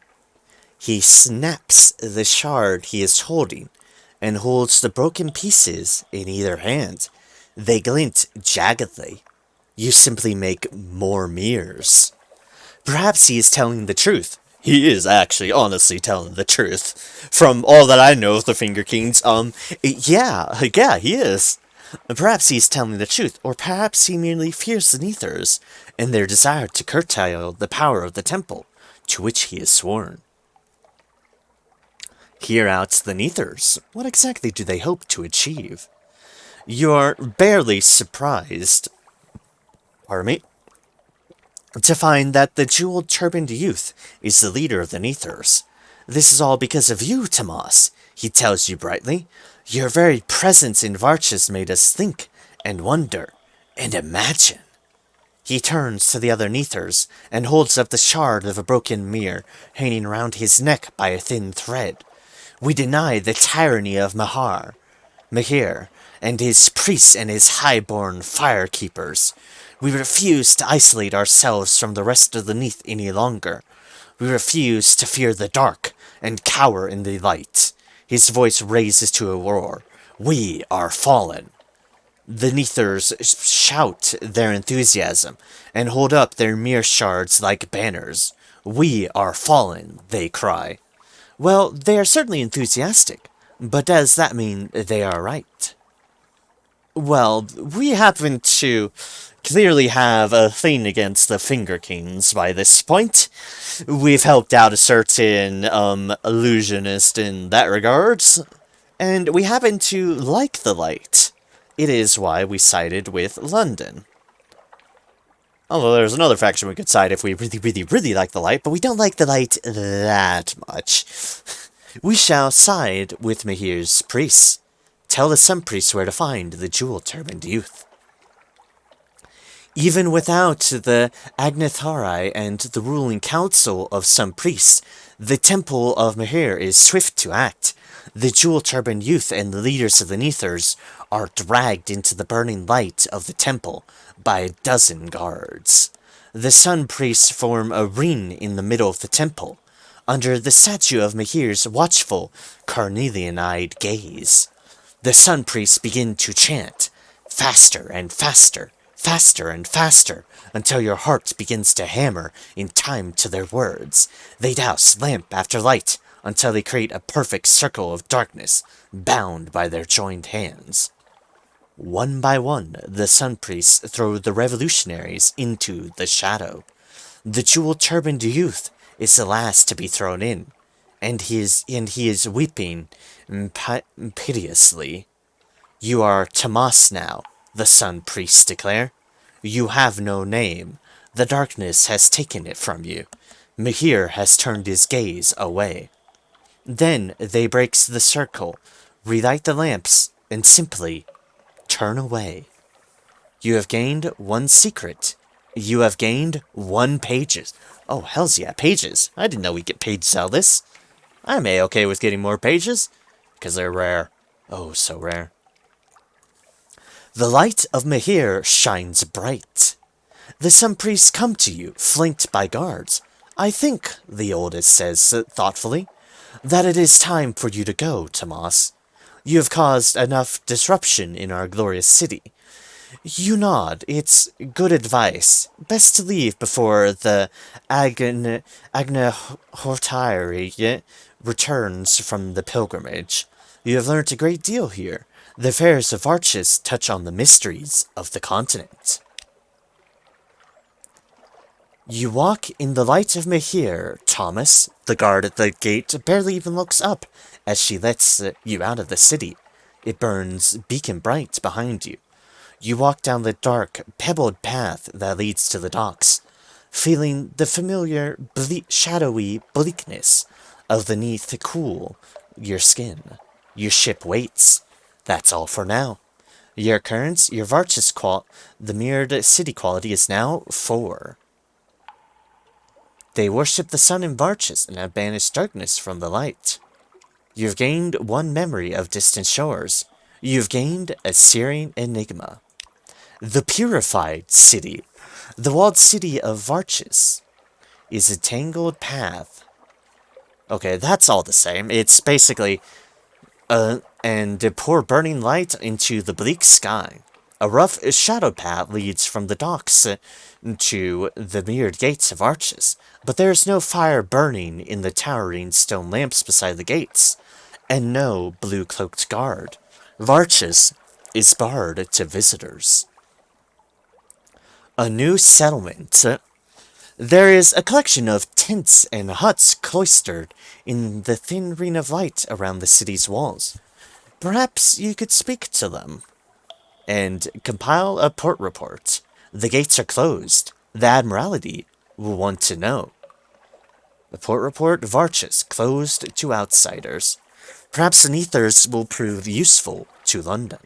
He snaps the shard he is holding and holds the broken pieces in either hand. They glint jaggedly. You simply make more mirrors. Perhaps he is telling the truth. He is actually honestly telling the truth. From all that I know of the Finger Kings, yeah, he is. Perhaps he is telling the truth, or perhaps he merely fears the Nethers and their desire to curtail the power of the temple, to which he is sworn. Hear out the Nethers. What exactly do they hope to achieve? You're barely surprised, pardon me, to find that the jeweled-turbaned youth is the leader of the Nethers. This is all because of you, Tomas, he tells you brightly. Your very presence in Varches made us think, and wonder, and imagine. He turns to the other Nethers, and holds up the shard of a broken mirror, hanging round his neck by a thin thread. We deny the tyranny of Mahir, and his priests and his high-born fire-keepers. We refuse to isolate ourselves from the rest of the Neath any longer. We refuse to fear the dark and cower in the light. His voice raises to a roar. We are fallen. The Neethers shout their enthusiasm and hold up their mirror shards like banners. We are fallen, they cry. Well, they are certainly enthusiastic, but does that mean they are right? Well, we happen to clearly have a thing against the Finger Kings by this point. We've helped out a certain, illusionist in that regards, and we happen to like the light. It is why we sided with London. Although there's another faction we could side if we really like the light, but we don't like the light that much. We shall side with Mahir's priests. Tell the Sun Priests where to find the jewel-turbaned youth. Even without the Agnathari and the ruling council of some priests, the temple of Mahir is swift to act. The jewel-turbaned youth and the leaders of the Nethers are dragged into the burning light of the temple by a dozen guards. The Sun Priests form a ring in the middle of the temple, under the statue of Mahir's watchful, carnelian-eyed gaze. The Sun Priests begin to chant, faster and faster, faster and faster, until your heart begins to hammer in time to their words. They douse lamp after light, until they create a perfect circle of darkness, bound by their joined hands. One by one, the Sun Priests throw the revolutionaries into the shadow. The jewel-turbaned youth is the last to be thrown in, and he is weeping piteously. You are Tomas now, the Sun Priests declare. You have no name. The darkness has taken it from you. Mahir has turned his gaze away. Then they break the circle, relight the lamps, and simply turn away. You have gained one secret. You have gained 1 pages. Oh, hells yeah, pages. I didn't know we'd get pages out of this. I'm A-okay with getting more pages, because they're rare. Oh, so rare. The light of Mahir shines bright. The Sun Priests come to you, flanked by guards. I think, the oldest says thoughtfully, that it is time for you to go, Tomas. You have caused enough disruption in our glorious city. You nod. It's good advice. Best to leave before the Agnahortari returns from the pilgrimage. You have learnt a great deal here. The fairs of Arches touch on the mysteries of the continent. You walk in the light of Mahir, Thomas. The guard at the gate barely even looks up as she lets you out of the city. It burns beacon bright behind you. You walk down the dark, pebbled path that leads to the docks, feeling the familiar, shadowy bleakness of the Neath cool your skin. Your ship waits. That's all for now. Your currents, your Varchis the mirrored city quality is now 4. They worship the sun in Varchis and have banished darkness from the light. You've gained 1 memory of distant shores. You've gained a searing enigma. The purified city. The walled city of Varchis. is a tangled path. Okay, that's all the same. It's basically, and to pour burning light into the bleak sky. A rough shadow path leads from the docks to the mirrored gates of arches, but there is no fire burning in the towering stone lamps beside the gates, and no blue-cloaked guard. Varches is barred to visitors. A new settlement. There is a collection of tents and huts cloistered in the thin ring of light around the city's walls. Perhaps you could speak to them and compile a port report. The gates are closed. The Admiralty will want to know. The port report, Varches, closed to outsiders. Perhaps an ethers will prove useful to London.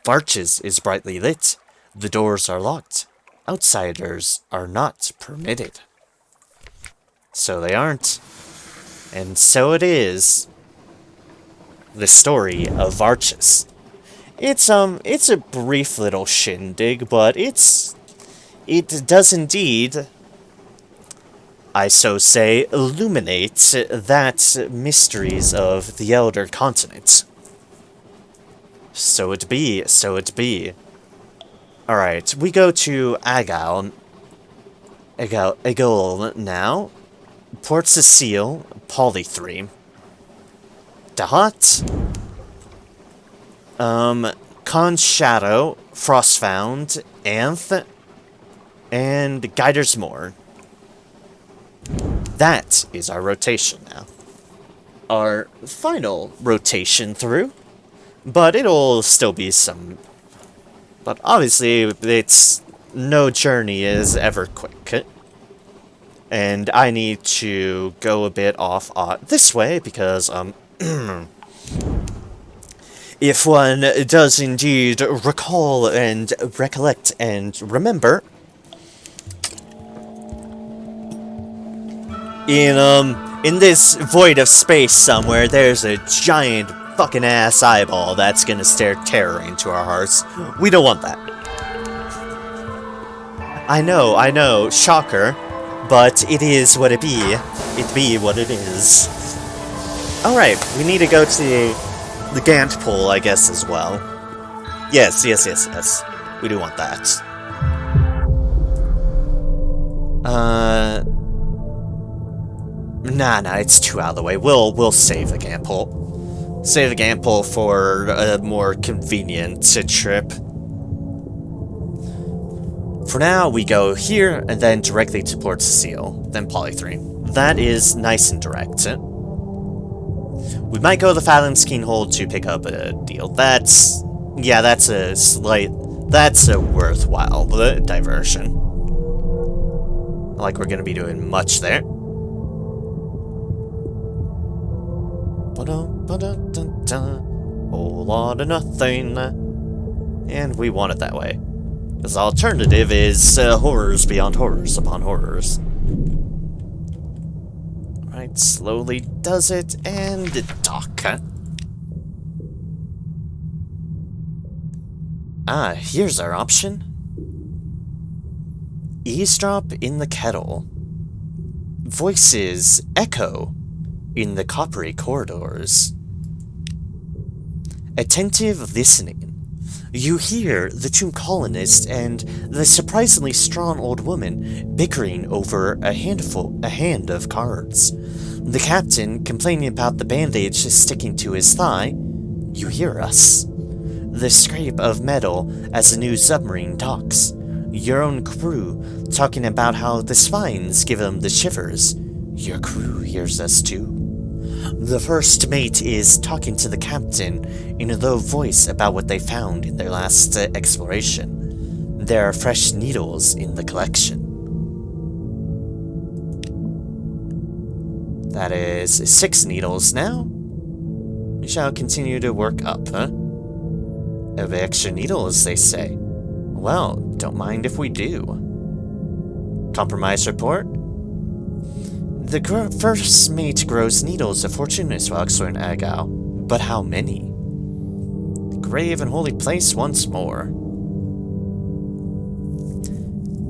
Varches is brightly lit. The doors are locked. Outsiders are not permitted. So they aren't. And so it is. The story of Varches. It's a brief little shindig, but it does indeed, I so say, illuminate that mysteries of the Elder Continent. So it be, so it be. Alright, we go to Agol now. Port Cecile, Poly 3. Dahat. Khan's Shadow, Frostfound, Anth, and Guiders Moor. That is our rotation now. Our final rotation through, but it'll still be some... But obviously, it's... no journey is ever quick. And I need to go a bit off this way, because, if one does indeed recall and recollect and remember, in this void of space somewhere, there's a giant fucking ass eyeball that's gonna stare terror into our hearts. We don't want that. I know, shocker, but it is what it be. It be what it is. Alright, we need to go to the Gant pool, I guess, as well. Yes. We do want that. Nah, it's too out of the way. We'll save the Gant pool. Save the Gant pool for a more convenient trip. For now, we go here, and then directly to Port Cecile, then Poly 3. That is nice and direct. We might go to the Fathom's Keyhole to pick up a deal. That's a worthwhile diversion. Not like we're gonna be doing much there. Whole lot of nothing. And we want it that way. Because the alternative is horrors beyond horrors upon horrors. Right, slowly does it, and dock. Ah, here's our option. Eavesdrop in the kettle. Voices echo in the coppery corridors. Attentive listening. You hear the two colonists and the surprisingly strong old woman bickering over a hand of cards. The captain complaining about the bandage sticking to his thigh. You hear us. The scrape of metal as the new submarine docks. Your own crew talking about how the spines give them the shivers. Your crew hears us too. The first mate is talking to the captain in a low voice about what they found in their last exploration. There are fresh needles in the collection. That is 6 needles now. We shall continue to work up, huh? Of extra needles, they say. Well, don't mind if we do. Compromise report? The first mate grows needles of fortunates while exploring Agao, but how many? Grave and holy place once more.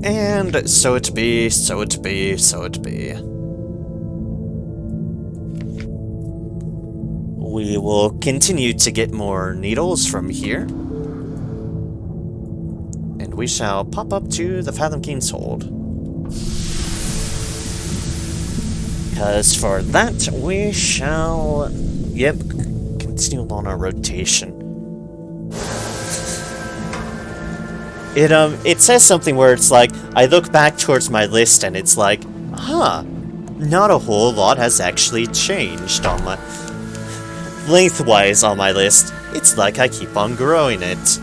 And so it be, so it be, so it be. We will continue to get more needles from here. And we shall pop up to the Fathom King's Hold. Because for that, we shall... Yep, continue on our rotation. It says something where it's like, I look back towards my list and it's like, huh, not a whole lot has actually changed on my... Lengthwise on my list. It's like I keep on growing it.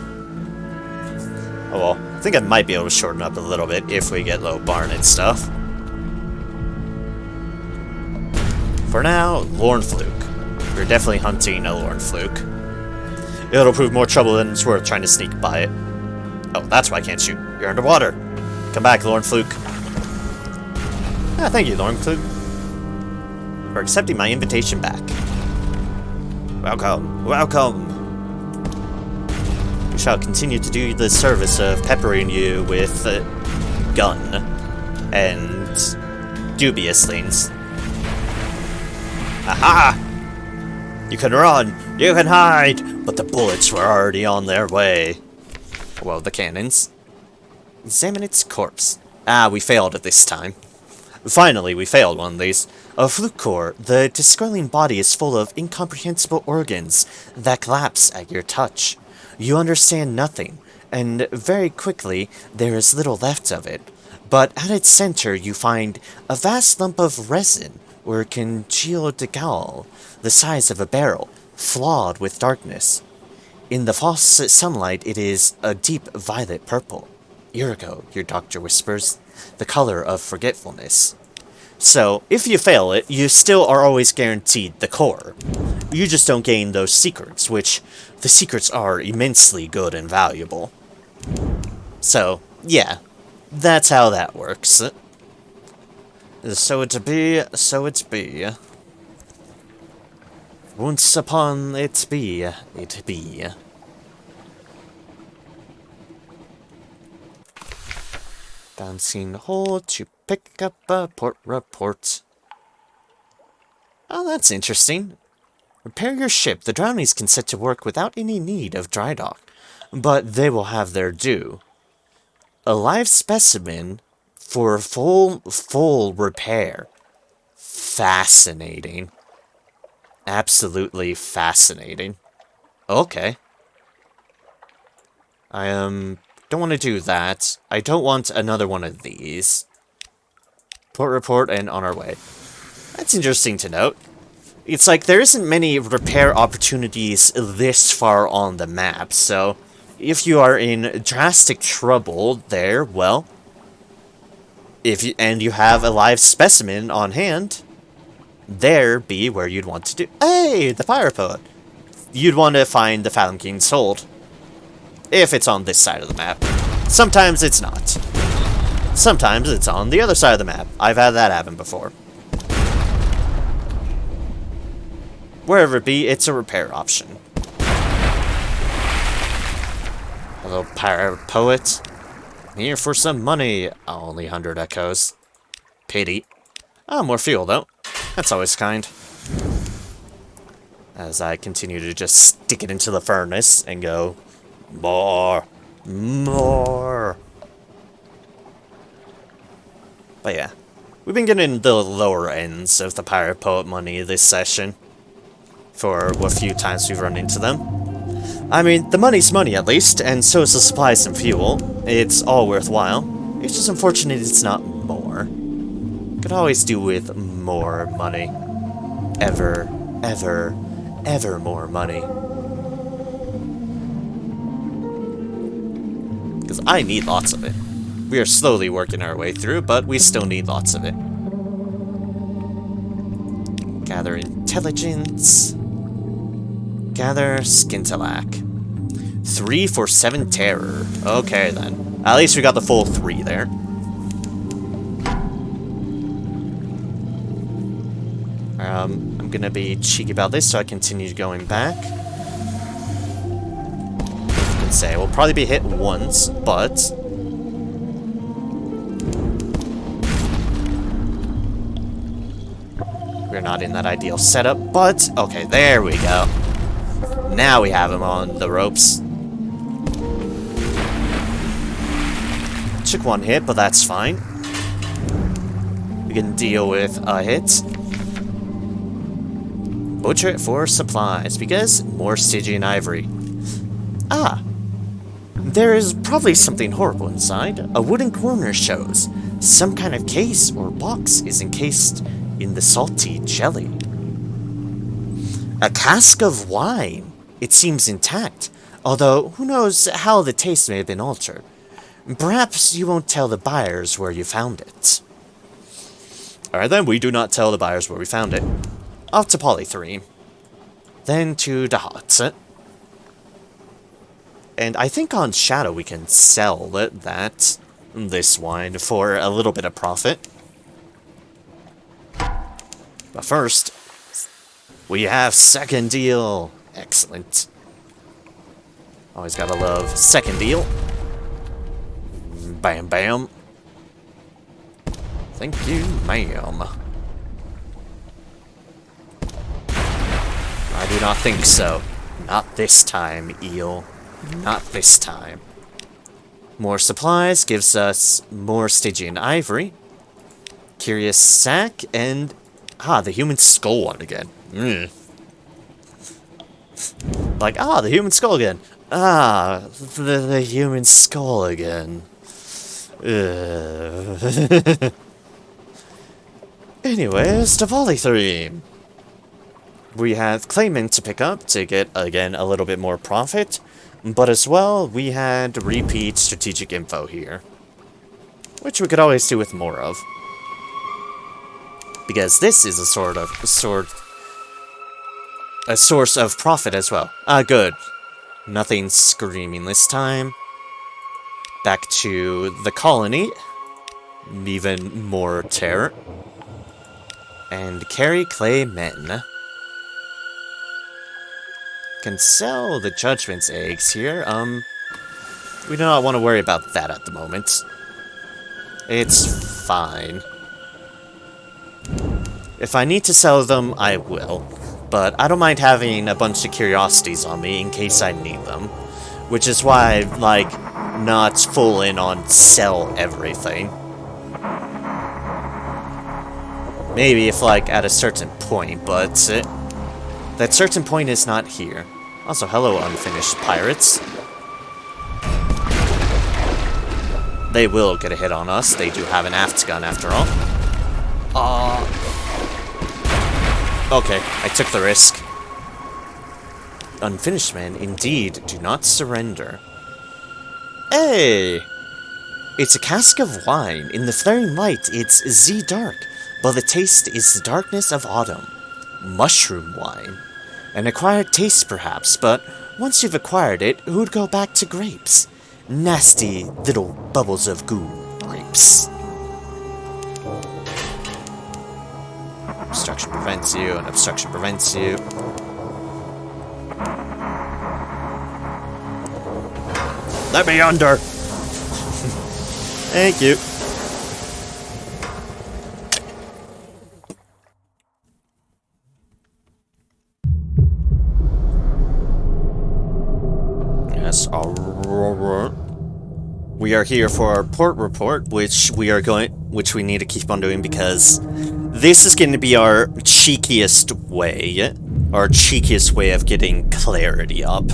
Oh well, I think I might be able to shorten up a little bit if we get low barn and stuff. For now, Lorn Fluke. We're definitely hunting a Lorn Fluke. It'll prove more trouble than it's worth trying to sneak by it. Oh, that's why I can't shoot. You're underwater. Come back, Lorn Fluke. Ah, thank you, Lorn Fluke, for accepting my invitation back. Welcome, welcome. We shall continue to do the service of peppering you with gun and dubious things. Aha! You can run, you can hide, but the bullets were already on their way. Well, the cannons. Examine its corpse. Ah, we failed at this time. Finally, we failed one of these. A fluke core, the disgruntled body is full of incomprehensible organs that collapse at your touch. You understand nothing, and very quickly there is little left of it. But at its center you find a vast lump of resin, or congealed gall, the size of a barrel, flawed with darkness. In the false sunlight it is a deep violet purple. Irigo, your doctor whispers, the color of forgetfulness. So, if you fail it, you still are always guaranteed the core. You just don't gain those secrets, which the secrets are immensely good and valuable. So, yeah, that's how that works. So it be, so it be. Once upon it be, it be. Bouncing hole to pick up a port report. Oh, that's interesting. Repair your ship. The Drownies can set to work without any need of dry dock, but they will have their due. A live specimen for full repair. Fascinating. Absolutely fascinating. Okay. I don't want to do that. I don't want another one of these. Port report and on our way. That's interesting to note. It's like there isn't many repair opportunities this far on the map, so if you are in drastic trouble there, well, and you have a live specimen on hand, there be where you'd want to do. Hey, the fire poet. You'd want to find the Fathom King's Hold. If it's on this side of the map. Sometimes it's not. Sometimes it's on the other side of the map. I've had that happen before. Wherever it be, it's a repair option. Hello, pirate poet. I'm here for some money. Only 100 echoes. Pity. Oh, more fuel, though. That's always kind. As I continue to just stick it into the furnace and go, more, more. But yeah, we've been getting the lower ends of the pirate poet money this session. For what few times we've run into them. I mean, the money's money at least, and so is the supplies and fuel. It's all worthwhile. It's just unfortunate it's not more. Could always do with more money. Ever, ever, ever more money. Because I need lots of it. We are slowly working our way through, but we still need lots of it. Gather intelligence. Gather Skintilac. 3 for 7 terror. Okay then. At least we got the full 3 there. I'm gonna be cheeky about this, so I continue going back. I can say we'll probably be hit once, but We're not in that ideal setup, but okay, there we go. Now we have him on the ropes. Took one hit, but that's fine. We can deal with a hit. Butcher it for supplies, because more Stygian ivory. Ah! There is probably something horrible inside. A wooden corner shows. Some kind of case or box is encased in the salty jelly. A cask of wine. It seems intact, although who knows how the taste may have been altered. Perhaps you won't tell the buyers where you found it. Alright then, we do not tell the buyers where we found it. Off to Polythreme. Then to Dahat. And I think on Shadow we can sell this wine for a little bit of profit. But first, we have second deal. Excellent. Always gotta love second deal. Bam bam. Thank you, ma'am. I do not think so. Not this time, eel. Not this time. More supplies gives us more Stygian ivory. Curious sack and... the human skull one again. Like, the human skull again. The human skull again. Anyways, to Polythreme. We have claimant to pick up to get, again, a little bit more profit. But as well, we had repeat strategic info here. Which we could always do with more of. Because this is a source of profit as well. Good. Nothing screaming this time. Back to the colony. Even more terror. And carry clay men. Can sell the Judgment's eggs here. We do not want to worry about that at the moment. It's fine. If I need to sell them, I will. But I don't mind having a bunch of curiosities on me in case I need them. Which is why, like, not full in on sell everything. Maybe if, like, at a certain point, but that certain point is not here. Also, hello, unfinished pirates. They will get a hit on us. They do have an aft gun, after all. Okay, I took the risk. Unfinished men, indeed, do not surrender. Hey! It's a cask of wine. In the flaring light, it's Z-dark, but the taste is the darkness of autumn. Mushroom wine. An acquired taste, perhaps, but once you've acquired it, who'd go back to grapes? Nasty little bubbles of goo grapes. Obstruction prevents you, and obstruction prevents you. Let me under! Thank you. Yes, alright. We are here for our port report, which we need to keep on doing because this is going to be our cheekiest way of getting clarity up.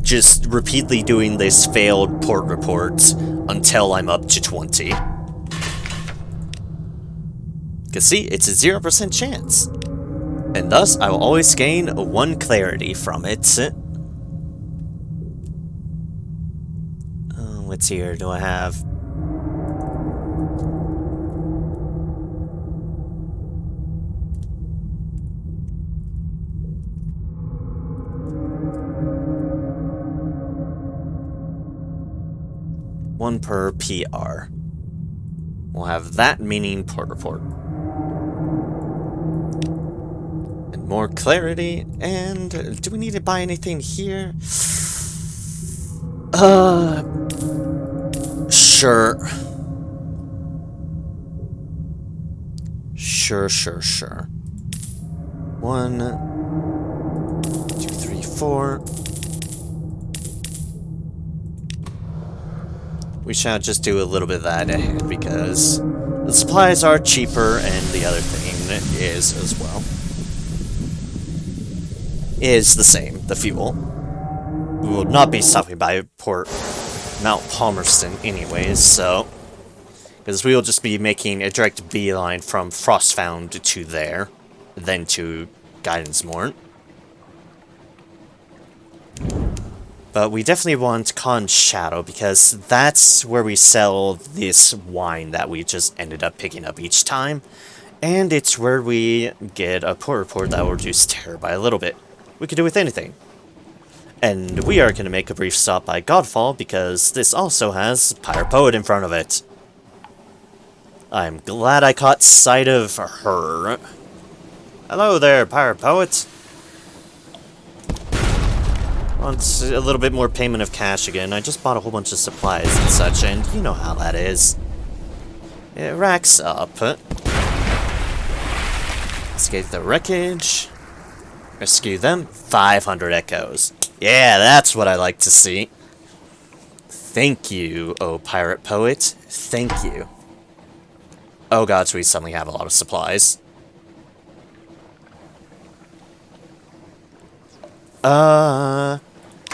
Just repeatedly doing this failed port report until I'm up to 20. Cause see, it's a 0% chance. And thus, I will always gain 1 clarity from it. What's here? Do I have... one per PR. We'll have that meaning port report. And more clarity, and do we need to buy anything here? Sure. Sure. 1, 2, 3, 4. We shall just do a little bit of that ahead because the supplies are cheaper, and the other thing is as well. Is the same, the fuel. We will not be stopping by Mount Palmerston anyways, so... Because we will just be making a direct beeline from Frostfound to there, then to Guidance-Morn. But we definitely want Khan's Shadow, because that's where we sell this wine that we just ended up picking up each time. And it's where we get a poor report that will reduce terror by a little bit. We could do with anything. And we are going to make a brief stop by Godfall, because this also has Pirate Poet in front of it. I'm glad I caught sight of her. Hello there, Pirate Poet. Want a little bit more payment of cash again. I just bought a whole bunch of supplies and such, and you know how that is. It racks up. Escape the wreckage. Rescue them. 500 echoes. Yeah, that's what I like to see. Thank you, oh Pirate Poet. Thank you. Oh god, so we suddenly have a lot of supplies.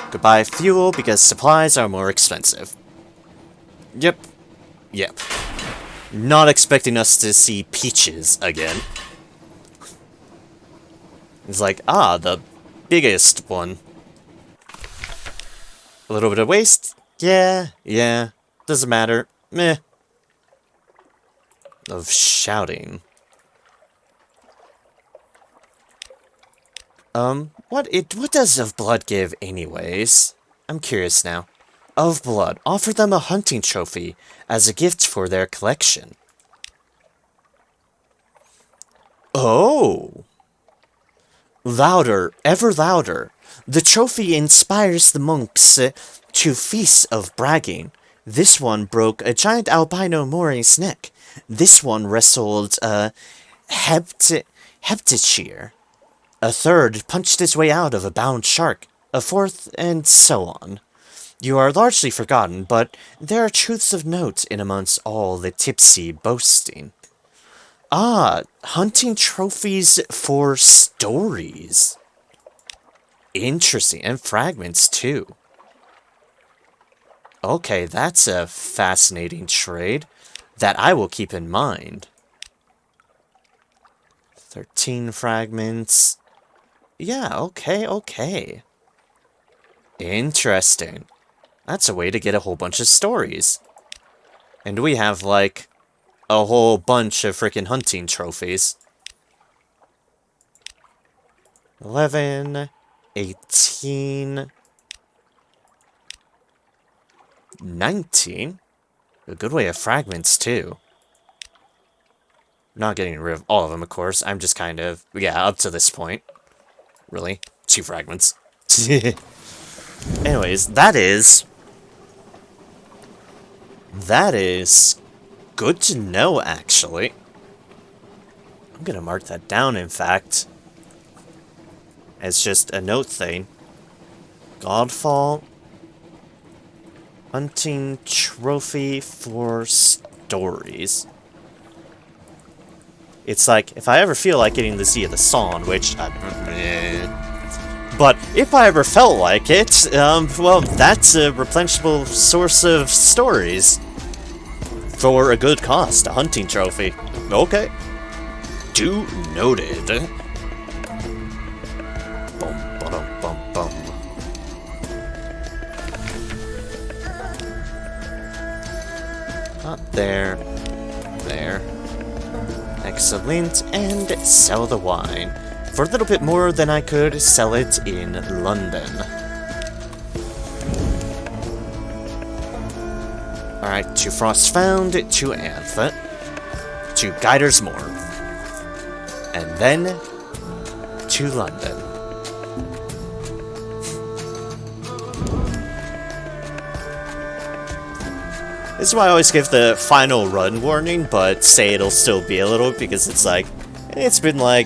Goodbye fuel, because supplies are more expensive. Yep. Yep. Not expecting us to see peaches again. It's like, ah, the biggest one. A little bit of waste? Yeah, yeah. Doesn't matter. Meh. Of shouting. What does Of Blood give anyways? I'm curious now. Of Blood. Offer them a hunting trophy as a gift for their collection. Oh! Louder, ever louder. The trophy inspires the monks to feasts of bragging. This one broke a giant albino Mori's neck. This one wrestled a Heptachir. A third punched his way out of a bound shark. A fourth, and so on. You are largely forgotten, but there are truths of note in amongst all the tipsy boasting. Ah, hunting trophies for stories. Interesting, and fragments too. Okay, that's a fascinating trade that I will keep in mind. 13 fragments. Yeah, okay. Interesting. That's a way to get a whole bunch of stories. And we have, like, a whole bunch of freaking hunting trophies. 11, 18, 19. A good way of fragments, too. Not getting rid of all of them, of course. I'm just kind of, yeah, up to this point. Really? 2 fragments. Anyways, that is good to know, actually. I'm gonna mark that down, in fact. As just a note thing. Godfall. Hunting trophy for stories. It's like, if I ever feel like getting the Sea of the Song, which... but if I ever felt like it, well, that's a replenishable source of stories. For a good cost, a hunting trophy. Okay. Do noted. Bum, ba-dum, bum, bum. Not there. There. Excellent, and sell the wine. For a little bit more than I could sell it in London. Alright, to Frostfound, to Anthet, to Guiders-Morn, and then to London. This is why I always give the final run warning, but say it'll still be a little, because it's like, it's been like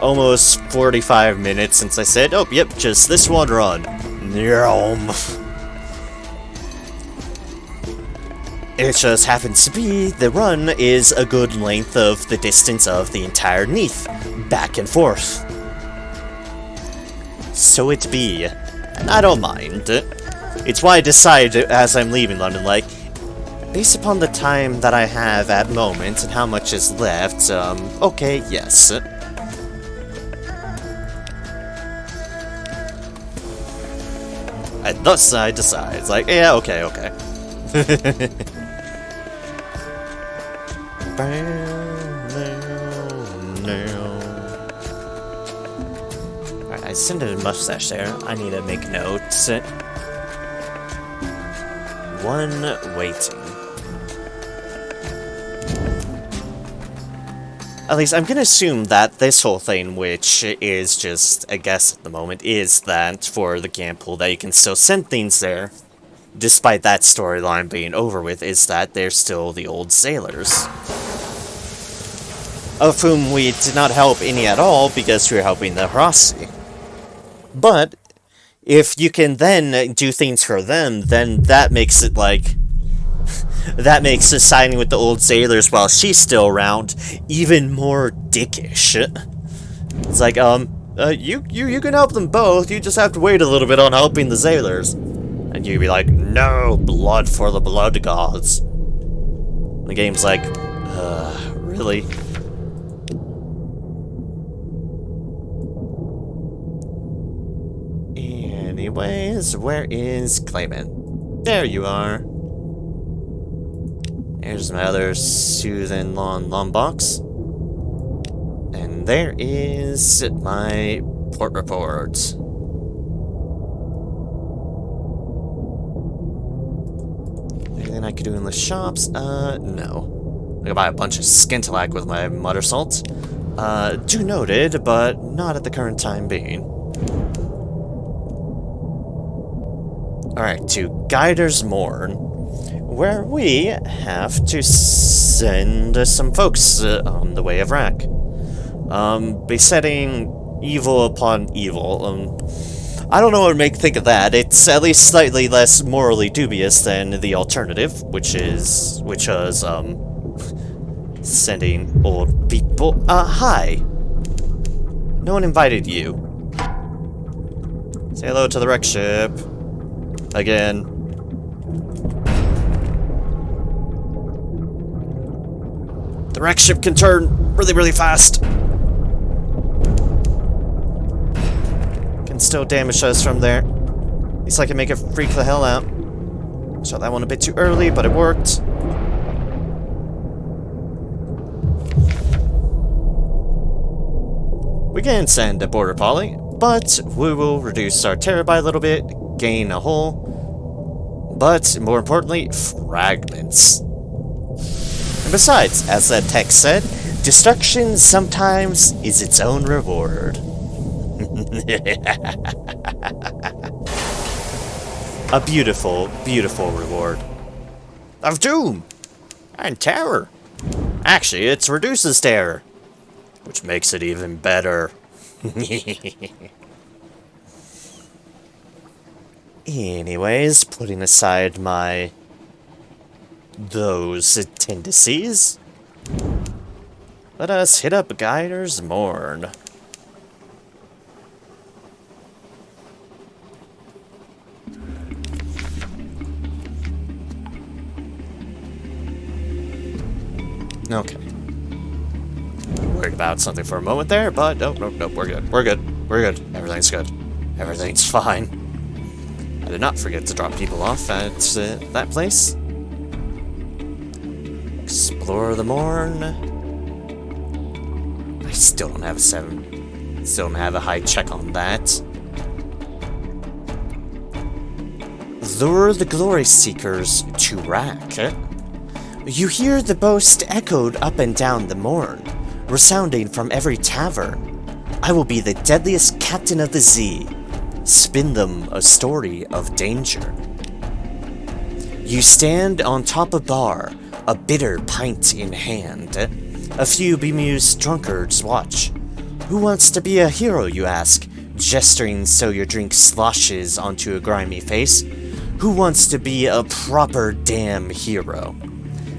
almost 45 minutes since I said, oh, yep, just this one run. Yum. It just happens to be the run is a good length of the distance of the entire Neath, back and forth. So it be. I don't mind. It's why I decided as I'm leaving London, like, based upon the time that I have at moment and how much is left, okay, yes. And thus I decide, it's like, yeah, okay. Alright, I scented a mustache there. I need to make notes. One waiting. At least I'm gonna assume that this whole thing, which is just a guess at the moment, is that for the Gampool that you can still send things there, despite that storyline being over with, is that they're still the old sailors. Of whom we did not help any at all because we were helping the Hirasi. But if you can then do things for them, then that makes it like... that makes us siding with the old sailors while she's still around even more dickish. It's like, you can help them both, you just have to wait a little bit on helping the sailors. And you'd be like, no, blood for the blood gods. The game's like, really? Anyways, where is Clayman? There you are. Here's my other soothing long box. And there is my port report. Anything I could do in the shops? No. I could buy a bunch of Skintalak with my Mudder Salt. Do noted, but not at the current time being. Alright, to Guider's Morn, where we have to send some folks on the way of Rack. Besetting evil upon evil. I don't know what to think of that. It's at least slightly less morally dubious than the alternative, which was, sending old people. Hi. No one invited you. Say hello to the wreck ship. Again. The wreck ship can turn really, really fast. Can still damage us from there. At least I can make it freak the hell out. Shot that one a bit too early, but it worked. We can send a border poly, but we will reduce our terror by a little bit, gain a hull, but more importantly, fragments. And besides, as that text said, destruction sometimes is its own reward. A beautiful, beautiful reward. Of doom! And terror! Actually, it reduces terror, which makes it even better. Anyways, putting aside those tendencies, let us hit up Guider's Morn. Okay. Worried about something for a moment there, but nope, we're good. Everything's good. Everything's fine. I did not forget to drop people off at that place. Explore the Morn. I still don't have a 7. Still don't have a high check on that. Lure the glory seekers to Rack. You hear the boast echoed up and down the Morn, resounding from every tavern. I will be the deadliest captain of the Z. Spin them a story of danger. You stand on top of bar, a bitter pint in hand. A few bemused drunkards watch. Who wants to be a hero, you ask, gesturing so your drink sloshes onto a grimy face? Who wants to be a proper damn hero?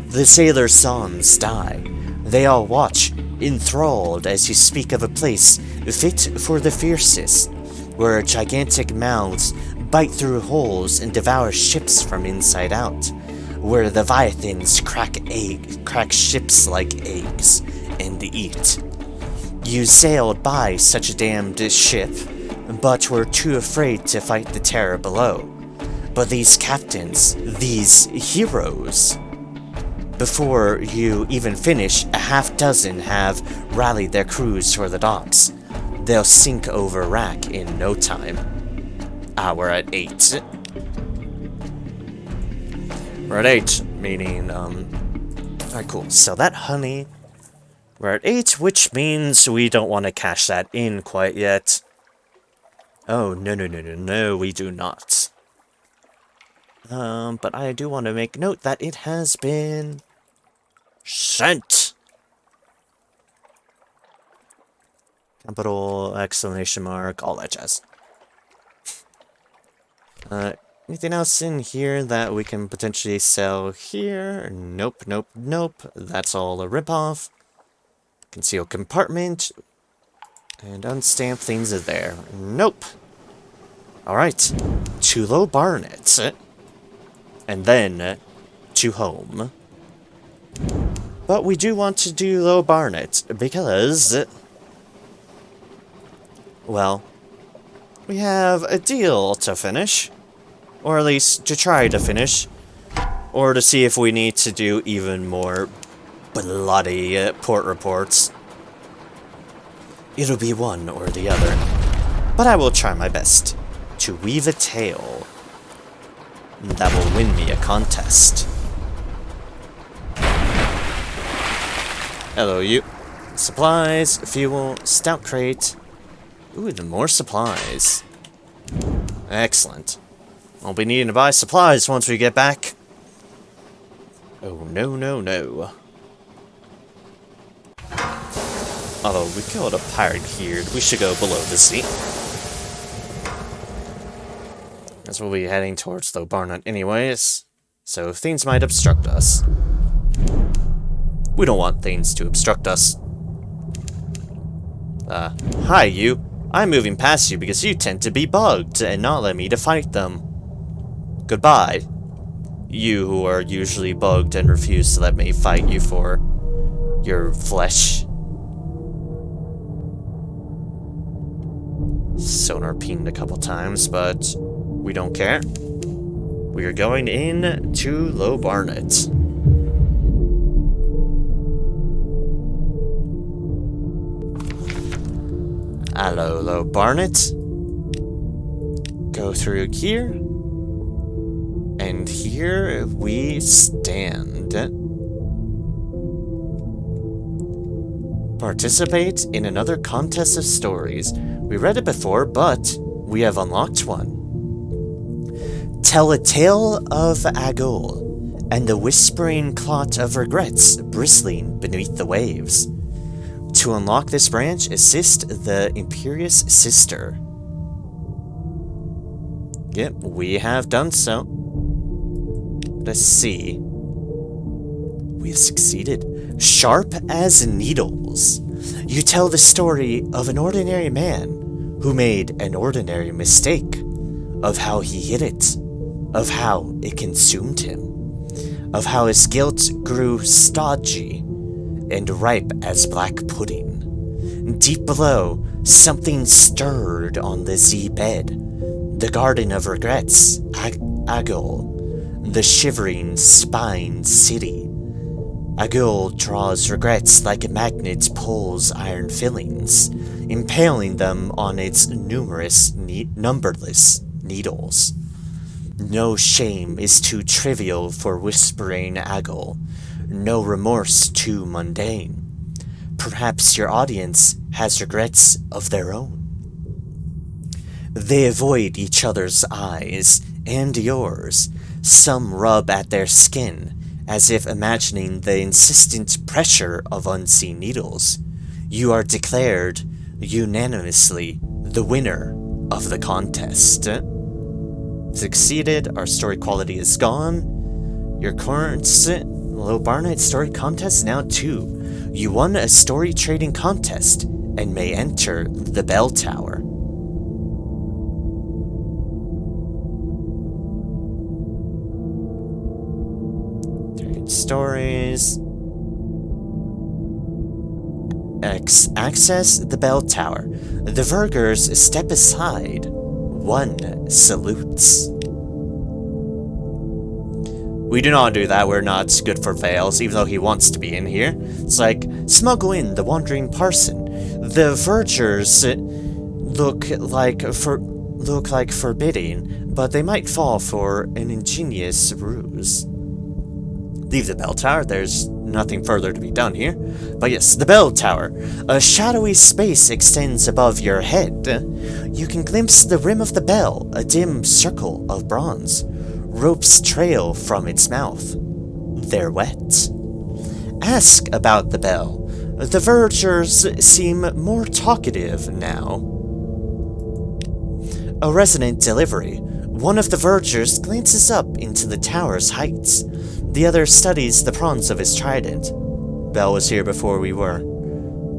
The sailor sons die. They all watch, enthralled as you speak of a place fit for the fiercest, where gigantic mouths bite through holes and devour ships from inside out, where leviathans crack ships like eggs and eat. You sailed by such a damned ship, but were too afraid to fight the terror below. But these captains, these heroes, before you even finish, a half dozen have rallied their crews for the docks. They'll sink over rack in no time. We're at 8. We're at 8, meaning, alright, cool. So that honey, we're at 8, which means we don't want to cash that in quite yet. Oh, no, we do not. But I do want to make note that it has been sent. Capital, exclamation mark, all that jazz. Anything else in here that we can potentially sell here? Nope. That's all a ripoff. Concealed compartment. And unstamped things are there. Nope. Alright. To low barnet. And then to home. But we do want to do low barnet because, well, we have a deal to finish. Or at least to try to finish. Or to see if we need to do even more bloody port reports. It'll be one or the other. But I will try my best to weave a tale that will win me a contest. Hello, you. Supplies, fuel, stout crate. Ooh, the more supplies. Excellent. Won't be needing to buy supplies once we get back. Oh, no. Although we killed a pirate here, we should go below the sea. As we'll be heading towards the Barnett anyways, so things might obstruct us. We don't want things to obstruct us. Hi you. I'm moving past you because you tend to be bugged and not let me to fight them. Goodbye. You who are usually bugged and refuse to let me fight you for your flesh. Sonar pinged a couple times, but we don't care. We are going in to Low Barnet. Hello, Low Barnet. Go through here. And here we stand. Participate in another contest of stories. We read it before, but we have unlocked one. Tell a tale of Agul and the whispering clot of regrets bristling beneath the waves. To unlock this branch, assist the Imperious Sister. Yep, we have done so. Let's see. We have succeeded. Sharp as needles. You tell the story of an ordinary man who made an ordinary mistake, of how he hid it, of how it consumed him, of how his guilt grew stodgy and ripe as black pudding. Deep below, something stirred on the sea bed, the garden of regrets, Agul, the shivering spine city. Agul draws regrets like a magnet pulls iron fillings, impaling them on its numerous, numberless needles. No shame is too trivial for whispering Agul, no remorse too mundane. Perhaps your audience has regrets of their own. They avoid each other's eyes, and yours. Some rub at their skin, as if imagining the insistent pressure of unseen needles. You are declared unanimously the winner of the contest. Succeeded, our story quality is gone. Your current low bar night story contest now 2. You won a story trading contest and may enter the bell tower. Trade stories. Access the bell tower. The Vergers step aside. 1 salutes. We do not do that, we're not good for Vales, even though he wants to be in here. It's like, smuggle in the wandering parson. The Vergers look like forbidding, but they might fall for an ingenious ruse. Leave the bell tower, there's nothing further to be done here. But yes, the bell tower. A shadowy space extends above your head. You can glimpse the rim of the bell, a dim circle of bronze. Ropes trail from its mouth. They're wet. Ask about the bell. The Vergers seem more talkative now. A resonant delivery. One of the Vergers glances up into the tower's heights. The other studies the prongs of his trident. Bell was here before we were,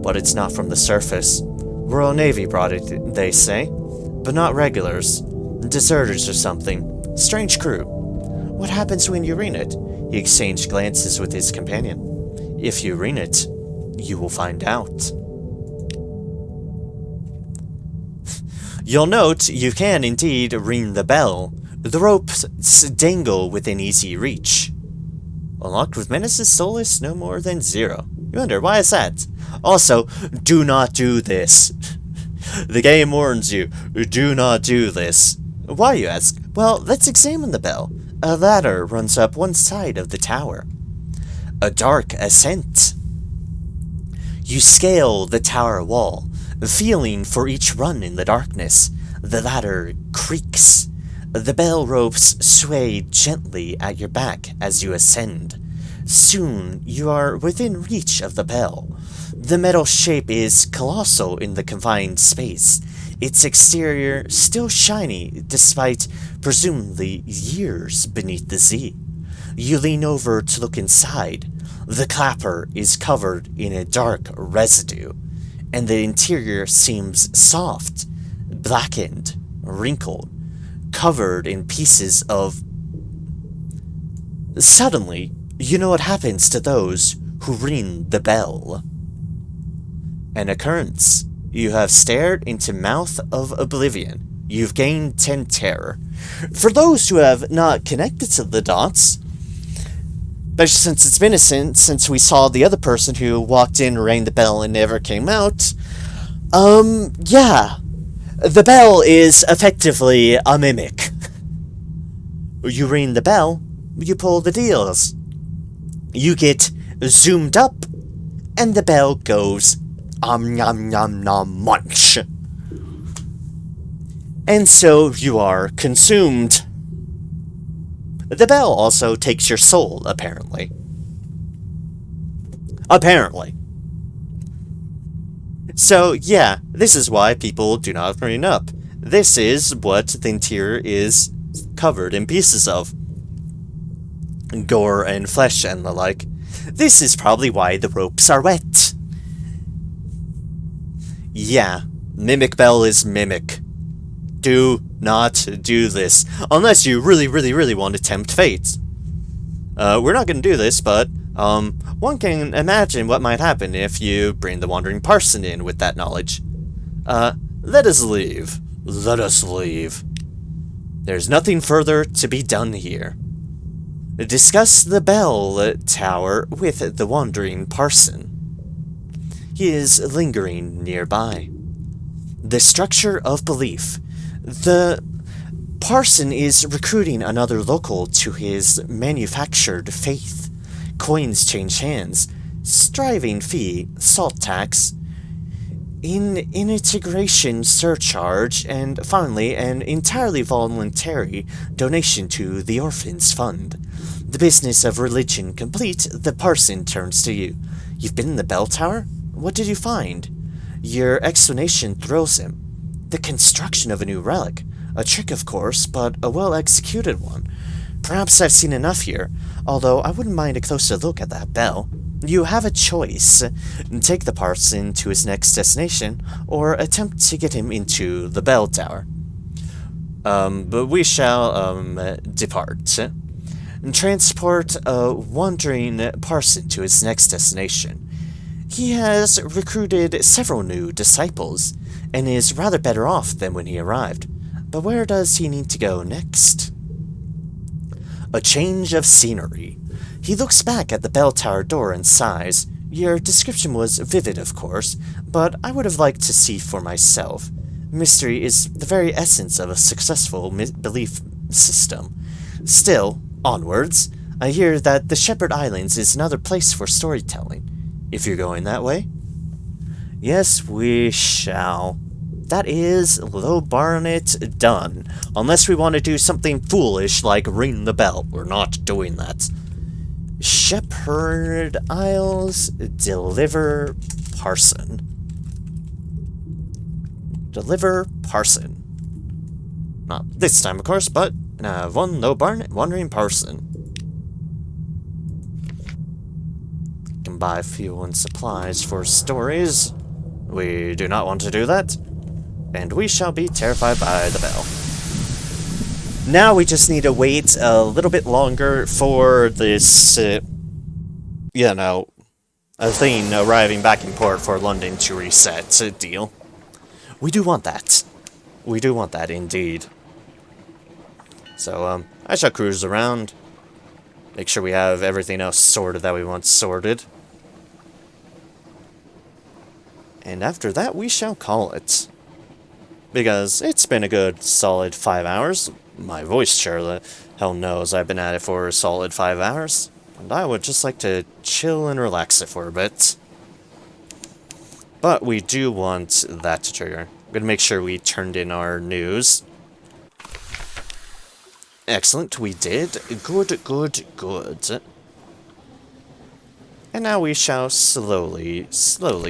but it's not from the surface. Royal Navy brought it, they say, but not regulars. Deserters or something. Strange crew. What happens when you ring it? He exchanged glances with his companion. If you ring it, you will find out. You'll note you can indeed ring the bell. The ropes dangle within easy reach. Unlocked with menaces, solace no more than 0. You wonder, why is that? Also, do not do this. The game warns you, do not do this. Why, you ask? Well, let's examine the bell. A ladder runs up one side of the tower. A dark ascent. You scale the tower wall, feeling for each run in the darkness. The ladder creaks. The bell ropes sway gently at your back as you ascend. Soon, you are within reach of the bell. The metal shape is colossal in the confined space, its exterior still shiny despite presumably years beneath the sea. You lean over to look inside. The clapper is covered in a dark residue, and the interior seems soft, blackened, wrinkled, covered in pieces of... Suddenly, you know what happens to those who ring the bell. An occurrence. You have stared into mouth of oblivion. You've gained 10 terror. For those who have not connected to the dots, especially since it's been since we saw the other person who walked in, rang the bell, and never came out, yeah. The bell is effectively a mimic. You ring the bell, you pull the deals. You get zoomed up, and the bell goes nom nom nom munch. And so you are consumed. The bell also takes your soul, apparently. Apparently. So, yeah, this is why people do not ring up. This is what the interior is covered in pieces of. Gore and flesh and the like. This is probably why the ropes are wet. Yeah, Mimic Bell is mimic. Do not do this, unless you really, really, really want to tempt fate. We're not going to do this, but one can imagine what might happen if you bring the Wandering Parson in with that knowledge. Let us leave. Let us leave. There's nothing further to be done here. Discuss the bell tower with the Wandering Parson. He is lingering nearby. The structure of belief. The parson is recruiting another local to his manufactured faith. Coins change hands. Striving fee, salt tax, integration surcharge, and finally an entirely voluntary donation to the Orphans Fund. The business of religion complete, the parson turns to you. You've been in the bell tower? What did you find? Your explanation thrills him. The construction of a new relic. A trick, of course, but a well-executed one. Perhaps I've seen enough here, although I wouldn't mind a closer look at that bell. You have a choice. Take the parson to his next destination, or attempt to get him into the bell tower. But we shall, depart. Transport a wandering parson to his next destination. He has recruited several new disciples, and is rather better off than when he arrived. But where does he need to go next? A change of scenery. He looks back at the bell tower door and sighs. Your description was vivid, of course, but I would have liked to see for myself. Mystery is the very essence of a successful belief system. Still, onwards. I hear that the Shepherd Islands is another place for storytelling. If you're going that way? Yes, we shall. That is, low Barnet, done. Unless we want to do something foolish like ring the bell. We're not doing that. Shepherd Isles, deliver parson. Deliver parson. Not this time, of course, but one low Barnet wandering parson. Can buy fuel and supplies for stories. We do not want to do that. And we shall be terrified by the bell. Now we just need to wait a little bit longer for this, a thing arriving back in port for London to reset deal. We do want that. We do want that, indeed. So, I shall cruise around. Make sure we have everything else sorted that we want sorted. And after that, we shall call it. Because it's been a good solid 5 hours. My voice sure hell knows I've been at it for a solid 5 hours. And I would just like to chill and relax it for a bit. But we do want that to trigger. I'm going to make sure we turned in our news. Excellent, we did. Good, good, good. And now we shall slowly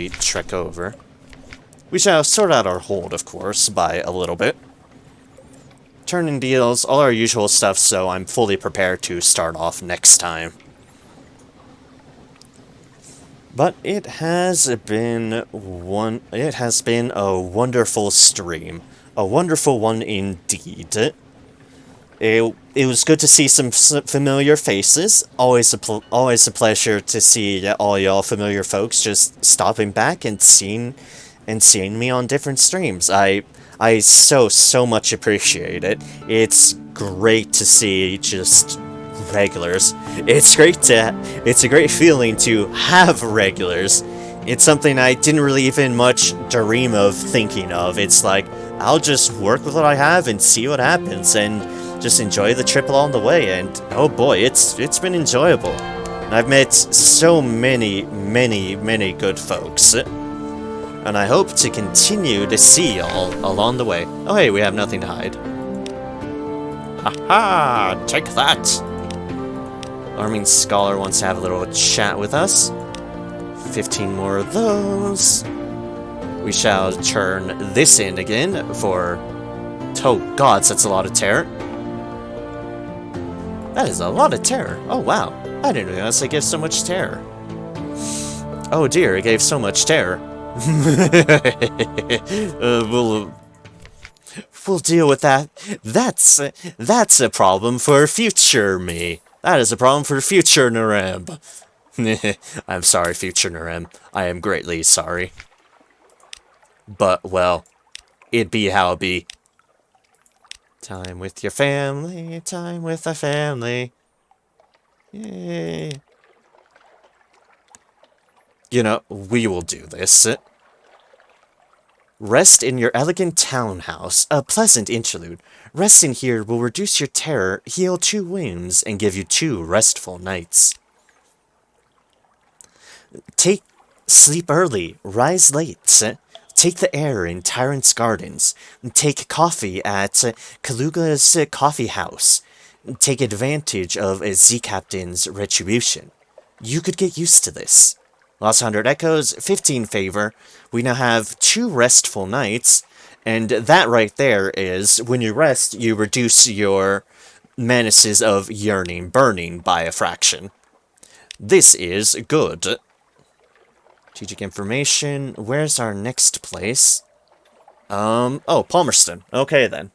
trek over. We shall sort out our hold, of course, by a little bit. Turn in deals, all our usual stuff, so I'm fully prepared to start off next time. But it has been a wonderful stream. A wonderful one indeed. It was good to see some familiar faces. Always a pleasure to see all y'all familiar folks just stopping back and seeing me on different streams. I so much appreciate it. It's great to see just regulars. It's a great feeling to have regulars. It's something I didn't really even much dream of thinking of. It's like, I'll just work with what I have and see what happens, and just enjoy the trip along the way. And oh boy, it's been enjoyable. And I've met so many good folks. And I hope to continue to see y'all along the way. Oh hey, we have nothing to hide. Haha, take that! Arming Scholar wants to have a little chat with us. 15 more of those. We shall turn this in again for... Oh gods, that's a lot of terror. That is a lot of terror. Oh wow, I didn't realize it gave so much terror. Oh dear, it gave so much terror. We'll deal with that. That's a problem for future me. That is a problem for future Narem. I'm sorry, future Narem. I am greatly sorry. But, well, it be how it be. Time with your family, time with a family. Yay. You know, we will do this. Rest in your elegant townhouse, a pleasant interlude. Resting here will reduce your terror, heal 2 wounds, and give you 2 restful nights. Sleep early, rise late. Take the air in Tyrant's Gardens. Take coffee at Kaluga's Coffee House. Take advantage of a Z-Captain's retribution. You could get used to this. Lost 100 echoes, 15 favor. We now have 2 restful nights, and that right there is, when you rest, you reduce your menaces of yearning, burning by a fraction. This is good. Strategic information, where's our next place? Oh, Palmerston. Okay then.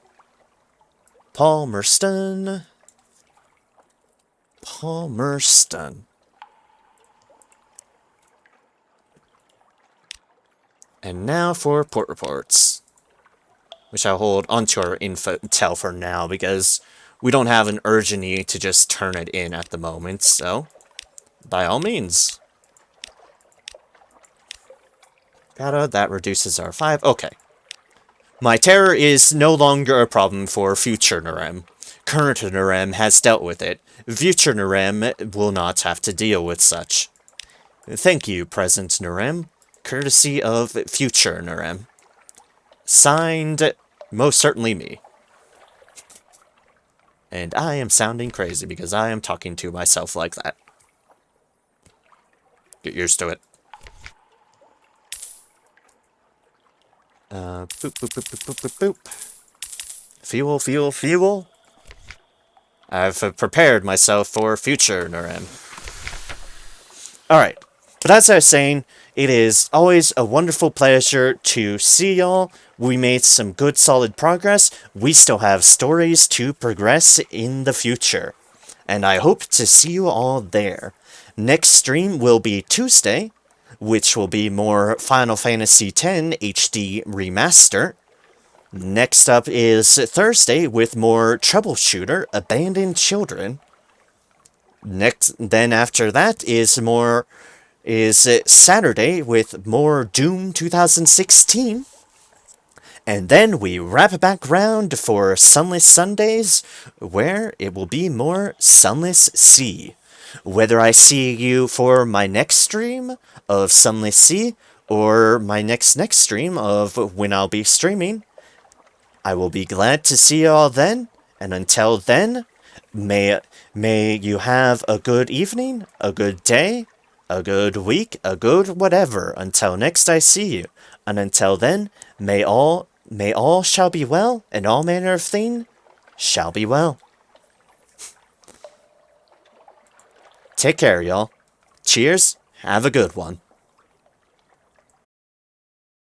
Palmerston. Palmerston. And now for port reports, which I'll hold onto our intel for now, because we don't have an urgent need to just turn it in at the moment, so by all means. That reduces our 5. Okay. My terror is no longer a problem for future Narem. Current Narem has dealt with it. Future Narem will not have to deal with such. Thank you, present Narem. Courtesy of future Narem. Signed, most certainly me. And I am sounding crazy because I am talking to myself like that. Get used to it. Boop, boop, boop, boop, boop, boop, boop. Fuel, fuel, fuel. I've prepared myself for future Narem. Alright, but as I was saying, it is always a wonderful pleasure to see y'all. We made some good solid progress. We still have stories to progress in the future. And I hope to see you all there. Next stream will be Tuesday, which will be more Final Fantasy X HD Remaster. Next up is Thursday with more Troubleshooter, Abandoned Children. Then after that is Saturday with more Doom 2016. And then we wrap back round for Sunless Sundays, where it will be more Sunless Sea. Whether I see you for my next stream of Sunless Sea, or my next stream of when I'll be streaming, I will be glad to see you all then, and until then, may you have a good evening, a good day, a good week, a good whatever, until next I see you. And until then, may all shall be well, and all manner of thing shall be well. Take care, y'all. Cheers, have a good one.